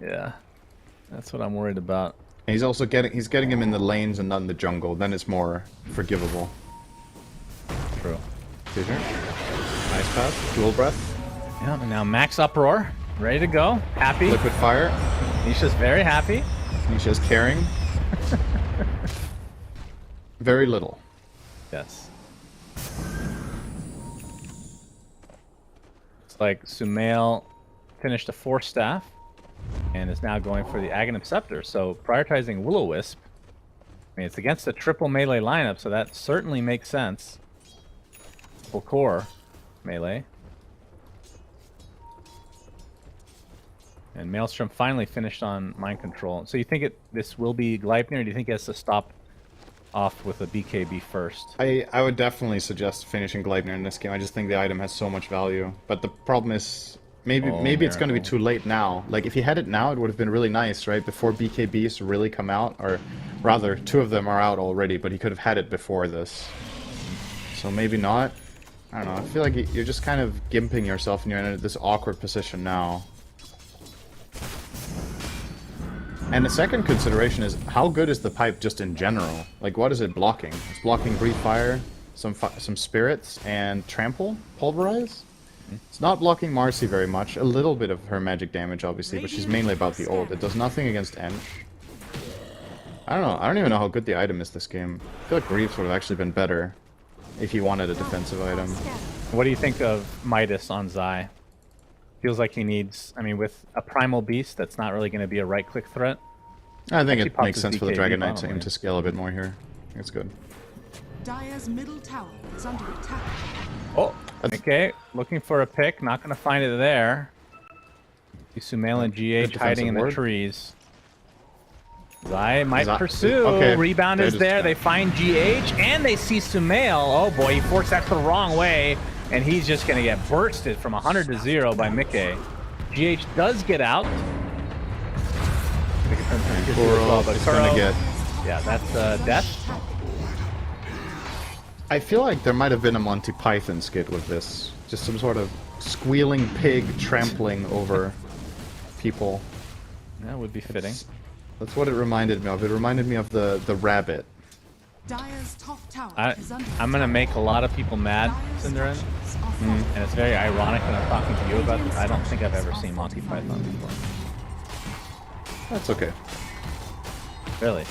Yeah, that's what I'm worried about. And he's also getting him in the lanes and not in the jungle. Then it's more forgivable. True. Fissure. Ice Path. Dual Breath. Yeah, and now Max Uproar, ready to go, happy. Liquid Fire. Nisha's very happy. Nisha's caring. Very little. Yes. It's like Sumail finished a 4-staff and is now going for the Aghanim Scepter. So prioritizing Will-O-Wisp. I mean, it's against a triple melee lineup, so that certainly makes sense. Full core melee. And Maelstrom finally finished on Mind Control. So you think this will be Gleipnir, or do you think it has to stop off with a BKB first? I would definitely suggest finishing Gleipnir in this game. I just think the item has so much value. But the problem is, maybe it's going to be too late now. Like, if he had it now, it would have been really nice, right? Before BKBs really come out. Or rather, 2 of them are out already, but he could have had it before this. So maybe not. I don't know. I feel like you're just kind of gimping yourself and you're in this awkward position now. And the second consideration is, how good is the pipe just in general? Like, what is it blocking? It's blocking Breathe Fire, some Spirits, and Trample? Pulverize? It's not blocking Marcy very much. A little bit of her magic damage, obviously, but she's mainly about the ult. It does nothing against Ench. I don't know. I don't even know how good the item is this game. I feel like Greaves would have actually been better if he wanted a defensive item. What do you think of Midas on Zai? Feels like he needs, I mean, with a Primal Beast, that's not really going to be a right-click threat. I think it makes sense for the Dragon Knight to aim to scale a bit more here. It's good. Dire's middle tower is under attack. Oh, okay. Looking for a pick. Not going to find it there. See Sumail and GH hiding in the trees. Zai might Zai- pursue. okay. Rebound They're is just there. gonna- They find GH, and they see Sumail. Oh boy, he forced that the wrong way, and he's just going to get bursted from 100 to 0 by Mickey. GH does get out. Kuro is gonna get. Yeah, that's death. I feel like there might have been a Monty Python skit with this. Just some sort of squealing pig trampling over people. That would be fitting. That's what it reminded me of. It reminded me of the rabbit. Dire's top tower is under I'm going to make a lot of people mad, Cinderin. And it's very ironic that I'm talking to you about this. I don't think I've ever seen Monty Python before. That's okay. Really?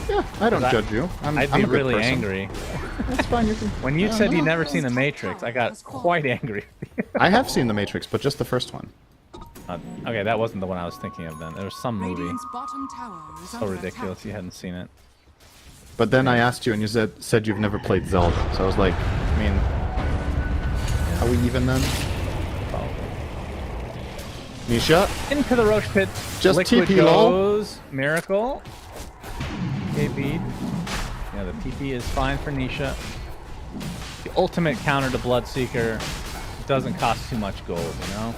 Yeah, I don't I- judge you. I'd I'm be a good really person. angry. That's fine. You can. When you said you'd never seen The Matrix, I got quite angry. I have seen The Matrix, but just the first one. Okay, that wasn't the one I was thinking of then. There was some movie. Radiant's bottom tower is So under ridiculous attack. you hadn't seen it. But then I asked you, and you said you've never played Zelda. So I was like, I mean, are we even then? Nisha, Into the Roche Pit. Just Liquid TP lol. goes. Miracle. KB. Yeah, the TP is fine for Nisha. The ultimate counter to Bloodseeker. Doesn't cost too much gold, you know?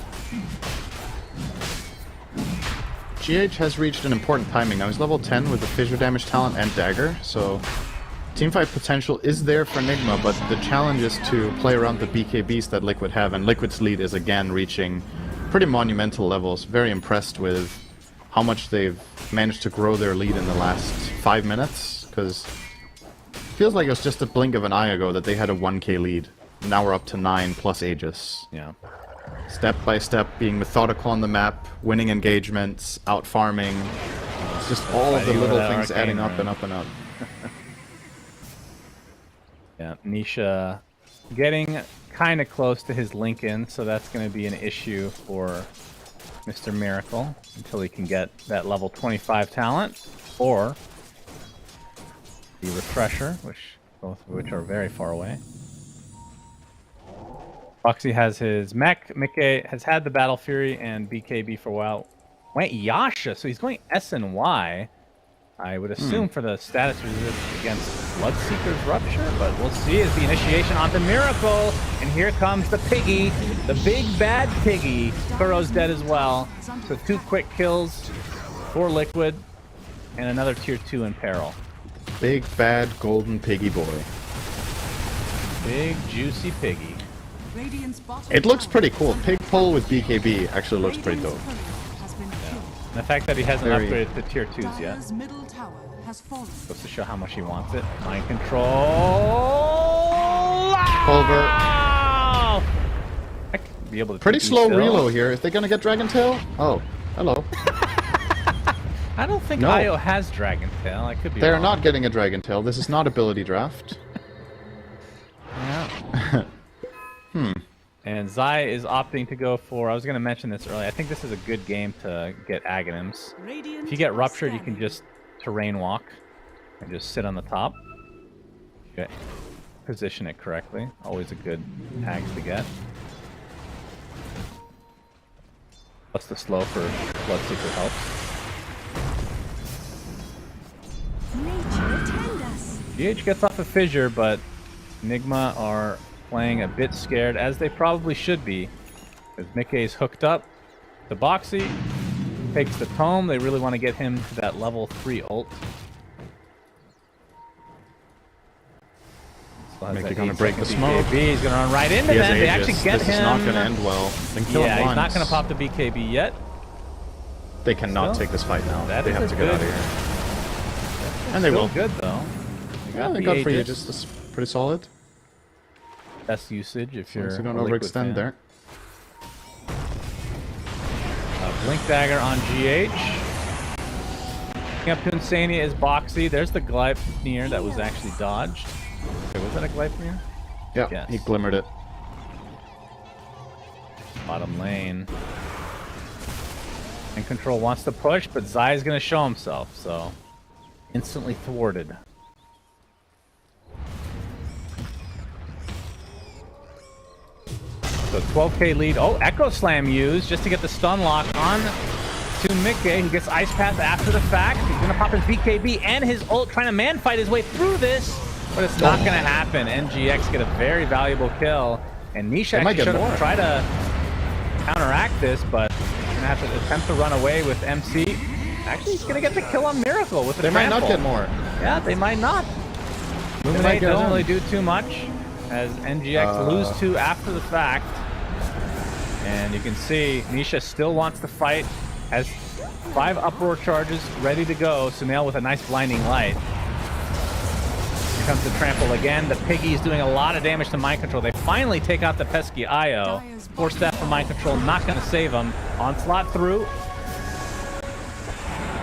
GH has reached an important timing. Now he's level 10 with the fissure damage talent and dagger, so teamfight potential is there for Enigma, but the challenge is to play around the BKBs that Liquid have, and Liquid's lead is again reaching pretty monumental levels. Very impressed with how much they've managed to grow their lead in the last 5 minutes, because it feels like it was just a blink of an eye ago that they had a 1k lead. Now we're up to 9 plus Aegis. Yeah. Step by step, being methodical on the map, winning engagements, out farming. It's just all of the Fighting little with that things arcane adding up rune. and up and up. Yeah, Nisha getting kind of close to his Lincoln, so that's going to be an issue for Mr. Miracle until he can get that level 25 talent, or the Refresher, both of which are very far away. Foxy has his mech. Mickey has had the Battle Fury and BKB for a while. Went Yasha, so he's going SNY. I would assume for the status resist against Bloodseeker's Rupture, but we'll see as the initiation onto Miracle. And here comes the Piggy, the big bad Piggy. Kuro's dead as well. So 2 quick kills for Liquid, and another tier 2 in peril. Big bad golden piggy boy. Big juicy Piggy. Radiant's bottom It looks tower pretty cool. is Pig pull with BKB actually looks pretty Radiant's dope. courier has been killed. And the fact that he hasn't Very- upgraded to tier 2s yet Dire's middle tower has fallen. goes to show how much he wants it. Mind control. Culver. Wow! I could be able to Pretty TP slow still. reload here. Is they gonna get Dragon Tail? Oh, hello. I don't think No. Io has Dragon Tail. I could be They're wrong. not getting a Dragon Tail. This is not ability draft. Yeah. And Zai is opting to go for, I was going to mention this earlier, I think this is a good game to get Aghanims. If you get Ruptured, you can just terrain walk and just sit on the top. Okay. Position it correctly. Always a good tag to get. Plus the slow for Bloodseeker helps. Nature attend us. GH gets off a fissure, but Enigma are playing a bit scared, as they probably should be. Because Mickey's hooked up to Boxy, takes the tome. They really want to get him to that level 3 ult. Still has Mickey that gonna 8 break the second smoke. BKB. He's going to run right into He has them. They Aegis. actually get This him. is not gonna end well. They can kill him Yeah, he's not once. going to pop the BKB yet. They cannot Still, take this fight now. that They is have a to get out of good- here. And they Still will. good, though. They Yeah, got they the got free Aegis. Aegis. That's pretty solid. Best usage if you're So you don't a Liquid overextend fan. there. Blink Dagger on GH. Coming up to Insania is Boxy. There's the Gleipnir that was actually dodged. Okay, was that a Gleipnir? Yeah, Yes. he glimmered it. Bottom lane. And Control wants to push, but Zai's going to show himself, so instantly thwarted. So 12k lead. Oh, Echo Slam used just to get the stun lock on to Mickey, who gets Ice Path after the fact. He's going to pop his BKB and his ult, trying to man-fight his way through this, but it's not going to happen. NGX get a very valuable kill, and Nisha actually should have tried to counteract this, but he's going to have to attempt to run away with MC. Actually, he's going to get the kill on Miracle with the They might not trample. get more. Yeah, they might not. Luminate doesn't really do too much, as NGX lose 2 after the fact. And you can see Nisha still wants to fight, has 5 uproar charges ready to go. Sumail with a nice blinding light. Here comes the trample again. The Piggy is doing a lot of damage to Mind Control. They finally take out the pesky IO. 4 step from Mind Control, not going to save him. Onslaught through.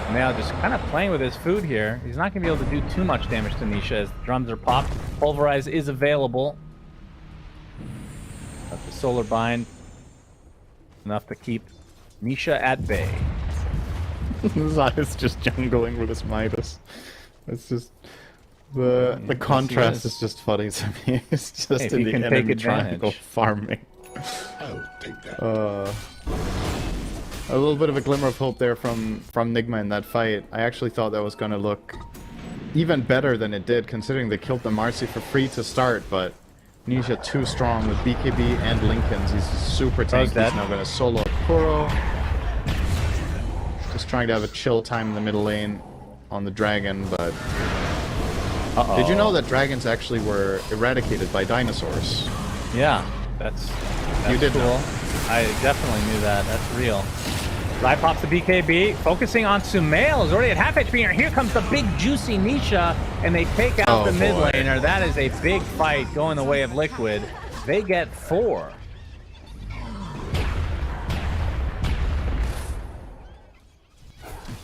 Sumail just kind of playing with his food here. He's not going to be able to do too much damage to Nisha as the drums are popped. Pulverize is available. But the Solar Bind, enough to keep Nisha at bay. Zai's just jungling with his Midas. It's just the contrast is just funny to me. It's just in the enemy triangle farming. I'll take that. A little bit of a glimmer of hope there from Nigma in that fight. I actually thought that was gonna look even better than it did, considering they killed the Marcy for free to start, but Nisha too strong with BKB and Lincolns. He's super tanky. He's now gonna solo Kuro. Just trying to have a chill time in the middle lane on the dragon, but... Did you know that dragons actually were eradicated by dinosaurs? Yeah, that's you did cool. know. I definitely knew that. That's real. Zai pops the BKB, focusing on Sumail, who's already at half HP, and here comes the big juicy Nisha, and they take out the mid laner. That is a big fight going the way of Liquid. They get 4.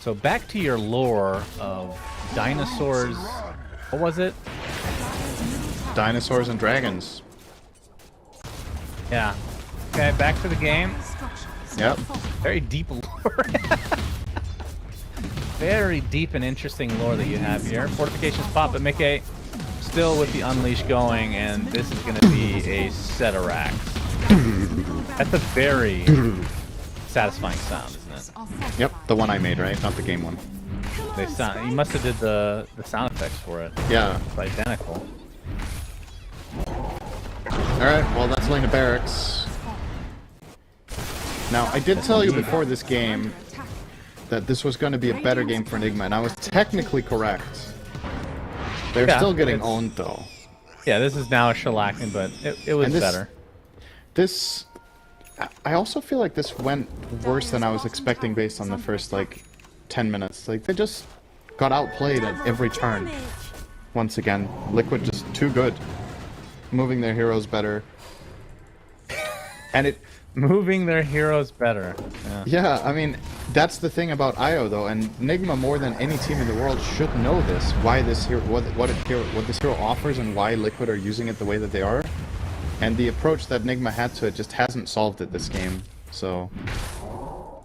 So back to your lore of dinosaurs. What was it? Dinosaurs and dragons. Yeah. Okay, back to the game. Yep. Very deep lore. Very deep and interesting lore that you have here. Fortifications pop, but Mickey still with the Unleash going, and this is going to be a Seteract. That's a very satisfying sound, isn't it? Yep, the one I made, right? Not the game one. They sound. You must have did the sound effects for it. Yeah. It's identical. Alright, well that's Lane of Barracks. Now, I did tell you before this game that this was going to be a better game for Enigma, and I was technically correct. They're still getting owned, though. Yeah, this is now a shellacking, but it was better. This... I also feel like this went worse than I was expecting based on the first, like, 10 minutes. Like, they just got outplayed at every turn. Once again, Liquid just too good. Moving their heroes better. And it... Moving their heroes better. Yeah, I mean, that's the thing about IO though, and Nigma more than any team in the world should know this. Why this hero, what this hero offers, and why Liquid are using it the way that they are. And the approach that Nigma had to it just hasn't solved it this game. So,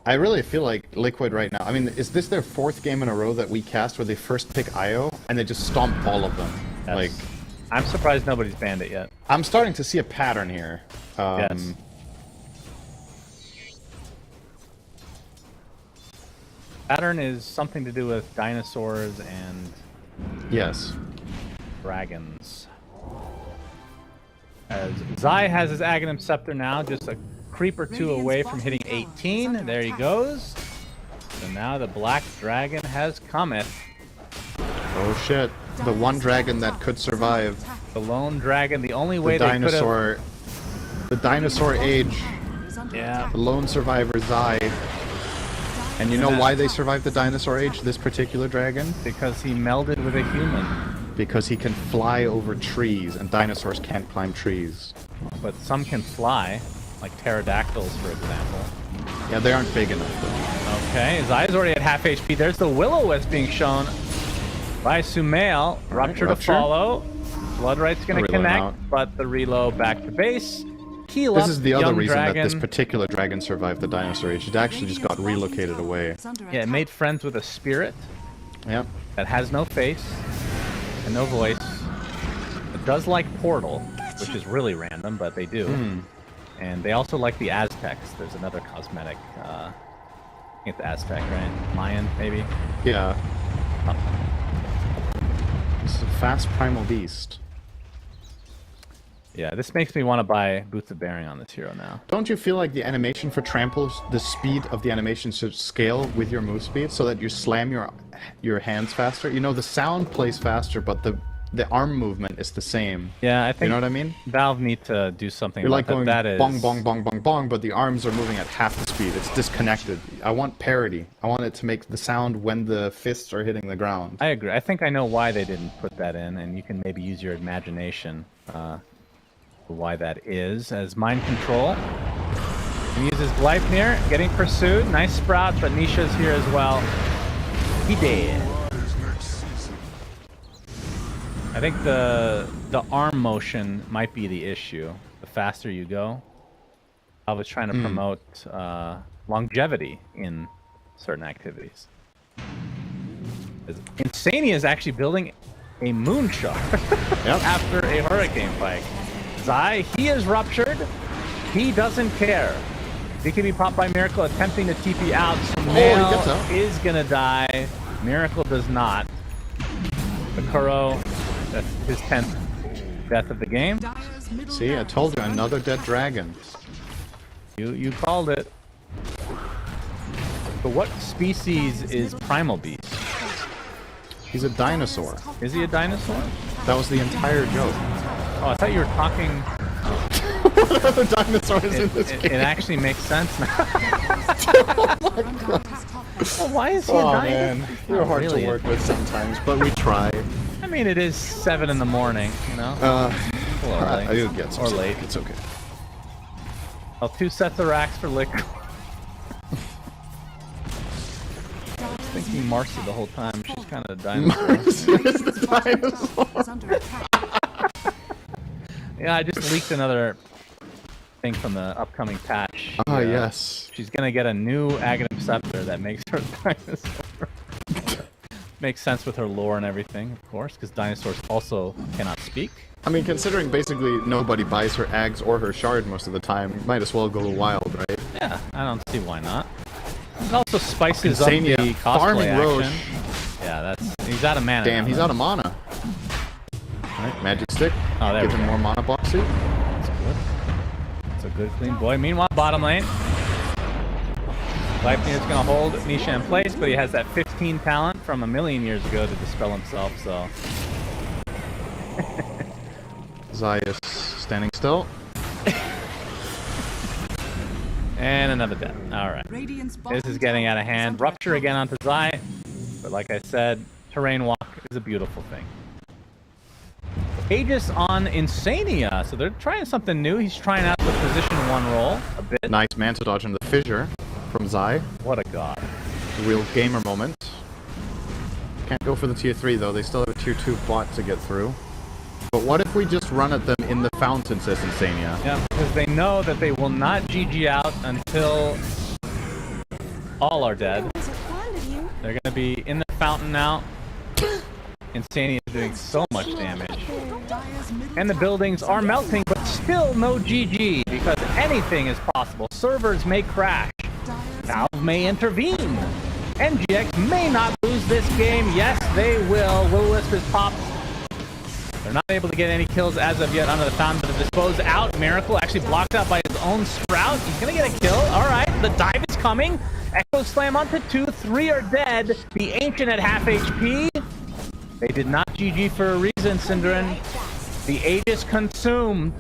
I really feel like Liquid right now. I mean, is this their 4th game in a row that we cast where they first pick IO and they just stomp all of them? Yes. Like, I'm surprised nobody's banned it yet. I'm starting to see a pattern here. Yes. Pattern is something to do with dinosaurs and yes, dragons. As Zai has his Aghanim Scepter now, just a creep or 2 away from hitting 18. There he goes. So now the Black Dragon has cometh. Oh shit. The one dragon that could survive. The lone dragon, the only way they could have... The dinosaur age. Yeah. The lone survivor Zai. And you know why they survived the dinosaur age, this particular dragon? Because he melded with a human. Because he can fly over trees, and dinosaurs can't climb trees. But some can fly, like pterodactyls, for example. Yeah, they aren't big enough, though. Okay, his eye's already at half HP. There's the Will-O-Wisp being shown by Sumail. Rupture to follow. Bloodright's going to connect, but the reload back to base. Heal this is the other reason dragon. that this particular dragon survived the dinosaur age. It actually just got relocated away. Yeah, it made friends with a spirit. Yep. That has no face and no voice. It does like Portal, which is really random, but they do. And they also like the Aztecs. There's another cosmetic It's Aztec, right? Mayan, maybe? Yeah. This is a fast primal beast. Yeah, this makes me want to buy Boots of Bearing on this hero now. Don't you feel like the animation for tramples, the speed of the animation should scale with your move speed so that you slam your hands faster? You know, the sound plays faster, but the arm movement is the same. Yeah, I think you know what I mean? Valve need to do something You're about like going that. That is... bong, bong, bong, bong, bong, but the arms are moving at half the speed. It's disconnected. I want parity. I want it to make the sound when the fists are hitting the ground. I agree. I think I know why they didn't put that in, and you can maybe use your imagination why that is. As mind control. He uses Gleipnir, getting pursued. Nice sprout, but Nisha's here as well. He dead. I think the arm motion might be the issue. The faster you go. I was trying to promote longevity in certain activities. Insania is actually building a moonshot after a hurricane spike. Zai, he is ruptured. He doesn't care. He can be popped by Miracle attempting to TP out. So Nail is gonna die. Miracle does not. The Kuro, that's his 10th death of the game. See, I told you, another dead dragon. You called it. But what species is Primal Beast? He's a dinosaur. Is he a dinosaur? That was the entire joke. Oh, I thought you were talking... What are the dinosaurs in this game? It actually makes sense now. Oh my god. Well, why is he a dinosaur? Man, you're hard to work with sometimes, but we try. I mean, it is 7 in the morning, you know? A little early. You'll get some or sleep. late. It's okay. Oh, 2 sets of racks for liquor. I was thinking Marcy the whole time. She's kind of a dinosaur. Marcy is the dinosaur. Yeah, I just leaked another thing from the upcoming patch. Ah, yes. She's gonna get a new Aghanim Scepter that makes her a dinosaur. Makes sense with her lore and everything, of course, because dinosaurs also cannot speak. I mean, considering basically nobody buys her Ags or her Shard most of the time, might as well go wild, right? Yeah, I don't see why not. It also spices up Insania, the cosplay farming action. Roche. Yeah, he's out of mana. Damn, now, he's though. out of mana. Alright, Magic Stick. Oh, there Give we him go. more mana box suit. That's good. That's a good clean boy. Meanwhile, bottom lane. Gleipnir is going to hold Nisha in place, but he has that 15 talent from a million years ago to dispel himself, so... Zayas standing still. And another death. Alright. This is getting out of hand. Rupture again onto Zai. But like I said, Terrain Walk is a beautiful thing. Aegis on Insania. So they're trying something new. He's trying out the position 1 role a bit. Nice Manta Dodge in the Fissure from Zai. What a god. Real gamer moment. Can't go for the tier 3 though. They still have a tier 2 bot to get through. But what if we just run at them in the fountain, says Insania? Yeah, because they know that they will not GG out until all are dead. They're going to be in the fountain now. Insania is doing so much damage. And the buildings are melting, but still no GG, because anything is possible. Servers may crash. Valve may intervene. NGX may not lose this game. Yes, they will. Will-Wisp is popped. They're not able to get any kills as of yet under the fountain, but the dispose out. Miracle actually blocked out by his own Sprout. He's going to get a kill. All right, the dive is coming. Echo Slam onto 2. 3 are dead. The Ancient at half HP. They did not GG for a reason, Synderen. The Aegis consumed.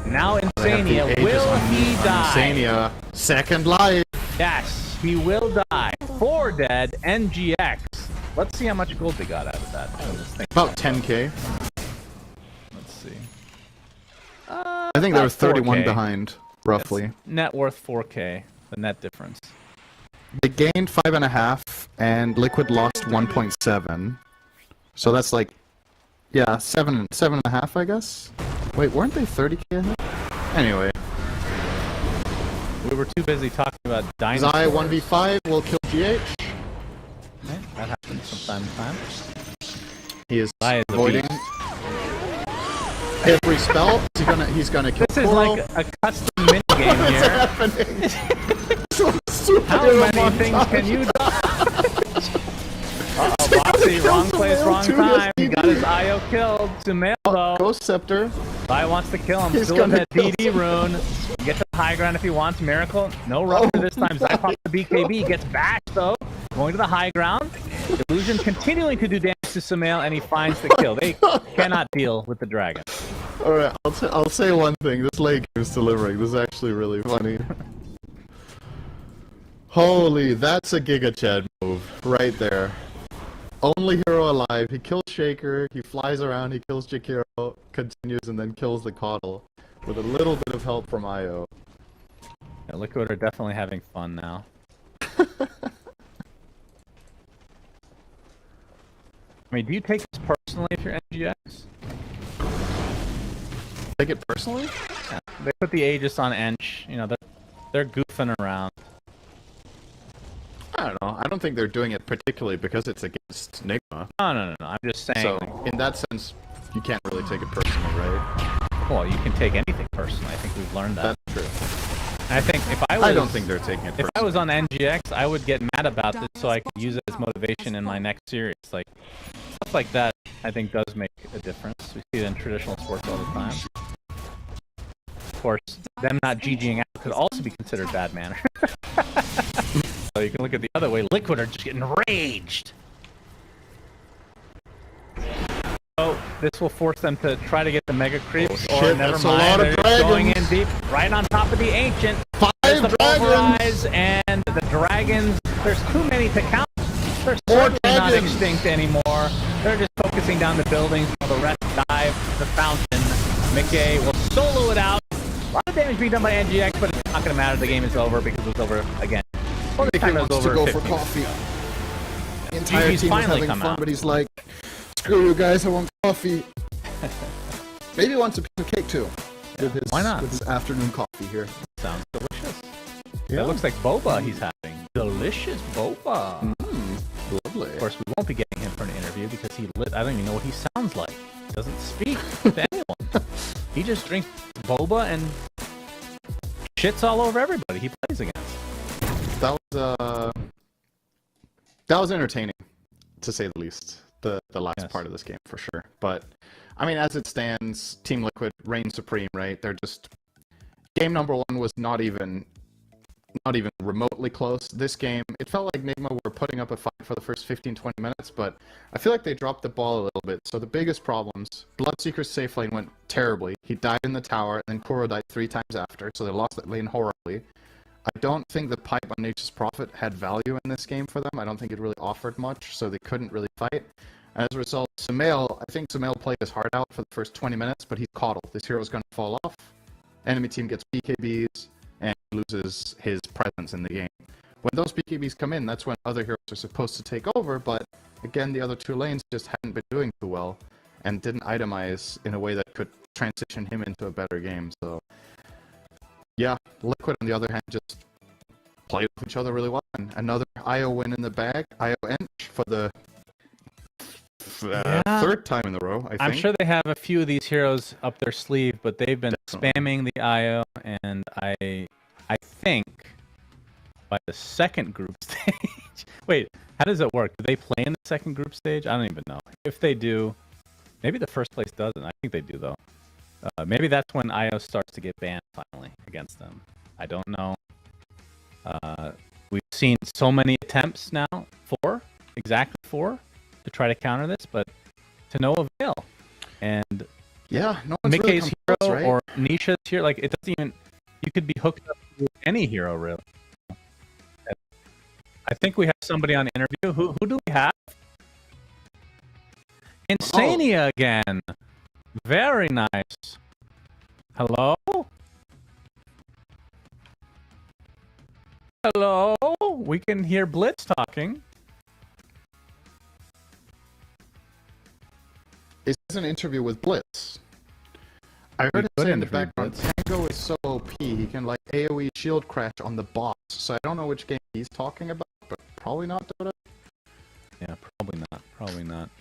Now Insania. Will he die? Insania. Second life. Yes, he will die. 4 dead. NGX. Let's see how much gold they got out of that. About 10k. Let's see. I think they were 31 4K. behind, roughly. It's net worth 4k. The net difference. They gained 5.5, and Liquid lost 1.7. So that's like, yeah, 7.5, I guess. Wait, weren't they 30k ahead? Anyway. We were too busy talking about dinosaurs. Zai 1v5 will kill GH. Okay, that happens from time to time. He is Zai is a avoiding beast. every spell. He's gonna kill This is Koro. like a custom minigame here. What's happening? How many things can you dodge? Uh-oh, Boxy, wrong place, wrong time. He got his IO killed. Sumail, though. Ghost Scepter. Guy wants to kill him. He's Still in gonna that DD rune. Get to the high ground if he wants. Miracle. No rupture this time. Zai pops the BKB. Gets bashed, though. Going to the high ground. Illusion continuing to do damage to Sumail, and he finds the kill. They cannot deal with the dragon. Alright, I'll say one thing. This late game is delivering. This is actually really funny. Holy, that's a Giga Chad move. Right there. Only hero alive. He kills Shaker, he flies around, he kills Jakiro, continues, and then kills the Coddle. With a little bit of help from IO. Yeah, Liquid are definitely having fun now. I mean, do you take this personally if you're NGX? Take it personally? Yeah, they put the Aegis on Ench. You know, they're goofing around. I don't know. I don't think they're doing it particularly because it's against Nigma. No. I'm just saying. So, in that sense, you can't really take it personally, right? Well, you can take anything personally. I think we've learned that. That's true. I think if I was, I don't think they're taking it personally. If I was on NGX, I would get mad about this so I could use it as motivation in my next series. Like stuff like that, I think does make a difference. We see it in traditional sports all the time. Of course, them not GGing out could also be considered bad manner. So you can look at the other way. Liquid are just getting raged. So this will force them to try to get the mega creeps, or never mind. They're just going in deep, right on top of the ancient. There's the pulverize and the dragons. There's too many to count. They're certainly not extinct anymore. They're just focusing down the buildings while the rest dive the fountain. Mickey will solo it out. A lot of damage being done by NGX, but it's not going to matter. The game is over because it was over again. Well, this time it was over to go 50. for coffee. The entire GG's team was finally having come fun, out. but he's like, "Screw you guys, I want coffee." Maybe he wants a piece of cake too. With his, why not? With his afternoon coffee here. Sounds delicious. Yeah. That looks like boba he's having. Delicious boba. Lovely. Of course, we won't be getting him for an interview because I don't even know what he sounds like. He doesn't speak to anyone. He just drinks boba and shits all over everybody he plays against. That was entertaining, to say the least. The last part of this game for sure. But I mean, as it stands, Team Liquid reigns supreme, right? They're just game number one was not even remotely close. This game, it felt like Nigma were putting up a fight for the first 15-20 minutes, but I feel like they dropped the ball a little bit. So the biggest problems, Bloodseeker's safe lane went terribly. He died in the tower, and then Kuro died 3 times after, so they lost that lane horribly. I don't think the pipe on Nature's Prophet had value in this game for them. I don't think it really offered much, so they couldn't really fight. As a result, I think Sumail played his heart out for the first 20 minutes, but he's coddled. This hero's going to fall off. Enemy team gets BKBs, and loses his presence in the game. When those BKBs come in, that's when other heroes are supposed to take over, but again, the other 2 lanes just hadn't been doing too well, and didn't itemize in a way that could transition him into a better game, so... Yeah, Liquid, on the other hand, just played with each other really well. And another IO win in the bag. IO Ench for the 3rd time in a row, I think. I'm sure they have a few of these heroes up their sleeve, but they've been spamming the IO, and I think by the second group stage... Wait, how does it work? Do they play in the second group stage? I don't even know. If they do, maybe the first place doesn't. I think they do, though. Maybe that's when IO starts to get banned finally against them. I don't know. We've seen so many attempts now, exactly four, to try to counter this, but to no avail. And yeah, no one's Mickey's really hero close, right? or Nisha's hero, like it doesn't even. You could be hooked up with any hero, really. I think we have somebody on interview. Who do we have? Insania again. Very nice. Hello? Hello? We can hear Blitz talking. Is this an interview with Blitz? I heard him say in the background, Tango is so OP, he can like AoE shield crash on the boss. So I don't know which game he's talking about, but probably not Dota. Yeah, probably not. Probably not.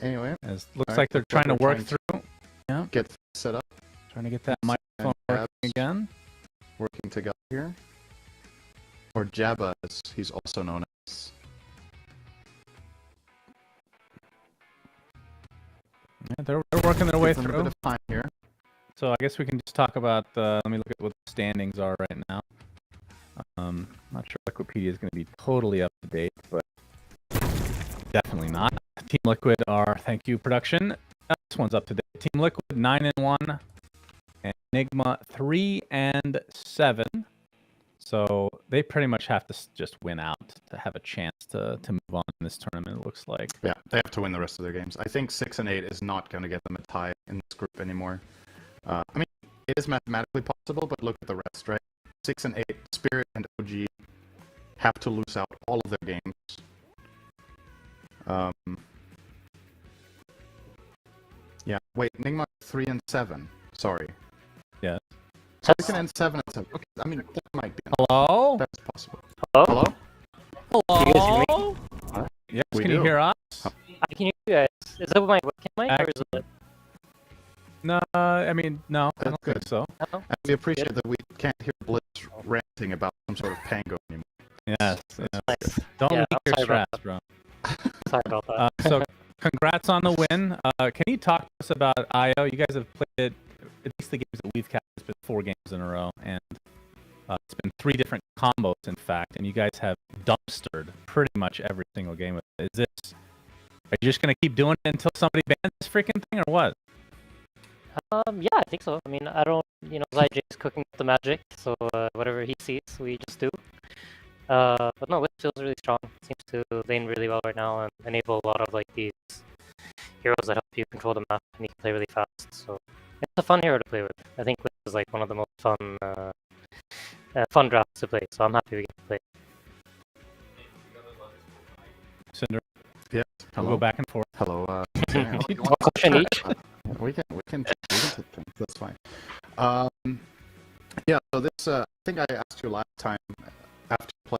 Anyway. Looks like they're trying to work through. Yeah. Get set up. Trying to get that microphone working again. Working together here. or Jabba as he's also known as. Yeah, they're working their way Give them a through. bit of time here. So I guess we can just talk about let me look at what the standings are right now. Not sure Wikipedia is going to be totally up to date, but definitely not. Team Liquid are, thank you, production. This one's up to date. Team Liquid 9-1, and Enigma 3-7. So they pretty much have to just win out to have a chance to move on in this tournament, it looks like. Yeah, they have to win the rest of their games. I think 6 and 8 is not going to get them a tie in this group anymore. I mean, it is mathematically possible, but look at the rest, right? 6 and 8, Spirit and OG have to lose out all of their games. Yeah, wait, Enigma 3-7. Sorry. Yeah. So we can end 7-7. Okay, I mean, that might be. Hello? That's possible. Hello? Hello? Can you guys hear me? Yes, We can you do. hear us? I can hear you guys. Is that my webcam mic or is it? No, I mean, no, I don't think so. No? And we appreciate that we can't hear Blitz ranting about some sort of pango anymore. Yes. Nice. Don't Yeah, leak your sorry about straps, bro. Sorry about that. So, congrats on the win. Can you talk to us about IO? You guys have played at least the games that we've cast. It's been 4 games in a row, and it's been 3 different combos, in fact. And you guys have dumpstered pretty much every single game. Are you just gonna keep doing it until somebody bans this freaking thing, or what? Yeah, I think so. I mean, I don't, ZJ is cooking up the magic, so whatever he sees, we just do. But no, Wisp feels really strong. Seems to lane really well right now and enable a lot of like these heroes that help you control the map and you can play really fast. So it's a fun hero to play with. I think Wisp is like one of the most fun drafts to play. So I'm happy we get to play. Cinder, Yes. we'll Hello. go back and forth. Hello. One question each. We can take things. That's fine. Yeah. So this, I think I asked you last time after you played.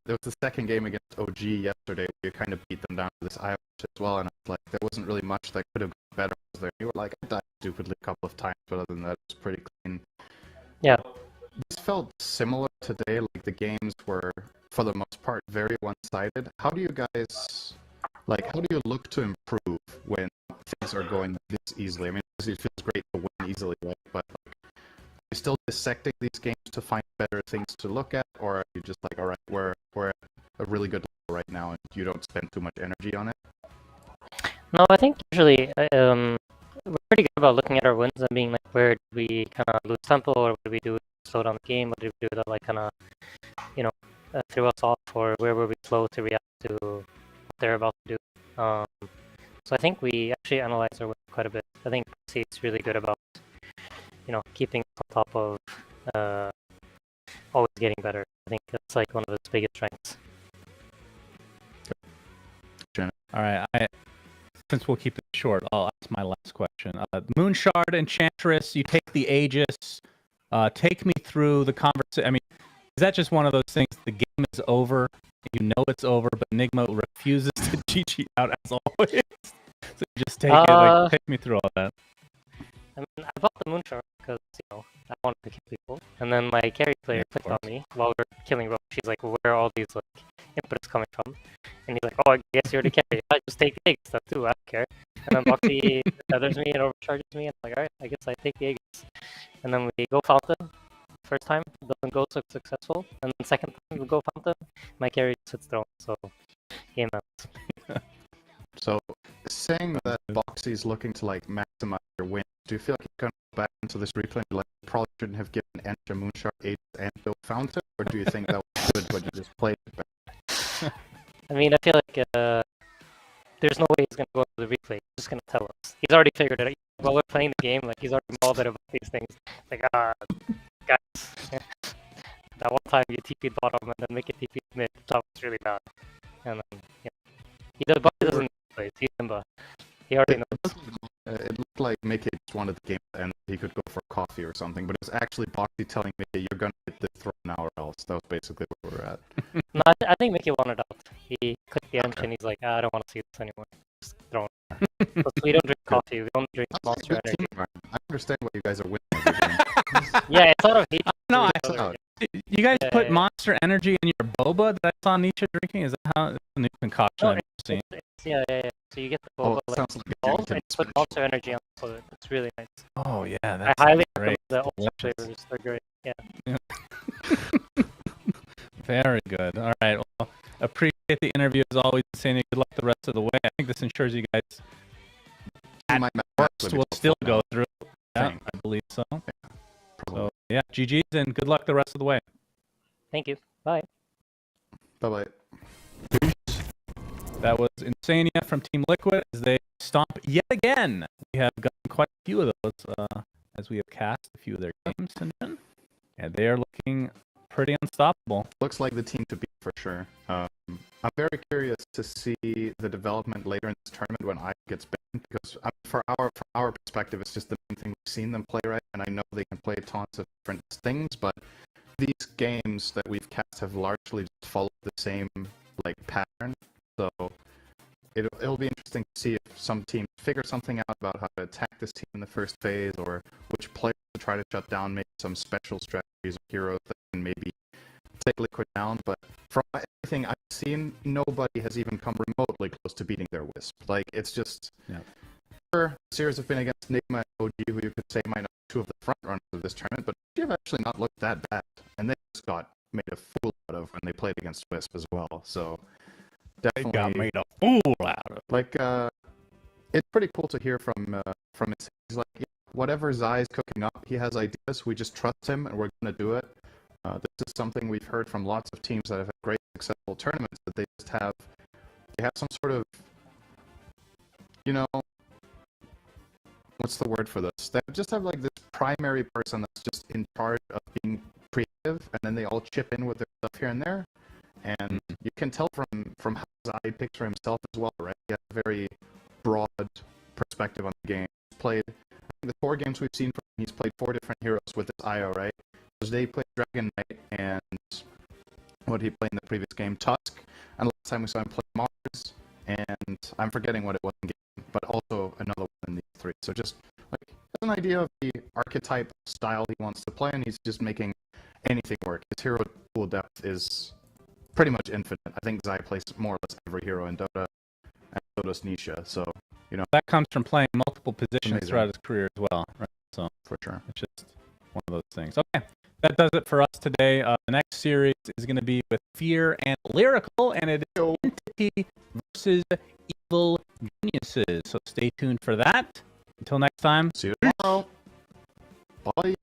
There was the second game against OG yesterday. Where you kind of beat them down to this Iowa as well, and I was like, there wasn't really much that could have gone better. Was there? You were like, I died stupidly a couple of times, but other than that, it was pretty clean. Yeah. This felt similar today. Like the games were, for the most part, very one-sided. How do you guys, how do you look to improve when things are going this easily? I mean, obviously it feels great to win easily, right? But are you still dissecting these games to find better things to look at, or are you just like, all right, we're at a really good level right now, and you don't spend too much energy on it? No, I think usually we're pretty good about looking at our wins and being like, where did we kind of lose tempo, or what did we do to slow down the game? What did we do that like kind of, threw us off, or where were we slow to react to what they're about to do? So I think we actually analyze our wins quite a bit. I think it's really good about, keeping on top of always getting better. I think that's like one of his biggest strengths. All right, since we'll keep it short, I'll ask my last question. Moonshard, Enchantress, you take the Aegis. Take me through the conversation. I mean, is that just one of those things? The game is over, you know it's over, but Enigma refuses to GG out as always. So you just take it. Take me through all that. I mean, I bought the Moonshard because, I wanted to kill people. And then my carry player clicked on me while we were killing Rogue. She's like, where are all these inputs coming from? And he's like, oh, I guess you're the carry. I just take the Aegis stuff too, I don't care. And then Boxy feathers me and overcharges me, and I'm like, alright, I guess I take the Aegis. And then we go Fountain. First time, doesn't go so successful. And then second time, we go Fountain. My carry sits throne, so game ends. So, saying that Boxy's looking to maximize your win, do you feel like you're going to go back into this replay and probably shouldn't have given Enter, Moonshard, Aegis, and Bill Fountain? Or do you think that was good, but you just played it better? I mean, I feel like there's no way he's going to go into the replay. He's just going to tell us. He's already figured it out. While we're playing the game, he's already molded about these things. Like, guys, that one time you TP'd bottom and then make it TP mid, top was really bad. And then, he doesn't play. He's Simba. He already knows. It looked like Mickey just wanted the game to end. He could go for a coffee or something, but it was actually Boxy telling Mickey, you're going to hit the throne now or else. That was basically where we were at. No, I think Mickey wanted out. He clicked the engine, he's like, I don't want to see this anymore. Just throne. So we don't drink coffee, we don't drink Monster Energy. I understand why you guys are winning every game. Yeah, it's out of hate. No, It's out. you you guys put Monster Energy in your boba that I saw Nisha drinking? Is that how it's a new concoction I've seen? Yeah. So you get the boba sounds like a balls Yankton and put Monster Energy on top of it. It's really nice. Oh yeah, I that's highly great. recommend the ultra flavors. They're great. Yeah. Very good. All right. Well, appreciate the interview as always. Saying good luck the rest of the way. I think this ensures you guys at worst will still go through. Yeah, I believe so. So yeah, GG's and good luck the rest of the way. Thank you. Bye. Bye-bye. That was Insania from Team Liquid as they stomp yet again. We have gotten quite a few of those as we have cast a few of their games, and they are looking pretty unstoppable. Looks like the team to beat for sure. I'm very curious to see the development later in this tournament when I gets banned, because for our perspective, it's just the main thing we've seen them play, right? And I know they can play tons of different things, but these games that we've cast have largely just followed the same like pattern. So it'll be interesting to see if some teams figure something out about how to attack this team in the first phase, or which players to try to shut down, maybe some special strategies or heroes that can maybe take Liquid down. But from everything I've seen, nobody has even come remotely close to beating their Wisp. Like, it's just... Yeah. Sure, series have been against Nigma and OG, who you could say might not be two of the front runners of this tournament, but they have actually not looked that bad. And they just got made a fool out of when they played against Wisp as well. So definitely they got made a fool out of. Like, it's pretty cool to hear from it. He's like, yeah, whatever Zai's cooking up, he has ideas. We just trust him, and we're going to do it. This is something we've heard from lots of teams that have had great successful tournaments, that they have some sort of, you know, what's the word for this? They just have like this primary person that's just in charge of being creative, and then they all chip in with their stuff here and there. And you can tell from how Zai picks for himself as well, right? He has a very broad perspective on the game. He's played, I think the 4 games we've seen from him, he's played 4 different heroes with this IO, right? Today he played Dragon Knight, and what did he play in the previous game? Tusk, and last time we saw him play Mars, and I'm forgetting what it was in game, but also another one in the 3. So just like, he has an idea of the archetype style he wants to play, and he's just making anything work. His hero pool depth is pretty much infinite. I think Zai plays more or less every hero in Dota, and so does Nisha. So, you know, that comes from playing multiple positions throughout his career as well, right? So for sure, it's just one of those things. Okay, that does it for us today. The next series is going to be with Fear and Lyrical, and it is Entity versus Evil Geniuses. So stay tuned for that. Until next time, see you tomorrow. Bye.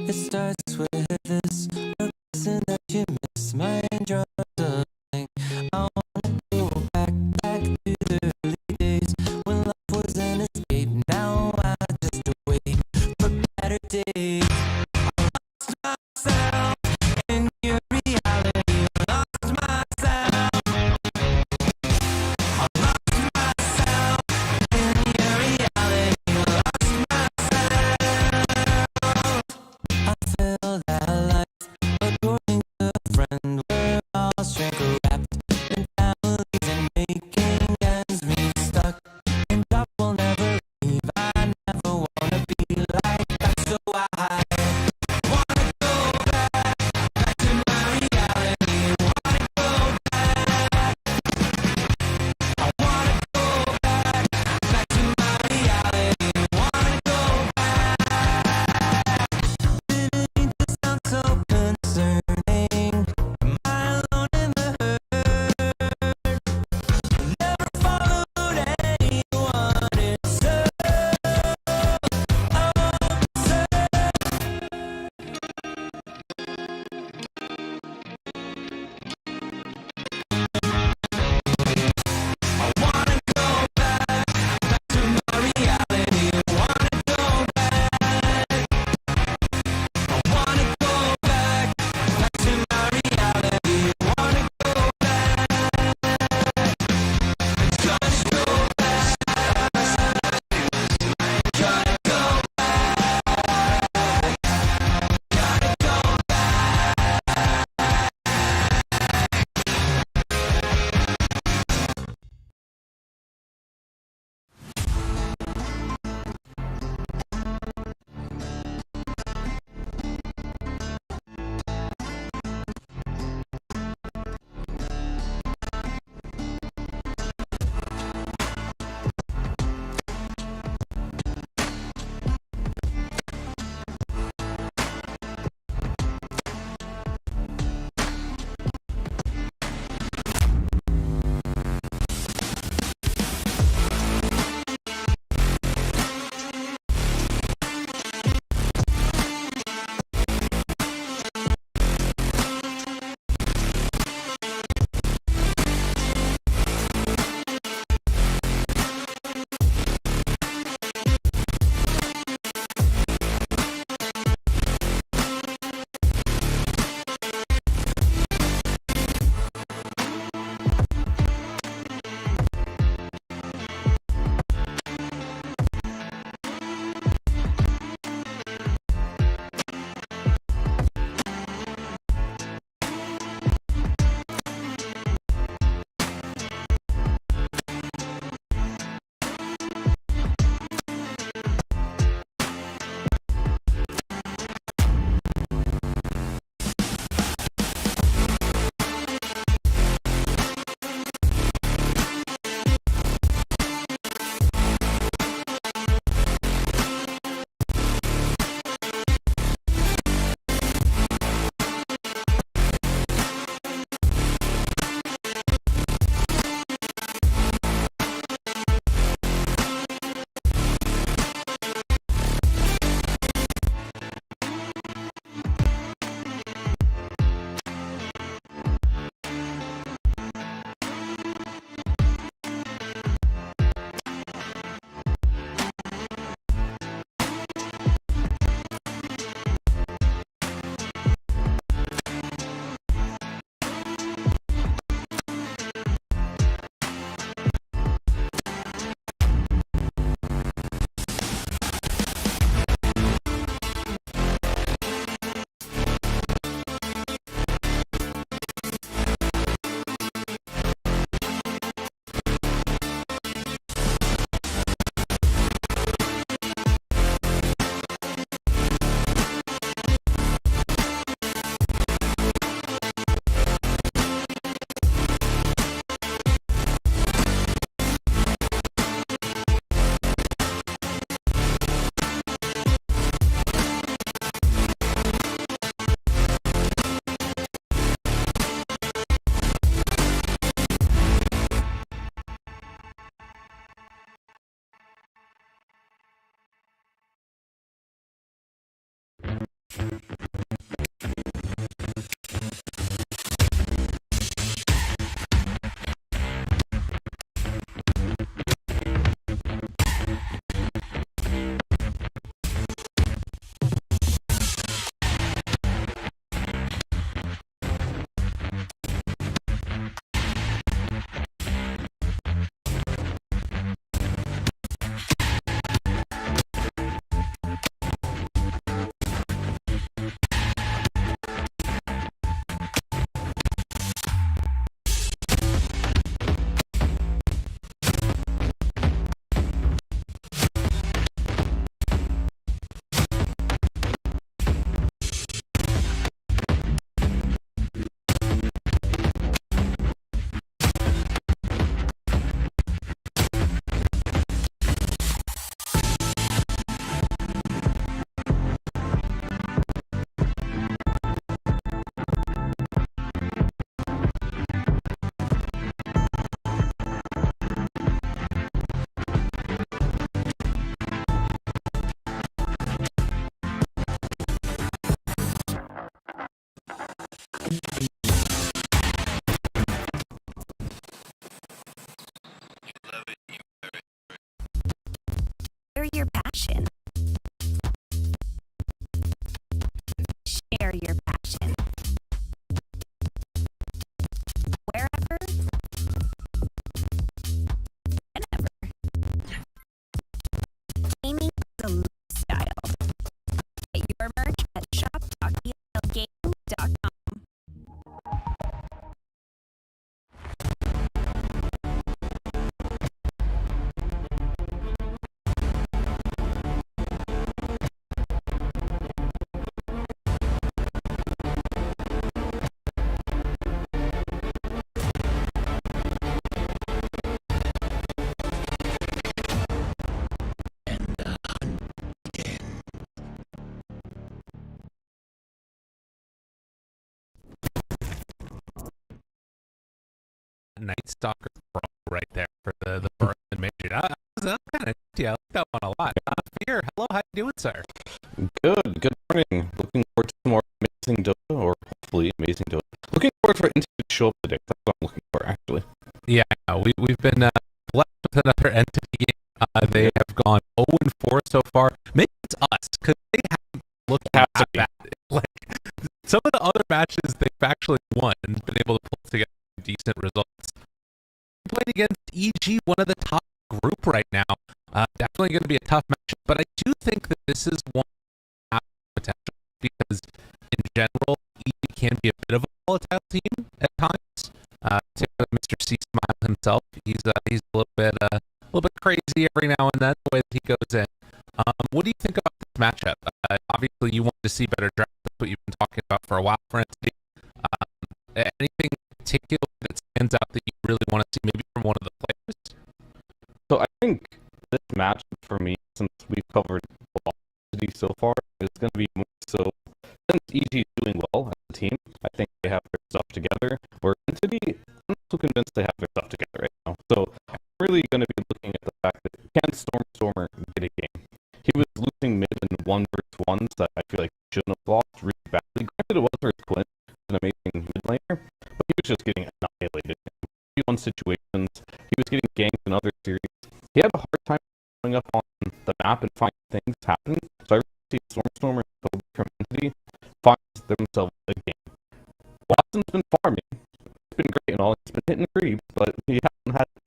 It starts with this person that you miss. My drugs are like, I wanna go back to the early days when love was an escape. Now I just wait for better days. I lost myself in your reality. I lost myself. I lost myself in your reality. I lost myself. I feel that life Share your passion. Share your passion. Wherever, whenever. Gaming is a lifestyle. Get your merch at shop.elgaming.com. Night Stalker Pro right there for the Berlin Major. That kind of I like that one a lot. Fear, hello, how you doing, sir? Good morning. Looking forward to some more amazing Dota, or hopefully amazing Dota. Looking forward for Entity to show up today. That's what I'm looking for, actually. Yeah, I know. We've been blessed with another Entity game. They have gone 0-4 so far. Maybe it's us, because they haven't looked that bad. Like, some of the other matches they've actually won and been able to pull together decent results. Playing against EG, one of the top group right now. Definitely going to be a tough match, but I do think that this is one that has potential because, in general, EG can be a bit of a volatile team at times. Take Mr. C Smile himself. He's a little bit crazy every now and then the way that he goes in. What do you think about this matchup? Obviously, you want to see better draft. That's what you've been talking about for a while for Entity. Anything particular that stands out that you really want to see maybe from one of the players? So I think this match for me, since we've covered velocity so far, is going to be more so since EG is doing well as a team. I think they have their stuff together. Where Entity, I'm not so convinced they have their stuff together right now. So I'm really going to be looking at the fact that can Stormer get a game? He was losing mid in 1v1s that I feel like he shouldn't have lost really badly. Granted, it was versus Quinn, an amazing mid laner, but he was just getting annihilated. In 1v1 situations, he was getting ganked in other series. He had a hard time going up on the map and finding things happening. So I really see Stormer and Kobe from Entity finds themselves a game. Watson's been farming. It's been great and all. He's been hitting creeps, but he hasn't had to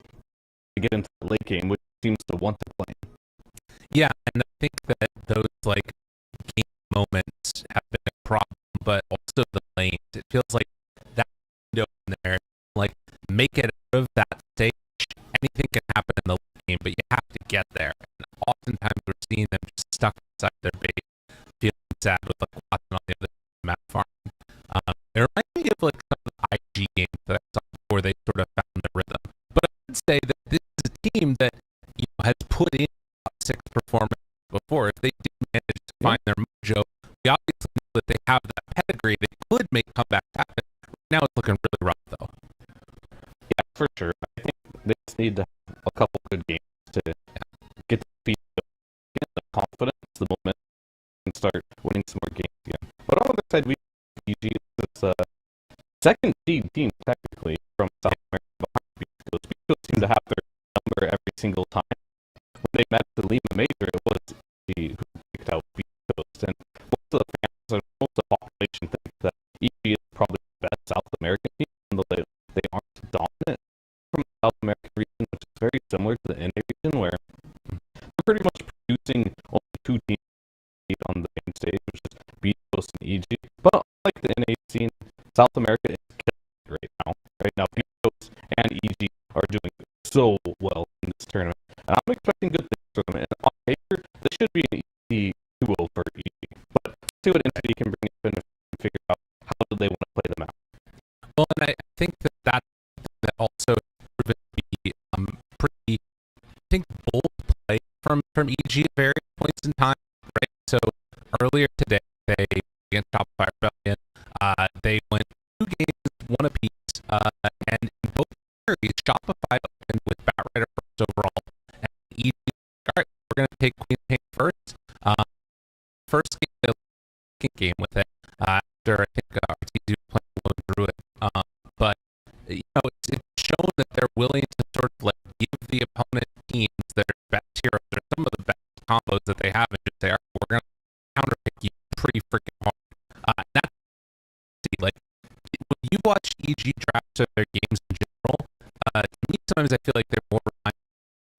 get into the late game, which seems to want to play. Yeah, and I think that those like game moments have been a problem, but also the lanes. It feels like that window in there, like make it out of that stage. Anything can happen in the late game, but you have to get there. And oftentimes we're seeing them just stuck inside their base, feeling sad with like Watson on the other side of the map farm. It reminds me of like some of the IG games that I saw before they sort of found their rhythm. But I would say that this is a team that has put in top 6 performance before. If they do manage to find their mojo, we obviously know that they have that pedigree. They could make comebacks happen. Now it's looking really rough, though. Yeah, for sure. I think they just need to have a couple good games to get the feet, get the confidence, the momentum, and start winning some more games again. But on the other side, we have EG, this second seed team, technically, from South America behind Beachcoast. Beachcoast seem to have their number every single time. When they met the Lima Major, it was EG who picked out Beachcoast. And most of the fans and most of the population think that EG is probably the best South American team, even though they aren't dominant from the South American region, which is very similar to the NA region, where they're pretty much producing only 2 teams on the main stage, which is Beachcoast and EG. But unlike the NA scene, South America is killing it right now. Right now, Beachcoast and EG are doing so well in this tournament. And I'm expecting good things for them. And on paper, this should be an easy 2-0 for EG. But let's see what Entity can bring up and figure out how do they want to play them out. Well, and I think that also proven to be pretty, I think, bold play from EG at various points in time, right? So earlier today, they against Shopify Rebellion, they went 2 games, 1 apiece, and in both series, Shopify opened with Batrider first overall, and EG, all right, we're going to take Queen King first. First game, the second game with it, after I think RTZ playing the opponent teams, their best heroes, or some of the best combos that they have, and just say, all right, we're going to counter pick you pretty freaking hard. Not see, like, when you watch EG drafts of their games in general, to me, sometimes I feel like they're more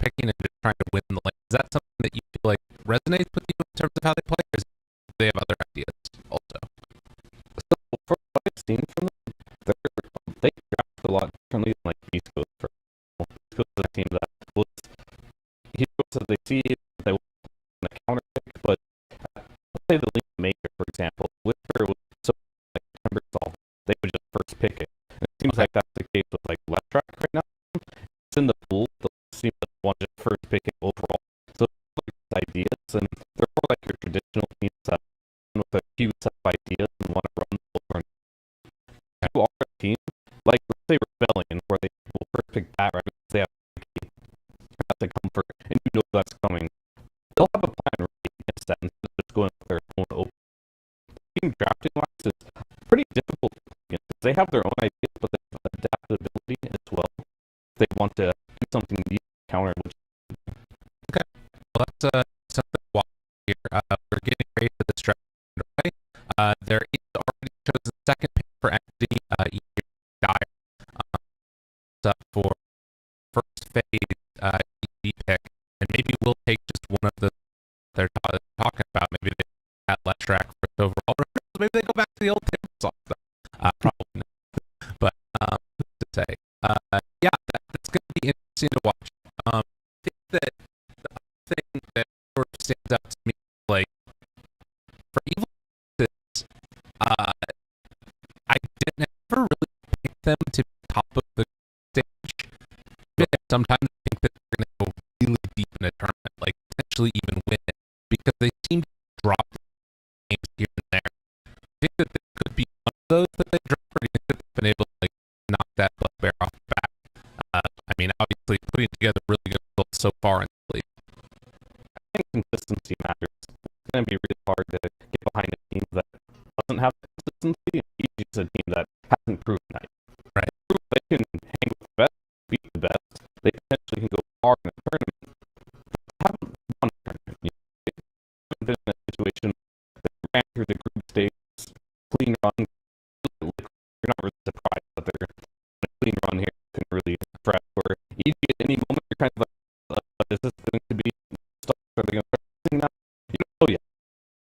picking and just trying to win the lane. Is that something that you feel like resonates with you in terms of how they play, or do they have other ideas also? So, from what I've seen from them, they draft a lot differently than like East Coast, for example. East Coast is a team that will heroes that they see they want to counter pick, but let's say the League Maker, for example, Whisper was so like Timbersaw, they would just first pick it. And it seems like that's the case with like Left Track right now. It's in the pool, they'll seem to want to just first pick it overall. So like ideas, and they're more like your traditional teams that with a few set of ideas and want to run them over. And you are a team, like let's say Rebellion, where they will first pick that right because they have the comfort, and you know that's coming. They'll have a plan ready against that instead of just going with their own open. Team drafting wise is pretty difficult because they have their own ideas, but they have adaptability as well. They want to do something new counter, which okay. Well, that's something to watch here. We're getting ready for this draft. Right? There is already chosen second pick for Entity, Dire. Up for first phase EG pick, and maybe we'll take just one of the they're talking about. Maybe they at Let's Track first overall. Maybe they go back to the old Timbersaw stuff. Probably not. But to say, yeah, that's going to be interesting to watch. I think that the other thing that sort of stands out to me, like for Evil, is I didn't ever really pick them to be top of the stage. Sometimes I think that they're going to go really deep in a tournament, like potentially even win it, because they seem to drop games here and there. I think that there could be one of those that they drop, or do you think that they've been able to like knock that bugbear off the back? I mean, obviously putting together really good results so far in the league. I think consistency matters. It's going to be really hard to get behind a team that doesn't have consistency. EG is a team that hasn't proven that. Right. They can hang with the best, beat the best. They potentially can go far in a tournament. They haven't won a tournament. They haven't been in a situation that ran through the group stage, clean run. You're not really surprised that they're in a clean run here. Can really impress. Where EG at any moment you're kind of like, is this going to be stuff? Are they going to start doing that? You don't know yet.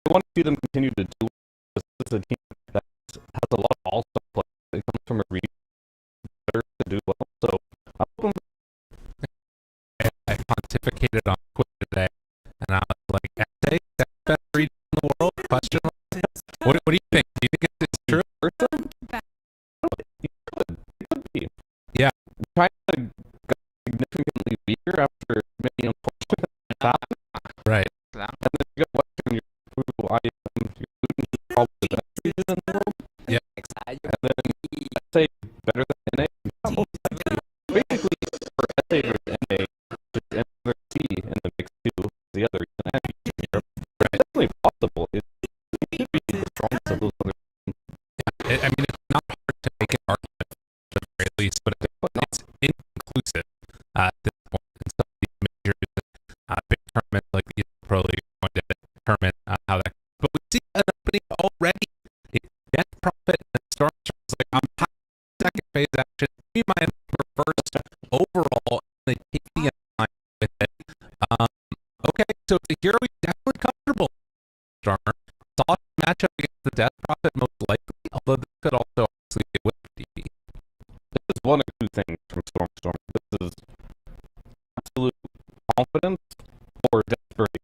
I want to see them continue to do it. This is a team that has a lot of all-star play. It comes from a region better to do well. So I'm hoping. I pontificated on Twitter today, and I was like, "Essay, that's the best region in the world?" Question mark. What do you think? Do you think it's true? It could be. Yeah. China got significantly weaker after many unfortunate happened. Right. And then you got Western Europe, who I am probably the best region in the world. Yeah. And then I'd say better than NA. Basically, for SA versus NA, just another C in the mix too, the other region. And Europe. Right. It's definitely possible. It should be the strongest of those other. I mean, it's not hard to make an argument at the very least, but it's inconclusive at this point. And some of these major big tournaments like the Pro League are going to determine how that. But we see an opening already. It's Death Prophet and Storm is like, I'm tired of second phase action. Be my first overall, and they take the line with it. Okay, so the hero is definitely comfortable. Stormer. Solid matchup against the Death Prophet most likely, although this could also obviously get with DP. This is one of two things from Storm. This is absolute confidence or desperation.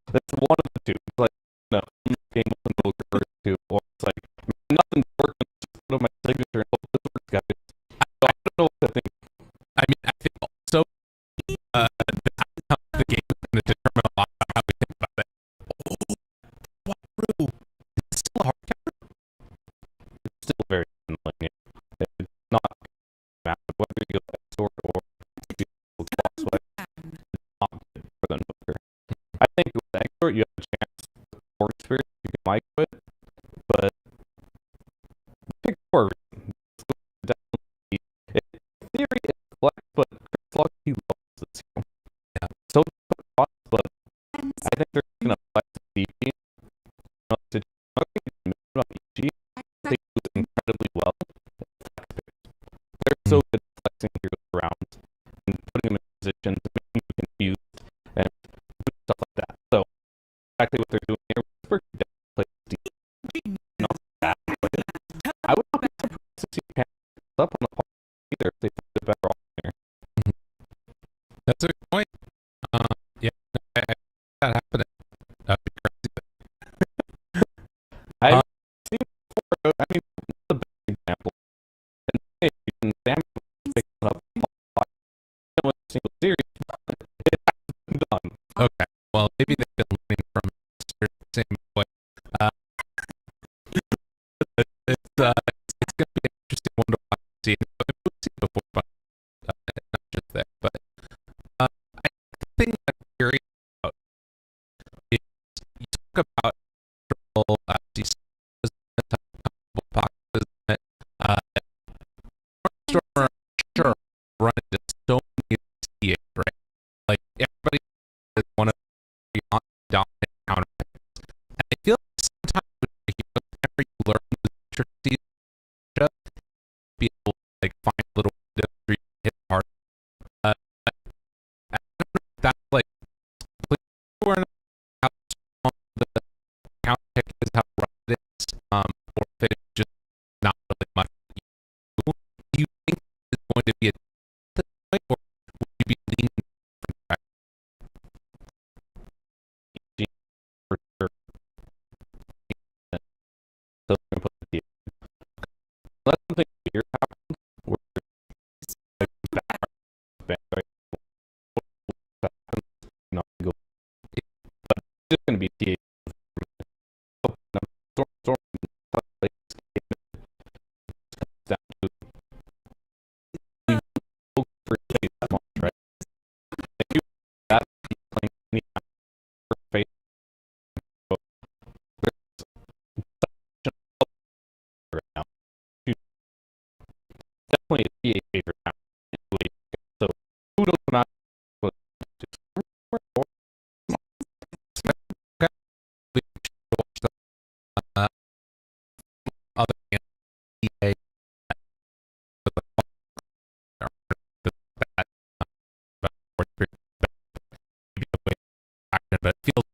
It's one of the two. It's like, no, game with no courage to, or it's like, nothing's working, just put on my signature and hope this works, guys. I don't know what to think. I mean, I think also the outcome of the game is going to determine a lot about how we think about it. Oh, what true? Is it still a hard counter? It's still very thin. It's not massive, whether you go that sword or you go crossway. It's not good for the Invoker. I think with Exort, you have a chance with Forward Spirit, you can micro it, but pick four. Definitely, in theory, it's flex, but Chris Lucky low. EG. About EG, they do incredibly well. They're so good at flexing heroes around and putting them in positions, making you confused, and doing stuff like that. So exactly what they're doing here. Pittsburgh definitely plays deep. Not that, but I would not be surprised to see Panthers up on the park either if they find a better option here. That's a good point. Yeah, I that happening. That'd be crazy. I've seen it before. I mean, it's a big example. And hey, even Sam picking up a single series, it hasn't been done. Okay, well, maybe they've been learning from the same way. It's going to be an interesting one to watch and see. We've seen it before, but not just there. But I think I'm curious about is you talk about these boxes that Storm sure run into so many CH, right? Like everybody is one of the dominant counter. And I feel like sometimes whenever you learn the intricacies, just be able to like find little windows where you can hit hard. I don't know if that's like completely how strong the counter pick is, how rough it is, or if it's just not really much. Do you think it's going to be a point, or would you be leaning different direction? For sure. So I'm gonna put the let something weird happen where it's like back, right? What happens, not go. But it's just gonna be TA. Storm down to for that much, right? If you that playing any for face, right now, definitely a TA favorite now. So who knows not Other than EA, but it feels